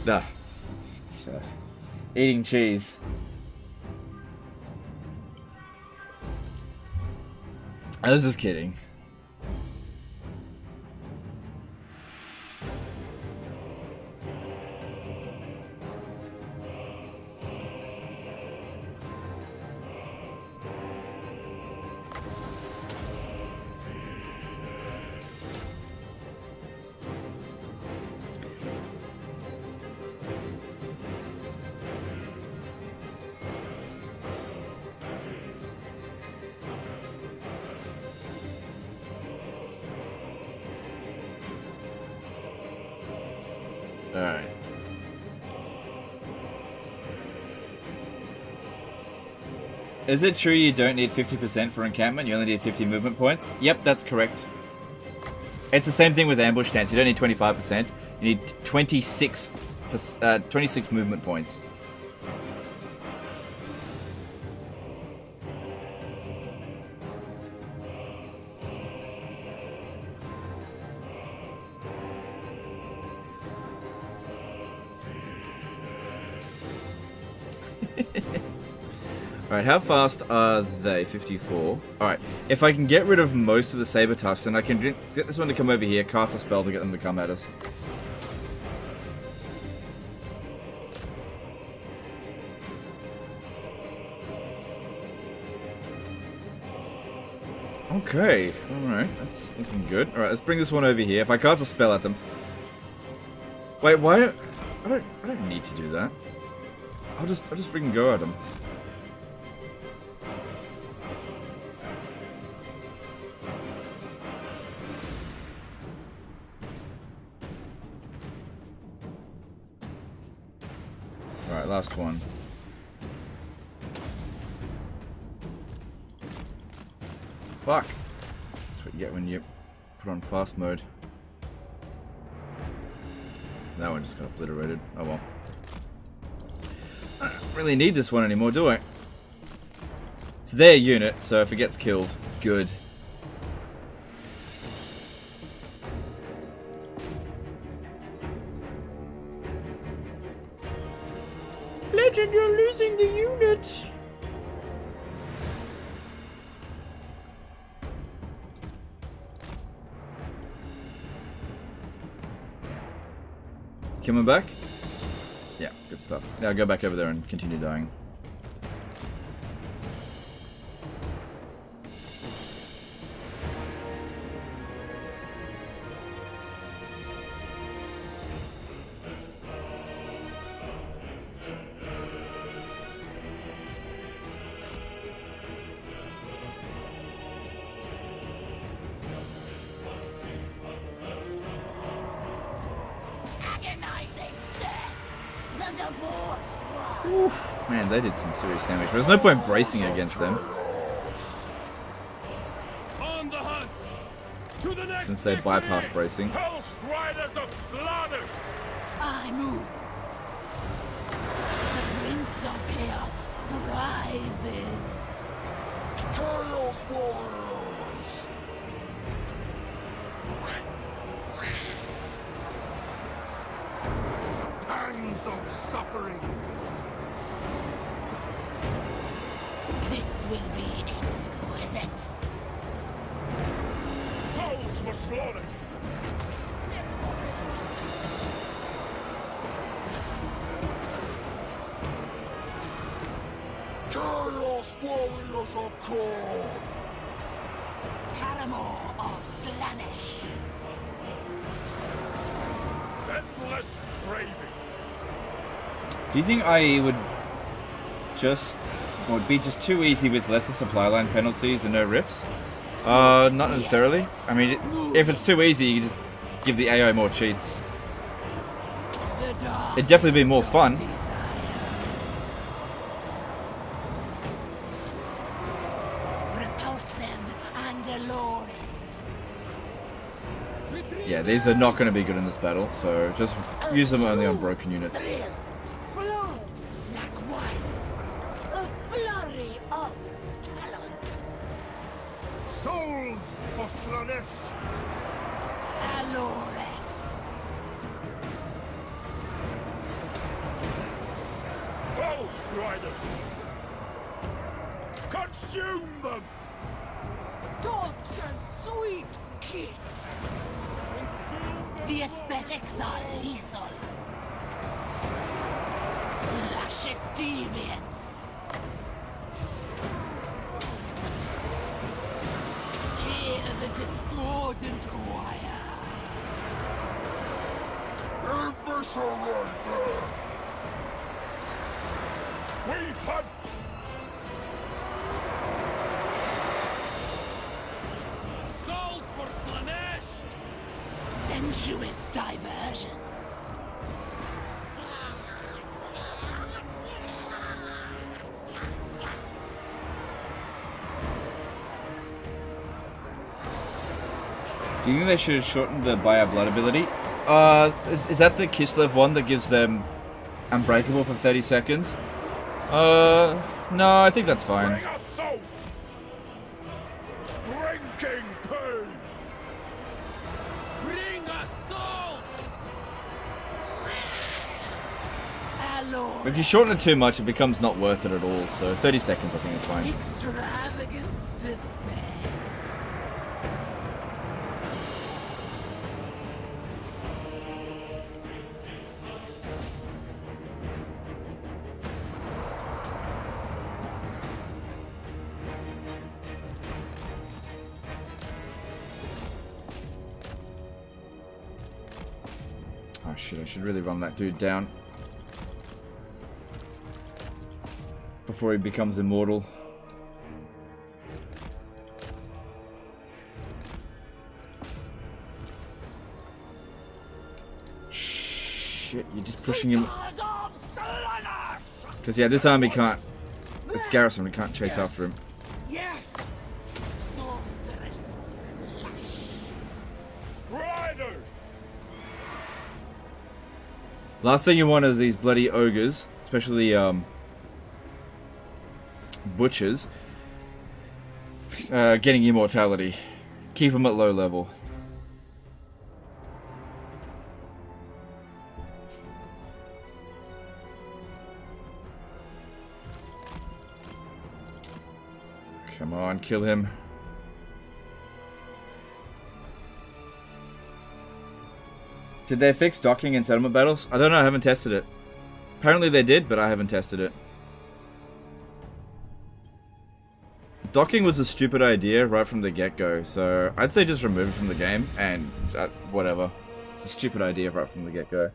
No, it's eating cheese. I was just kidding. Alright. Is it true you don't need 50% for encampment? You only need 50 movement points? Yep, that's correct. It's the same thing with ambush stance. You don't need 25%. You need 26 movement points. Alright, how fast are they? 54. Alright, if I can get rid of most of the saber tusks, then I can get this one to come over here, cast a spell to get them to come at us. Okay, alright, that's looking good. Alright, let's bring this one over here. If I cast a spell at them. Wait, why? I don't need to do that. I'll just freaking go at them. Alright, last one. Fuck! That's what you get when you put on fast mode. That one just got obliterated. Oh well. I don't really need this one anymore, do I? It's their unit, so if it gets killed, good. Legend, you're losing the unit. Coming back? Yeah, good stuff. Now go back over there and continue dying. Oof, man, they did some serious damage. There's no point bracing against them. On the hunt to the next Since they bypass bracing. Pulse Riders of Slaanesh. I move. The Prince of Chaos rises. Chaos Warriors! Pangs of suffering. This will be exquisite. Souls for Slaanesh. Chaos Warriors of Khorne! Paramour of Slaanesh. ruthless craving. Do you think IE would be just too easy with lesser supply line penalties and no rifts? Not necessarily. I mean, if it's too easy, you can just give the AI more cheats. It'd definitely be more fun. Yeah, these are not going to be good in this battle, so just use them only on broken units. Flow like wine. A flurry of talents. Souls for Slaanesh. Alores. Bow striders. Consume them. Torture's sweet kiss. The aesthetics are lethal. Luscious deviance. Hear the discordant choir. Eviscerate them! We hunt. Souls for Slaanesh. Sensuous diversions. Do you think they should have shortened the Buy Our Blood ability? Is that the Kislev one that gives them Unbreakable for 30 seconds? No, I think that's fine. Bring us soul. Drinking poo. Bring us souls. Alores. If you shorten it too much, it becomes not worth it at all, so 30 seconds I think is fine. Extravagant despair. Oh shit, I should really run that dude down before he becomes immortal. Shit, you're just pushing him. Because yeah, this army can't, it's garrison, we can't chase after him. Yes. Sorceress. Riders. Last thing you want is these bloody ogres, especially butchers, getting immortality. Keep them at low level. Come on, kill him. Did they fix docking in settlement battles? I don't know, I haven't tested it. Apparently they did, but I haven't tested it. Docking was a stupid idea right from the get-go, so I'd say just remove it from the game, and whatever. It's a stupid idea right from the get-go.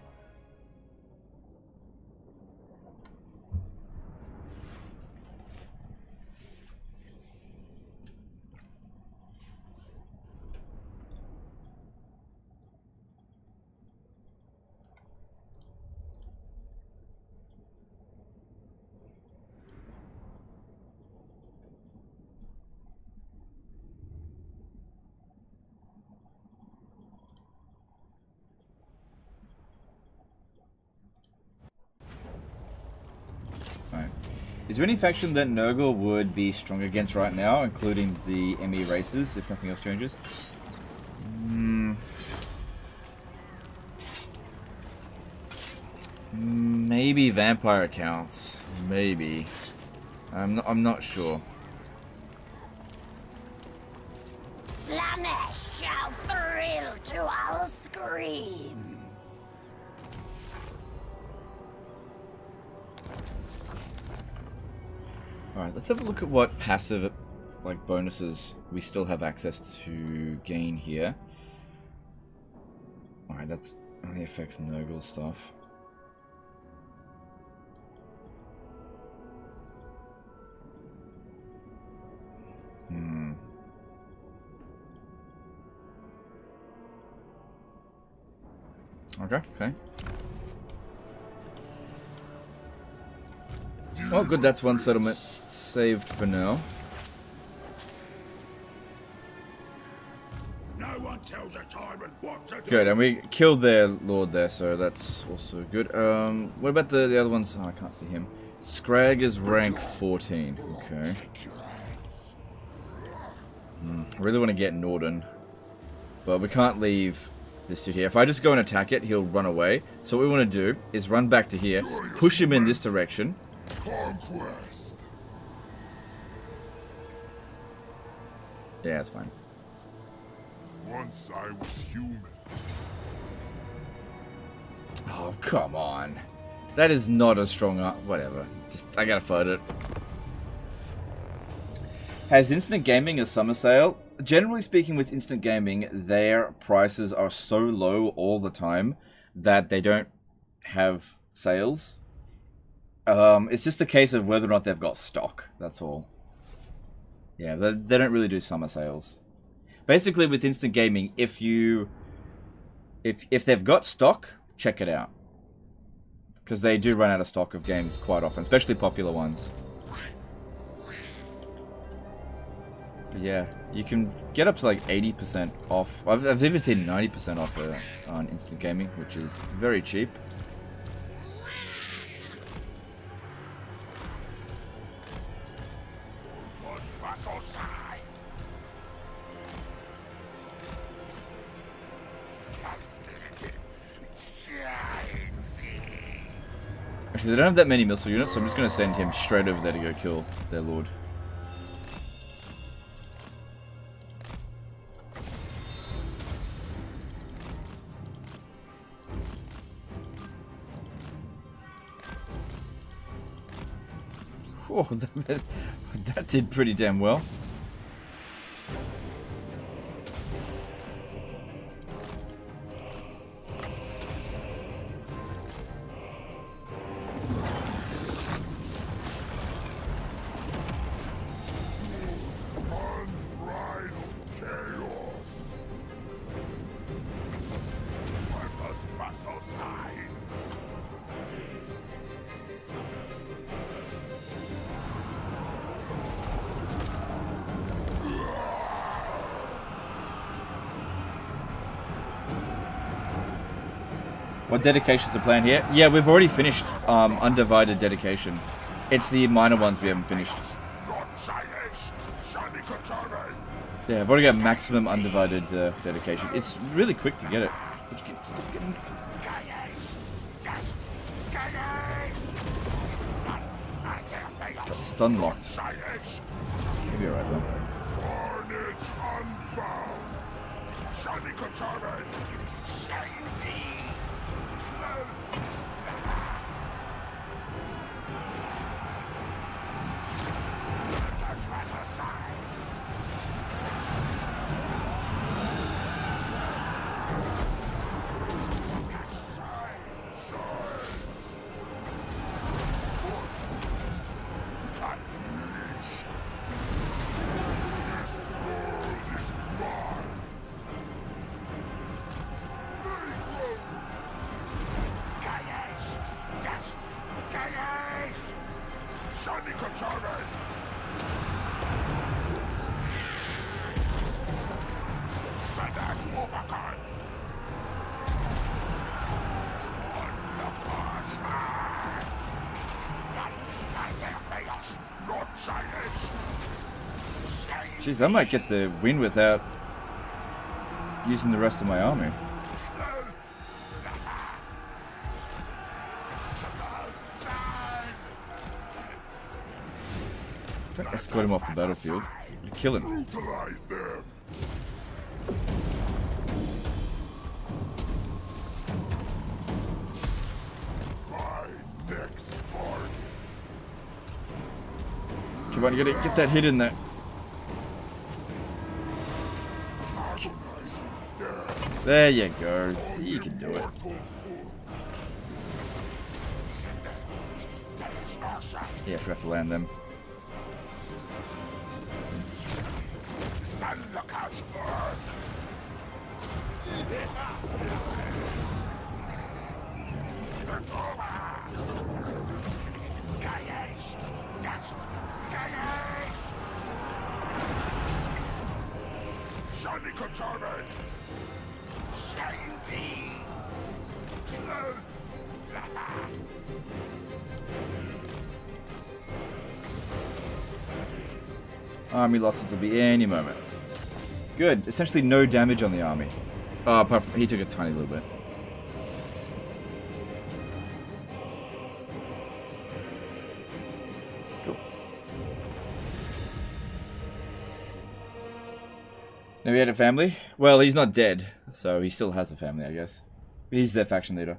Is there any faction that Nurgle would be strong against right now, including the ME races, if nothing else changes? Maybe vampire accounts. Maybe. I'm not sure. Slaanesh shall thrill to our screams. Alright, let's have a look at what passive, like, bonuses we still have access to gain here. Alright, that's Only affects Nurgle stuff. Okay. Oh, good, that's one settlement saved for now. No one tells a tyrant what to do. Good, and we killed their lord there, so that's also good. What about the other ones? Oh, I can't see him. Scrag is rank 14. Okay. I really want to get Norden, but we can't leave this dude here. If I just go and attack it, he'll run away. So what we want to do is run back to here, push him in this direction. Conquest. Yeah, that's fine. Once I was human. Oh, come on. That is not a strong... whatever. Just, I gotta fight it. Has Instant Gaming a summer sale? Generally speaking, with Instant Gaming, their prices are so low all the time that they don't have sales. It's just a case of whether or not they've got stock. That's all. Yeah, they don't really do summer sales. Basically, with Instant Gaming, if they've got stock, check it out. Because they do run out of stock of games quite often, especially popular ones. But yeah, you can get up to like 80% off. I've even seen 90% off on Instant Gaming, which is very cheap. Actually, they don't have that many missile units, so I'm just going to send him straight over there to go kill their lord. Oh, that did pretty damn well. What dedication's the plan here? Yeah, we've already finished Undivided Dedication. It's the minor ones we haven't finished. Yeah, I've already got maximum Undivided Dedication. It's really quick to get it. Got stun locked. Maybe you're right though. Jeez, I might get the win without using the rest of my army. Don't escort him off the battlefield. You kill him. Come on, you gotta get that hit in there. There you go. See, you can do it. Yeah, I forgot to land them. Army losses will be any moment. Good. Essentially no damage on the army. Oh, apart from he took a tiny little bit. Cool. Now he had a family? Well, he's not dead, so he still has a family, I guess. He's their faction leader.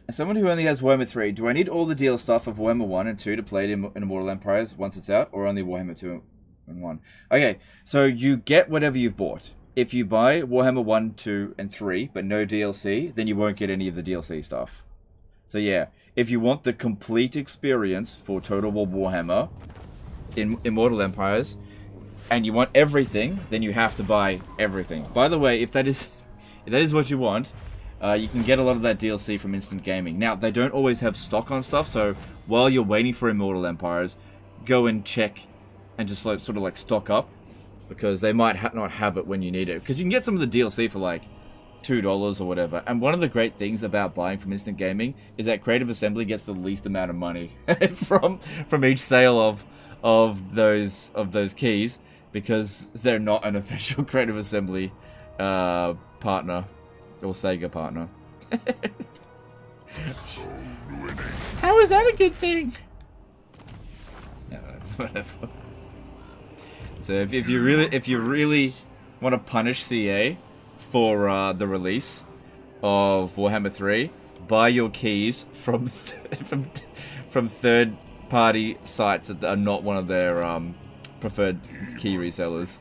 As someone who only has Warhammer 3, do I need all the deal stuff of Warhammer 1 and 2 to play it in Immortal Empires once it's out, or only Warhammer 2 and 1? Okay, so you get whatever you've bought. If you buy Warhammer 1, 2, and 3, but no DLC, then you won't get any of the DLC stuff. So yeah, if you want the complete experience for Total War Warhammer in Immortal Empires, and you want everything, then you have to buy everything. By the way, if that is what you want, you can get a lot of that DLC from Instant Gaming. Now, they don't always have stock on stuff, so while you're waiting for Immortal Empires, go and check and just like, sort of like stock up, because they might not have it when you need it. Because you can get some of the DLC for like $2 or whatever. And one of the great things about buying from Instant Gaming is that Creative Assembly gets the least amount of money from each sale of those keys, because they're not an official Creative Assembly partner. Or Sega partner. How is that a good thing? No, whatever. So if you really want to punish CA for the release of Warhammer 3, buy your keys from from third-party sites that are not one of their preferred key resellers,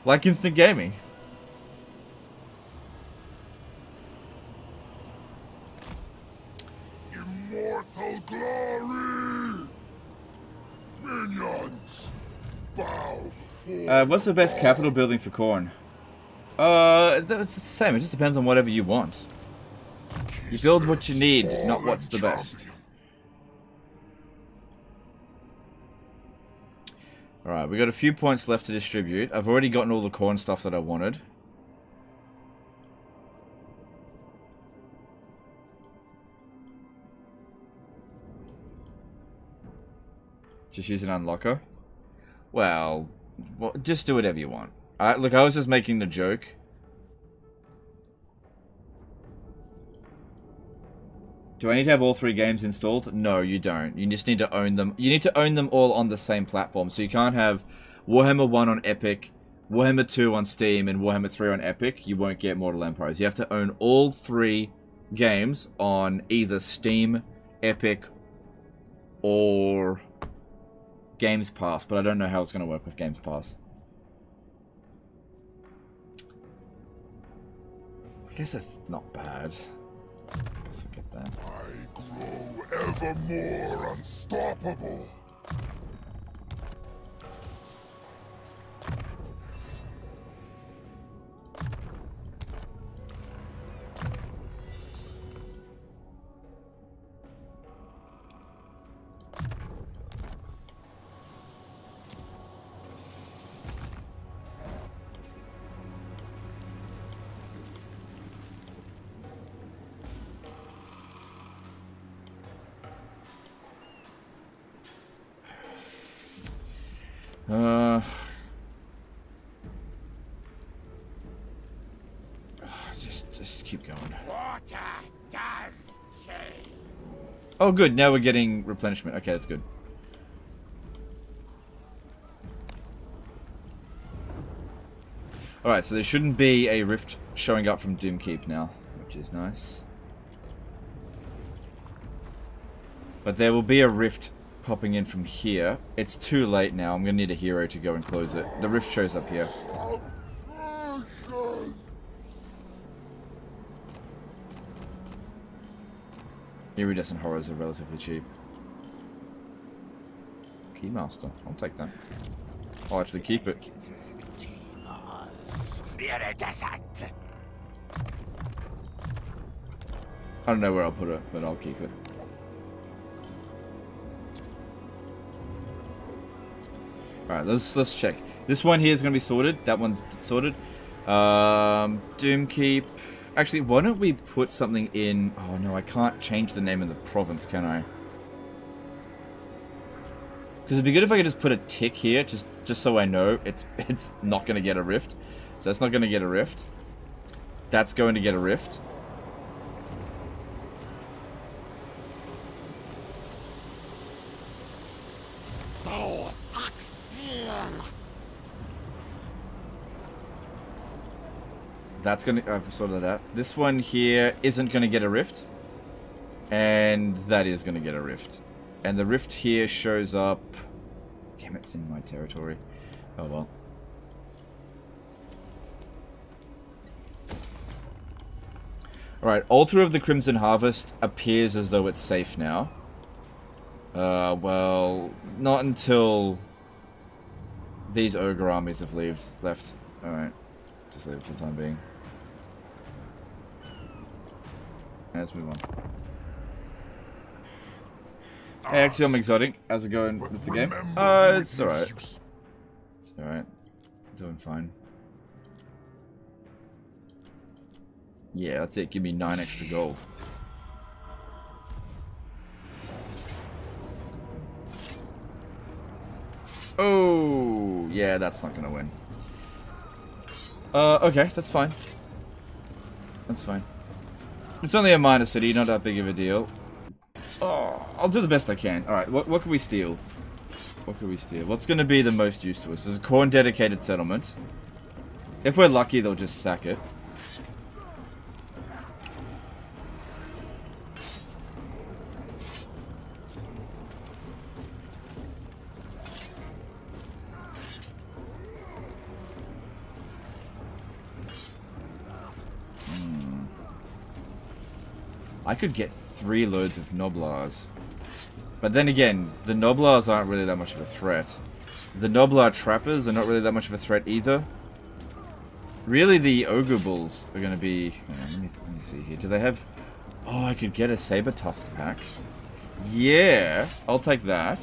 like Instant Gaming. Immortal glory! Minions! Bow before What's the best capital building for Khorne? It's the same. It just depends on whatever you want. You build what you need, not what's the best. Alright, we got a few points left to distribute. I've already gotten all the Khorne stuff that I wanted. Just use an unlocker? Well, just do whatever you want. Look, I was just making the joke. Do I need to have all 3 games installed? No, you don't. You just need to own them. You need to own them all on the same platform. So you can't have Warhammer 1 on Epic, Warhammer 2 on Steam, and Warhammer 3 on Epic. You won't get Mortal Empires. You have to own all 3 games on either Steam, Epic, or Games Pass, but I don't know how it's going to work with Games Pass. I guess that's not bad. I guess I'll get that. I grow ever more unstoppable. Just keep going. Water does change. Oh, good. Now we're getting replenishment. Okay, that's good. Alright, so there shouldn't be a rift showing up from Doomkeep now, which is nice. But there will be a rift popping in from here. It's too late now. I'm going to need a hero to go and close it. The rift shows up here. Iridescent horrors are relatively cheap. Keymaster. I'll take that. I'll actually keep it. Iridescent. I don't know where I'll put it, but I'll keep it. Alright, let's check. This one here is going to be sorted. That one's sorted. Doomkeep. Actually, why don't we put something in... Oh no, I can't change the name of the province, can I? Because it'd be good if I could just put a tick here, just so I know it's not going to get a rift. So that's not going to get a rift. That's going to get a rift. That's gonna... I've sorted that. This one here isn't gonna get a rift. And that is gonna get a rift. And the rift here shows up... Damn, it's in my territory. Oh well. Alright, Altar of the Crimson Harvest appears as though it's safe now. Well, not until these ogre armies have left. Alright, just leave it for the time being. Let's move on. Hey, Axiom Exotic, how's it going with the game? It's alright. It's alright. Doing fine. Yeah, that's it. Give me 9 extra gold. Oh, yeah, that's not gonna win. Okay, that's fine. That's fine. It's only a minor city, not that big of a deal. Oh, I'll do the best I can. Alright, what can we steal? What can we steal? What's gonna be the most use to us? There's a corn dedicated settlement. If we're lucky, they'll just sack it. I could get 3 loads of Noblars. But then again, the Noblars aren't really that much of a threat. The Noblar Trappers are not really that much of a threat either. Really, the Ogre Bulls are going to be... Let me see here. Do they have... Oh, I could get a Saber Tusk pack. Yeah, I'll take that.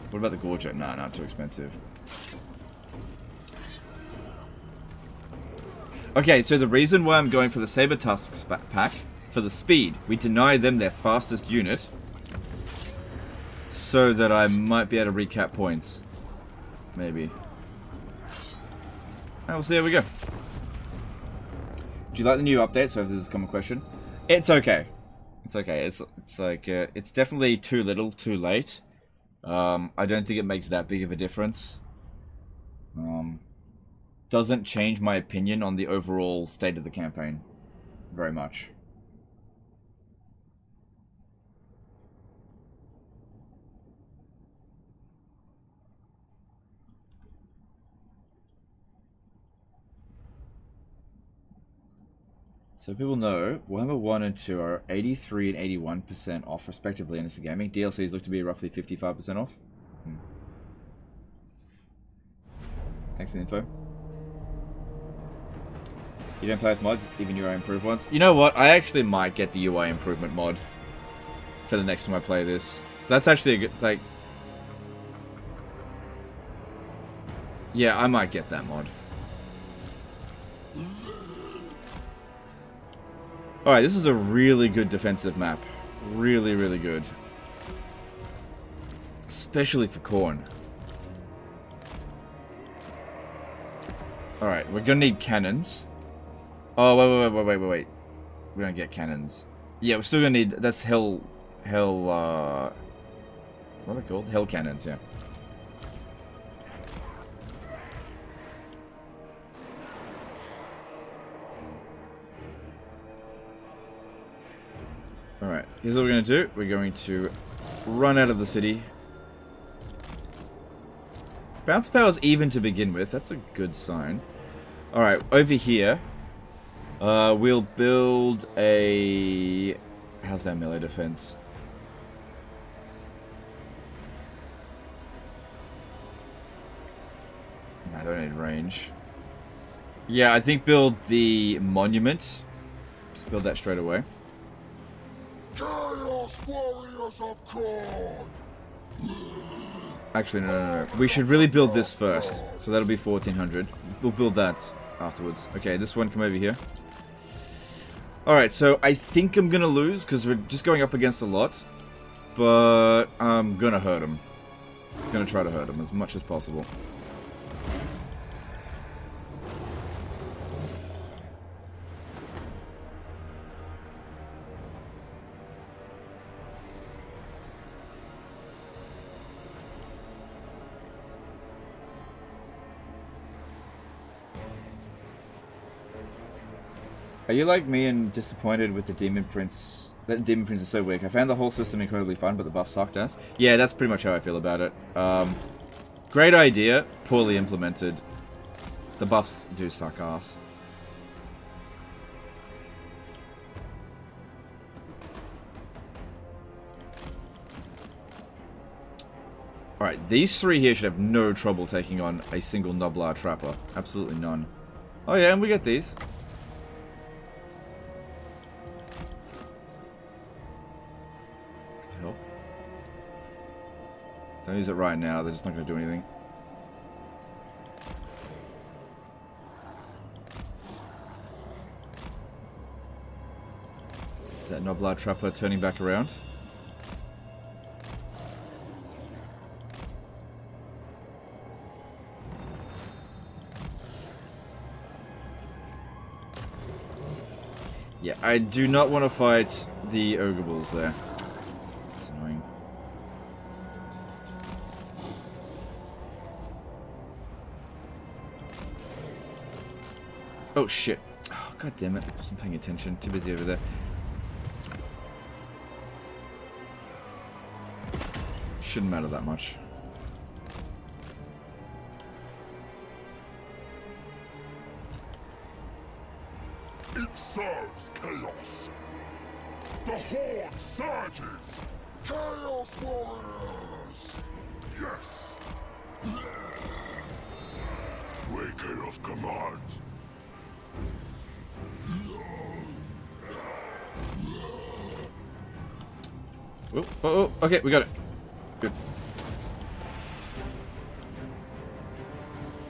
What about the Gorget? Nah, not too expensive. Okay, so the reason why I'm going for the Saber Tusk pack... For the speed, we deny them their fastest unit so that I might be able to recap points. Maybe. We'll see how we go. Do you like the new update? So if this is a common question. It's okay. It's okay. It's like, it's definitely too little, too late. I don't think it makes that big of a difference. Doesn't change my opinion on the overall state of the campaign very much. So people know, Warhammer 1 and 2 are 83 and 81% off respectively in this gaming. DLCs look to be roughly 55% off. Thanks for the info. You don't play with mods, even UI improved ones? You know what, I actually might get the UI improvement mod for the next time I play this. That's actually a good, like... Yeah, I might get that mod. Alright, this is a really good defensive map. Really, really good. Especially for corn. Alright, we're gonna need cannons. Oh, wait. We're gonna get cannons. Yeah, we're still gonna need... That's hell... What are they called? Hell cannons, yeah. Alright, here's what we're going to do. We're going to run out of the city Bounce power's even to begin with. That's a good sign. Alright, over here. We'll build a... How's that melee defense? I don't need range. Yeah, I think build the monument. Just build that straight away. Chaos Warriors of Corn! Actually, no. We should really build this first. So that'll be 1400. We'll build that afterwards. Okay, this one, come over here. Alright, so I think I'm gonna lose because we're just going up against a lot. But I'm gonna hurt him. Gonna try to hurt him as much as possible. Are you like me and disappointed with the Demon Prince? That Demon Prince is so weak. I found the whole system incredibly fun, but the buff sucked ass. Yeah, that's pretty much how I feel about it. Great idea, poorly implemented. The buffs do suck ass. Alright, these three here should have no trouble taking on a single Noblar Trapper. Absolutely none. Oh yeah, and we get these. Don't use it right now, they're just not going to do anything. Is that Noblar Trapper turning back around? Yeah, I do not want to fight the Ogre Bulls there. It's annoying. Oh shit. Oh, god damn it. I wasn't paying attention. Too busy over there. Shouldn't matter that much. It serves chaos. The Horde surges. Chaos Warriors. Yes. Waker of command. Oh, okay, we got it. Good.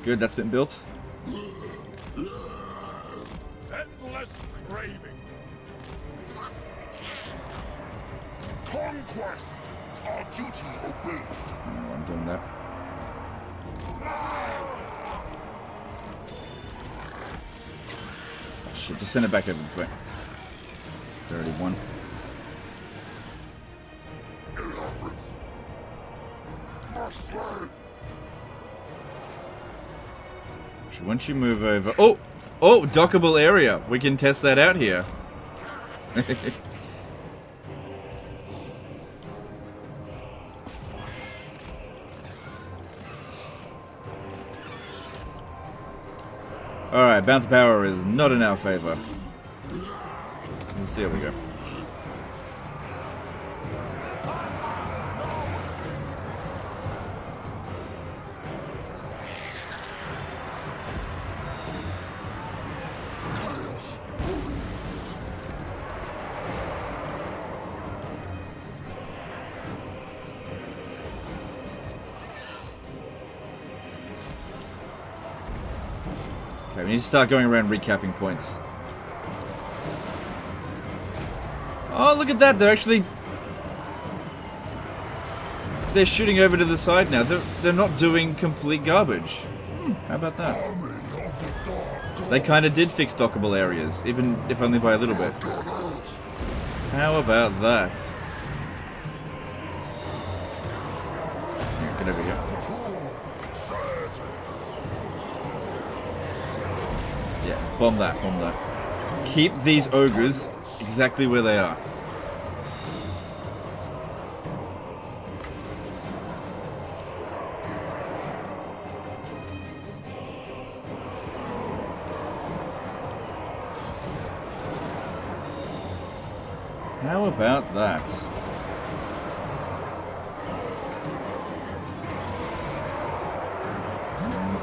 Good, that's been built. Endless craving. Conquest. Our duty obey. Oh, I'm doing that. Oh, shit, just send it back over this way. They already won. Once you move over... Oh! Oh! Dockable area! We can test that out here. Alright, bounce power is not in our favor. Let's see how we go. Okay, we need to start going around recapping points. Oh, look at that! They're actually... They're shooting over to the side now. They're not doing complete garbage. How about that? They kind of did fix dockable areas, even if only by a little bit. How about that? Here, get over here. Yeah, bomb that, bomb that. Keep these ogres exactly where they are. How about that?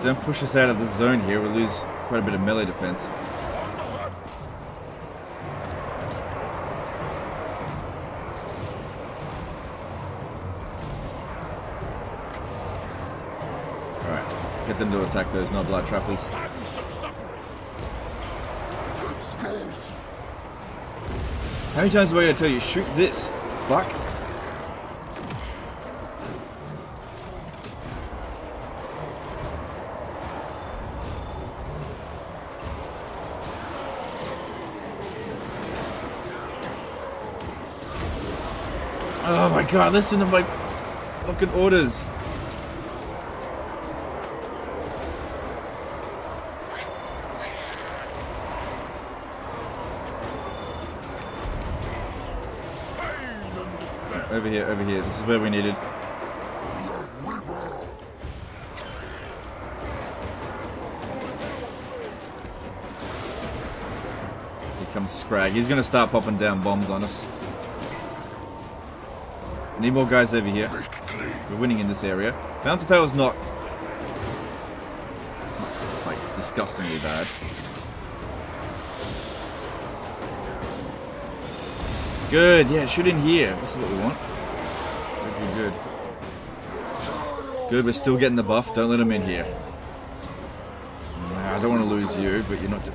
Don't push us out of the zone here, we'll lose quite a bit of melee defense. Alright, get them to attack those non-blood trappers. How many times do I gotta tell you, shoot this? Fuck. Oh my god, listen to my fucking orders. Over here, over here. This is where we needed. Here comes Scrag. He's gonna start popping down bombs on us. Need more guys over here. We're winning in this area. Bouncer power's not like disgustingly bad. Good, yeah, shoot in here. This is what we want. Good, good. Good, we're still getting the buff. Don't let them in here. Nah, I don't want to lose you, but you're not.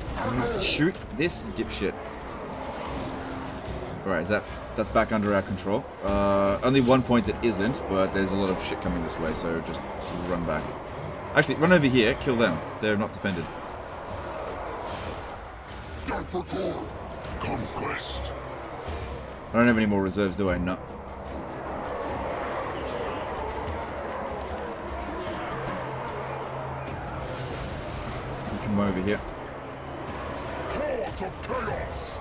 Shoot this dipshit. Alright, that's back under our control. Only one point that isn't, but there's a lot of shit coming this way, so just run back. Actually, run over here, kill them. They're not defended. Conquest. I don't have any more reserves, do I? No. You come over here. Heart of chaos.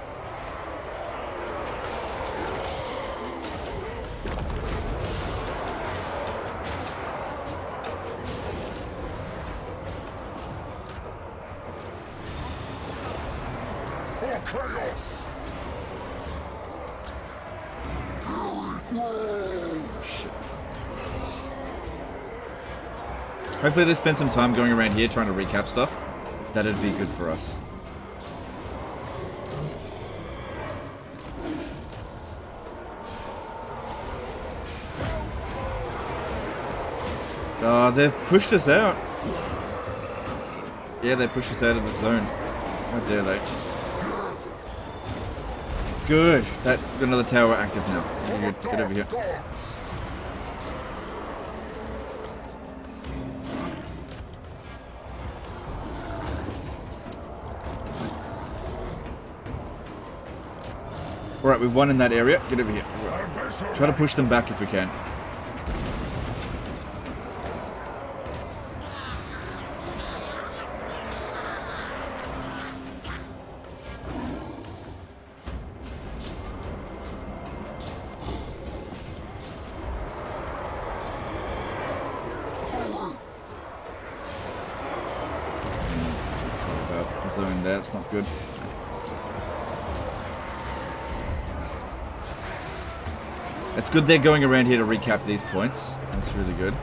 For chaos. Shit. Hopefully they spend some time going around here trying to recap stuff. That'd be good for us. They've pushed us out. Yeah, they pushed us out of the zone. How dare they? Good. That another tower active now. Good. Get over here. Alright, we've won in that area. Get over here. Try to push them back if we can. Zone there, it's not good. It's good they're going around here to recap these points. That's really good.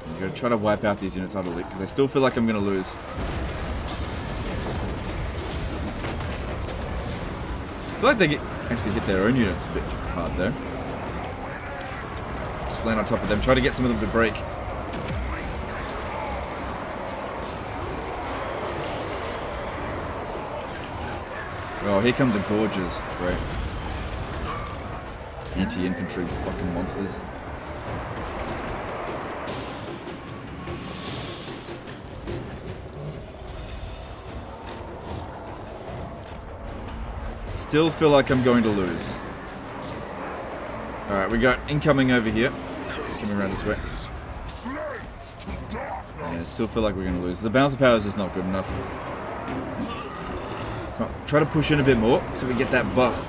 I'm gonna try to wipe out these units utterly because I still feel like I'm gonna lose. I feel like they actually hit their own units a bit hard though. Just land on top of them, try to get some of them to break. Oh, here come the gorges. Great. Anti-infantry fucking monsters. Still feel like I'm going to lose. Alright, we got incoming over here. Coming around this way. Yeah, still feel like we're going to lose. The balance of power is just not good enough. Come on, try to push in a bit more so we get that buff.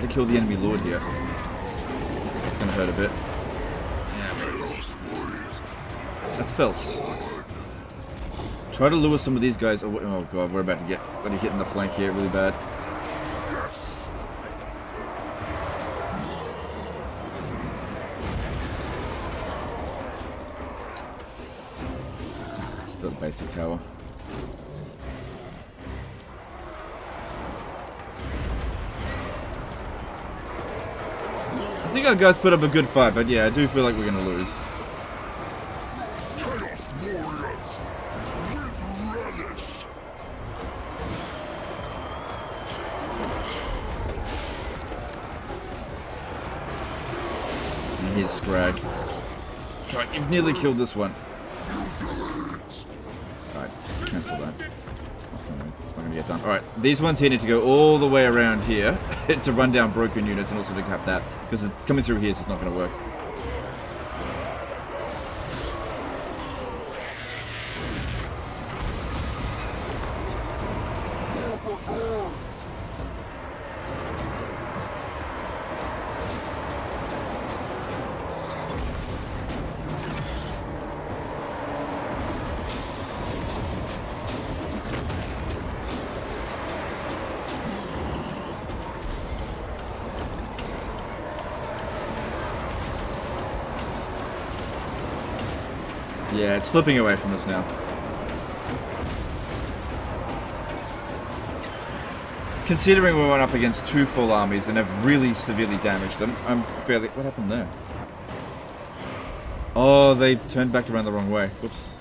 Try to kill the enemy lord here. That's gonna hurt a bit. That spell sucks. Try to lure some of these guys. Oh god, we're about to get hit in the flank here really bad. Just build a basic tower. I think our guys put up a good fight, but yeah, I do feel like we're gonna lose. Chaos warriors with relish. And here's Scrag. God, you've nearly killed this one. Alright, cancel that. It's not gonna get done. Alright, these ones here need to go all the way around here to run down broken units and also to cap that. Because coming through here is just not gonna work. Yeah, it's slipping away from us now. Considering we went up against 2 full armies and have really severely damaged them, I'm fairly... What happened there? Oh, they turned back around the wrong way. Whoops.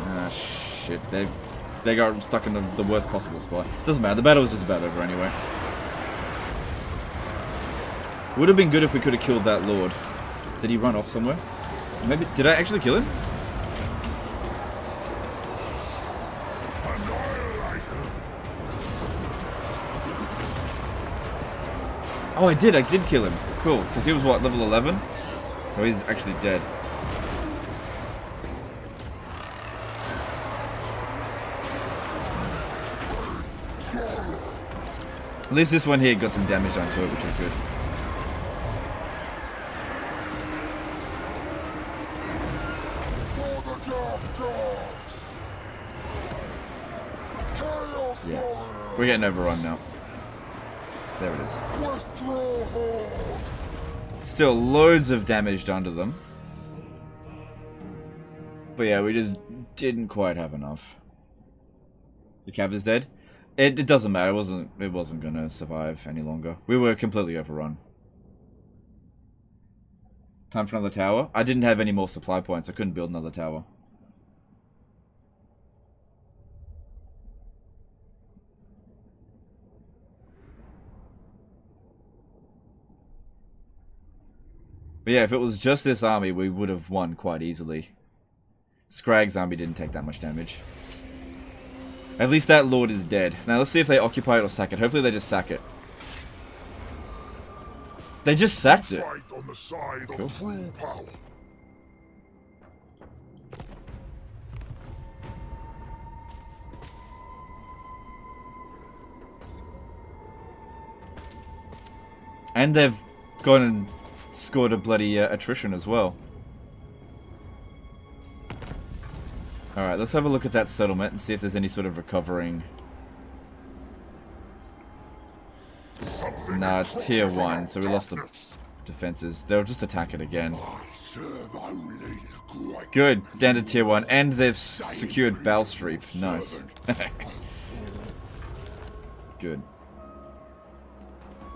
Ah, shit. They got stuck in the worst possible spot. Doesn't matter. The battle was just about over anyway. Would have been good if we could have killed that lord. Did he run off somewhere? Maybe... Did I actually kill him? Oh, I did kill him. Cool. Because he was, what, level 11? So he's actually dead. At least this one here got some damage done to it, which is good. Yeah, we're getting overrun now. There it is. Still loads of damage done to them. But yeah, we just didn't quite have enough. The cab is dead. It doesn't matter. It wasn't gonna survive any longer. We were completely overrun. Time for another tower. I didn't have any more supply points. I couldn't build another tower. But yeah, if it was just this army, we would have won quite easily. Scrag's army didn't take that much damage. At least that lord is dead. Now let's see if they occupy it or sack it. Hopefully they just sack it. They just sacked it. On the side Cool. of true power. And they've gone and scored a bloody attrition as well. Alright, let's have a look at that settlement and see if there's any sort of recovering. Nah, it's tier 1, so we lost the defenses. They'll just attack it again. Good, down to tier 1, and they've secured Balstreep. Nice. Good.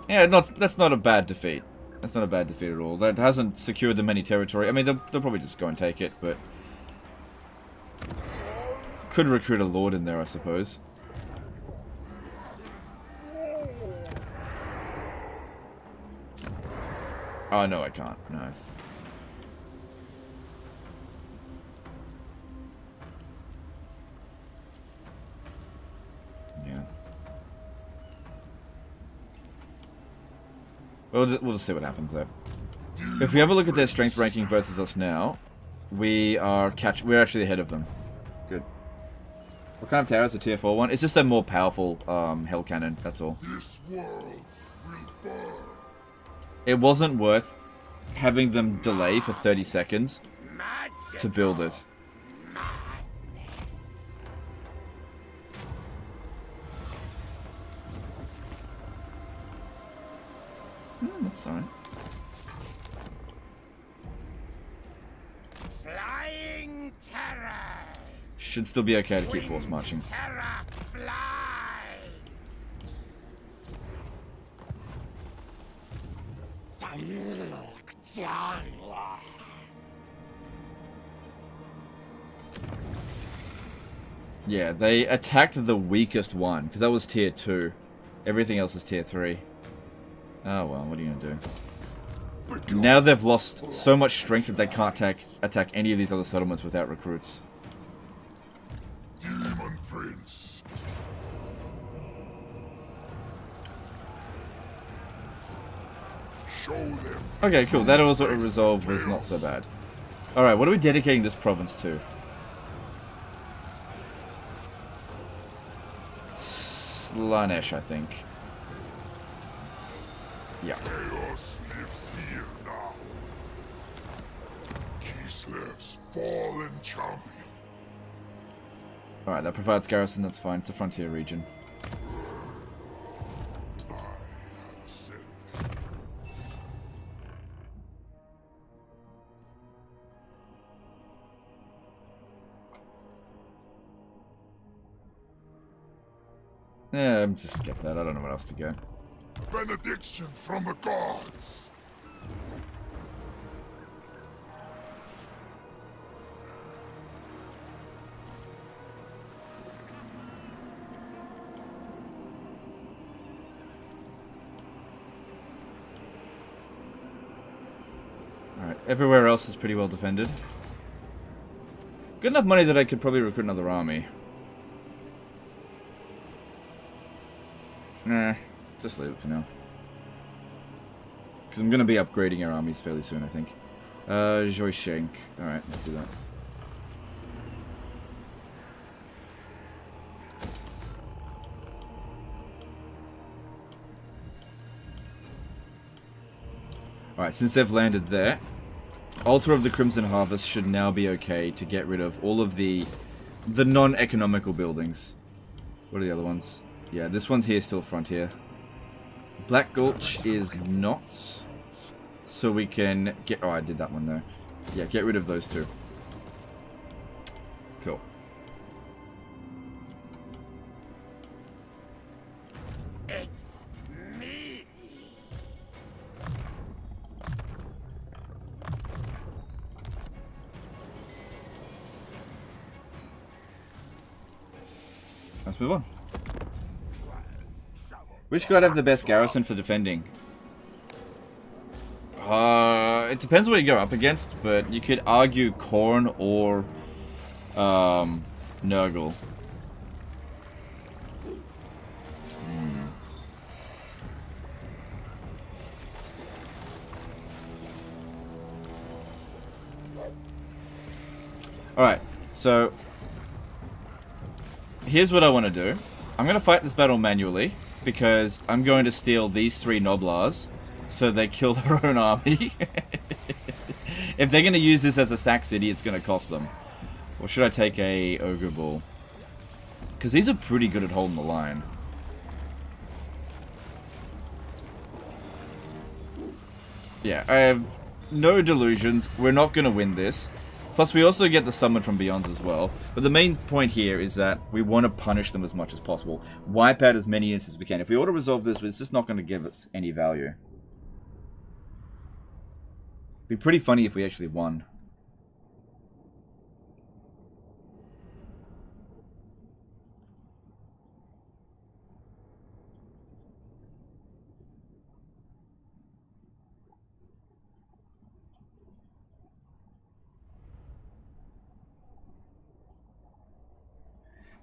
Yeah, that's not a bad defeat. That's not a bad defeat at all. That hasn't secured them any territory. I mean, they'll probably just go and take it, but... Could recruit a lord in there, I suppose. Oh, no, I can't. No. Yeah. We'll just see what happens there. If we have a look at their strength ranking versus us now, we're actually ahead of them. Good. What kind of tower is the tier 4 one? It's just a more powerful hell cannon, that's all. This world will burn. It wasn't worth having them delay for 30 seconds to build it. That's alright. Flying terror. Should still be okay to keep force marching. Terror flies. Yeah, they attacked the weakest one, because that was tier 2. Everything else is tier 3. Oh well, what are you gonna do? Now they've lost so much strength that they can't attack any of these other settlements without recruits. Demon Prince. Show them. Okay, cool. That also resolved was not so bad. Alright, what are we dedicating this province to? Slaanesh, I think. Yeah. Chaos lives here now. Kislev's fallen champion. Alright, that provides garrison, that's fine. It's a frontier region. I have said Yeah, just skip that. I don't know where else to go. benediction from the gods. Alright, everywhere else is pretty well defended. Good enough money that I could probably recruit another army. Nah, just leave it for now. Because I'm going to be upgrading our armies fairly soon, I think. Joyshank. Alright, let's do that. Alright, since they've landed there, Altar of the Crimson Harvest should now be okay to get rid of all of the non-economical buildings. What are the other ones? Yeah, this one's here, still frontier. Black Gulch is not. So we can get... Oh, I did that one though. Yeah, get rid of those two. Cool. It's me. Let's move on. Which god have the best garrison for defending? It depends what you go up against, but you could argue Khorne or Nurgle. Alright, so here's what I want to do. I'm going to fight this battle manually, because I'm going to steal these 3 Noblars so they kill their own army. If they're going to use this as a sack city, it's going to cost them. Or should I take a Ogre Bull? Because these are pretty good at holding the line. Yeah, I have no delusions. We're not going to win this. Plus, we also get the summon from Beyonds as well. But the main point here is that we want to punish them as much as possible. Wipe out as many units as we can. If we auto-resolve this, it's just not going to give us any value. It'd be pretty funny if we actually won.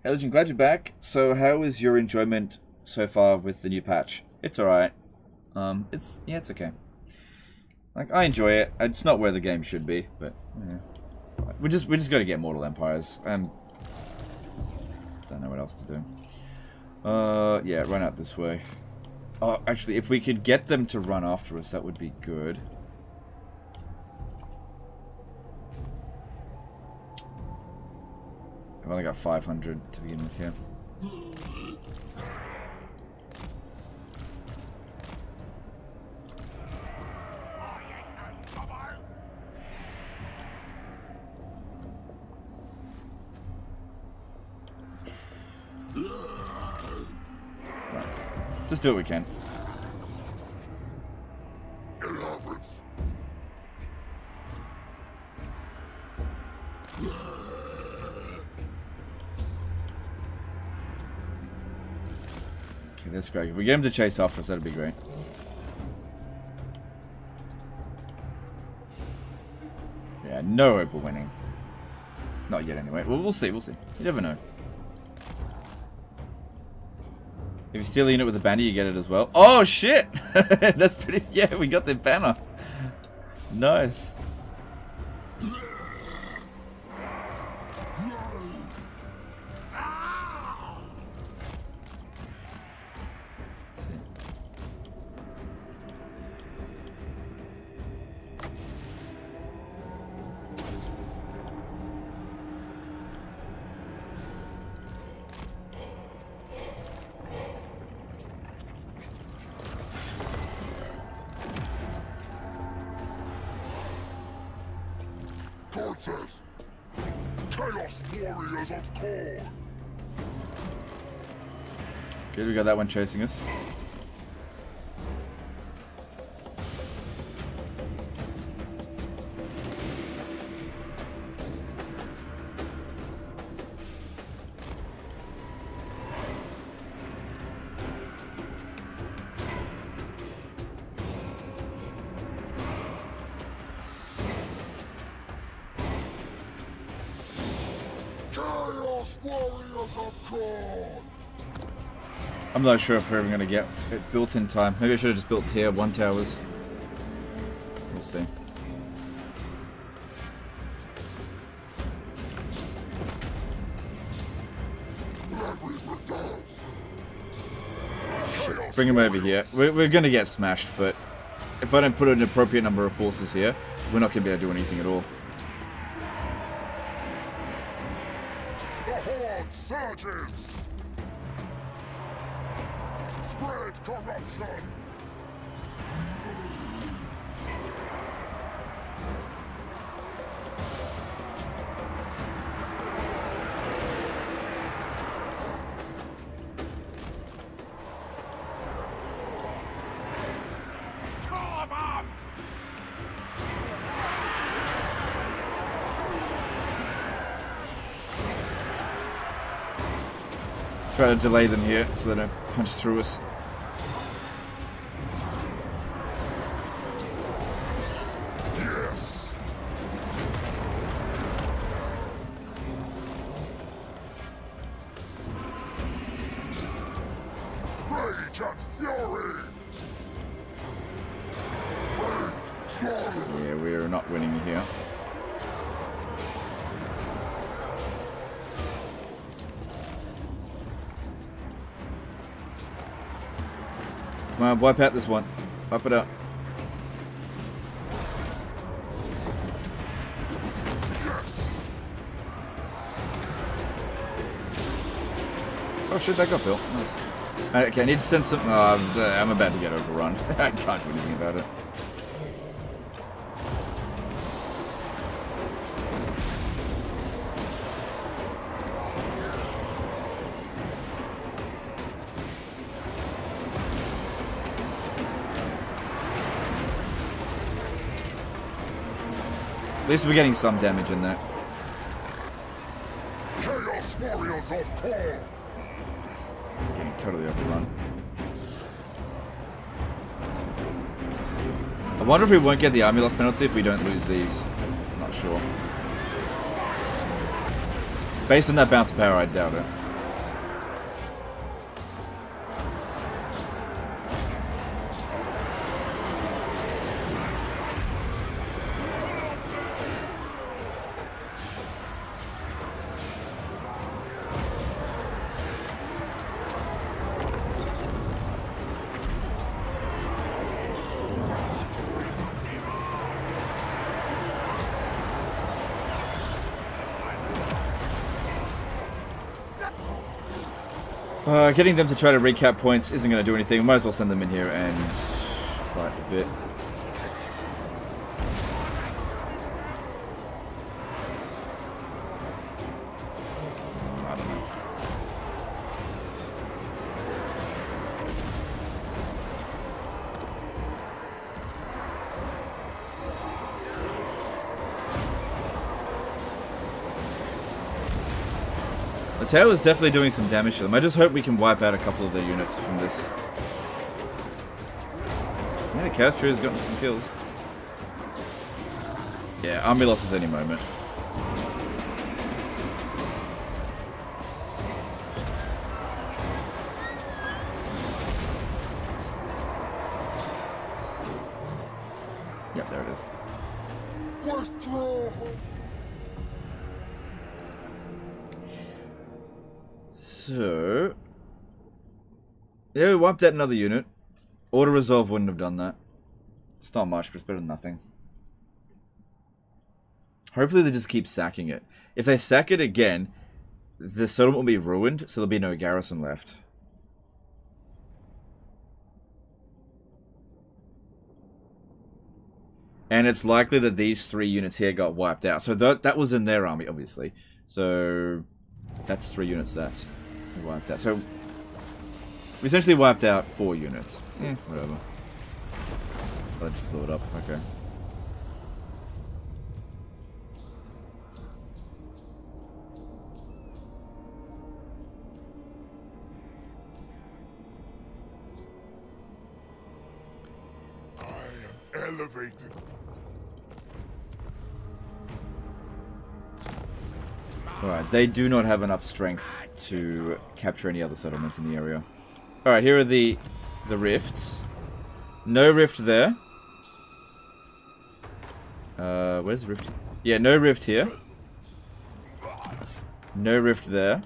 Hey Legend, glad you're back. So how is your enjoyment so far with the new patch? It's alright. It's okay. Like, I enjoy it. It's not where the game should be, but yeah. We just got to get Mortal Empires. Don't know what else to do. Yeah, run out this way. Oh, actually, if we could get them to run after us, that would be good. I've only got 500 to begin with here. Just do what we can. Okay, that's great. If we get him to chase after us, that'd be great. Yeah, no hope of winning. Not yet, anyway. Well, we'll see. We'll see. You never know. If you steal a unit with a banner, you get it as well. Oh, shit! That's pretty... Yeah, we got the banner. Nice. Chaos Warriors of Corn! Good, we got that one chasing us. Chaos Warriors of Corn! I'm not sure if we're ever going to get it built in time. Maybe I should have just built tier 1 towers. We'll see. Bring him over here. We're going to get smashed, but if I don't put an appropriate number of forces here, we're not going to be able to do anything at all. The Horde surges! Spread corruption! Try to delay them here so they don't punch through us. Yes! Rage and fury! Yeah, we're not winning here. Come on, wipe out this one. Wipe it out. Oh shit, that got built. Nice. Okay, I need to send some... I'm about to get overrun. I can't do anything about it. At least we're getting some damage in there. Chaos Warriors of Corn! Getting totally overrun. I wonder if we won't get the army loss penalty if we don't lose these. I'm not sure. Based on that bounce power, I doubt it. Getting them to try to recap points isn't going to do anything. Might as well send them in here and fight a bit. I don't know. The tower is definitely doing some damage to them. I just hope we can wipe out a couple of their units from this. Yeah, the Chaos Fury has gotten some kills. Yeah, army losses any moment. Yep, there it is. So, yeah, we wiped out another unit. Auto resolve wouldn't have done that. It's not much, but it's better than nothing. Hopefully they just keep sacking it. If they sack it again, the settlement will be ruined, so there'll be no garrison left. And it's likely that these 3 units here got wiped out. So that was in their army, obviously. So that's 3 units that wiped out. So we essentially wiped out 4 units. Eh, whatever. I just blew it up. Okay. I am elevated. Alright, they do not have enough strength to capture any other settlements in the area. Alright, here are the rifts. No rift there. Where's the rift? Yeah, no rift here. No rift there.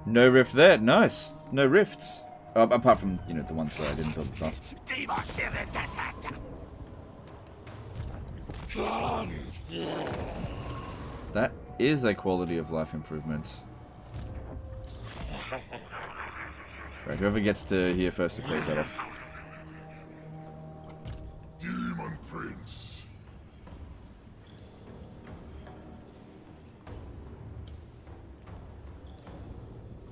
No rift there. Nice. No rifts. Apart from, you know, the ones where I didn't build the stuff. That is a quality of life improvement. Right, whoever gets to here first to close that off. Demon Prince.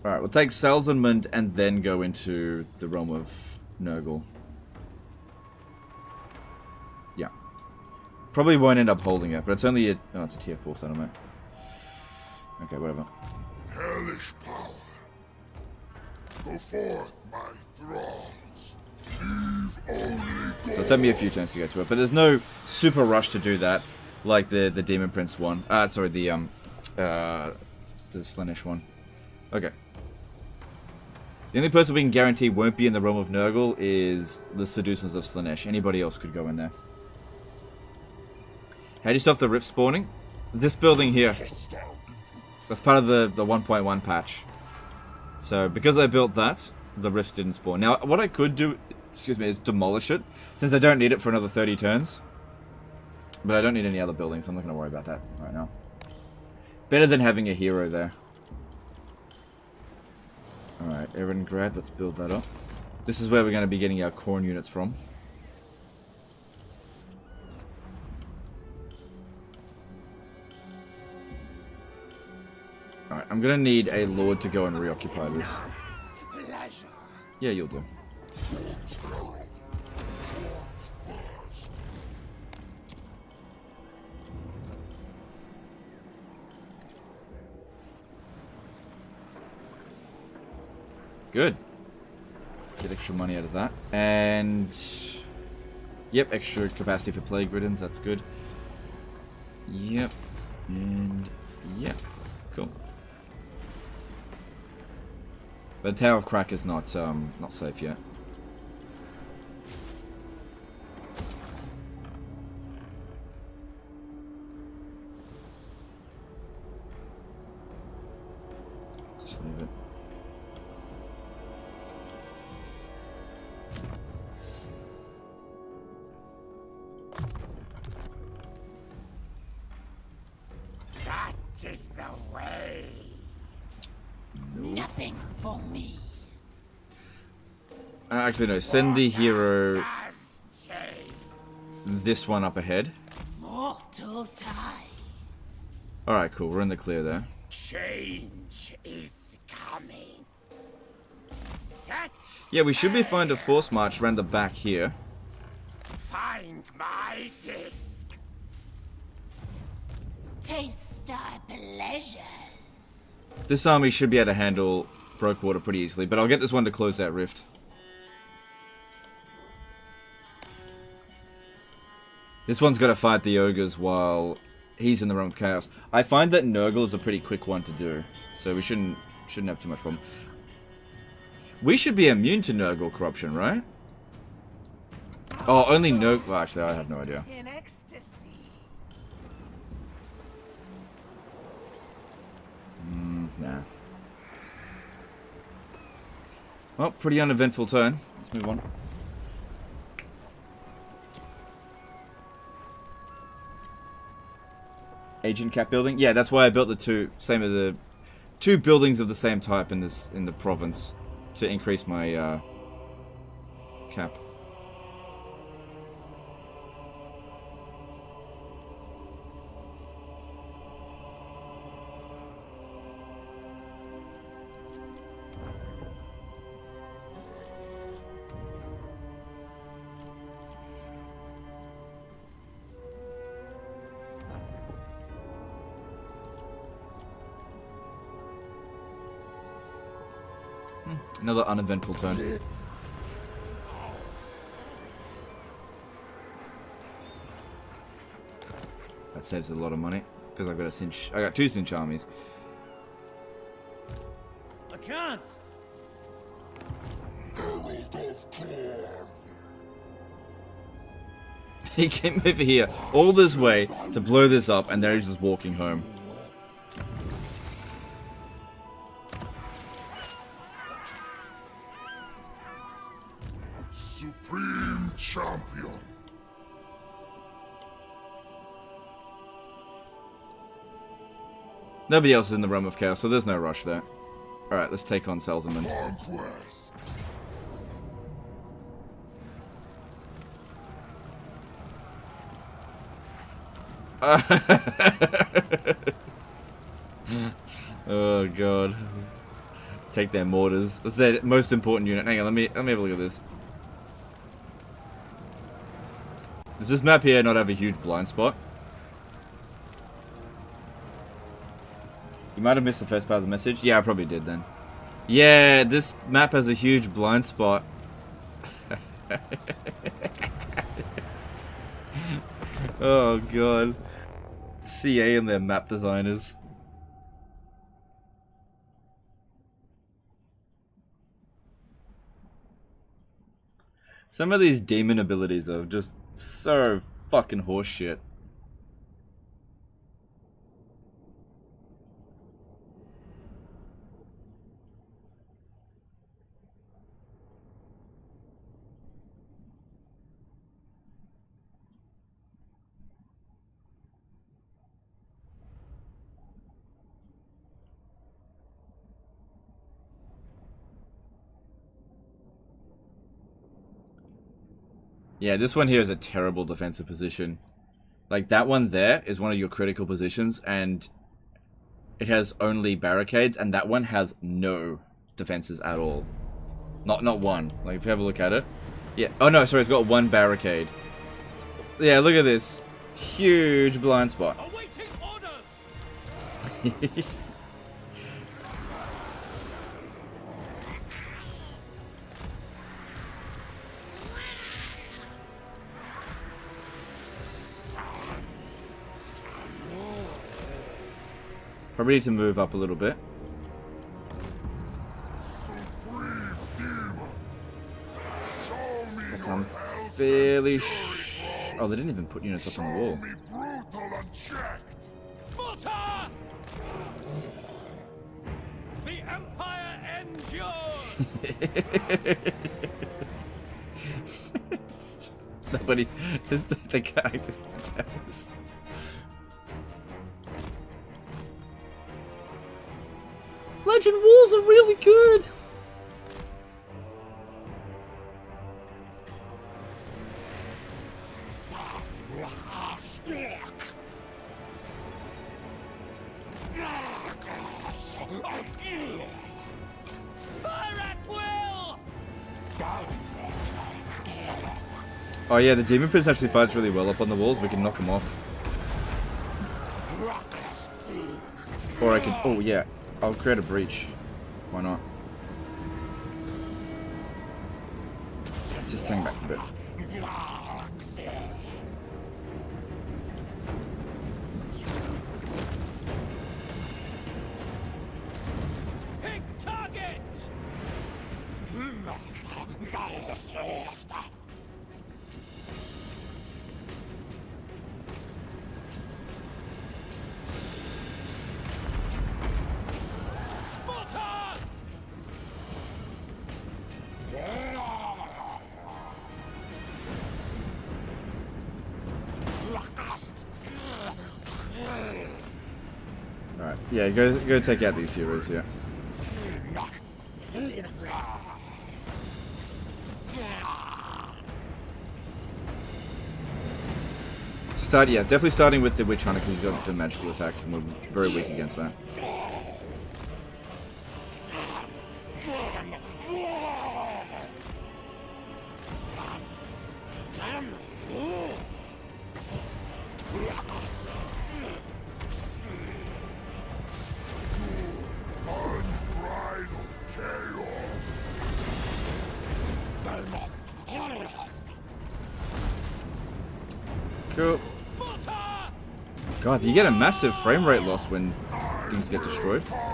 Alright, we'll take Salzamund and then go into the realm of Nurgle. Yeah. Probably won't end up holding it, but it's only a... Oh, it's a tier 4 settlement. Okay, whatever. Hellish power. Go forth, my thralls. Leave only God. So it'll take me a few turns to get to it, but there's no super rush to do that, like the Demon Prince one. Sorry, the Slaanesh one. Okay. The only person we can guarantee won't be in the realm of Nurgle is the Seducers of Slaanesh. Anybody else could go in there. How do you stop the rift spawning? This building here. That's part of the 1.1 patch. So, because I built that, the rifts didn't spawn. Now, what I could do, excuse me, is demolish it, since I don't need it for another 30 turns. But I don't need any other buildings, so I'm not going to worry about that right now. Better than having a hero there. Alright, Erengrad, let's build that up. This is where we're going to be getting our corn units from. Alright, I'm going to need a lord to go and reoccupy this. Yeah, you'll do. Good. Get extra money out of that. And... Yep, extra capacity for plague riddens, that's good. Yep. And... Yep. Cool. But Tower of Crack is not safe yet. Just leave it. That is the way. Nothing for me. Actually, no. Send the hero Does change. this one up ahead. Mortal tides. Alright, cool. We're in the clear there. Change is coming. Set Yeah, we should be fine to force march around the back here. Find my disc. Taste our pleasures. This army should be able to handle Brokewater pretty easily, but I'll get this one to close that rift. This one's got to fight the ogres while he's in the realm of chaos. I find that Nurgle is a pretty quick one to do, so we shouldn't have too much problem. We should be immune to Nurgle corruption, right? Oh, only Nurgle. Well, actually, I have no idea. In ecstasy. Nah. Well, pretty uneventful turn. Let's move on. Agent cap building? Yeah, that's why I built the two buildings of the same type in the province to increase my cap. Another uneventful turn. That saves a lot of money because I've got a cinch. I got 2 cinch armies. I can't. Herald of Corn. He came over here all this way to blow this up, and there he's just walking home. Supreme Champion. Nobody else is in the realm of chaos, so there's no rush there. Alright, let's take on Salzman. Conquest. Oh god. Take their mortars. That's their most important unit. Hang on, let me have a look at this. Does this map here not have a huge blind spot? You might have missed the first part of the message. Yeah, I probably did then. Yeah, this map has a huge blind spot. Oh god. CA and their map designers. Some of these demon abilities are just so fucking horseshit. Yeah, this one here is a terrible defensive position. Like, that one there is one of your critical positions, and it has only barricades, and that one has no defenses at all. Not one. Like, if you have a look at it. Yeah. Oh, no, sorry, it's got 1 barricade. Yeah, look at this. Huge blind spot. Awaiting orders. Probably need to move up a little bit. Supreme Demon. Show me But your I'm hell's fairly fury, Oh, they didn't even put units up on the Show wall. me brutal unchecked. Mortar! The Empire endures! Nobody. The characters. Legend walls are really good. Fire at will! Oh yeah, the Demon Prince actually fights really well up on the walls. We can knock him off. Or I could... Oh yeah, I'll create a breach. Why not? Just hang back a bit. Pick target! Mortar! Alright, yeah, go take out these heroes here. Yeah, definitely starting with the Witch Hunter because he's got the magical attacks and we're very weak against that. Cool. God, you get a massive frame rate loss when things get destroyed. I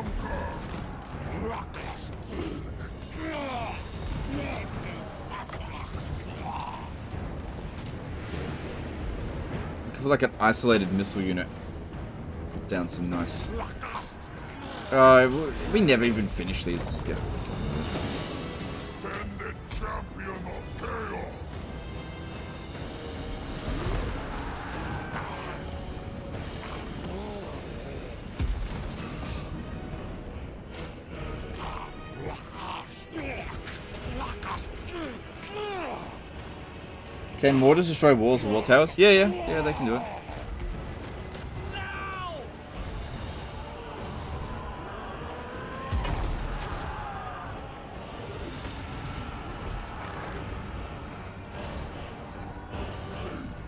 feel like an isolated missile unit. Put down some nice. We never even finish these. Just get. Ascended champion of chaos. Can mortars destroy walls or wall towers? Yeah, they can do it.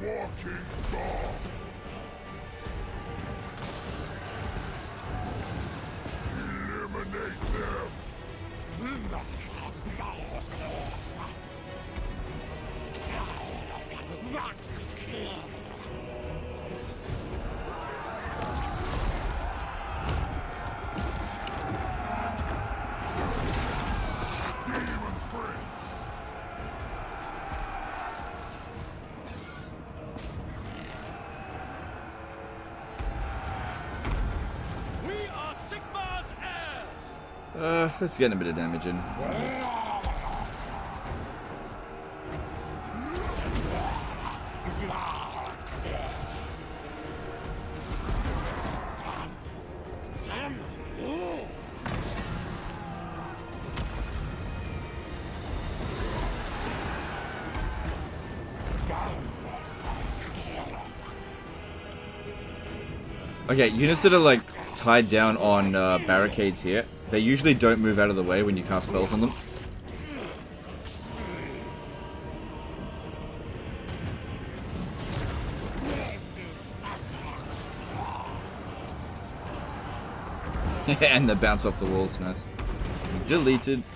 Walking dog. Eliminate them. Demon Prince. We are Sigmar's heirs! Let's get a bit of damage in. Okay, units that are like tied down on barricades here, they usually don't move out of the way when you cast spells on them. And they bounce off the walls, nice. Deleted.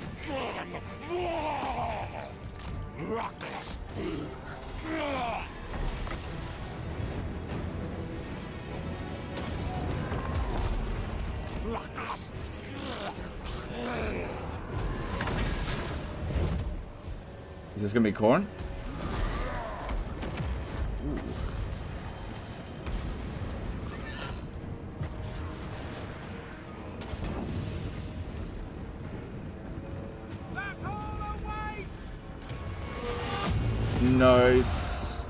Is this gonna be corn? Nice.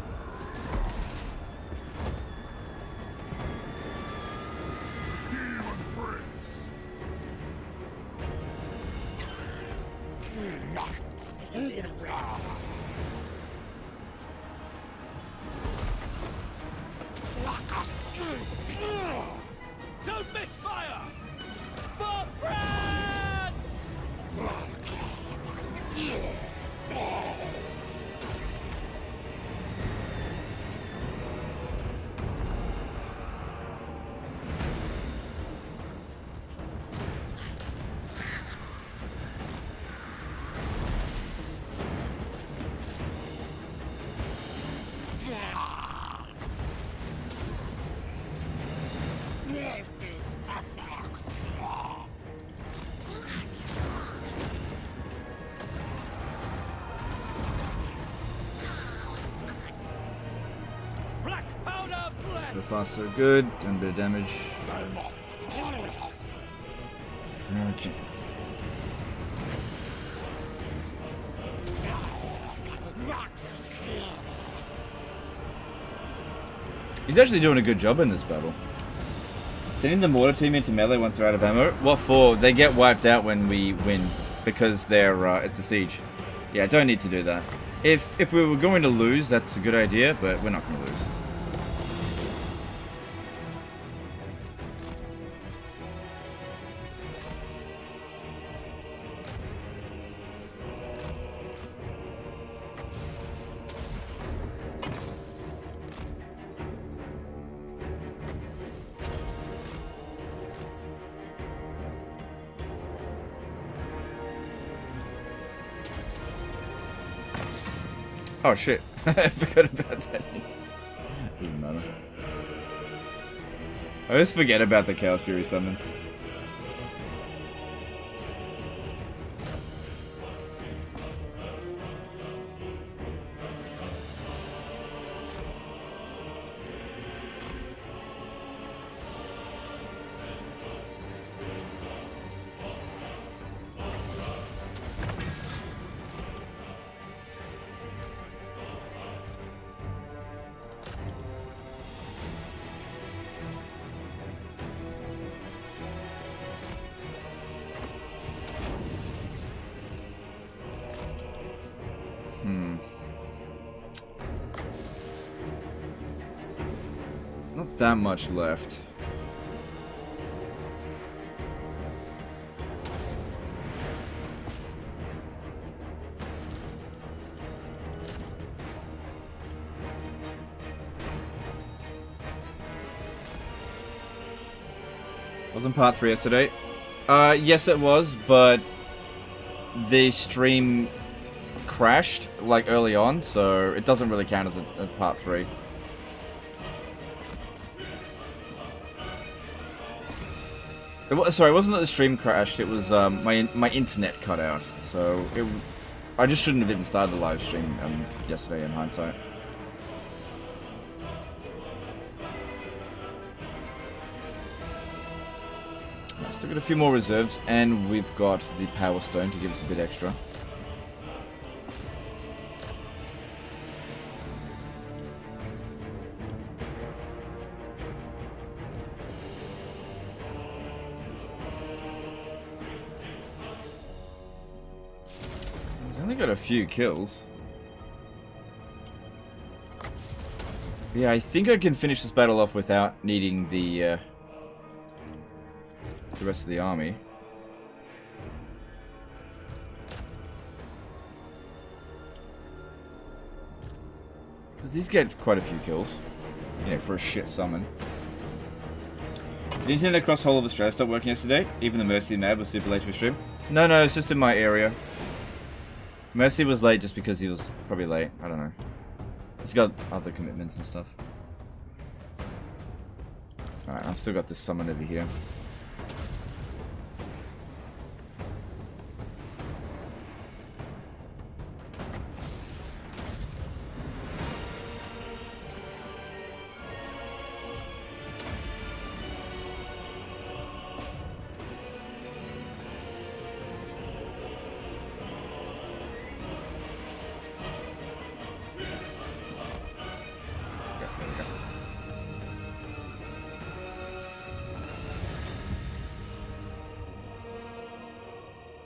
Demon Prince. So far, so good. Doing a bit of damage. Okay. He's actually doing a good job in this battle. Sending the mortar team into melee once they're out of ammo. What for? They get wiped out when we win because they're it's a siege. Yeah, don't need to do that. If we were going to lose, that's a good idea, but we're not going to lose. Oh shit, I forgot about that. Doesn't matter. I always forget about the Chaos Fury summons. Not that much left. Wasn't part 3 yesterday? Yes it was, but the stream crashed like early on, so it doesn't really count as a part 3. Sorry, it wasn't that the stream crashed, it was my internet cut out. So I just shouldn't have even started the live stream yesterday in hindsight. Still got a few more reserves, and we've got the Power Stone to give us a bit extra. He's only got a few kills. Yeah, I think I can finish this battle off without needing the rest of the army. Because these get quite a few kills. You know, for a shit summon. Did the internet across the whole of Australia stop working yesterday? Even the Mercy Mad was super late to stream? No, it's just in my area. Mercy was late just because he was probably late. I don't know. He's got other commitments and stuff. Alright, I've still got this summon over here.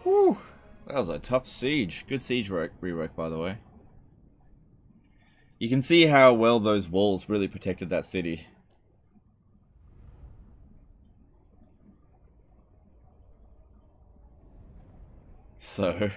Whew, that was a tough siege. Good siege rework, by the way. You can see how well those walls really protected that city. So,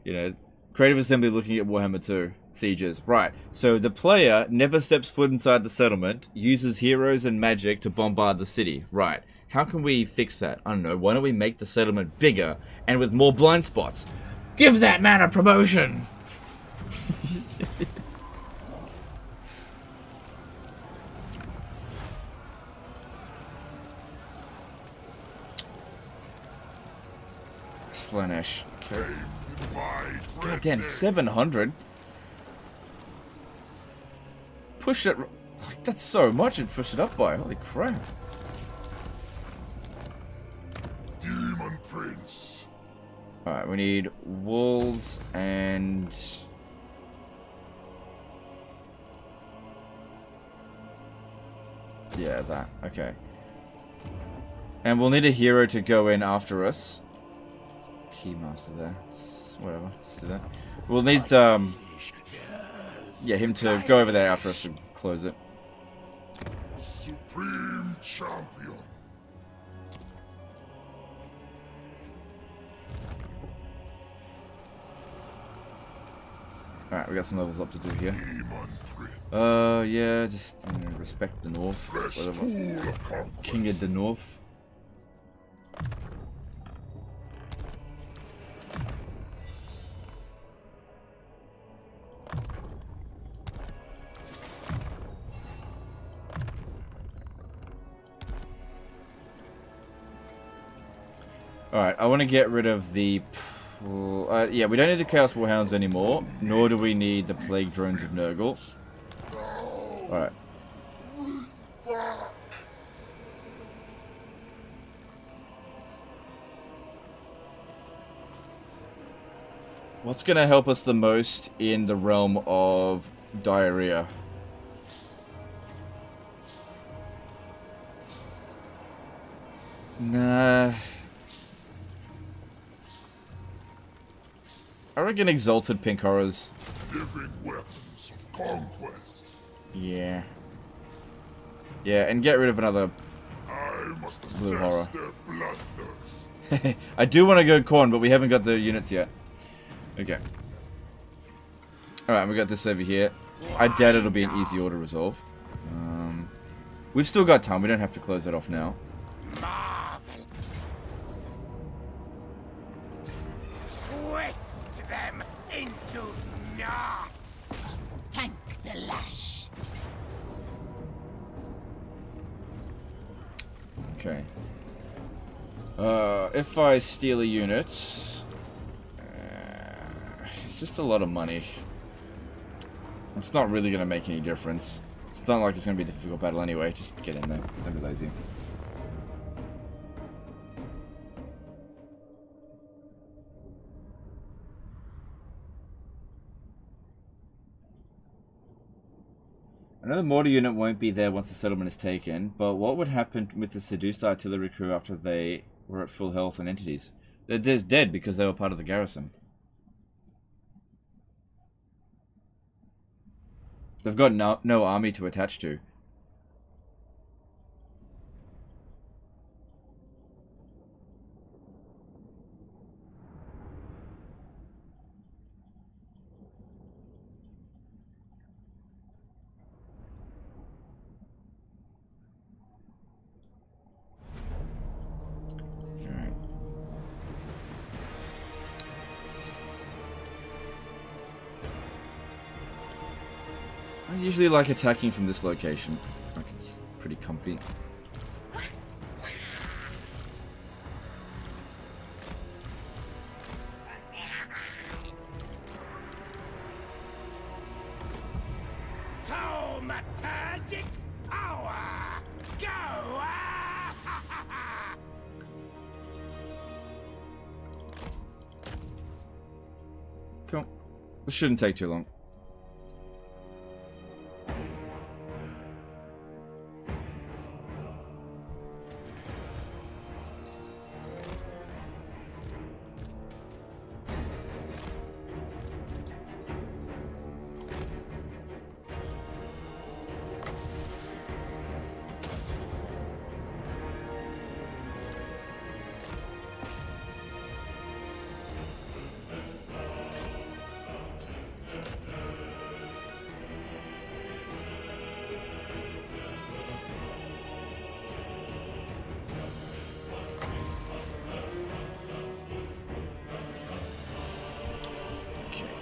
you know, Creative Assembly looking at Warhammer 2 sieges. Right, so the player never steps foot inside the settlement, uses heroes and magic to bombard the city. Right. How can we fix that? I don't know. Why don't we make the settlement bigger and with more blind spots? Give that man a promotion! Slaanesh. Okay. Goddamn, 700? Push it. That's so much it pushed it up by. Holy crap. Demon Prince. Alright, we need walls and... yeah, that. Okay. And we'll need a hero to go in after us. Keymaster there. It's whatever. Just do that. We'll need, yeah, him to go over there after us to close it. Supreme Champion. Alright, we got some levels up to do here. Demon Prince. Yeah, just respect the North. Fresh Whatever. tool of conquest. King of the North. Alright, I want to get rid of the... yeah, we don't need the Chaos Warhounds anymore, nor do we need the Plague Drones of Nurgle. Alright. What's going to help us the most in the realm of diarrhea? Nah... I reckon Exalted Pink Horrors. Living weapons of conquest. Yeah. Yeah, and get rid of another I must Blue Horror. assess their bloodthirst. I do want to go Corn, but we haven't got the units yet. Okay. Alright, we got this over here. I doubt it'll be an easy order resolve. We've still got time. We don't have to close it off now. Twist them into knots. Tank the lash. Okay. If I steal a unit... it's just a lot of money. It's not really going to make any difference. It's not like it's going to be a difficult battle anyway. Just get in there. Don't be lazy. I know the mortar unit won't be there once the settlement is taken, but what would happen with the seduced artillery crew after they were at full health and entities? They're just dead because they were part of the garrison. They've got no army to attach to. I usually like attacking from this location. Like it's pretty comfy. Thaumaturgic power! Go! Cool. This shouldn't take too long.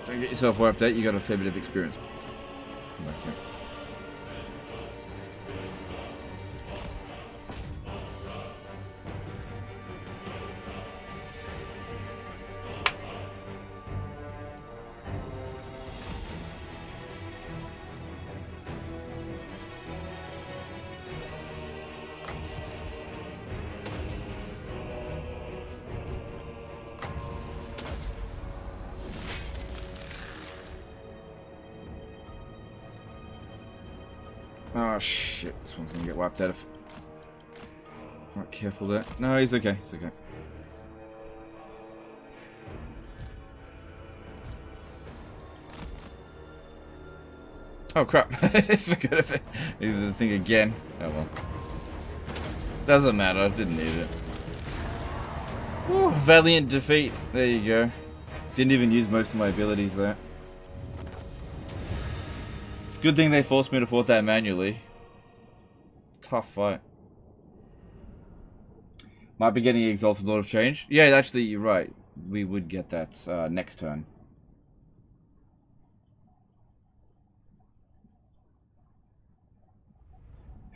Don't get yourself wiped out, you got a fair bit of experience. Come back here. Oh shit, this one's gonna get wiped out if... Not careful there. No, he's okay, he's okay. Oh crap, I forgot of it. Needed the thing again. Oh well. Doesn't matter, I didn't need it. Whew, valiant defeat. There you go. Didn't even use most of my abilities there. It's a good thing they forced me to fight that manually. Tough fight. Might be getting Exalted Lord of Change. Yeah, actually, you're right. We would get that next turn.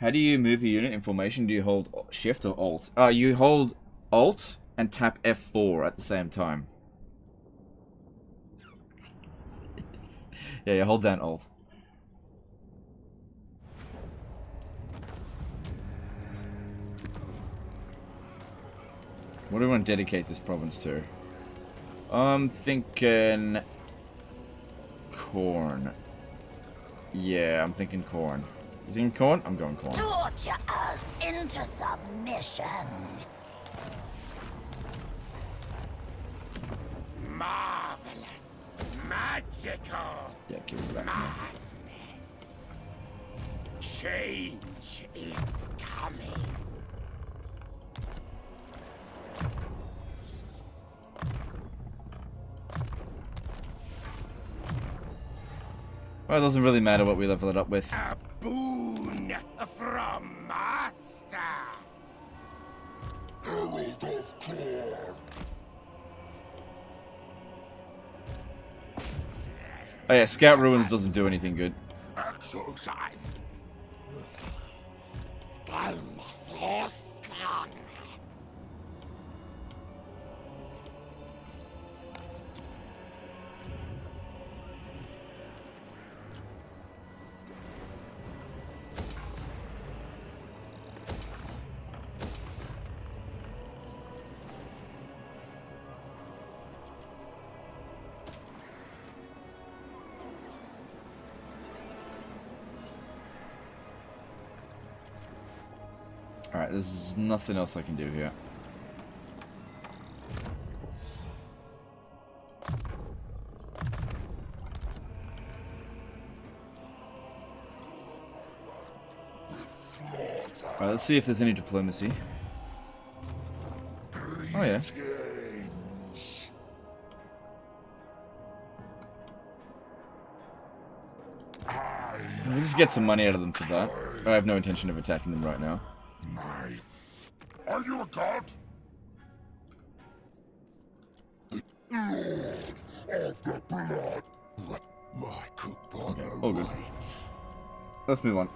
How do you move a unit in formation? Do you hold Shift or Alt? You hold Alt and tap F4 at the same time. Yeah, you hold down Alt. What do we want to dedicate this province to? I'm thinking... corn. Yeah, I'm thinking corn. You thinking corn? I'm going corn. Torture us into submission. Marvelous. Magical. Yeah, give it back to me. Madness. Change is coming. Well, it doesn't really matter what we level it up with. A boon from Master. Herald of Corn. Oh yeah, Scout Ruins doesn't do anything good. Exercise. Alright, there's nothing else I can do here. Alright, let's see if there's any diplomacy. Oh yeah. We'll just get some money out of them for that. I have no intention of attacking them right now. Are you a god? Lord of the blood. Let my coupon All good. Let's move on.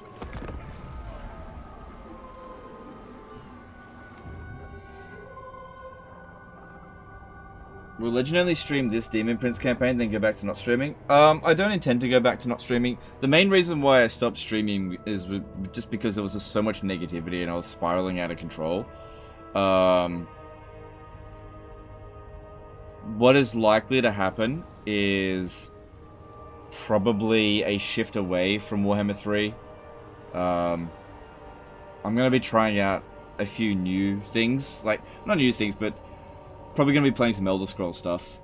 Will Legend only stream this Demon Prince campaign, then go back to not streaming? I don't intend to go back to not streaming. The main reason why I stopped streaming is just because there was just so much negativity and I was spiraling out of control. What is likely to happen is probably a shift away from Warhammer 3. I'm going to be trying out a few new things. Like, not new things, but probably going to be playing some Elder Scrolls stuff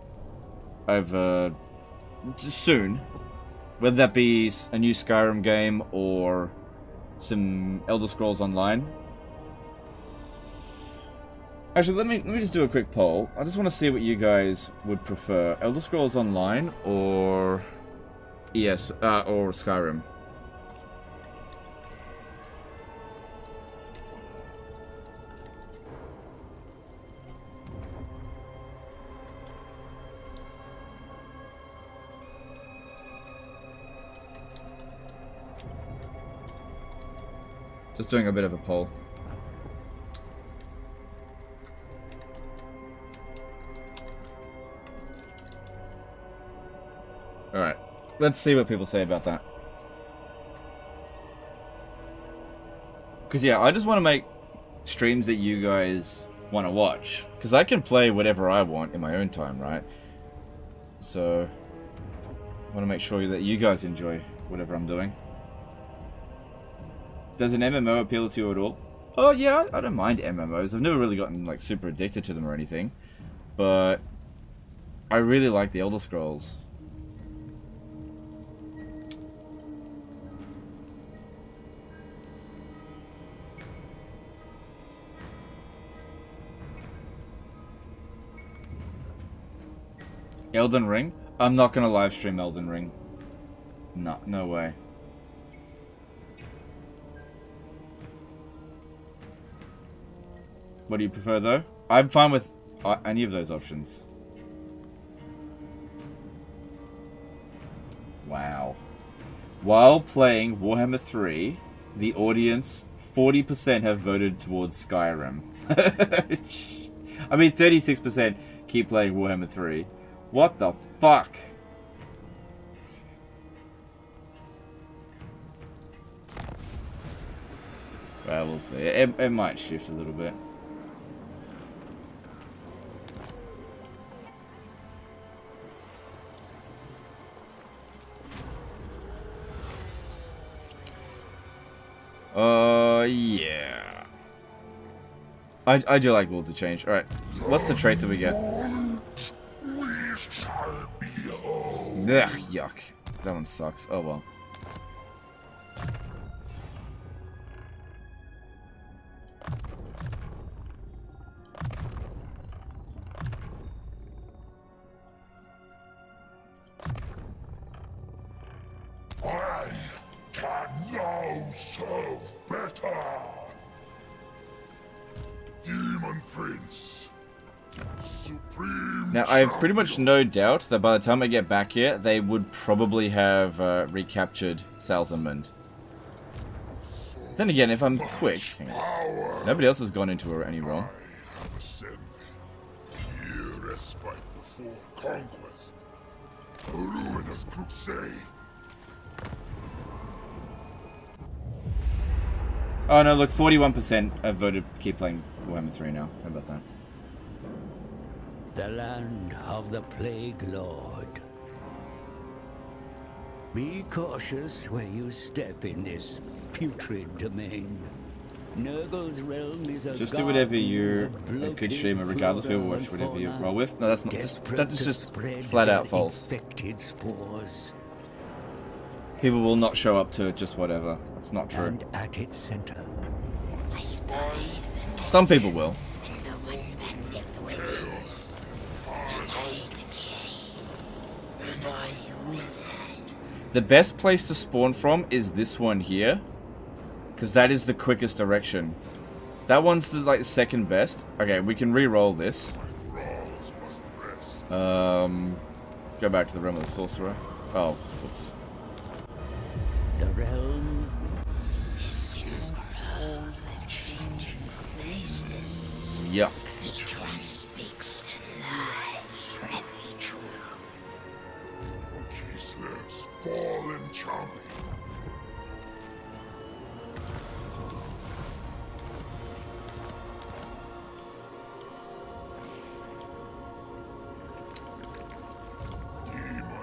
over soon. Whether that be a new Skyrim game or some Elder Scrolls Online. Actually, let me just do a quick poll. I just want to see what you guys would prefer: Elder Scrolls Online or or Skyrim. Just doing a bit of a poll. Alright, let's see what people say about that. Because yeah, I just want to make streams that you guys want to watch. Because I can play whatever I want in my own time, right? So, I want to make sure that you guys enjoy whatever I'm doing. Does an MMO appeal to you at all? Oh yeah, I don't mind MMOs. I've never really gotten like super addicted to them or anything, but I really like the Elder Scrolls. Elden Ring? I'm not gonna live stream Elden Ring. No way. What do you prefer though? I'm fine with any of those options. Wow. While playing Warhammer 3, the audience 40% have voted towards Skyrim. I mean 36% keep playing Warhammer 3. What the fuck? Well, we'll see. It might shift a little bit. Yeah. I do like Worlds of Change. Alright. What's the trait that we get? Ugh, yuck. That one sucks. Oh well. I can now serve better. Demon Prince. Supreme. Now, I have pretty much no doubt that by the time I get back here, they would probably have recaptured Salzamund. Then again, if I'm quick, nobody else has gone into any realm. I have ascended. Here respite before conquest. A ruinous crusade. Oh no, look, 41% have voted keep playing Warhammer 3 now. How about that? The land of the Plague Lord. Be cautious where you step in this putrid domain. Nurgle's realm is a Just do whatever you're a good streamer, regardless of who watch whatever you roll with. No, that's not. That is just flat out false. Infected spores. People will not show up to just whatever. That's not true. And at its center, Some people will. The best place to spawn from is this one here, because that is the quickest direction. That one's like second best. Okay, we can re-roll this. Go back to the realm of the sorcerer. Oh, whoops. the realm grows with changing faces. Yuck. Each one speaks to lies for every truth. Kislev's fallen champion.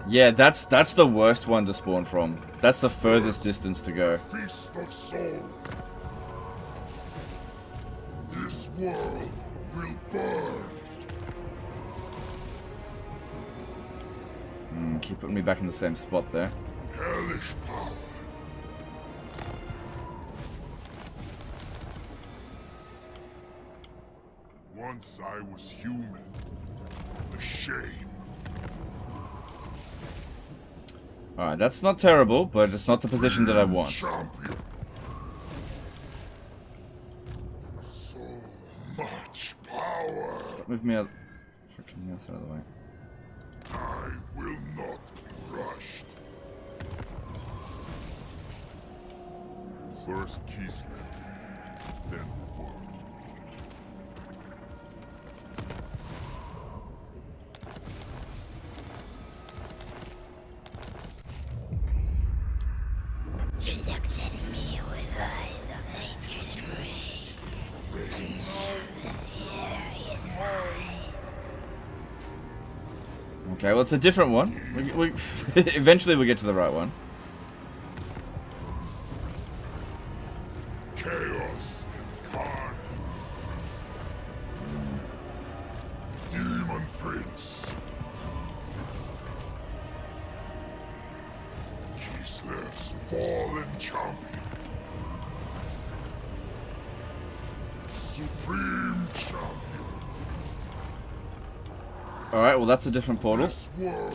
Yeah, that's the worst one to spawn from. That's the furthest distance to go. Feast of soul. This world will burn. Keep putting me back in the same spot there. Hellish power. Once I was human. The shame. Alright, that's not terrible, but it's not the position that I want. Champion. So much power. Stop moving me out. Freaking else out of the way. I will not be rushed. First Kislev, then the world. You looked at me with eyes of hatred and rage. And now the fury is mine. Okay, well, it's a different one. Eventually we'll get to the right one. Chaos incarnate. Demon Prince. Kislev's fallen champion. Supreme champion. Alright, well that's a different portal. This world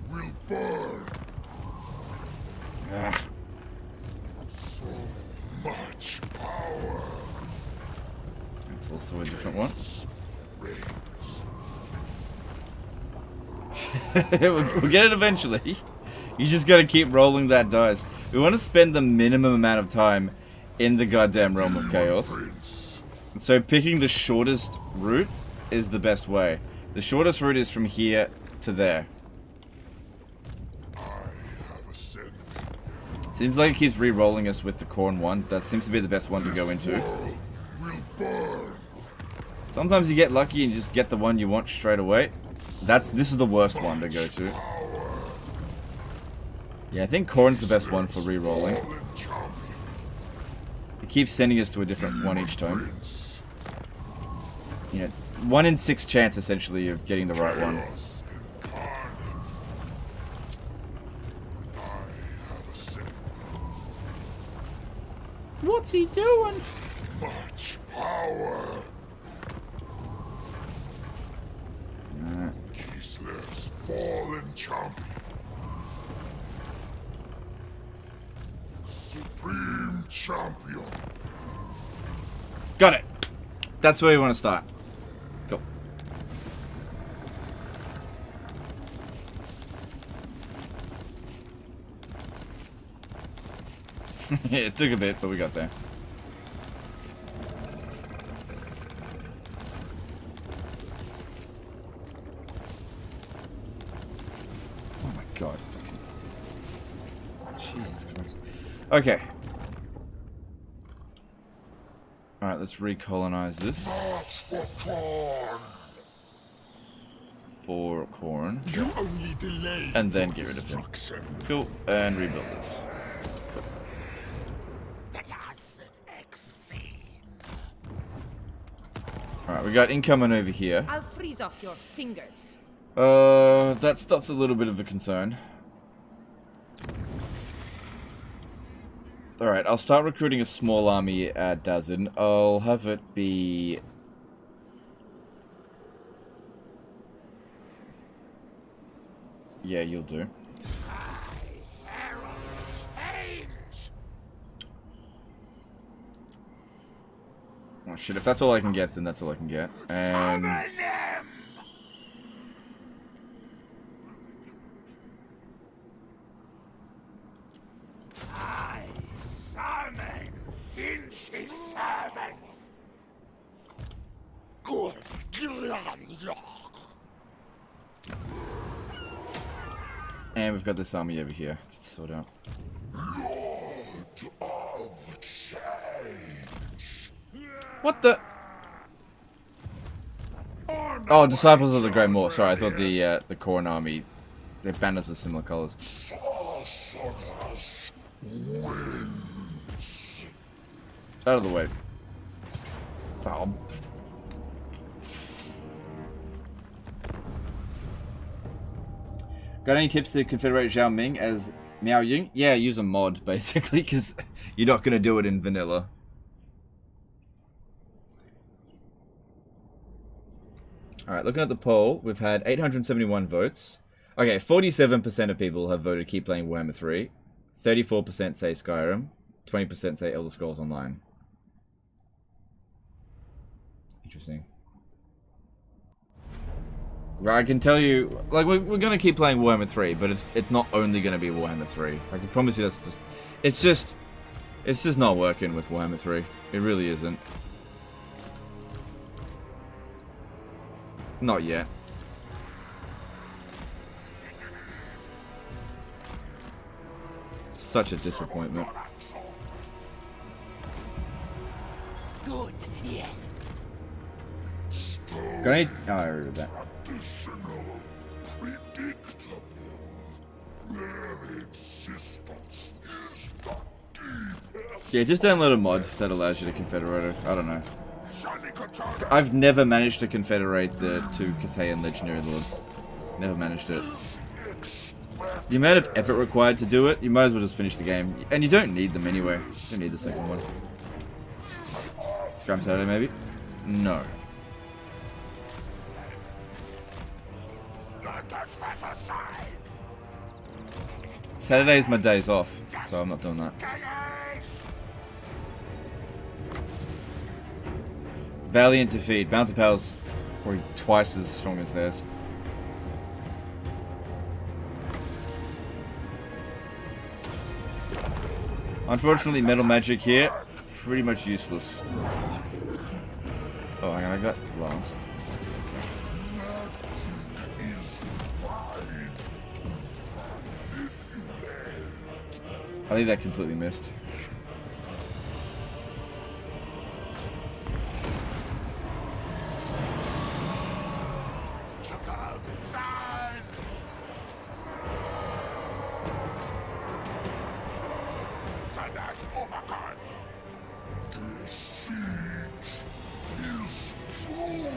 will burn. Ugh. So much power. That's also a different one. We'll get it eventually. You just gotta keep rolling that dice. We want to spend the minimum amount of time in the goddamn realm of chaos. And so picking the shortest route is the best way. The shortest route is from here to there. Seems like it keeps re-rolling us with the corn one. That seems to be the best one to go into. Sometimes you get lucky and you just get the one you want straight away. This is the worst one to go to. Yeah, I think corn's the best one for re-rolling. It keeps sending us to a different one each time. Yeah, 1 in 6 chance essentially of getting the right one. What's he doing? Much power. Kislev's fallen champion. Supreme champion. Got it. That's where we want to start. Cool. Yeah, it took a bit, but we got there. Oh my god. Jesus Christ. Okay. Alright, let's recolonize this. For corn. You only delay And then get rid of him. Cool. And rebuild this. Alright, we got incoming over here. I'll freeze off your fingers. That stuff's a little bit of a concern. Alright, I'll start recruiting a small army at Dazin. I'll have it be... Yeah, you'll do. Oh shit, if that's all I can get, then that's all I can get. And... I summon Sinchi servants. Good grandeur. And we've got this army over here to sort out. Lord of Change. What the? Oh, Disciples of the Great Moor. Sorry, I thought the Corn Army, their banners are similar colors. Sorceress wins. Out of the way. Oh. Got any tips to confederate Zhao Ming as Miao Ying? Yeah, use a mod, basically, because you're not going to do it in vanilla. Alright, looking at the poll, we've had 871 votes. Okay, 47% of people have voted keep playing Warhammer 3. 34% say Skyrim. 20% say Elder Scrolls Online. Interesting. Well, I can tell you, like, we're going to keep playing Warhammer 3, but it's not only going to be Warhammer 3. I can promise you that's just... It's just not working with Warhammer 3. It really isn't. Not yet. Such a disappointment. Good, yes. Got any... Oh, I read that. Additional, predictable. Their existence is the deepest. Yeah, just download a mod that allows you to confederate it. I don't know. I've never managed to confederate the 2 Cathayan Legendary Lords. Never managed it. The amount of effort required to do it, you might as well just finish the game. And you don't need them anyway. You don't need the second one. Scram Saturday, maybe? No. Saturday is my days off, so I'm not doing that. Valiant defeat. Bounty Power's probably twice as strong as theirs. Unfortunately, Metal Magic here, pretty much useless. Oh, hang on, I got glanced. Okay. I think that completely missed.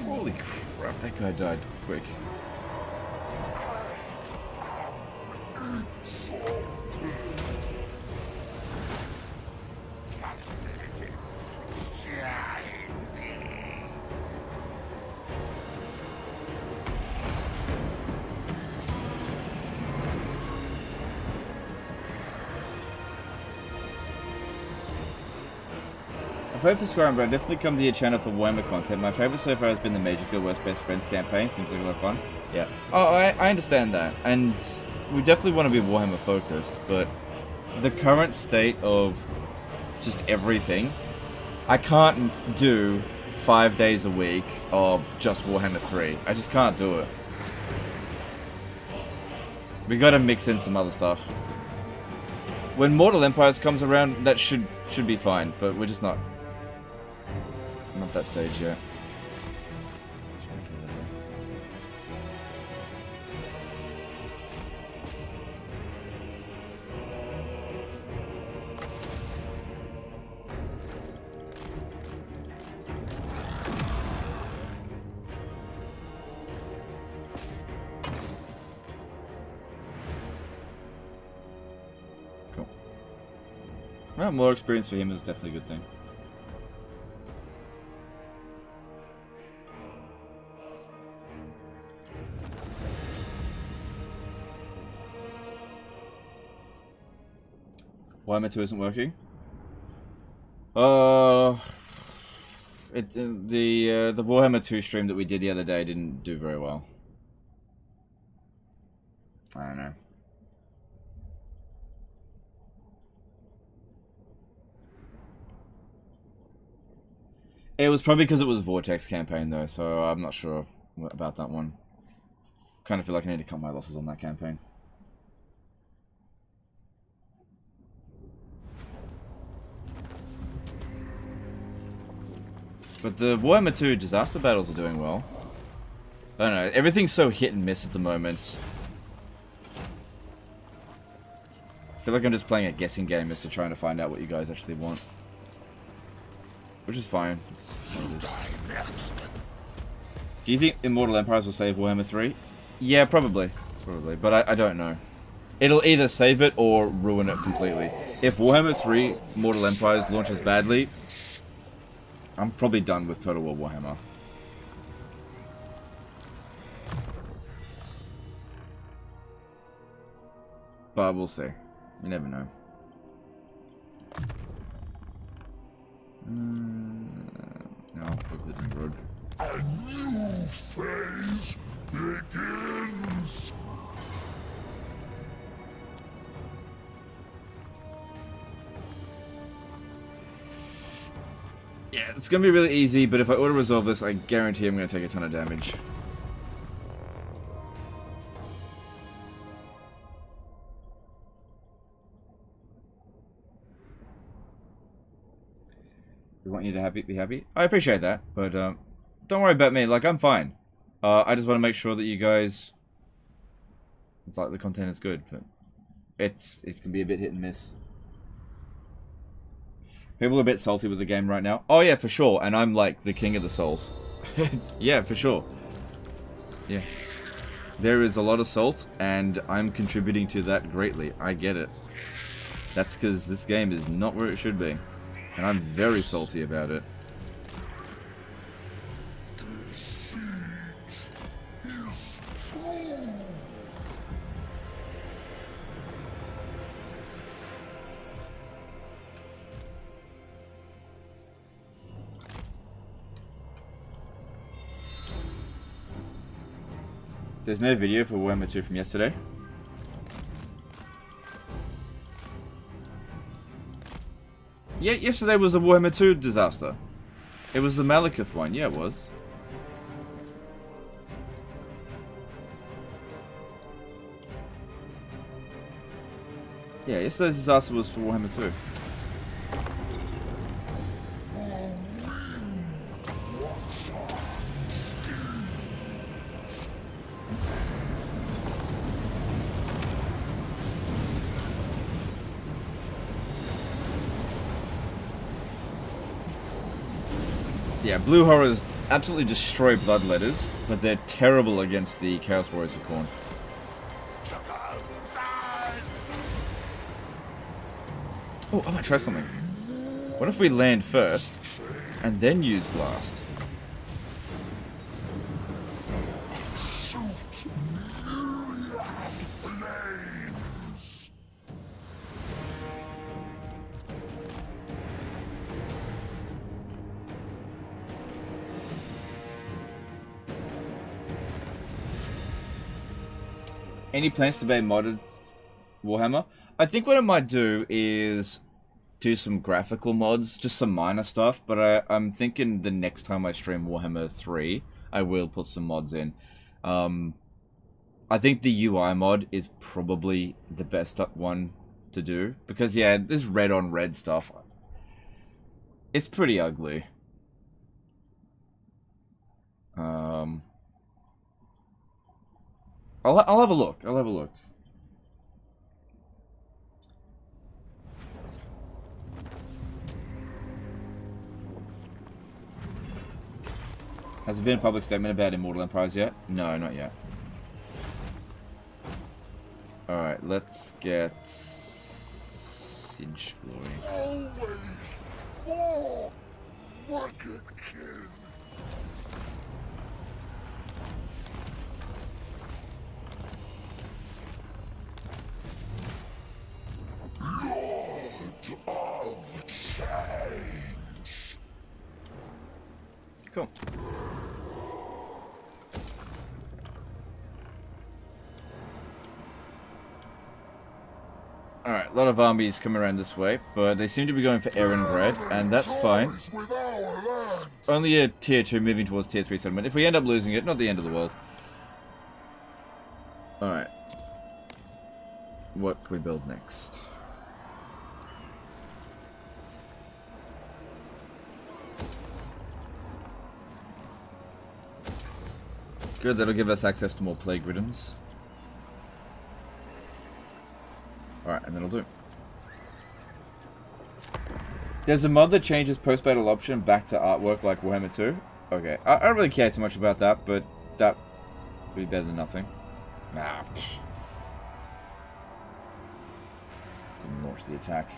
Holy crap, that guy died quick. I've heard for Skyrim, but I've definitely come to your channel for Warhammer content. My favourite so far has been the Major Kill Worst Best Friends campaign. Seems like a lot of fun. Yeah. Oh, I understand that. And we definitely want to be Warhammer focused, but the current state of just everything, I can't do 5 days a week of just Warhammer 3. I just can't do it. We gotta mix in some other stuff. When Mortal Empires comes around, that should be fine, but we're just not that stage yet. Cool. Well, more experience for him is definitely a good thing. Warhammer 2 isn't working. The Warhammer 2 stream that we did the other day didn't do very well. I don't know. It was probably because it was Vortex campaign though, so I'm not sure about that one. Kind of feel like I need to cut my losses on that campaign. But the Warhammer 2 disaster battles are doing well. I don't know, everything's so hit and miss at the moment. I feel like I'm just playing a guessing game as to trying to find out what you guys actually want. Which is fine. Do you think Immortal Empires will save Warhammer 3? Yeah, probably. Probably, but I don't know. It'll either save it or ruin it completely. If Warhammer 3 Mortal Empires launches badly, I'm probably done with Total War Warhammer. But we'll see. You never know. No, quickly road. A new phase begins. Yeah, it's gonna be really easy, but if I auto-resolve this, I guarantee I'm gonna take a ton of damage. We want you to be happy. I appreciate that, but don't worry about me. Like, I'm fine. I just want to make sure that you guys, it's like the content is good, but it can be a bit hit and miss. People are a bit salty with the game right now. Oh yeah, for sure. And I'm like the king of the souls. Yeah, for sure. Yeah. There is a lot of salt, and I'm contributing to that greatly. I get it. That's because this game is not where it should be. And I'm very salty about it. There's no video for Warhammer 2 from yesterday. Yeah, yesterday was a Warhammer 2 disaster. It was the Malekith one. Yeah, it was. Yeah, yesterday's disaster was for Warhammer 2. Yeah, Blue Horrors absolutely destroy Bloodletters, but they're terrible against the Chaos Warriors of Khorne. Oh, I might try something. What if we land first, and then use Blast? Any plans to be modded Warhammer? I think what I might do is do some graphical mods, just some minor stuff, but I'm thinking the next time I stream Warhammer 3, I will put some mods in. I think the UI mod is probably the best one to do, because yeah, this red on red stuff, it's pretty ugly. I'll have a look. I'll have a look. Has there been a public statement about Immortal Empires yet? No, not yet. Alright, let's get Siege Glory. Always more rugged kin. Lord of Change. Cool. Alright, a lot of armies coming around this way, but they seem to be going for Erenbred, and that's fine. It's only a tier 2 moving towards tier 3 settlement. If we end up losing it, not the end of the world. Alright. What can we build next? Good, that'll give us access to more Plague Riddens. Alright, and that'll do. There's a mod that changes post-battle option back to artwork like Warhammer 2. Okay, I don't really care too much about that, but that would be better than nothing. Nah, pfft. Didn't launch the attack.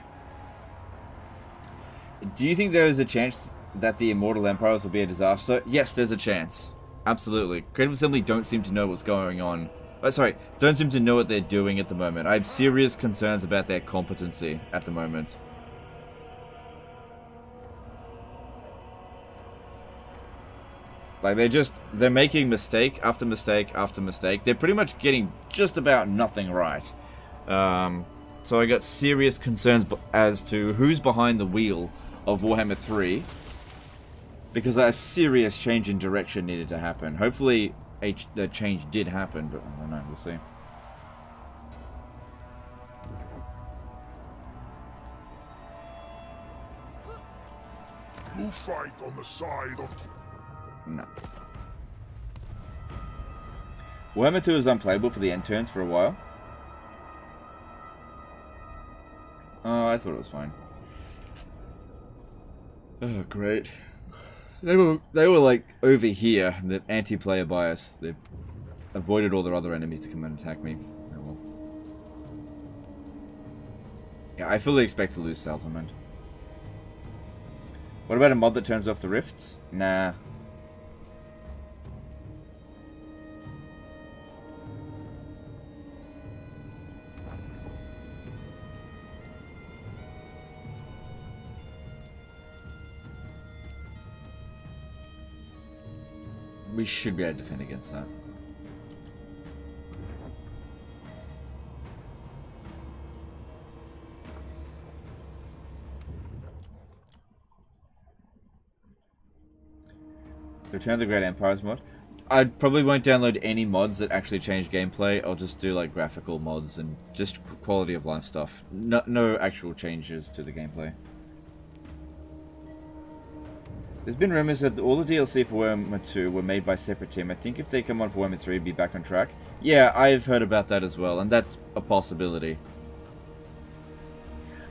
Do you think there is a chance that the Immortal Empires will be a disaster? Yes, there's a chance. Absolutely. Creative Assembly don't seem to know what's going on. Don't seem to know what they're doing at the moment. I have serious concerns about their competency at the moment. Like, they're making mistake after mistake after mistake. They're pretty much getting just about nothing right. So I got serious concerns as to who's behind the wheel of Warhammer 3. Because a serious change in direction needed to happen. Hopefully the change did happen, but I don't know, we'll see. You fight on the side of... No. Warhammer 2 is unplayable for the end turns for a while. Oh, I thought it was fine. Oh, great. They were like over here, the anti-player bias. They avoided all their other enemies to come and attack me. Oh, well. Yeah, I fully expect to lose Salzamand. What about a mod that turns off the rifts? Nah. We should be able to defend against that. Return of the Great Empires mod. I probably won't download any mods that actually change gameplay. I'll just do like graphical mods and just quality of life stuff. No actual changes to the gameplay. There's been rumors that all the DLC for Warhammer 2 were made by a separate team. I think if they come on for Warhammer 3, it'd be back on track. Yeah, I've heard about that as well, and that's a possibility.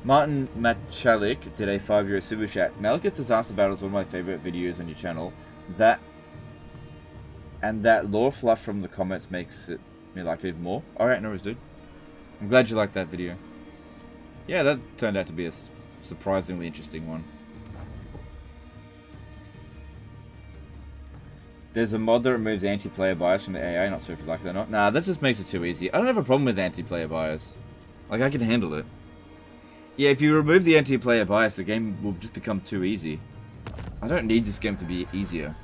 Martin Machalik did a 5-year super chat. Malekith's Disaster Battle is one of my favorite videos on your channel. That lore fluff from the comments makes it me like it more. Alright, no worries, dude. I'm glad you liked that video. Yeah, that turned out to be a surprisingly interesting one. There's a mod that removes anti-player bias from the AI, not sure if you like it or not. Nah, that just makes it too easy. I don't have a problem with anti-player bias. Like, I can handle it. Yeah, if you remove the anti-player bias, the game will just become too easy. I don't need this game to be easier.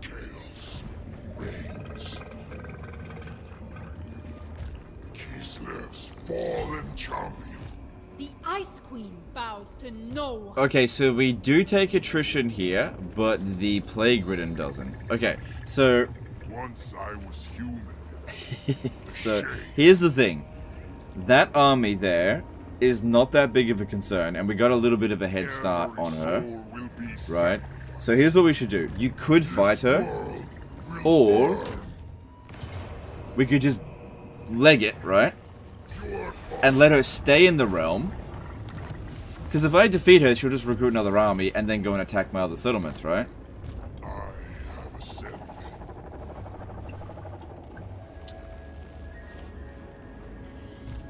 Chaos reigns. Kislev's fallen champion. The Ice Queen bows to no one. Okay, so we do take attrition here, but the Plague Ridden doesn't. Okay, so... Once I was human. So, here's the thing. That army there is not that big of a concern, and we got a little bit of a head start on her. Right? So here's what we should do. You could fight her, or we could just leg it, right? And let her stay in the realm. Because if I defeat her, she'll just recruit another army and then go and attack my other settlements, right? I have ascended.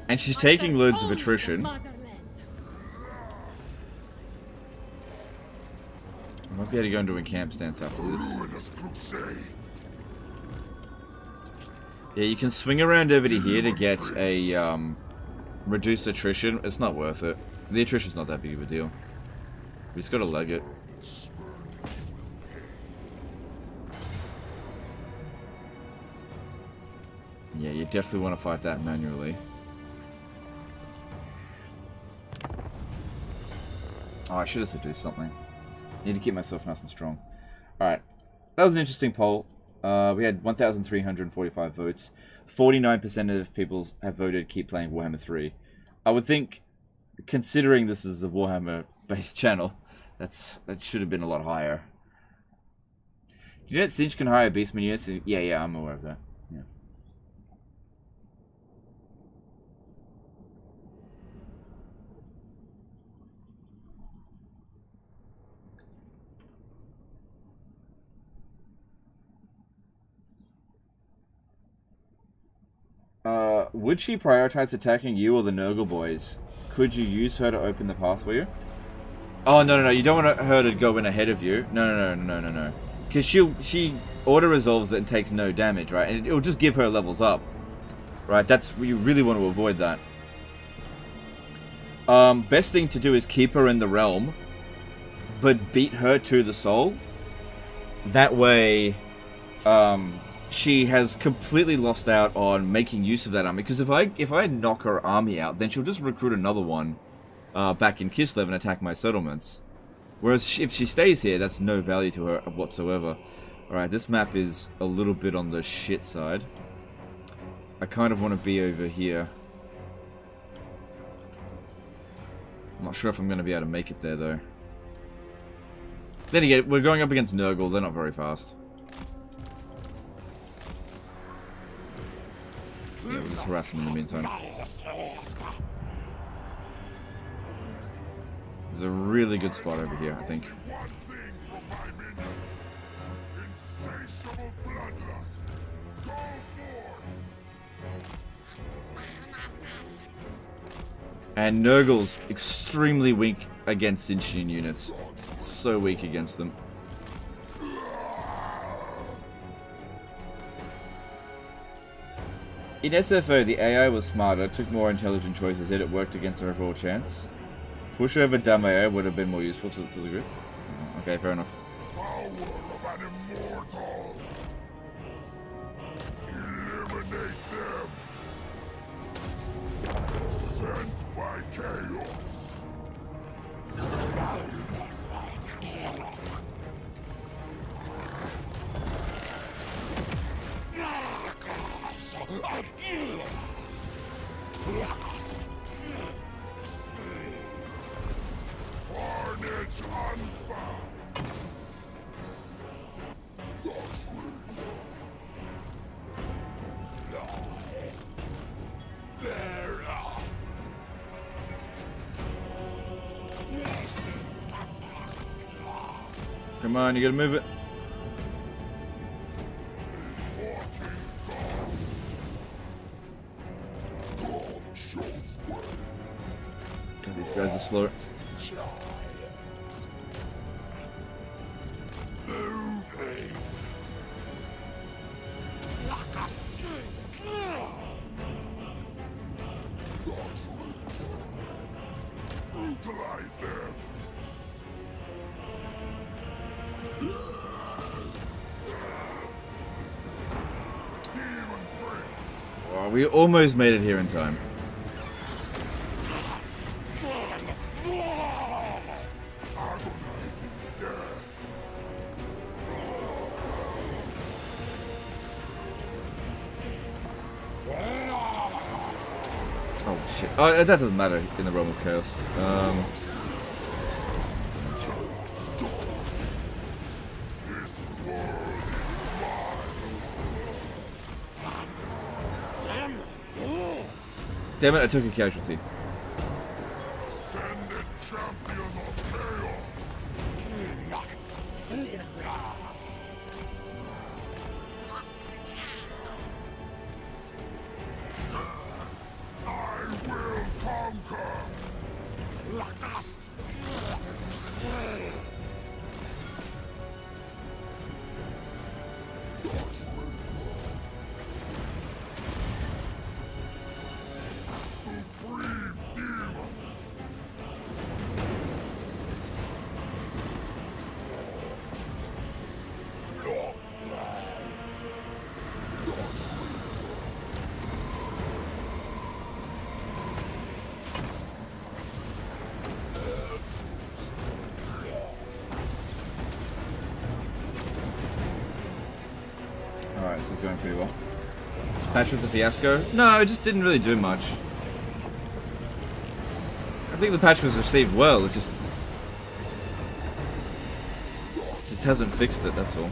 And she's taking loads of attrition. I might be able to go into a camp stance after this. Yeah, you can swing around over to here to get a reduced attrition. It's not worth it. The attrition's not that big of a deal. We just gotta leg it. Yeah, you definitely want to fight that manually. Oh, I should have seduced something. Need to keep myself nice and strong. Alright. That was an interesting poll. We had 1,345 votes. 49% of people have voted keep playing Warhammer 3. I would think, considering this is a Warhammer-based channel, that should have been a lot higher. You know that Cinch can hire Beastman units? Yeah, I'm aware of that. Yeah. Would she prioritize attacking you or the Nurgle boys? Could you use her to open the path for you? Oh, no. You don't want her to go in ahead of you. No. Because she auto-resolves it and takes no damage, right? And it'll just give her levels up. Right? You really want to avoid that. Best thing to do is keep her in the realm, but beat her to the soul. That way, she has completely lost out on making use of that army. Because if I knock her army out, then she'll just recruit another one back in Kislev and attack my settlements. Whereas if she stays here, that's no value to her whatsoever. Alright, this map is a little bit on the shit side. I kind of want to be over here. I'm not sure if I'm going to be able to make it there, though. Then again, we're going up against Nurgle. They're not very fast. Yeah, we'll just harass him in the meantime. There's a really good spot over here, I think. And Nurgle's extremely weak against Sinchian units. So weak against them. In SFO, the AI was smarter, took more intelligent choices, yet it worked against their overall chance. Push over dumb AI would have been more useful for the group. Okay, fair enough. Power of an immortal. Eliminate them. Sent by chaos. Carnage unbound. Come on, you gotta move it. God, these guys are slow. Brutalize them. Demon Prince. Oh, we almost made it here in time. Agonizing death. Oh shit. Oh, that doesn't matter in the realm of chaos. Damn it, I took a casualty. Send the champion of chaos. I will conquer. Supreme demon. Alright, this is going pretty well. Patch was a fiasco? No, it just didn't really do much. I think the patch was received well, it just hasn't fixed it, that's all.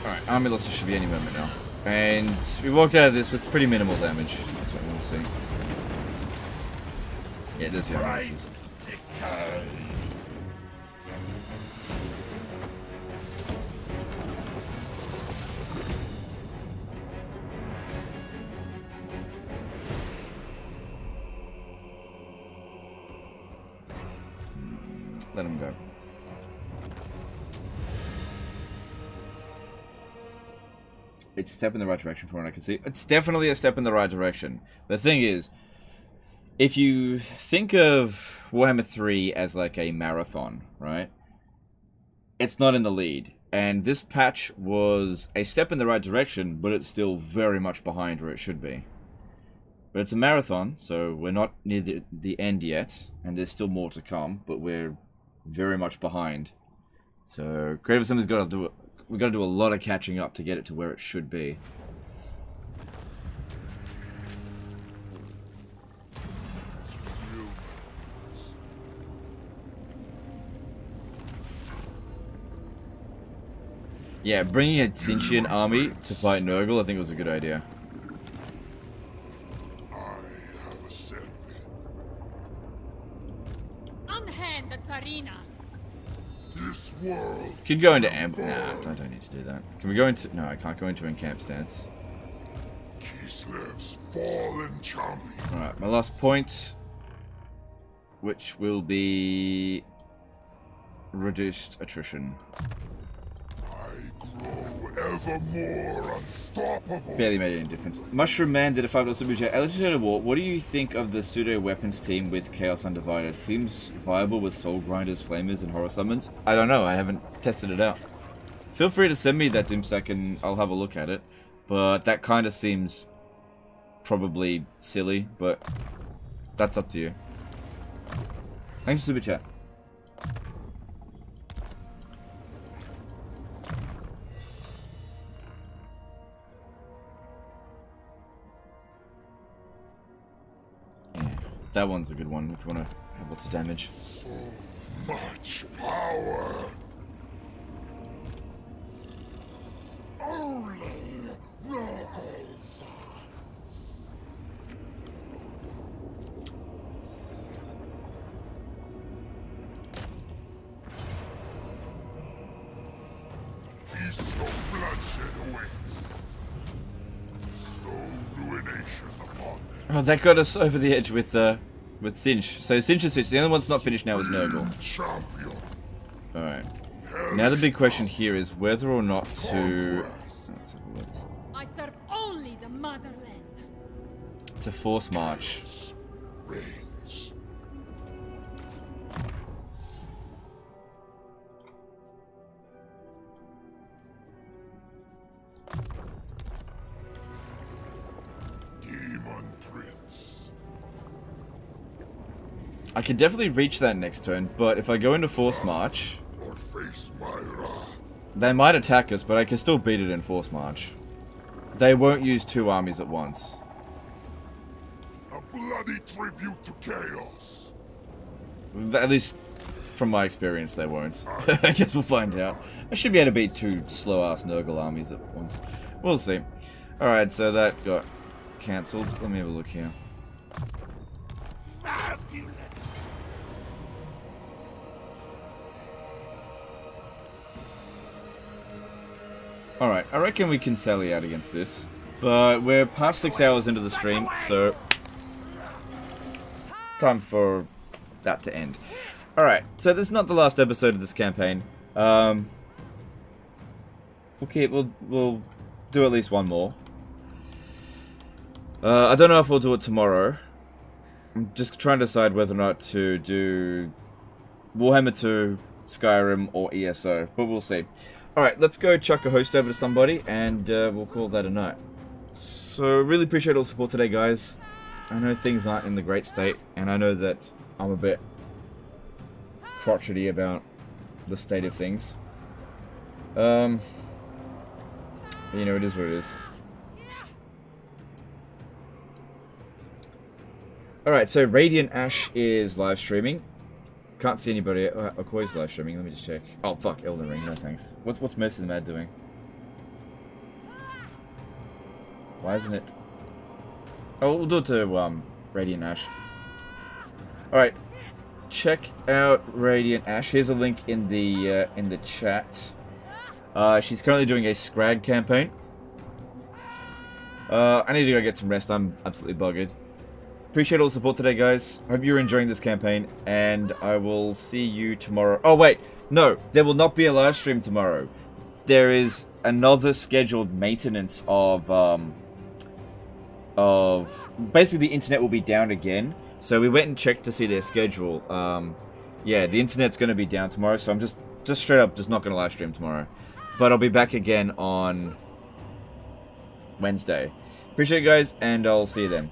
Alright, army losses should be any moment now. And we walked out of this with pretty minimal damage. That's what I want to see. Yeah, there's the army losses. Let him go. It's a step in the right direction from what I can see. It's definitely a step in the right direction. The thing is, if you think of Warhammer 3 as like a marathon, right? It's not in the lead. And this patch was a step in the right direction, but it's still very much behind where it should be. But it's a marathon, so we're not near the end yet, and there's still more to come, but we're very much behind. So Creative Assembly's got to do it. We've got to do a lot of catching up to get it to where it should be. Yeah, bringing a Tzeentchian army to fight Nurgle, I think was a good idea. I have ascended. Unhand the Tsarina. This world. Could go into amp. Nah, I don't need to do that. Can we go into? No, I can't go into encamp stance. Kislev's fallen champion. All right, my last point, which will be reduced attrition. Ever more unstoppable. Barely made any difference. Mushroom Man did a $5 super chat. Legendary War, what do you think of the pseudo weapons team with Chaos Undivided? Seems viable with Soul Grinders, Flamers, and Horror Summons. I don't know. I haven't tested it out. Feel free to send me that Doomstack and I'll have a look at it. But that kind of seems probably silly, but that's up to you. Thanks for super chat. That one's a good one if you want to have lots of damage. So much power. Only Knuckles. Feast of bloodshed awaits. Slow ruination upon them. Oh, that got us over the edge with Tzeentch. So Tzeentch is finished. The only one that's not finished now is Nurgle. Alright. Now the big question here is whether or not to... Let's have a look. I serve only the motherland. To force march. Reigns. Demon Prince. I can definitely reach that next turn, but if I go into force march... Or face my wrath. They might attack us, but I can still beat it in force march. They won't use two armies at once. A bloody tribute to chaos. At least, from my experience, they won't. I guess we'll find out. I should be able to beat two slow-ass Nurgle armies at once. We'll see. Alright, so that got cancelled. Let me have a look here. Alright, I reckon we can sally out against this. But we're past 6 hours into the stream, so... time for that to end. Alright, so this is not the last episode of this campaign. We'll do at least one more. I don't know if we'll do it tomorrow. I'm just trying to decide whether or not to do Warhammer 2, Skyrim, or ESO, but we'll see. Alright, let's go chuck a host over to somebody, and we'll call that a night. So, really appreciate all the support today, guys. I know things aren't in the great state, and I know that I'm a bit crotchety about the state of things. You know, it is what it is. Alright, so Radiant Ash is live streaming. Can't see anybody. Okoy's live streaming. Let me just check. Oh fuck, Elden Ring. No thanks. What's Mercy the Mad doing? Why isn't it? Oh, we'll do it to Radiant Ash. All right, check out Radiant Ash. Here's a link in the chat. She's currently doing a Scrag campaign. I need to go get some rest. I'm absolutely buggered. Appreciate all the support today, guys. Hope you're enjoying this campaign, and I will see you tomorrow. Oh, wait. No, there will not be a live stream tomorrow. there is another scheduled maintenance of basically the internet will be down again. So we went and checked to see their schedule. Yeah, the internet's going to be down tomorrow, so I'm just straight up just not going to live stream tomorrow. But I'll be back again on Wednesday. Appreciate it, guys, and I'll see you then.